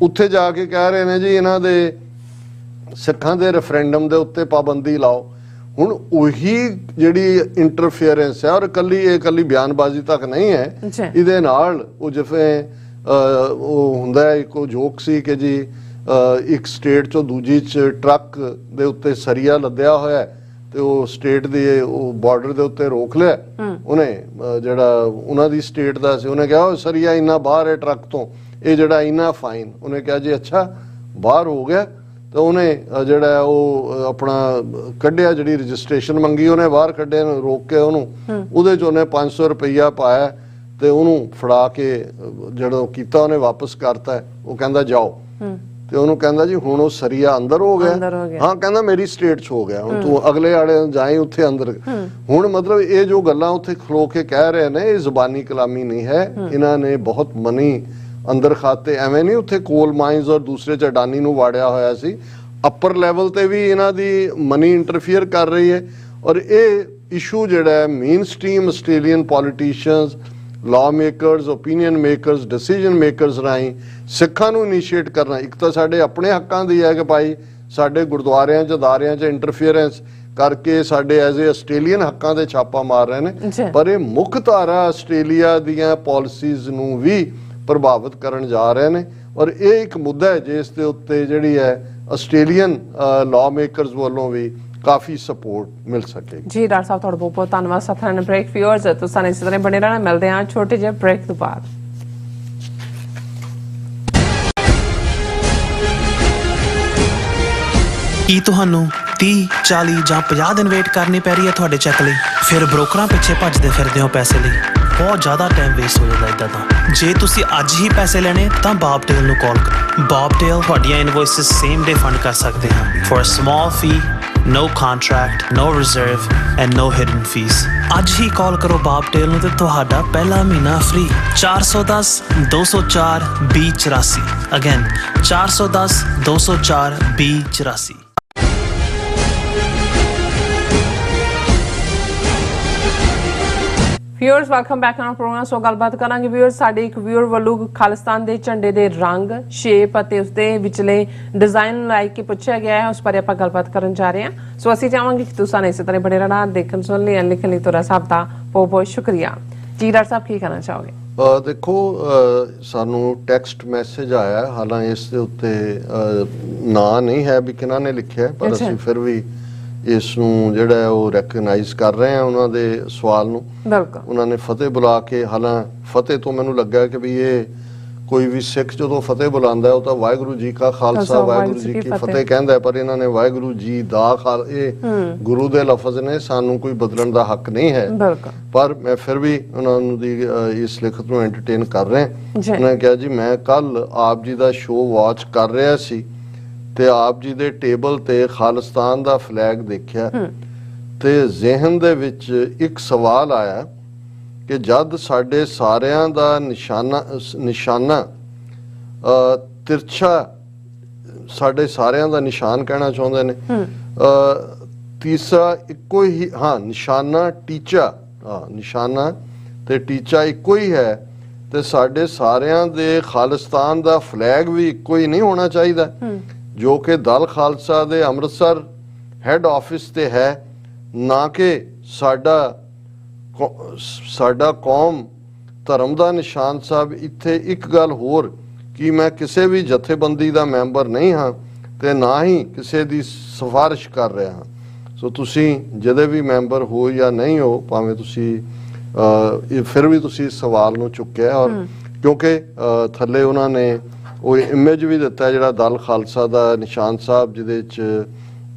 ਉੱਥੇ ਜਾ ਕੇ ਕਹਿ ਰਹੇ ਨੇ ਜੀ ਇਹਨਾਂ ਦੇ ਸਿੱਖਾਂ ਦੇ ਰੈਫਰੈਂਡਮ ਦੇ ਉੱਤੇ ਪਾਬੰਦੀ ਲਾਓ। ਹੁਣ ਉਹੀ ਜਿਹੜੀ ਇੰਟਰਫੇਅਰੈਂਸ ਹੈ, ਔਰ ਇਕੱਲੀ ਬਿਆਨਬਾਜ਼ੀ ਤੱਕ ਨਹੀਂ ਹੈ, ਇਹਦੇ ਨਾਲ ਉਹ ਜਿਵੇਂ ਉਹ ਹੁੰਦਾ ਇੱਕ ਉਹ ਜੋਕ ਸੀ ਕਿ ਜੀ ਇੱਕ ਸਟੇਟ 'ਚੋਂ ਦੂਜੀ 'ਚ ਟਰੱਕ ਦੇ ਉੱਤੇ ਸਰੀਆ ਲੱਦਿਆ ਹੋਇਆ ਤੇ ਉਹ ਸਟੇਟ ਦੇ ਉਹ ਬਾਰਡਰ ਦੇ ਉੱਤੇ ਰੋਕ ਲਿਆ ਉਹਨੇ, ਜਿਹੜਾ ਉਹਨਾਂ ਦੀ ਸਟੇਟ ਦਾ ਸੀ, ਉਹਨੇ ਕਿਹਾ ਉਹ ਸਰੀਆ ਇੰਨਾ ਬਾਹਰ ਹੈ ਟਰੱਕ ਤੋਂ, ਇਹ ਜਿਹੜਾ ਇੰਨਾ ਫਾਈਨ। ਉਹਨੇ ਕਿਹਾ ਜੀ ਅੱਛਾ ਬਾਹਰ ਹੋ ਗਿਆ, ਤਾਂ ਉਹਨੇ ਜਿਹੜਾ ਉਹ ਆਪਣਾ ਕੱਢਿਆ, ਜਿਹੜੀ ਰਜਿਸਟ੍ਰੇਸ਼ਨ ਮੰਗੀ ਉਹਨੇ ਬਾਹਰ ਕੱਢਿਆ, ਰੋਕ ਕੇ ਉਹਨੂੰ, ਉਹਦੇ 'ਚ ਉਹਨੇ 500 ਰੁਪਈਆ ਪਾਇਆ ਤੇ ਉਹਨੂੰ ਫੜਾ ਕੇ ਜਦੋਂ ਕੀਤਾ ਉਹਨੇ ਵਾਪਸ ਕਰਤਾ। ਉਹ ਕਹਿੰਦਾ ਜਾਓ, ਤੇ ਉਹਨੂੰ ਕਹਿੰਦਾ ਜੀ ਹੁਣ ਉਹ ਸਰੀਆ ਅੰਦਰ ਹੋ ਗਿਆ। ਹਾਂ, ਕਹਿੰਦਾ ਮੇਰੀ ਸਟੇਟ 'ਚ ਹੋ ਗਿਆ, ਹੁਣ ਤੂੰ ਅਗਲੇ ਆੜੇ ਜਾਏ ਉੱਥੇ ਅੰਦਰ। ਹੁਣ ਮਤਲਬ ਇਹ ਜੋ ਗੱਲਾਂ ਉੱਥੇ ਖਲੋ ਕੇ ਕਹਿ ਰਹੇ ਨੇ, ਇਹ ਜ਼ੁਬਾਨੀ ਕਲਾਮੀ ਨਹੀਂ ਹੈ, ਇਹਨਾਂ ਨੇ ਬਹੁਤ ਮਨੀ ਅੰਦਰ ਖਾਤੇ, ਐਵੇਂ ਨਹੀਂ ਉੱਥੇ ਕੋਲ ਮਾਈਨਸ ਔਰ ਦੂਸਰੇ 'ਚ ਅਡਾਨੀ ਨੂੰ ਵਾੜਿਆ ਹੋਇਆ ਸੀ, ਅੱਪਰ ਲੈਵਲ ਤੇ ਵੀ ਇਹਨਾਂ ਦੀ ਮਨੀ ਇੰਟਰਫੀਅਰ ਕਰ ਰਹੀ ਹੈ। ਔਰ ਇਹ ਇਸ਼ੂ ਜਿਹੜਾ ਹੈ main stream Australian politicians, law makers, opinion makers, decision makers ਰਾਹੀਂ ਸਿੱਖਾਂ ਨੂੰ ਇਨੀਸ਼ੀਏਟ ਕਰਨਾ। ਇੱਕ ਤਾਂ ਸਾਡੇ ਆਪਣੇ ਹੱਕਾਂ ਦੀ ਹੈ ਕਿ ਭਾਈ ਸਾਡੇ ਗੁਰਦੁਆਰਿਆਂ 'ਚ, ਅਦਾਰਿਆਂ 'ਚ ਇੰਟਰਫੀਅਰੈਂਸ ਕਰਕੇ ਸਾਡੇ ਐਜ਼ ਏ ਆਸਟ੍ਰੇਲੀਅਨ ਹੱਕਾਂ ਦੇ ਛਾਪਾ ਮਾਰ ਰਹੇ ਨੇ, ਪਰ ਇਹ ਮੁੱਖ ਧਾਰਾ ਆਸਟ੍ਰੇਲੀਆ ਦੀਆਂ ਪਾਲਿਸੀਜ਼ ਨੂੰ ਵੀ ਪ੍ਰਭਾਵਿਤ ਕਰਨ ਜਾ ਰਹੇ ਨੇ। ਔਰ ਇਹ ਇੱਕ ਮੁੱਦਾ ਹੈ ਜਿਸ ਦੇ ਉੱਤੇ ਜਿਹੜੀ ਹੈ ਆਸਟ੍ਰੇਲੀਅਨ ਲਾਅ ਮੇਕਰਸ ਵੱਲੋਂ ਵੀ ਕਾਫੀ ਸਪੋਰਟ ਮਿਲ ਸਕੇਗੀ। ਜੀ ਡਾਕਟਰ ਸਾਹਿਬ, ਤੁਹਾਡਾ ਬਹੁਤ ਬਹੁਤ ਧੰਨਵਾਦ। ਸਾਥਾਂ ਬ੍ਰੇਕ ਵਿਊਅਰਸ, ਤੁਸੀਂ ਇਸੇ ਤਰ੍ਹਾਂ ਬਣੇ ਰਹਿਣਾ। ਮਿਲਦੇ ਹਾਂ ਛੋਟੇ ਜਿਹੇ ਬ੍ਰੇਕ ਤੋਂ ਬਾਅਦ। ਕੀ ਤੁਹਾਨੂੰ 30, 40 ਜਾਂ 50 ਦਿਨ ਵੇਟ ਕਰਨੀ ਪੈ ਰਹੀ ਹੈ ਤੁਹਾਡੇ ਚੈੱਕ ਲਈ? ਫਿਰ ਬ੍ਰੋਕਰਾਂ ਪਿੱਛੇ ਭੱਜਦੇ ਫਿਰਦੇ ਹੋ ਪੈਸੇ ਲਈ, ਬਹੁਤ ਜ਼ਿਆਦਾ ਟਾਈਮ ਵੇਸਟ ਹੋ ਜਾਂਦਾ ਇੱਦਾਂ ਤਾਂ। ਜੇ ਤੁਸੀਂ ਅੱਜ ਹੀ ਪੈਸੇ ਲੈਣੇ ਤਾਂ ਬੌਬਟੇਲ ਨੂੰ ਕਾਲ ਕਰੋ। ਬੌਬਟੇਲ ਤੁਹਾਡੀਆਂ ਇਨਵੌਇਸਿਸ ਸੇਮ ਡੇ ਫੰਡ ਕਰ ਸਕਦੇ ਹਨ for a small fee, no contract, no reserve and no hidden fees. ਅੱਜ ਹੀ ਕਾਲ ਕਰੋ ਬੌਬਟੇਲ ਨੂੰ ਤੇ ਤੁਹਾਡਾ ਪਹਿਲਾ ਮਹੀਨਾ free. 410 204 2084 again 410 204 2084। Viewers, welcome back on program. So ਗੱਲਬਾਤ ਕਰਾਂਗੇ ਵਿਊਅਰਸ, ਸਾਡੇ ਇੱਕ ਵਿਊਅਰ ਵੱਲੋਂ ਖਾਲਿਸਤਾਨ ਦੇ ਝੰਡੇ ਦੇ ਰੰਗ, ਸ਼ੇਪ ਅਤੇ ਉਸਦੇ ਵਿਚਲੇ ਡਿਜ਼ਾਈਨ ਲਾਇਕ ਕੇ ਪੁੱਛਿਆ ਗਿਆ ਹੈ, ਉਸ ਬਾਰੇ ਆਪਾਂ ਗੱਲਬਾਤ ਕਰਨ ਜਾ ਰਹੇ ਹਾਂ। ਸੋ ਅਸੀਂ ਚਾਹਾਂਗੇ ਕਿ ਤੁਸੀਂ ਇਸੇ ਤਰ੍ਹਾਂ ਬਣੇ ਰਹਿਣਾ। ਦੇਖਣ ਸੁਣ ਲਈ ਲਿਖਣ ਲਈ ਤੁਹਾਡਾ ਸਭ ਦਾ ਬਹੁਤ ਬਹੁਤ ਸ਼ੁਕਰੀਆ ਜੀ। ਡਾਕਟਰ ਸਾਹਿਬ, ਕੀ ਕਹਿਣਾ ਚਾਹੋਗੇ? ਦੇਖੋ, ਸਾਨੂੰ ਟੈਕਸਟ ਮੈਸੇਜ ਆਇਆ, ਹਾਲਾਂਕਿ ਇਸ ਦੇ ਉੱਤੇ ਨਾਂ ਨਹੀਂ ਹੈ ਵੀ ਕਿਹਨਾਂ ਨੇ ਲਿਖਿਆ, ਪਰ ਅਸੀਂ ਫਿਰ ਵੀ ਇਸ ਨੂੰ ਜਿਹੜਾ ਉਹ ਰੈਕਗਨਾਈਜ਼ ਕਰ ਰਹੇ ਹਾਂ ਉਹਨਾਂ ਦੇ ਸਵਾਲ ਨੂੰ। ਉਹਨਾਂ ਨੇ ਫਤਿਹ ਬੁਲਾ ਕੇ, ਹਾਲਾਂ ਫਤਿਹ ਤੋਂ ਮੈਨੂੰ ਲੱਗਾ ਕਿ ਵੀ ਇਹ ਕੋਈ ਵੀ ਸਿੱਖ ਜਦੋਂ ਫਤਿਹ ਬੁਲਾਉਂਦਾ ਉਹ ਤਾਂ ਵਾਹਿਗੁਰੂ ਜੀ ਕਾ ਖਾਲਸਾ ਵਾਹਿਗੁਰੂ ਜੀ ਕੀ ਫਤਿਹ ਕਹਿੰਦਾ, ਪਰ ਇਹਨਾਂ ਨੇ ਵਾਹਿਗੁਰੂ ਜੀ ਦਾ ਇਹ ਗੁਰੂ ਦੇ ਲਫ਼ਜ਼ ਨੇ, ਸਾਨੂੰ ਕੋਈ ਬਦਲਣ ਦਾ ਹੱਕ ਨਹੀਂ ਹੈ। ਪਰ ਮੈਂ ਫਿਰ ਵੀ ਉਹਨਾਂ ਨੂੰ ਦੀ ਇਸ ਲਿਖਤ ਨੂੰ ਐਂਟਰਟੇਨ ਕਰ ਰਿਹਾ। ਉਹਨਾਂ ਨੇ ਕਿਹਾ ਜੀ, ਮੈਂ ਕੱਲ ਆਪ ਜੀ ਦਾ ਸ਼ੋਅ ਵਾਚ ਕਰ ਰਿਹਾ ਸੀ ਤੇ ਆਪ ਜੀ ਦੇ ਟੇਬਲ ਤੇ ਖਾਲਿਸਤਾਨ ਦਾ ਫਲੈਗ ਦੇਖਿਆ ਤੇ ਜ਼ਿਹਨ ਦੇ ਵਿੱਚ ਇੱਕ ਸਵਾਲ ਆਇਆ ਕਿ ਜਦ ਸਾਡੇ ਸਾਰਿਆਂ ਦਾ ਨਿਸ਼ਾਨਾ ਤਿਰਛਾ, ਸਾਡੇ ਸਾਰਿਆਂ ਦਾ ਨਿਸ਼ਾਨ ਕਹਿਣਾ ਚਾਹੁੰਦੇ ਨੇ, ਤੀਸਰਾ ਇੱਕੋ ਹੀ, ਨਿਸ਼ਾਨਾ ਟੀਚਾ, ਨਿਸ਼ਾਨਾ ਤੇ ਟੀਚਾ ਇੱਕੋ ਹੀ ਹੈ, ਤੇ ਸਾਡੇ ਸਾਰਿਆਂ ਦੇ ਖਾਲਿਸਤਾਨ ਦਾ ਫਲੈਗ ਵੀ ਇੱਕੋ ਹੀ ਨਹੀਂ ਹੋਣਾ ਚਾਹੀਦਾ, ਜੋ ਕਿ ਦਲ ਖਾਲਸਾ ਦੇ ਅੰਮ੍ਰਿਤਸਰ ਹੈੱਡ ਆਫਿਸ ਤੇ ਹੈ, ਨਾ ਕਿ ਸਾਡਾ ਕੌਮ ਧਰਮ ਦਾ ਨਿਸ਼ਾਨ ਸਾਹਿਬ। ਇੱਥੇ ਇੱਕ ਗੱਲ ਹੋਰ ਕਿ ਮੈਂ ਕਿਸੇ ਵੀ ਜਥੇਬੰਦੀ ਦਾ ਮੈਂਬਰ ਨਹੀਂ ਹਾਂ ਤੇ ਨਾ ਹੀ ਕਿਸੇ ਦੀ ਸਿਫਾਰਿਸ਼ ਕਰ ਰਿਹਾ ਹਾਂ। ਸੋ ਤੁਸੀਂ ਜਿਹਦੇ ਵੀ ਮੈਂਬਰ ਹੋ ਜਾਂ ਨਹੀਂ ਹੋ, ਭਾਵੇਂ ਤੁਸੀਂ ਫਿਰ ਵੀ ਤੁਸੀਂ ਸਵਾਲ ਨੂੰ ਚੁੱਕਿਆ, ਔਰ ਕਿਉਂਕਿ ਥੱਲੇ ਉਹਨਾਂ ਨੇ ਉਹ ਇਮੇਜ ਵੀ ਦਿੱਤਾ ਜਿਹੜਾ ਦਲ ਖਾਲਸਾ ਦਾ ਨਿਸ਼ਾਨ ਸਾਹਿਬ, ਜਿਹਦੇ 'ਚ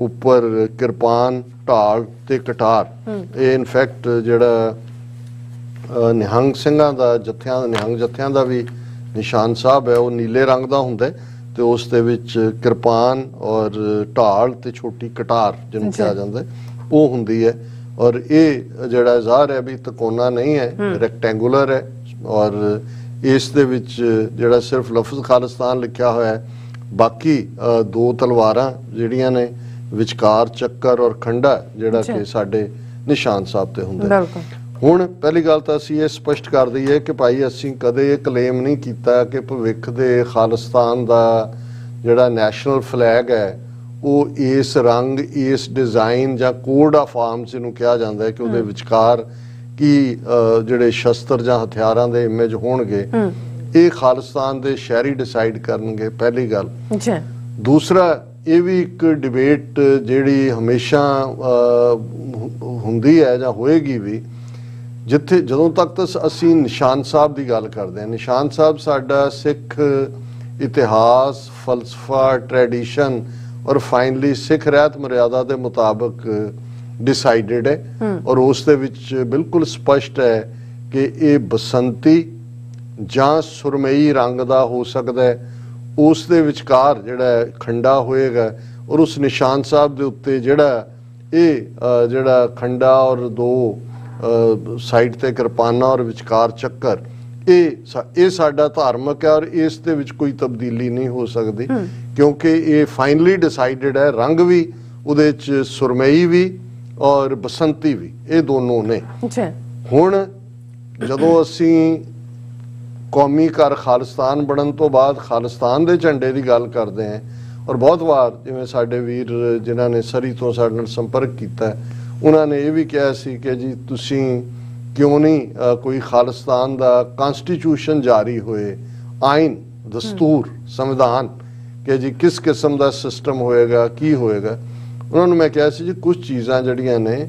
ਉੱਪਰ ਕਿਰਪਾਨ, ਢਾਲ ਤੇ ਕਟਾਰ। ਇਹ ਇਨਫੈਕਟ ਜਿਹੜਾ ਨਿਹੰਗ ਸਿੰਘਾਂ ਦਾ ਨਿਹੰਗ ਜਥਿਆਂ ਦਾ ਵੀ ਨਿਸ਼ਾਨ ਸਾਹਿਬ ਹੈ, ਉਹ ਨੀਲੇ ਰੰਗ ਦਾ ਹੁੰਦਾ ਤੇ ਉਸ ਦੇ ਵਿੱਚ ਕਿਰਪਾਨ ਔਰ ਢਾਲ ਤੇ ਛੋਟੀ ਕਟਾਰ ਜਿਹਨੂੰ ਕਿਹਾ ਜਾਂਦਾ ਉਹ ਹੁੰਦੀ ਹੈ। ਔਰ ਇਹ ਜਿਹੜਾ ਜ਼ਾਹਰ ਹੈ ਵੀ ਤਕੋਨਾ ਨਹੀਂ ਹੈ, ਰੈਕਟੈਂਗੂਲਰ ਹੈ, ਔਰ ਇਸ ਦੇ ਵਿੱਚ ਜਿਹੜਾ ਸਿਰਫ ਲਫ਼ਜ਼ ਖਾਲਿਸਤਾਨ ਲਿਖਿਆ ਹੋਇਆ ਹੈ, ਬਾਕੀ ਦੋ ਤਲਵਾਰਾਂ ਜਿਹੜੀਆਂ ਨੇ, ਵਿਚਕਾਰ ਚੱਕਰ ਔਰ ਖੰਡਾ ਜਿਹੜਾ ਕਿ ਸਾਡੇ ਨਿਸ਼ਾਨ ਸਾਹਿਬ ਤੇ ਹੁੰਦਾ। ਹੁਣ ਪਹਿਲੀ ਗੱਲ ਤਾਂ ਅਸੀਂ ਇਹ ਸਪਸ਼ਟ ਕਰ ਦਈਏ ਕਿ ਭਾਈ ਅਸੀਂ ਕਦੇ ਇਹ ਕਲੇਮ ਨਹੀਂ ਕੀਤਾ ਕਿ ਭਵਿੱਖ ਦੇ ਖਾਲਿਸਤਾਨ ਦਾ ਜਿਹੜਾ ਨੈਸ਼ਨਲ ਫਲੈਗ ਹੈ ਉਹ ਇਸ ਰੰਗ, ਇਸ ਡਿਜ਼ਾਈਨ ਜਾਂ ਕੋਡ ਆਫ ਆਰਮਸ ਇਹਨੂੰ ਕਿਹਾ ਜਾਂਦਾ ਹੈ ਕਿ ਉਹਦੇ ਵਿਚਕਾਰ ਕੀ ਜਿਹੜੇ ਸ਼ਸਤਰ ਜਾਂ ਹਥਿਆਰਾਂ ਦੇ ਇਮੇਜ ਹੋਣਗੇ, ਇਹ ਖਾਲਿਸਤਾਨ ਦੇ ਸ਼ਹਿਰੀ ਡਿਸਾਈਡ ਕਰਨਗੇ, ਪਹਿਲੀ ਗੱਲ। ਦੂਸਰਾ, ਇਹ ਵੀ ਇੱਕ ਡਿਬੇਟ ਜਿਹੜੀ ਹਮੇਸ਼ਾ ਹੁੰਦੀ ਹੈ ਜਾਂ ਹੋਏਗੀ ਵੀ, ਜਿੱਥੇ ਜਦੋਂ ਤੱਕ ਤਾਂ ਅਸੀਂ ਨਿਸ਼ਾਨ ਸਾਹਿਬ ਦੀ ਗੱਲ ਕਰਦੇ ਹਾਂ, ਨਿਸ਼ਾਨ ਸਾਹਿਬ ਸਾਡਾ ਸਿੱਖ ਇਤਿਹਾਸ, ਫਲਸਫਾ, ਟ੍ਰੈਡੀਸ਼ਨ ਔਰ ਫਾਈਨਲੀ ਸਿੱਖ ਰਹਿਤ ਮਰਿਆਦਾ ਦੇ ਮੁਤਾਬਕ ਡਿਸਾਈਡਡ ਹੈ, ਔਰ ਉਸ ਦੇ ਵਿੱਚ ਬਿਲਕੁਲ ਸਪਸ਼ਟ ਹੈ ਕਿ ਇਹ ਬਸੰਤੀ ਜਾਂ ਸੁਰਮਈ ਰੰਗ ਦਾ ਹੋ ਸਕਦਾ ਹੈ। ਉਸ ਦੇ ਵਿਚਕਾਰ ਜਿਹੜਾ ਖੰਡਾ ਹੋਏਗਾ, ਔਰ ਉਸ ਨਿਸ਼ਾਨ ਸਾਹਿਬ ਦੇ ਉੱਤੇ ਜਿਹੜਾ ਇਹ ਜਿਹੜਾ ਖੰਡਾ ਔਰ ਦੋ ਸਾਈਡ ਤੇ ਕਿਰਪਾਨਾਂ ਔਰ ਵਿਚਕਾਰ ਚੱਕਰ, ਇਹ ਸਾਡਾ ਧਾਰਮਿਕ ਹੈ, ਔਰ ਇਸ ਦੇ ਵਿੱਚ ਕੋਈ ਤਬਦੀਲੀ ਨਹੀਂ ਹੋ ਸਕਦੀ, ਕਿਉਂਕਿ ਇਹ ਫਾਈਨਲੀ ਡਿਸਾਈਡਡ ਹੈ। ਰੰਗ ਵੀ ਉਹਦੇ 'ਚ ਸੁਰਮਈ ਵੀ ਔਰ ਬਸੰਤੀ ਵੀ, ਇਹ ਦੋਨੋਂ ਨੇ। ਹੁਣ ਜਦੋਂ ਅਸੀਂ ਕੌਮੀ ਘਰ ਖਾਲਿਸਤਾਨ ਬਣਨ ਤੋਂ ਬਾਅਦ ਖਾਲਿਸਤਾਨ ਦੇ ਝੰਡੇ ਦੀ ਗੱਲ ਕਰਦੇ ਹਾਂ, ਔਰ ਬਹੁਤ ਵਾਰ ਜਿਵੇਂ ਸਾਡੇ ਵੀਰ ਜਿਨ੍ਹਾਂ ਨੇ ਸਰੀ ਤੋਂ ਸਾਡੇ ਨਾਲ ਸੰਪਰਕ ਕੀਤਾ, ਉਹਨਾਂ ਨੇ ਇਹ ਵੀ ਕਿਹਾ ਸੀ ਕਿ ਜੀ ਤੁਸੀਂ ਕਿਉਂ ਨਹੀਂ ਕੋਈ ਖਾਲਿਸਤਾਨ ਦਾ ਕਨਸਟੀਟਿਊਸ਼ਨ ਜਾਰੀ ਹੋਏ, ਆਇਨ, ਦਸਤੂਰ, ਸੰਵਿਧਾਨ, ਕਿ ਜੀ ਕਿਸ ਕਿਸਮ ਦਾ ਸਿਸਟਮ ਹੋਏਗਾ, ਕੀ ਹੋਏਗਾ। ਉਹਨਾਂ ਨੂੰ ਮੈਂ ਕਿਹਾ ਸੀ ਜੀ ਕੁਝ ਚੀਜ਼ਾਂ ਜਿਹੜੀਆਂ ਨੇ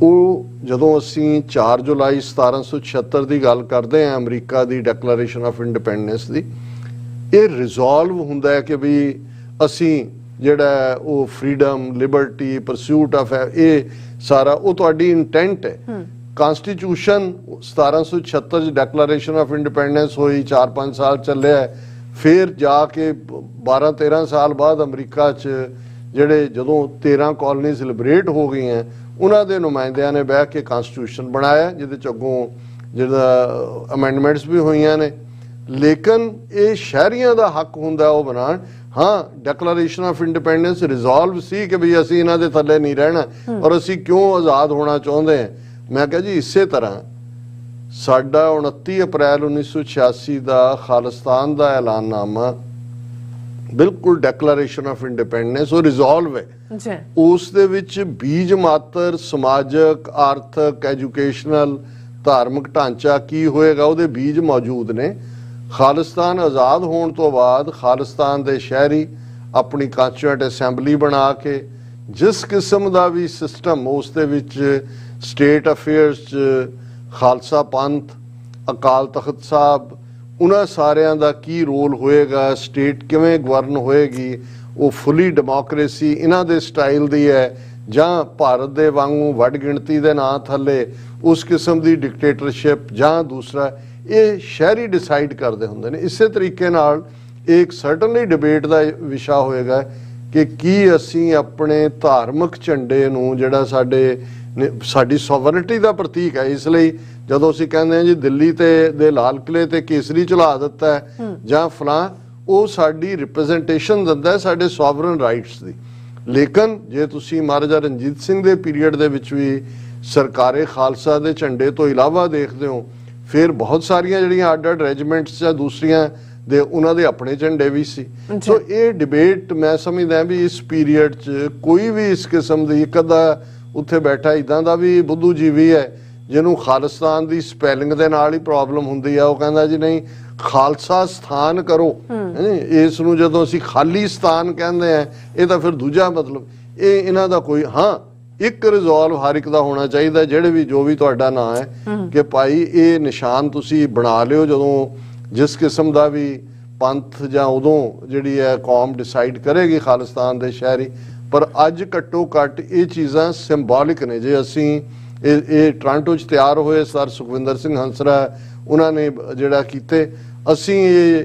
ਉਹ ਜਦੋਂ ਅਸੀਂ 4 ਜੁਲਾਈ 1776 ਦੀ ਗੱਲ ਕਰਦੇ ਹਾਂ, America the declaration of independence ਦੀ, ਇਹ ਰਿਜ਼ੋਲਵ ਹੁੰਦਾ ਹੈ ਕਿ ਵੀ ਅਸੀਂ ਜਿਹੜਾ ਉਹ ਫਰੀडम, ਲਿਬਰਟੀ, ਪਰਸੂਟ ਆਫ, ਇਹ ਸਾਰਾ ਉਹ ਤੁਹਾਡੀ ਇੰਟੈਂਟ ਹੈ। ਕਨਸਟੀਟਿਊਸ਼ਨ 1776 ਚ ਡੈਕਲੇਰੇਸ਼ਨ ਆਫ ਇੰਡੀਪੈਂਡੈਂਸ ਹੋਈ, 4-5 ਸਾਲ ਚੱਲਿਆ, ਫਿਰ ਜਾ ਕੇ 12-13 ਸਾਲ ਬਾਅਦ ਅਮਰੀਕਾ 'ਚ ਜਿਹੜੇ ਜਦੋਂ 13 ਕਾਲੋਨੀਜ਼ ਲਿਬਰੇਟ ਹੋ ਗਈਆਂ, ਉਹਨਾਂ ਦੇ ਨੁਮਾਇੰਦਿਆਂ ਨੇ ਬਹਿ ਕੇ ਕਨਸਟੀਟਿਊਸ਼ਨ ਬਣਾਇਆ, ਜਿਹਦੇ 'ਚ ਅੱਗੋਂ ਜਿਹੜਾ ਅਮੈਂਡਮੈਂਟਸ ਵੀ ਹੋਈਆਂ ਨੇ। ਲੇਕਿਨ ਇਹ ਸ਼ਹਿਰੀਆਂ ਦਾ ਹੱਕ ਹੁੰਦਾ ਉਹ ਬਣਾਉਣ। ਹਾਂ, ਡੈਕਲੇਰੇਸ਼ਨ ਆਫ ਇੰਡੀਪੈਂਡੈਂਸ ਰਿਜ਼ੋਲਵ ਸੀ ਕਿ ਵੀ ਅਸੀਂ ਇਹਨਾਂ ਦੇ ਥੱਲੇ ਨਹੀਂ ਰਹਿਣਾ, ਔਰ ਅਸੀਂ ਕਿਉਂ ਆਜ਼ਾਦ ਹੋਣਾ ਚਾਹੁੰਦੇ ਹਾਂ। ਮੈਂ ਕਿਹਾ ਜੀ ਇਸੇ ਤਰ੍ਹਾਂ ਸਾਡਾ 29 ਅਪ੍ਰੈਲ 1986 ਦਾ ਖਾਲਿਸਤਾਨ ਦਾ ਐਲਾਨਨਾਮਾ ਬਿਲਕੁਲ ਡੈਕਲੇਰੇਸ਼ਨ ਆਫ ਇੰਡੀਪੈਂਡੈਂਸ ਉਹ ਰਿਜ਼ੋਲਵ ਹੈ। ਉਸ ਦੇ ਵਿੱਚ ਬੀਜ ਮਾਤਰ ਸਮਾਜਿਕ, ਆਰਥਿਕ, ਐਜੂਕੇਸ਼ਨਲ, ਧਾਰਮਿਕ ਢਾਂਚਾ ਕੀ ਹੋਏਗਾ ਉਹਦੇ ਬੀਜ ਮੌਜੂਦ ਨੇ। ਖਾਲਿਸਤਾਨ ਆਜ਼ਾਦ ਹੋਣ ਤੋਂ ਬਾਅਦ ਖਾਲਿਸਤਾਨ ਦੇ ਸ਼ਹਿਰੀ ਆਪਣੀ ਕਾਂਸਟੀਟਿਊਐਂਟ ਅਸੈਂਬਲੀ ਬਣਾ ਕੇ ਜਿਸ ਕਿਸਮ ਦਾ ਵੀ ਸਿਸਟਮ, ਉਸ ਦੇ ਵਿੱਚ ਸਟੇਟ ਅਫੇਅਰਸ 'ਚ ਖਾਲਸਾ ਪੰਥ, ਅਕਾਲ ਤਖਤ ਸਾਹਿਬ, ਉਹਨਾਂ ਸਾਰਿਆਂ ਦਾ ਕੀ ਰੋਲ ਹੋਏਗਾ, ਸਟੇਟ ਕਿਵੇਂ ਗਵਰਨ ਹੋਏਗੀ, ਉਹ ਫੁੱਲੀ ਡੈਮੋਕ੍ਰੇਸੀ ਇਹਨਾਂ ਦੇ ਸਟਾਈਲ ਦੀ ਹੈ ਜਾਂ ਭਾਰਤ ਦੇ ਵਾਂਗੂ ਵੱਡ ਗਿਣਤੀ ਦੇ ਨਾਂ ਥੱਲੇ ਉਸ ਕਿਸਮ ਦੀ ਡਿਕਟੇਟਰਸ਼ਿਪ ਜਾਂ ਦੂਸਰਾ, ਇਹ ਸ਼ਹਿਰੀ ਡਿਸਾਈਡ ਕਰਦੇ ਹੁੰਦੇ ਨੇ। ਇਸੇ ਤਰੀਕੇ ਨਾਲ ਇੱਕ ਸਰਟਨਲੀ ਡਿਬੇਟ ਦਾ ਵਿਸ਼ਾ ਹੋਏਗਾ ਕਿ ਕੀ ਅਸੀਂ ਆਪਣੇ ਧਾਰਮਿਕ ਝੰਡੇ ਨੂੰ ਜਿਹੜਾ ਸਾਡੀ ਸੋਵਰਨਿਟੀ ਦਾ ਪ੍ਰਤੀਕ ਹੈ, ਇਸ ਲਈ ਜਦੋਂ ਅਸੀਂ ਕਹਿੰਦੇ ਹਾਂ ਜੀ ਦਿੱਲੀ ਦੇ ਲਾਲ ਕਿਲੇ ਤੇ ਕੇਸਰੀ ਚਲਾ ਦਿੱਤਾ ਹੈ ਜਾਂ ਫਲਾਂ, ਉਹ ਸਾਡੀ ਰਿਪਰੈਜ਼ੈਂਟੇਸ਼ਨ ਦਿੰਦਾ ਹੈ ਸਾਡੇ ਸੋਵਰਨ ਰਾਈਟਸ ਦੀ। ਲੇਕਿਨ ਜੇ ਤੁਸੀਂ ਮਹਾਰਾਜਾ ਰਣਜੀਤ ਸਿੰਘ ਦੇ ਪੀਰੀਅਡ ਦੇ ਵਿੱਚ ਵੀ ਸਰਕਾਰੇ ਖਾਲਸਾ ਦੇ ਝੰਡੇ ਤੋਂ ਇਲਾਵਾ ਦੇਖਦੇ ਹੋ, ਫਿਰ ਬਹੁਤ ਸਾਰੀਆਂ ਜਿਹੜੀਆਂ ਅੱਡ-ਅੱਡ ਰੈਜੀਮੈਂਟਸ ਜਾਂ ਦੂਸਰੀਆਂ ਦੇ ਉਹਨਾਂ ਦੇ ਆਪਣੇ ਝੰਡੇ ਵੀ ਸੀ। ਸੋ ਇਹ ਡਿਬੇਟ ਮੈਂ ਸਮਝਦਾ ਵੀ ਇਸ ਪੀਰੀਅਡ 'ਚ ਕੋਈ ਵੀ ਇਸ ਕਿਸਮ ਦੀ, ਇੱਕ ਅੱਧਾ ਉੱਥੇ ਬੈਠਾ ਇਦਾਂ ਦਾ ਵੀ ਬੁੱਧੂ ਜੀਵੀ ਹੈ ਜਿਹਨੂੰ ਖਾਲਿਸਤਾਨ ਦੀ ਸਪੈਲਿੰਗ ਦੇ ਨਾਲ ਹੀ ਪ੍ਰੋਬਲਮ ਹੁੰਦੀ ਆ, ਉਹ ਕਹਿੰਦਾ ਜੀ ਨਹੀਂ ਖਾਲਸਾ ਸਥਾਨ ਕਰੋ, ਇਸ ਨੂੰ ਜਦੋਂ ਅਸੀਂ ਖਾਲੀ ਸਥਾਨ ਕਹਿੰਦੇ ਆ ਇਹ ਤਾਂ ਫਿਰ ਦੂਜਾ ਮਤਲਬ। ਇਹ ਇਹਨਾਂ ਦਾ ਕੋਈ, ਹਾਂ ਇੱਕ ਰਿਜ਼ੋਲਵ ਹਰ ਇੱਕ ਦਾ ਹੋਣਾ ਚਾਹੀਦਾ, ਜਿਹੜੇ ਵੀ ਜੋ ਵੀ ਤੁਹਾਡਾ ਨਾਂ ਹੈ ਕਿ ਭਾਈ ਇਹ ਨਿਸ਼ਾਨ ਤੁਸੀਂ ਬਣਾ ਲਿਓ ਜਦੋਂ ਜਿਸ ਕਿਸਮ ਦਾ ਵੀ ਪੰਥ ਜਾਂ ਉਦੋਂ ਜਿਹੜੀ ਹੈ ਕੌਮ ਡਿਸਾਈਡ ਕਰੇਗੀ ਖਾਲਿਸਤਾਨ ਦੇ ਸ਼ਹਿਰੀ। ਪਰ ਅੱਜ ਘੱਟੋ ਘੱਟ ਇਹ ਚੀਜ਼ਾਂ ਸਿੰਬੋਲਿਕ ਨੇ। ਜੇ ਅਸੀਂ ਇਹ ਟੋਰਾਂਟੋ 'ਚ ਤਿਆਰ ਹੋਏ ਸਰ ਸੁਖਵਿੰਦਰ ਸਿੰਘ ਹੰਸਰਾ ਉਹਨਾਂ ਨੇ ਜਿਹੜਾ ਕੀਤੇ, ਅਸੀਂ ਇਹ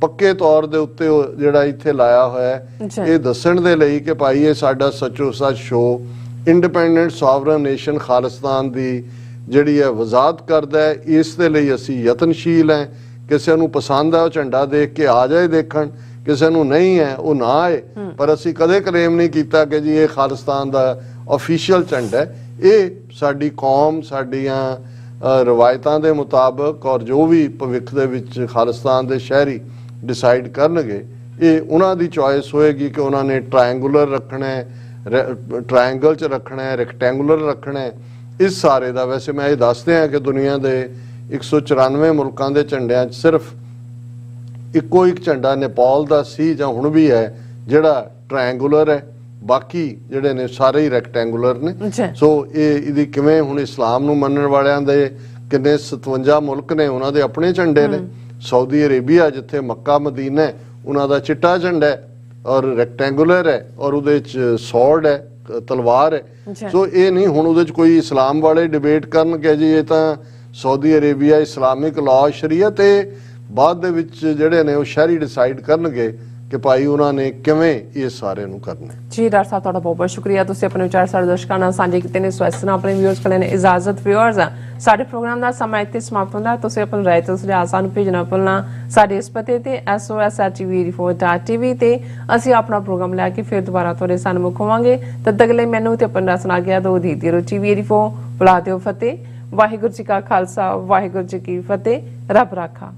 ਪੱਕੇ ਤੌਰ ਦੇ ਉੱਤੇ ਜਿਹੜਾ ਇੱਥੇ ਲਾਇਆ ਹੋਇਆ ਇਹ ਦੱਸਣ ਦੇ ਲਈ ਕਿ ਭਾਈ ਇਹ ਸਾਡਾ ਸੱਚੋ ਸੱਚ show independent sovereign nation Khalistan ਦੀ ਜਿਹੜੀ ਹੈ ਵਜ਼ਾਹਤ ਕਰਦਾ ਹੈ। ਇਸ ਦੇ ਲਈ ਅਸੀਂ ਯਤਨਸ਼ੀਲ ਹੈ। ਕਿਸੇ ਨੂੰ ਪਸੰਦ ਹੈ ਉਹ ਝੰਡਾ ਦੇਖ ਕੇ ਆ ਜਾਏ ਦੇਖਣ, ਕਿਸੇ ਨੂੰ ਨਹੀਂ ਹੈ ਉਹ ਨਾ ਆਏ, ਪਰ ਅਸੀਂ ਕਦੇ ਕਲੇਮ ਨਹੀਂ ਕੀਤਾ ਕਿ ਜੀ ਇਹ ਖਾਲਿਸਤਾਨ ਦਾ ਆਫੀਸ਼ੀਅਲ ਝੰਡਾ ਹੈ। ਇਹ ਸਾਡੀ ਕੌਮ ਸਾਡੀਆਂ ਰਵਾਇਤਾਂ ਦੇ ਮੁਤਾਬਕ ਔਰ ਜੋ ਵੀ ਭਵਿੱਖ ਦੇ ਵਿੱਚ ਖਾਲਿਸਤਾਨ ਦੇ ਸ਼ਹਿਰੀ ਡਿਸਾਈਡ ਕਰਨਗੇ ਇਹ ਉਹਨਾਂ ਦੀ ਚੋਇਸ ਹੋਏਗੀ ਕਿ ਉਹਨਾਂ ਨੇ ਟ੍ਰਾਇੰਗੂਲਰ ਰੱਖਣਾ ਹੈ, ਟ੍ਰਾਇੰਗਲ 'ਚ ਰੱਖਣਾ ਹੈ, ਰੈਕਟੈਂਗੂਲਰ ਰੱਖਣਾ ਹੈ। ਇਸ ਸਾਰੇ ਦਾ ਵੈਸੇ ਮੈਂ ਇਹ ਦੱਸਦੇ ਹਾਂ ਕਿ ਦੁਨੀਆ ਦੇ 194 ਮੁਲਕਾਂ ਦੇ ਝੰਡਿਆਂ 'ਚ ਸਿਰਫ ਇੱਕੋ ਇੱਕ ਝੰਡਾ ਨੇਪਾਲ ਦਾ ਸੀ ਜਾਂ ਹੁਣ ਵੀ ਹੈ ਜਿਹੜਾ ਟ੍ਰਾਇੰਗੂਲਰ ਹੈ, ਬਾਕੀ ਜਿਹੜੇ ਨੇ ਸਾਰੇ ਹੀ ਰੈਕਟੈਂਗੂਲਰ ਨੇ। ਸੋ ਇਹਦੀ ਕਿਵੇਂ ਹੁਣ ਇਸਲਾਮ ਨੂੰ ਮੰਨਣ ਵਾਲਿਆਂ ਦੇ ਕਿੰਨੇ 57 ਮੁਲਕ ਨੇ, ਉਹਨਾਂ ਦੇ ਆਪਣੇ ਝੰਡੇ ਨੇ। ਸਾਊਦੀ ਅਰੇਬੀਆ ਜਿੱਥੇ ਮੱਕਾ ਮਦੀਨਾ ਹੈ ਉਹਨਾਂ ਦਾ ਚਿੱਟਾ ਝੰਡਾ ਹੈ ਔਰ ਰੈਕਟੈਂਗੂਲਰ ਹੈ ਔਰ ਉਹਦੇ 'ਚ ਸੌਰਡ ਹੈ, ਤਲਵਾਰ ਹੈ। ਸੋ ਇਹ ਨਹੀਂ ਹੁਣ ਉਹਦੇ 'ਚ ਕੋਈ ਇਸਲਾਮ ਵਾਲੇ ਡਿਬੇਟ ਕਰਨਗੇ ਜੀ ਇਹ ਤਾਂ ਸਾਊਦੀ ਅਰੇਬੀਆ ਇਸਲਾਮਿਕ ਲਾਅ ਸ਼ਰੀਅਤ, ਇਹ ਬਾਅਦ ਦੇ ਵਿੱਚ ਜਿਹੜੇ ਨੇ ਉਹ ਸ਼ਹਿਰੀ ਡਿਸਾਈਡ ਕਰਨਗੇ ਕਿ ਭਾਈ ਉਹਨਾਂ ਨੇ ਕਿਵੇਂ ਇਹ ਸਾਰੇ ਨੂੰ ਕਰਨਾ। ਜੀ ਡਾਕਟਰ ਸਾਹਿਬ ਤੁਹਾਡਾ ਬਹੁਤ ਬਹੁਤ ਸ਼ੁਕਰੀਆ, ਤੁਸੀਂ ਆਪਣੇ ਵਿਚਾਰ ਸਾਡੇ ਦਰਸ਼ਕਾਂ ਨਾਲ ਸਾਂਝੇ ਕੀਤੇ ਨੇ। ਸੋ ਇਸ ਨਾਲ ਆਪਣੇ ਵਿਊਅਰਸ ਕੋਲ ਨੇ ਇਜਾਜ਼ਤ। ਵਿਊਅਰਸ ਸਾਡੇ ਪ੍ਰੋਗਰਾਮ ਦਾ ਸਮਾਂ ਇੱਥੇ ਸਮਾਪਤ ਹੁੰਦਾ। ਤੁਸੀਂ ਆਪਣੀ ਰਾਏ ਤੇ ਸੁਝਾਅ ਸਾਨੂੰ ਭੇਜਣਾ ਭੁੱਲਣਾ ਸਾਡੇ ਇਸ ਪਤੇ ਤੇ sos@tv84.tv ਤੇ ਅਸੀਂ ਆਪਣਾ ਪ੍ਰੋਗਰਾਮ ਲੈ ਕੇ ਫਿਰ ਦੁਬਾਰਾ ਤੁਹਾਡੇ ਸਾਹਮਣੇ ਹੋਵਾਂਗੇ। ਤਦ ਤੱਕ ਲਈ ਮੈਨੂੰ ਤੇ ਆਪਣਾ ਸੁਣਾ ਗਿਆ ਦੋ ਦੀ ਰੁਚੀ TV84 ਬੁਲਾ ਦਿਓ ਫਤਿਹ। ਵਾਹਿਗੁਰੂ ਜੀ ਕਾ ਖਾਲਸਾ, ਵਾਹਿਗੁਰੂ ਜੀ ਕੀ ਫਤਿਹ। ਰੱਬ ਰਾਖਾ।